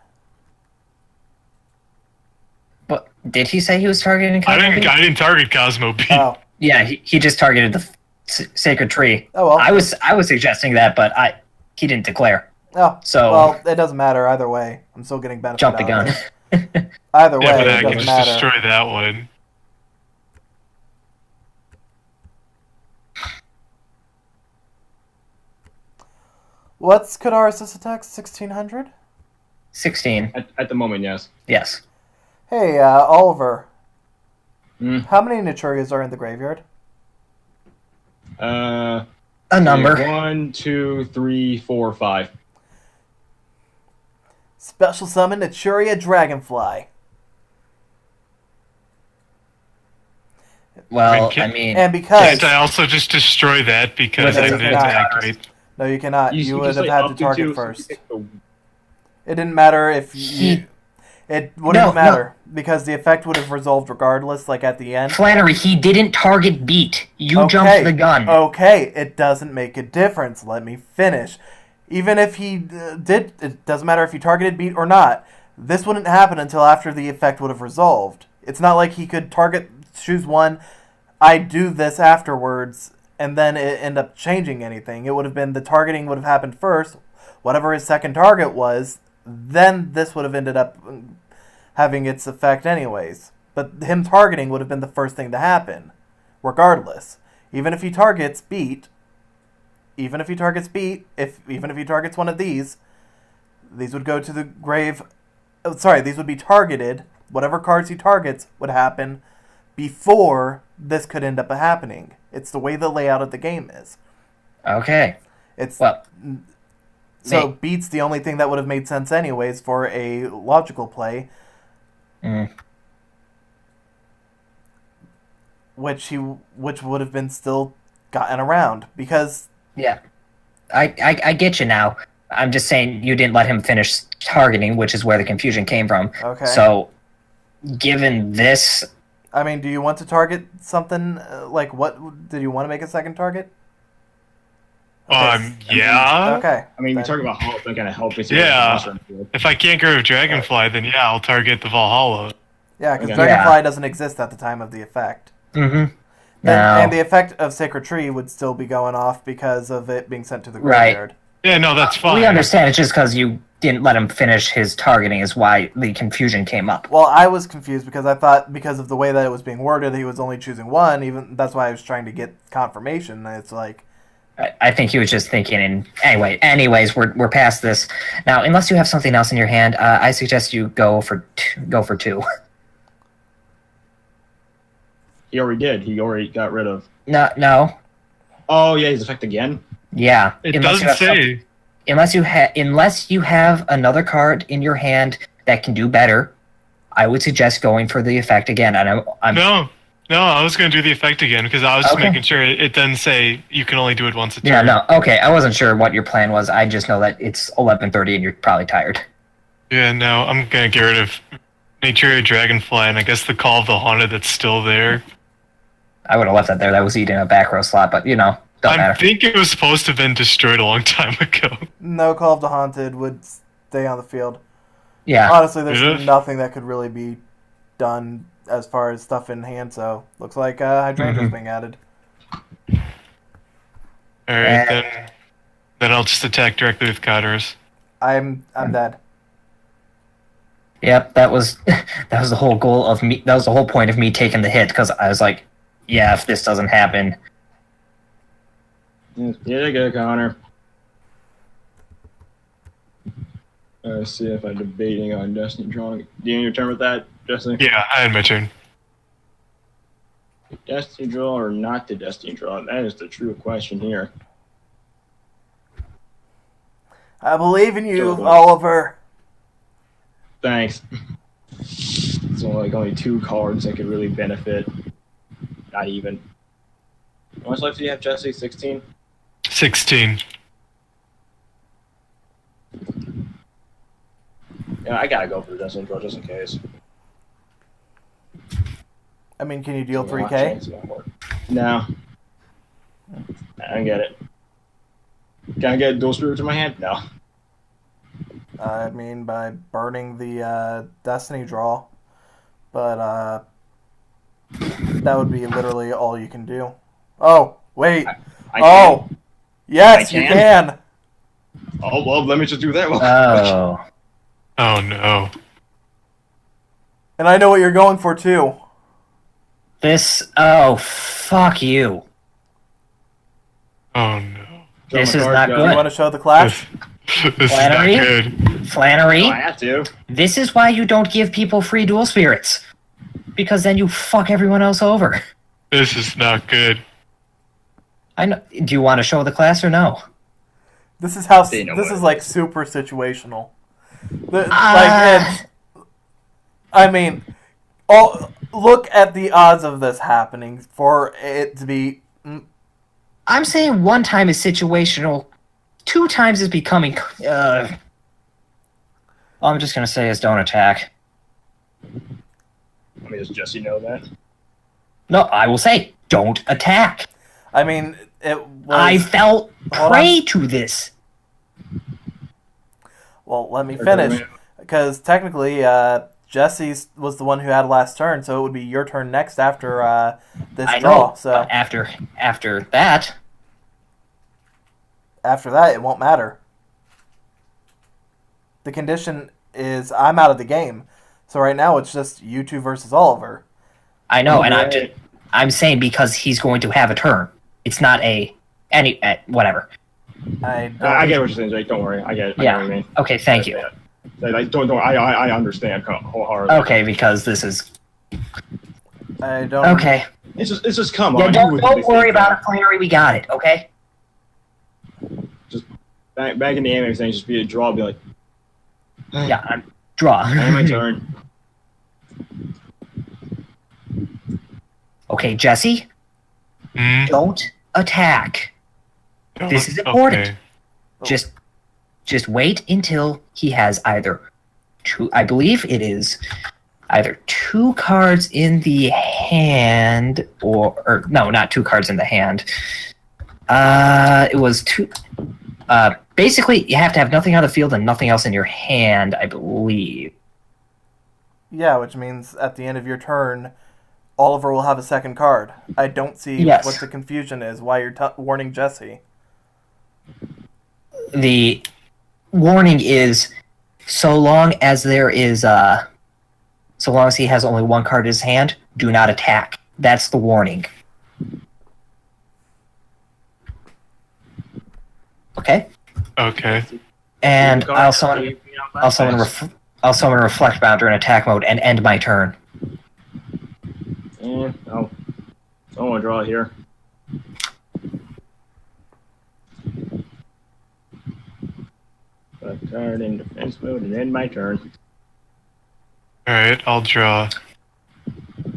but did he say he was targeting? I Cosmo didn't. Beat? I didn't target Cosmo Beat. Oh. Yeah, he just targeted the sacred tree. Oh, well. I was suggesting that, but he didn't declare. Oh, So- well, it doesn't matter either way. I'm still getting benefit Jump the out gun. of it. Either way, Yeah, but it I can doesn't just matter. destroy that one. What's Kadaris' attack? 1600? 16. At the moment, yes. Yes. Hey, Oliver. Hmm. How many Naturias are in the graveyard? A number. 1, 2, 3, 4, 5. Special summon Naturia Dragonfly. Well, Can- I mean, And because... Can't I also just destroy that because With I a didn't attack. activate? No, you cannot. You would have had to target so first. you pick the- It didn't matter if you... It wouldn't No, matter, because the effect would have resolved regardless, like at the end. Flannery, he didn't target beat. You jumped the gun. Okay, it doesn't make a difference. Let me finish. Even if he did, it doesn't matter if he targeted beat or not. This wouldn't happen until after the effect would have resolved. It's not like he could choose one, I do this afterwards, and then it end up changing anything. It would have been the targeting would have happened first, whatever his second target was, then this would have ended up having its effect anyways. But him targeting would have been the first thing to happen, regardless. Even if he targets beat, even if he targets one of these would go to the grave. Oh, sorry, these would be targeted. Whatever cards he targets would happen before this could end up happening. It's the way the layout of the game is. Okay. It's Well, so beat's the only thing that would have made sense anyways for a logical play, which would have been still gotten around because yeah. I get you now. I'm just saying you didn't let him finish targeting, which is where the confusion came from. Okay. So, given this, I mean, do you want to target something like what? Did you want to make a second target? Yeah. Okay. I mean, we Then- talk about how it's not going to help. It's Yeah. If I can't get rid of Dragonfly, then yeah, I'll target the Valhalla. Yeah, because Okay. Dragonfly doesn't exist at the time of the effect. now, And the effect of Sacred Tree would still be going off because of it being sent to the Right. graveyard. Yeah, no, that's fine. we understand it's just because you didn't let him finish his targeting is why the confusion came up. Well, I was confused because I thought because of the way that it was being worded, he was only choosing one. Even that's why I was trying to get confirmation. It's like, I think he was just thinking. And anyways, we're past this now. Unless you have something else in your hand, I suggest you go for two. He already did. He already got rid of. No. Oh yeah, he's effect again. Yeah. It unless you doesn't have say. unless you have another card in your hand that can do better, I would suggest going for the effect again. And I'm No, I was gonna do the effect again because I was just Okay. making sure it doesn't say you can only do it once a turn. yeah, no, okay. I wasn't sure what your plan was. I just know that it's 11:30 and you're probably tired. Yeah, no, I'm gonna get rid of Nature Dragonfly, and I guess the Call of the Haunted that's still there. I would have left that there. That was eating a back row slot, but don't I matter. think it was supposed to have been destroyed a long time ago. No, Call of the Haunted would stay on the field. Yeah. Honestly, there's Is it? nothing that could really be done as far as stuff in hand, so looks like Hydrangea's being added. Alright, then I'll just attack directly with Cadaverous. I'm dead. Yep, that was the whole goal of me. That was the whole point of me taking the hit because I was like, yeah, if this doesn't happen, Yeah, you go, Connor. See if I'm debating on Destiny drawing. Do you end your turn with that, Jesse? Yeah, I had my turn. Destiny draw or not to Destiny draw? That is the true question here. I believe in you, Totally. Oliver. Thanks. It's only two cards that could really benefit. Not even. How much life do you have, Jesse? 16? 16. Yeah, I gotta go for the Destiny draw just in case. I mean, can you deal There's a lot 3K? chance it won't work. No. I don't get it. Can I get Dual Spirits in my hand? No. I mean, by burning the Destiny draw. But that would be literally all you can do. Oh, wait. I Yes, I you can. can. Oh, well, let me just do that one. oh, Oh no. And I know what you're going for, too. fuck you. Oh no. This my is card, not go. Do you good. want to show the clash? This Flannery? is not good. Flannery, I have to. this is why you don't give people free dual spirits. Because then you fuck everyone else over. This is not good. I know. Do you want to show the class or no? This is how. They know This what is it like is. super situational. Ah. I mean, look at the odds of this happening for it to be. I'm saying 1 time is situational. 2 times is becoming. All I'm just gonna say is don't attack. Let me just Jesse know that. No, I will say don't attack. I mean, it was. I fell Hold prey to this. Well, let me finish. Because technically, Jesse was the one who had last turn, so it would be your turn next after this I draw. know. So But after that, after that, it won't matter. The condition is I'm out of the game. So right now, it's just you two versus Oliver. I know, and Okay. I'm saying because he's going to have a turn. It's not whatever. I don't. I get what you're saying, Jake. Don't worry. I get it. I Yeah. get what you mean. Okay, thank you. Don't. I understand wholeheartedly. Okay, because this is I don't. okay. It's just come Yeah, on. don't worry about it, Flannery. We got it. Okay. Back in the anime thing, just be a draw. Be like, Yeah, draw. my turn. Okay, Jesse, Hmm? don't attack. This is important. Okay. Just wait until he has either two. I believe it is either 2 cards in the hand, or no, not 2 cards in the hand. It was 2. Basically, you have to have nothing on the field and nothing else in your hand, I believe. Yeah, which means at the end of your turn, Oliver will have a second card. I don't see Yes. what the confusion is. Why you're warning Jesse? The warning is so long as there is so long as he has only 1 card in his hand, do not attack. That's the warning. Okay? Okay. And I'll summon Reflect Bounder in attack mode and end my turn. I don't want to draw it here. A card in defense mode and end my turn. Alright, I'll draw.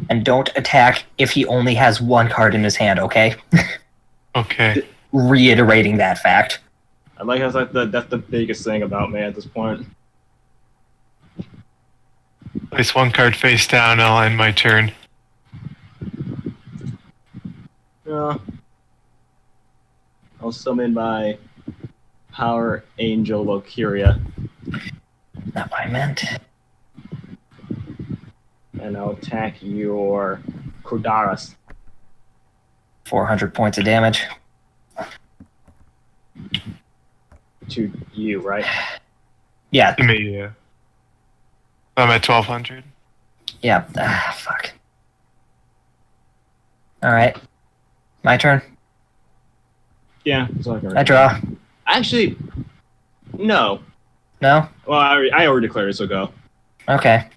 And don't attack if he only has one card in his hand, okay? Okay. Reiterating that fact. I like how that's the biggest thing about me at this point. Place one card face down, I'll end my turn. Yeah. I'll summon my Power Angel Valkyria, Not what I meant. and I'll attack your Kudaras. 400 points of damage. To you, right? Yeah, To me, yeah. I'm at 1200. yeah. Fuck. Alright. My turn. Yeah, it's like I draw. Actually, no. No? Well, I already declared it, so go. Okay.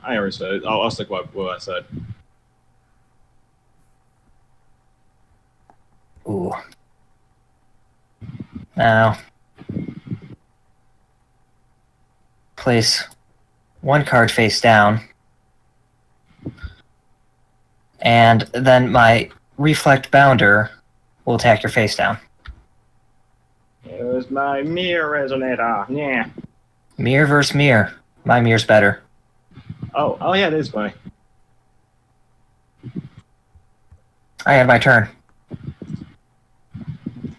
I already said it. I'll stick with what I said. Ooh. Now. Place one card face down. And then my Reflect Bounder will attack your face down. It was my mirror resonator. Yeah. Mirror versus mirror. My mirror's better. Oh yeah, it is funny. I had my turn.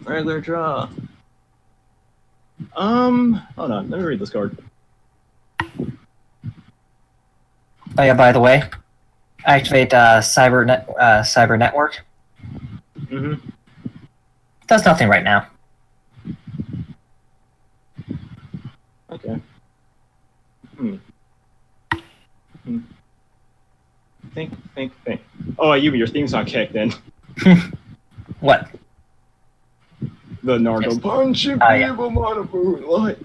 Regular draw. Hold on. Let me read this card. Oh yeah, by the way, activate Cyber Network. Mm-hmm. Does nothing right now. Okay. Think. Oh, your theme's not kicked then. What? The Naruto Yes. punch and Yeah. people monofood. What?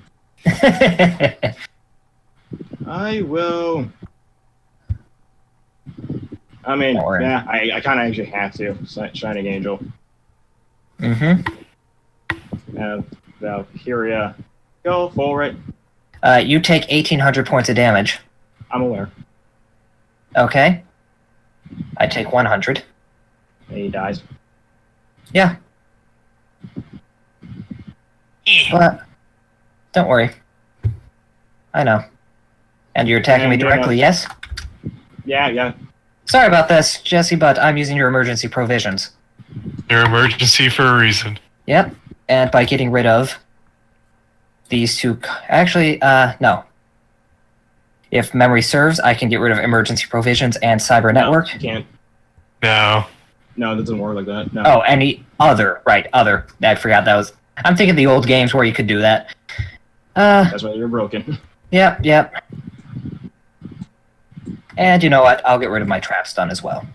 I will. I mean, Don't worry. yeah, I kind of actually have to. Shining Angel. Valkyria. Go for it. You take 1,800 points of damage. I'm aware. Okay. I take 100. And he dies. Yeah. But don't worry. I know. And you're attacking me And, directly, yes? Yeah. Sorry about this, Jesse, but I'm using your emergency provisions. Your emergency for a reason. Yep. And by getting rid of these two... Actually, no. If memory serves, I can get rid of emergency provisions and cyber network. No, you can't. No. No, it doesn't work like that. No. Oh, any other. Right, other. I forgot that was... I'm thinking the old games where you could do that. That's why you're broken. Yep. And you know what? I'll get rid of my trap stun as well.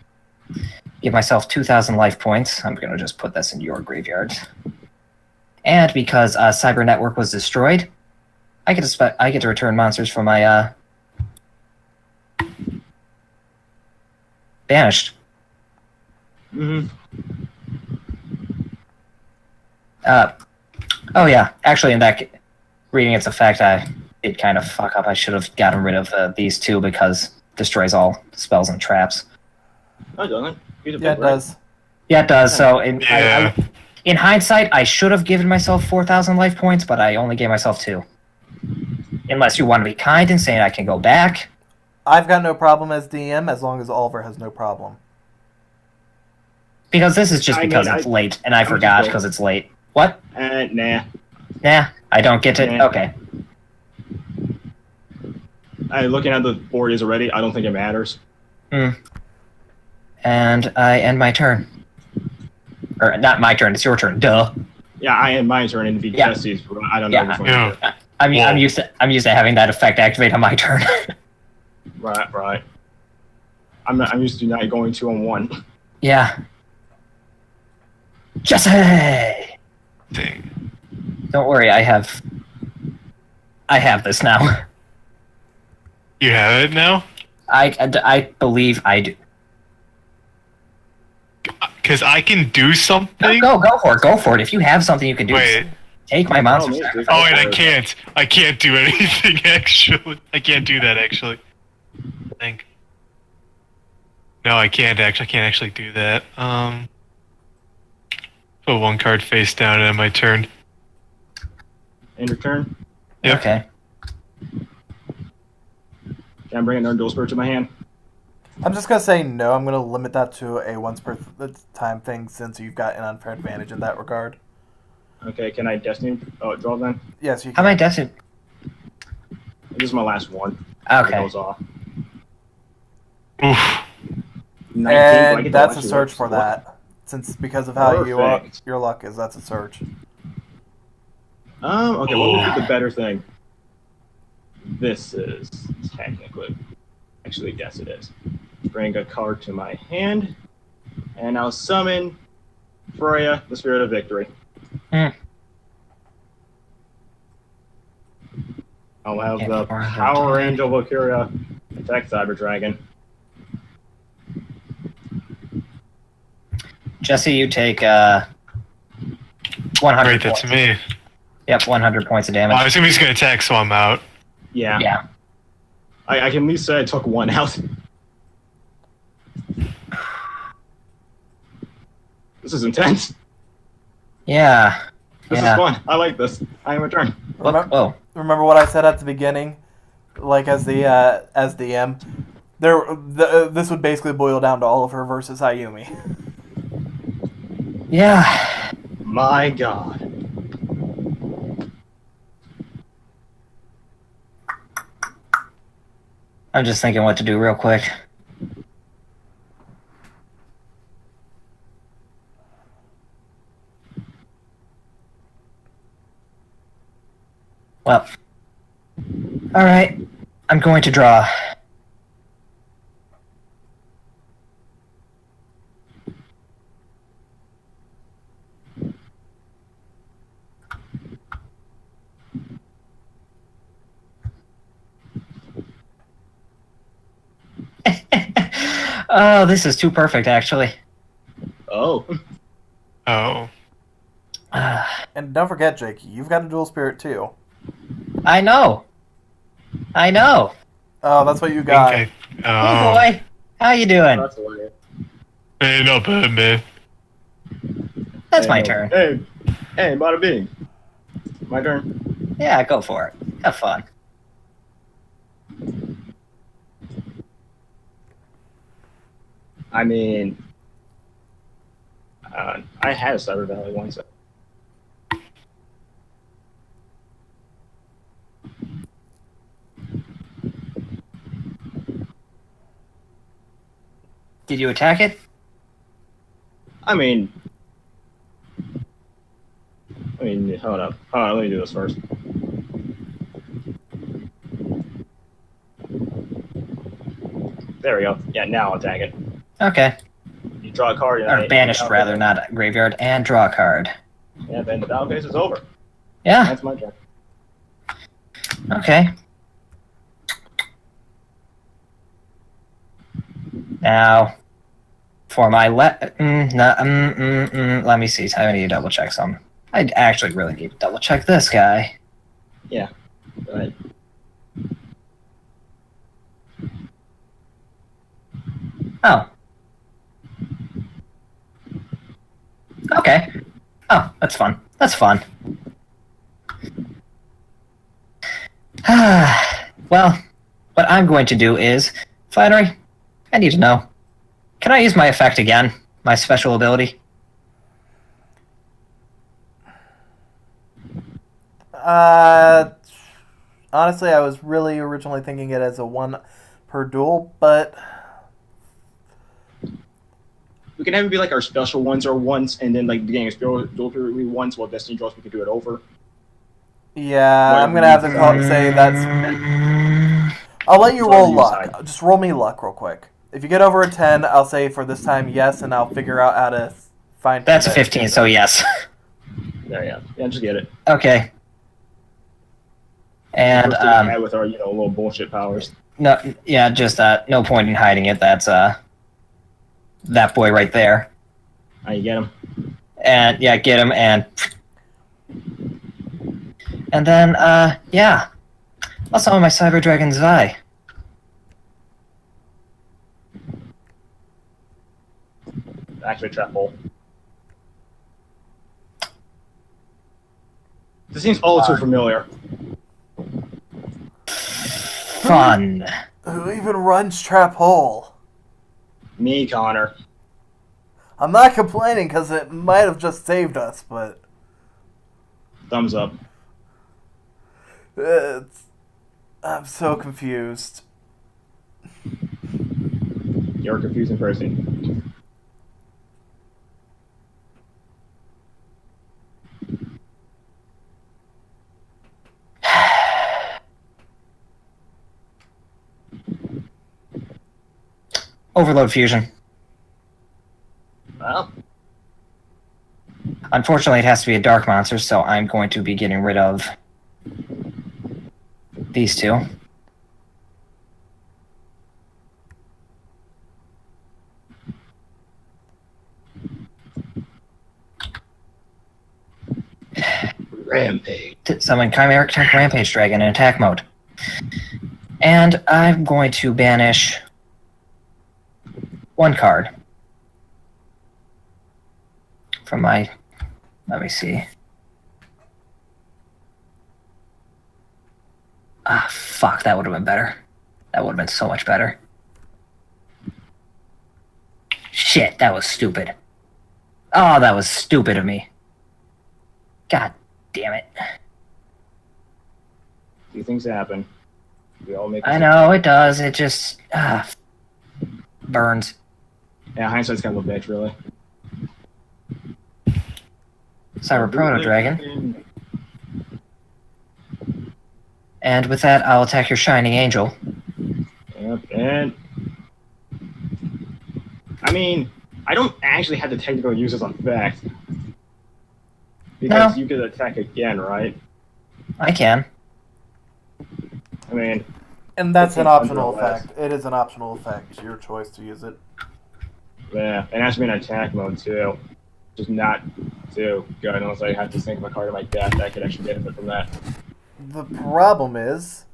Give myself 2,000 life points. I'm going to just put this in your graveyard. And because Cyber Network was destroyed, I get to return monsters from my banished. Mm-hmm. Oh yeah, actually, in that reading its effect, I did kind of fuck up. I should have gotten rid of these two because destroys all spells and traps. No, it doesn't. Yeah, it does. Yeah, it does. So in Yeah. in hindsight, I should have given myself 4,000 life points, but I only gave myself 2. Unless you want to be kind and saying I can go back. I've got no problem as DM as long as Oliver has no problem. Because this is just I mean, because it's late, and I forgot just because it's late. What? Nah. Nah, I don't get it. Nah. Okay. Looking at the board is already. I don't think it matters. And I end my turn. Or not my turn, it's your turn. Duh. Yeah, I end my turn and be Yeah. Jesse's. I don't know Yeah. which one. Yeah. it is. I'm Whoa. used to having that effect activate on my turn. Right. I'm used to not going 2-on-1. Yeah. Jesse! Dang. Don't worry, I have this now. You have it now? I believe I do. Because I can do something? Go for it. Go for it. If you have something you can do. Wait. Take my monster me, sacrifice. Oh, wait, I can't do anything, actually. I can't do that, actually. I think. No, I can't actually do that. Put one card face down and end my turn. End your turn. Yep. Okay. Can I bring another dual spirit to my hand? I'm just gonna say no. I'm gonna limit that to a once per time thing since you've got an unfair advantage in that regard. Okay, can I destiny draw then? Yes, you How can. many destined? This is my last one. It Okay. goes off. Oof. 19, do I get And to that's a actually search work? for that. Since because of how Perfect. your luck is, that's a search. Okay, what would be the better thing? This is technically. Actually, yes, it is. Bring a card to my hand, and I'll summon Freya, the Spirit of Victory. Hmm. I'll have Yeah, the 400. Power Angel Valkyria attack Cyber Dragon. Jesse, you take 100 Right, that's points. me. Yep, 100 points of Well, I damage. assume he's gonna attack, so I'm out. Yeah. Yeah. I can at least say I took one out. This is intense. Yeah. This Yeah. is fun. I like this. I am a turn. Look, oh. Remember what I said at the beginning, like as DM. This would basically boil down to Oliver versus Ayumi. Yeah. My God. I'm just thinking what to do real quick. Well. Alright. I'm going to draw. Oh, this is too perfect, actually. Oh. Oh. And don't forget, Jake, you've got a dual spirit too. I know. I know. Oh, that's what you got. Okay. Hey, Oh. boy. How you doing? That's hilarious. Hey, not bad, man. That's Hey, my no. turn. Hey, bada bing. My turn. Yeah, go for it. Have fun. I mean, I had a Cyber Valley once. Did you attack it? I mean, hold up. Hold on, let me do this first. There we go. Yeah, now I'll attack it. Okay. You draw a card. Or banished, rather, not graveyard. And draw a card. Yeah, then the battle phase is over. Yeah. That's my turn. Okay. Now, for my let me see. I need to double check some. I actually really need to double check this guy. Go ahead. Oh. Okay. Oh, that's fun. That's fun. Well, what I'm going to do is, Flannery, I need to know. Can I use my effect again? My special ability? Honestly, I was really originally thinking it as a 1 per duel, but We can have it be like our special ones or once, and then like beginning of dual period once while Destiny draws, we can do it over. yeah, I'm gonna have to say that's. I'll let you So roll you luck. decide. Just roll me luck real quick. If you get over a 10, I'll say for this time yes, and I'll figure out how to find. That's a 15, so yes. There, yeah, just get it. Okay. And, First thing we had with our little bullshit powers. no, yeah, just, no point in hiding it. That's, that boy right there. You get him. And, yeah, get him, and And then, yeah. I'll summon my Cyber Dragon's Eye. Actually, trap hole. This seems all too familiar. Fun. Who even runs Trap Hole? Me, Connor. I'm not complaining because it might have just saved us, but Thumbs up. I'm so confused. You're a confusing person. Overload Fusion. Well, Unfortunately, it has to be a dark monster, so I'm going to be getting rid of these two. Rampage. To summon Chimeric Tech Rampage Dragon in attack mode. And I'm going to banish one card from my... Let me see. Ah, fuck, that would have been better. That would have been so much better. Shit, that was stupid. Oh, that was stupid of me. God damn it. These things happen. We all make. I know, it does. It just... burns. Yeah, hindsight's kind of a bitch, really. Cyber Proto Dragon. And with that, I'll attack your Shining Angel. Yep, and I mean, I don't actually have the technical use this effect because No. you could attack again, right? I can. I mean, And that's an 1500 optional or less. effect. It is an optional effect. It's your choice to use it. yeah, it has to be in attack mode too. Just not too good unless I have to think of a card in my deck that could actually benefit from that. The problem is,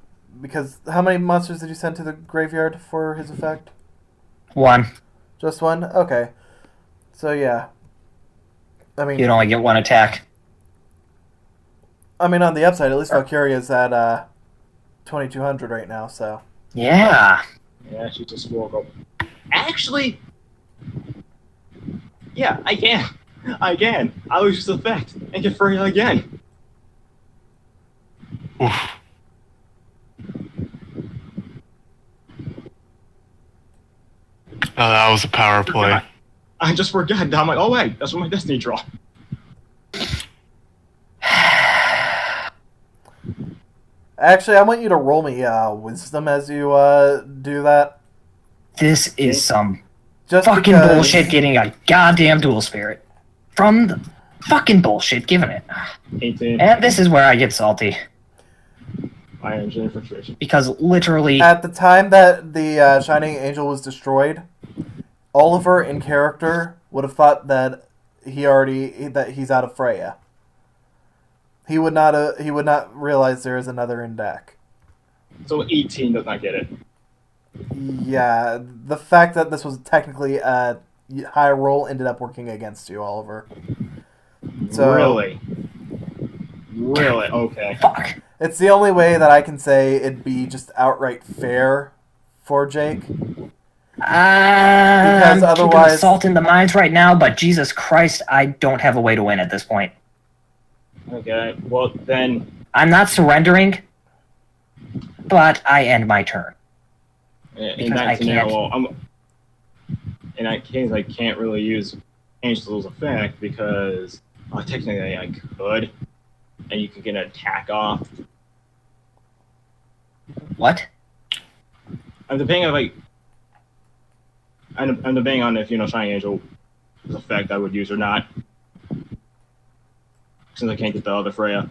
because how many monsters did you send to the graveyard for his effect? One. Just one? Okay. So yeah. I mean, You'd only get one attack. on the upside, at least Valkyria is at 2200 right now, so. Yeah. Yeah, she's just Squircle. Actually, yeah, I can. I can. I will use the effect and get Furia again. Oof. Oh, that was a power play. I just forgot. I'm like, oh wait, that's what my Destiny draw. Actually, I want you to roll me wisdom as you do that. This is some Just fucking because- bullshit getting a goddamn dual spirit. From the fucking bullshit giving it. 18. And this is where I get salty. Iron Chain Frustration. Because literally... At the time that the Shining Angel was destroyed, Oliver in character would have thought that he's out of Freya. He would not realize there is another in deck. So 18 does not get it. Yeah, the fact that this was technically a high roll ended up working against you, Oliver. So Really? Really? Okay. Fuck. it's the only way that I can say it'd be just outright fair for Jake. I'm otherwise- keeping salt in the mines right now, but Jesus Christ, I don't have a way to win at this point. Okay. Well, then, I'm not surrendering, but I end my turn. in Because that I scenario, can't. well, in that case, I can't really use Angel's effect because technically I could, and you can get an attack off. What? I'm debating on I'm debating on if Shining Angel's effect I would use or not, since I can't get the other Freya.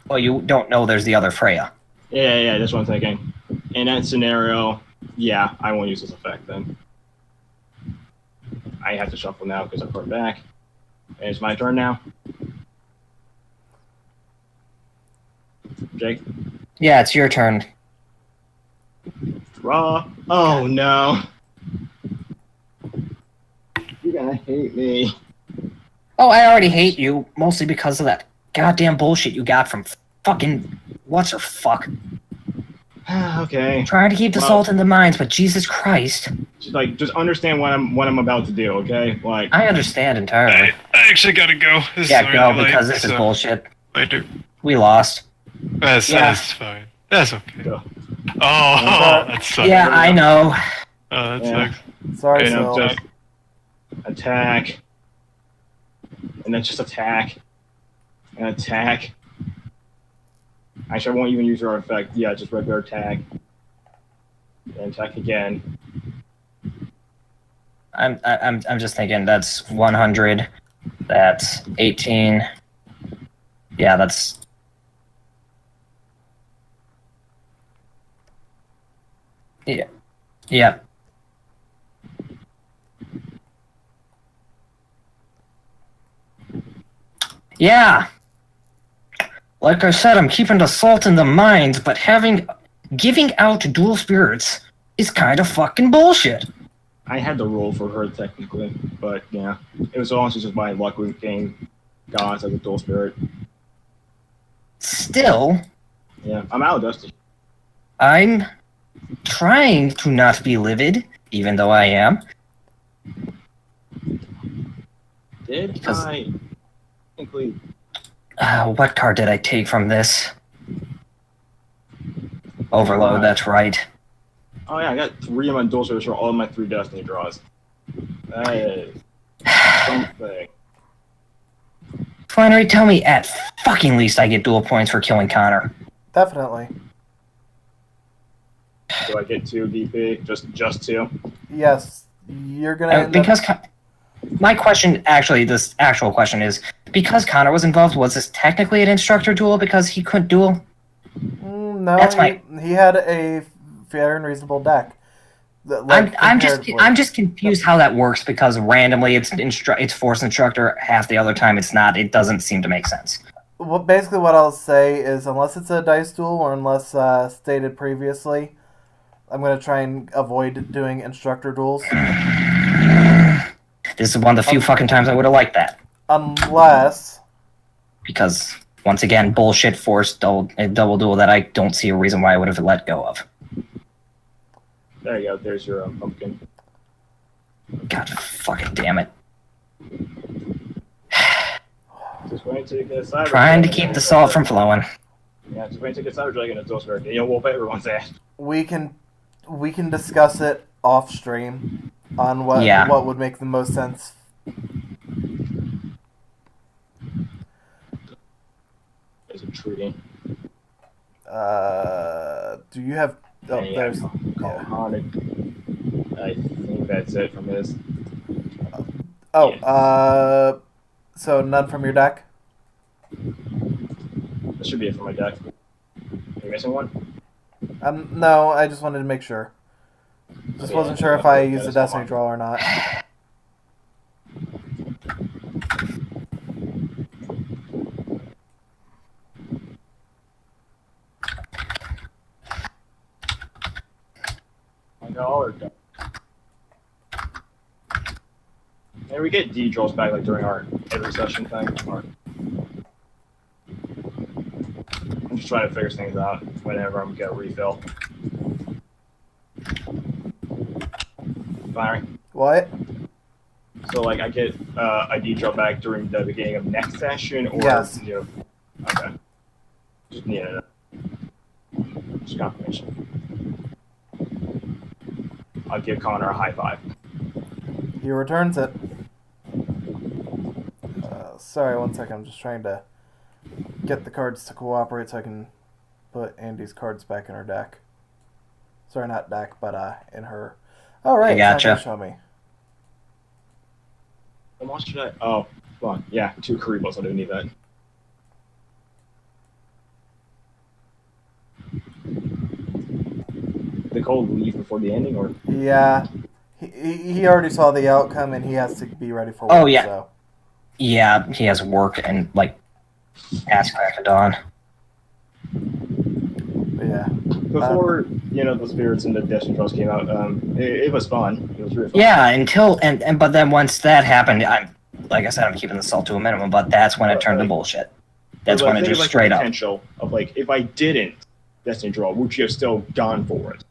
Well, you don't know there's the other Freya. Yeah, that's what I'm thinking. In that scenario, yeah, I won't use this effect then. I have to shuffle now because I put it back. And it's my turn now. Jake, Yeah, it's your turn. draw. Oh no. You're gonna hate me. Oh, I already hate you, mostly because of that goddamn bullshit you got from fucking what's her fuck. Okay. Trying to keep the Well- salt in the mines, but Jesus Christ. Just understand what I'm about to do, okay? Like, I understand entirely. I actually gotta go. This Yeah, is go, already late, because this is so bullshit. later. We lost. That's fine. That's okay. Go. Oh, that sucks. Yeah, I know. Oh, that Yeah. sucks. Sorry, you know, Sil. just attack, and then just attack, and attack. Actually, I won't even use your effect. Yeah, just regular attack, and attack again. I'm just thinking that's 100. That's 18. Yeah, that's. Yeah. Yeah. Yeah. Like I said, I'm keeping the salt in the mines, but giving out dual spirits is kind of fucking bullshit. I had the roll for her technically, but yeah, it was honestly just my luck with getting gods as a dual spirit. Still, Yeah, I'm out, Dusty. I'm trying to not be livid, even though I am. Did Because- I technically? What card did I take from this? Overload, that's right. Oh yeah, I got 3 of my dual spirits for all of my 3 destiny draws. That is something. Flannery, tell me at fucking least I get dual points for killing Connor. Definitely. Do I get 2 DP? Just 2? Yes. You're gonna end up... Because my question, actually, this actual question is, because Connor was involved, was this technically an instructor duel because he couldn't duel? No, That's he had a fair and reasonable deck. I'm comparatively. just confused how that works because randomly it's force instructor, half the other time it's not. It doesn't seem to make sense. Well, basically what I'll say is unless it's a dice duel or unless stated previously, I'm going to try and avoid doing instructor duels. This is one of the few fucking times I would have liked that. Unless... Because, once again, bullshit force double duel that I don't see a reason why I would have let go of. There you go. There's your pumpkin. God fucking damn it. Just wait till you get a cyber. Trying to dragon. keep the salt from flowing. Yeah, just wait till you get cyber dragon and dual spirit. You'll whoop everyone's ass. We can discuss it off stream on Yeah. what would make the most sense. There's a tree. Do you have... Oh, And there's... call yeah. haunted. I think that's it from his. Oh, so none from your deck? That should be it for my deck. Are you missing one? No, I just wanted to make sure. Just Yeah, wasn't sure if I used a Destiny draw or not. I got all our deck. Maybe we get D draws back like during our every session thing. Or... I'm just trying to figure things out whenever I'm gonna refill. Firing. What? So like I get a D draw back during the beginning of next session, or Yes. you know, okay. Just need it. Just confirmation. I'll give Connor a high 5. He returns it. Sorry, one second. I'm just trying to get the cards to cooperate so I can put Andy's cards back in her deck. Sorry, not deck, but in her. All right, I gotcha. Show me. How much should I? Oh, come on. Yeah, 2 Karibos. I didn't need that. Did Cole leave before the ending, or? Yeah, he already saw the outcome and he has to be ready for work. Oh, yeah. So. Yeah, he has work and, like, ass crack of dawn. Yeah. Before the spirits and the Destiny Trust came out, it was fun. It was really fun. Yeah, until but then once that happened, like I said, I'm keeping the salt to a minimum. But that's when it turned to bullshit. That's when it think just of, like, straight the up. potential of, like, if I didn't Destiny draw, would you have still gone for it?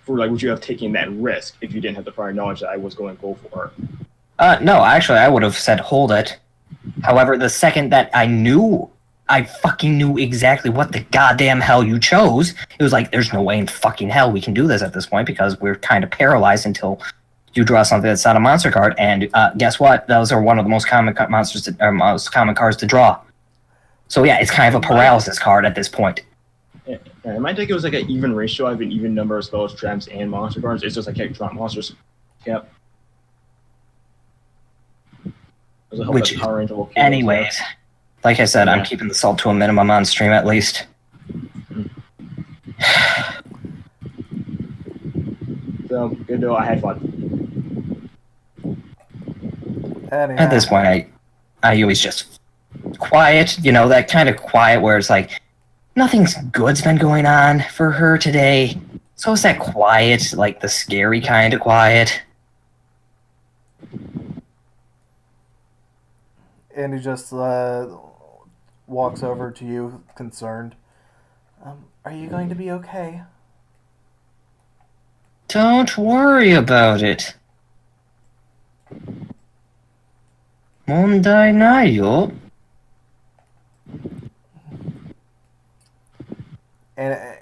Would you have taken that risk if you didn't have the prior knowledge that I was going to go for it? No, actually, I would have said hold it. However, the second that I fucking knew exactly what the goddamn hell you chose, it was like, there's no way in fucking hell we can do this at this point because we're kind of paralyzed until you draw something that's not a monster card. And guess what? Those are one of the most common most common cards to draw. So yeah, it's kind of a paralysis card at this point. Yeah, in my deck, it was like an even ratio. I have an even number of spells, traps, and monster cards. It's just I can't drop monsters. Yep. Which, anyways, like I said, I'm keeping the salt to a minimum on stream at least. So, good deal. I had fun. Anyhow. At this point, I always just quiet, that kind of quiet where it's like, nothing's good's been going on for her today. So it's that quiet, like the scary kind of quiet. And he just walks over to you, concerned. Are you going to be okay? Don't worry about it. Mondai nayo.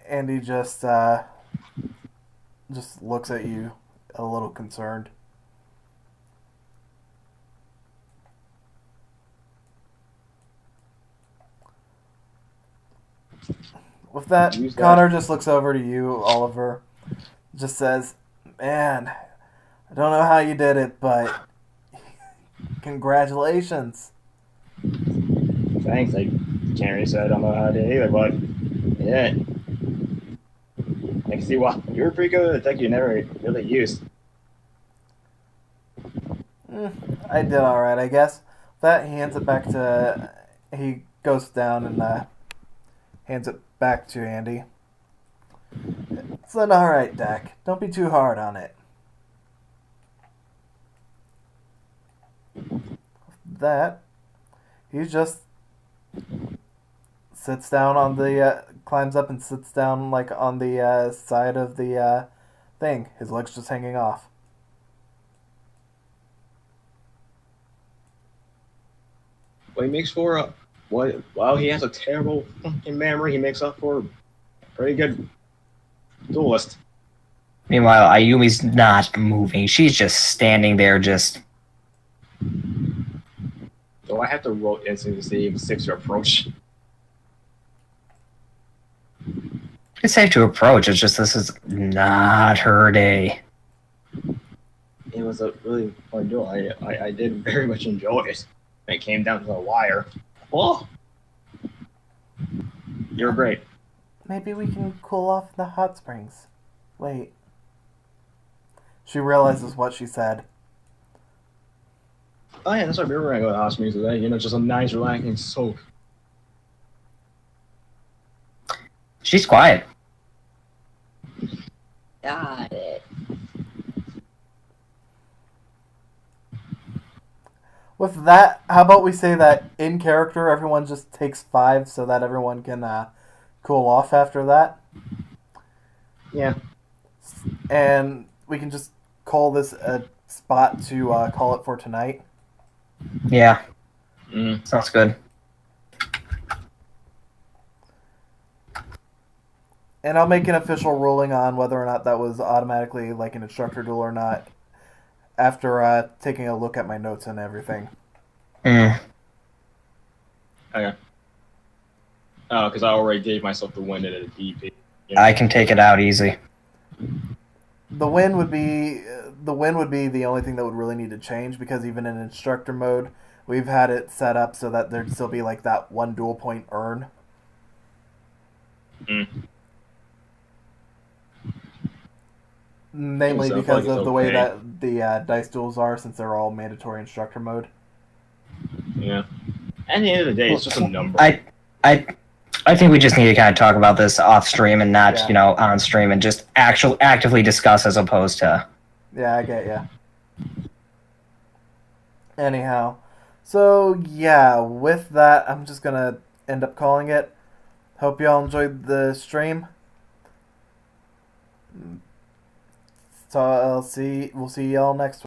And he just looks at you a little concerned. With that, Connor just looks over to you, Oliver. Just says, "Man, I don't know how you did it, but congratulations." Thanks. I can't really say I don't know how I did either, but yeah. I can see why. You were pretty good at a deck you never really used. I did alright, I guess. With that, he hands it back to... He goes down and hands it back to Andy. It's an alright deck. Don't be too hard on it. That, he just sits down on the, climbs up and sits down, like, on the side of the thing. His leg's just hanging off. Well, he makes for well, he has a terrible fucking memory. He makes up for a pretty good duelist. Meanwhile, Ayumi's not moving. She's just standing there, just... Do I have to roll instinct to see if 6 or approach? It's safe to approach. It's just this is not her day. It was a really fun duel. I did very much enjoy it. It came down to the wire. Oh! You're great. Maybe we can cool off in the hot springs. Wait. She realizes what she said. Oh yeah, that's why we were going to go to hot springs today. Just a nice relaxing soak. She's quiet. Got it. With that, how about we say that in character everyone just takes 5 so that everyone can cool off after that? Yeah. And we can just call this a spot to call it for tonight. Yeah. Sounds good. And I'll make an official ruling on whether or not that was automatically like an instructor duel or not after taking a look at my notes and everything. Mm. Okay. Oh, because I already gave myself the win at a DP. I can take it out easy. The win would be the only thing that would really need to change, because even in instructor mode, we've had it set up so that there'd still be like that 1 dual point earn. Namely So, because like, of the way okay. that the dice duels are, since they're all mandatory instructor mode. Yeah. At the end of the day, it's just a number. I think we just need to kind of talk about this off stream and not, Yeah. you know, on stream, and just actively discuss as opposed to. Yeah, I get ya. Anyhow, so yeah, with that, I'm just gonna end up calling it. Hope y'all enjoyed the stream. So we'll see y'all next week.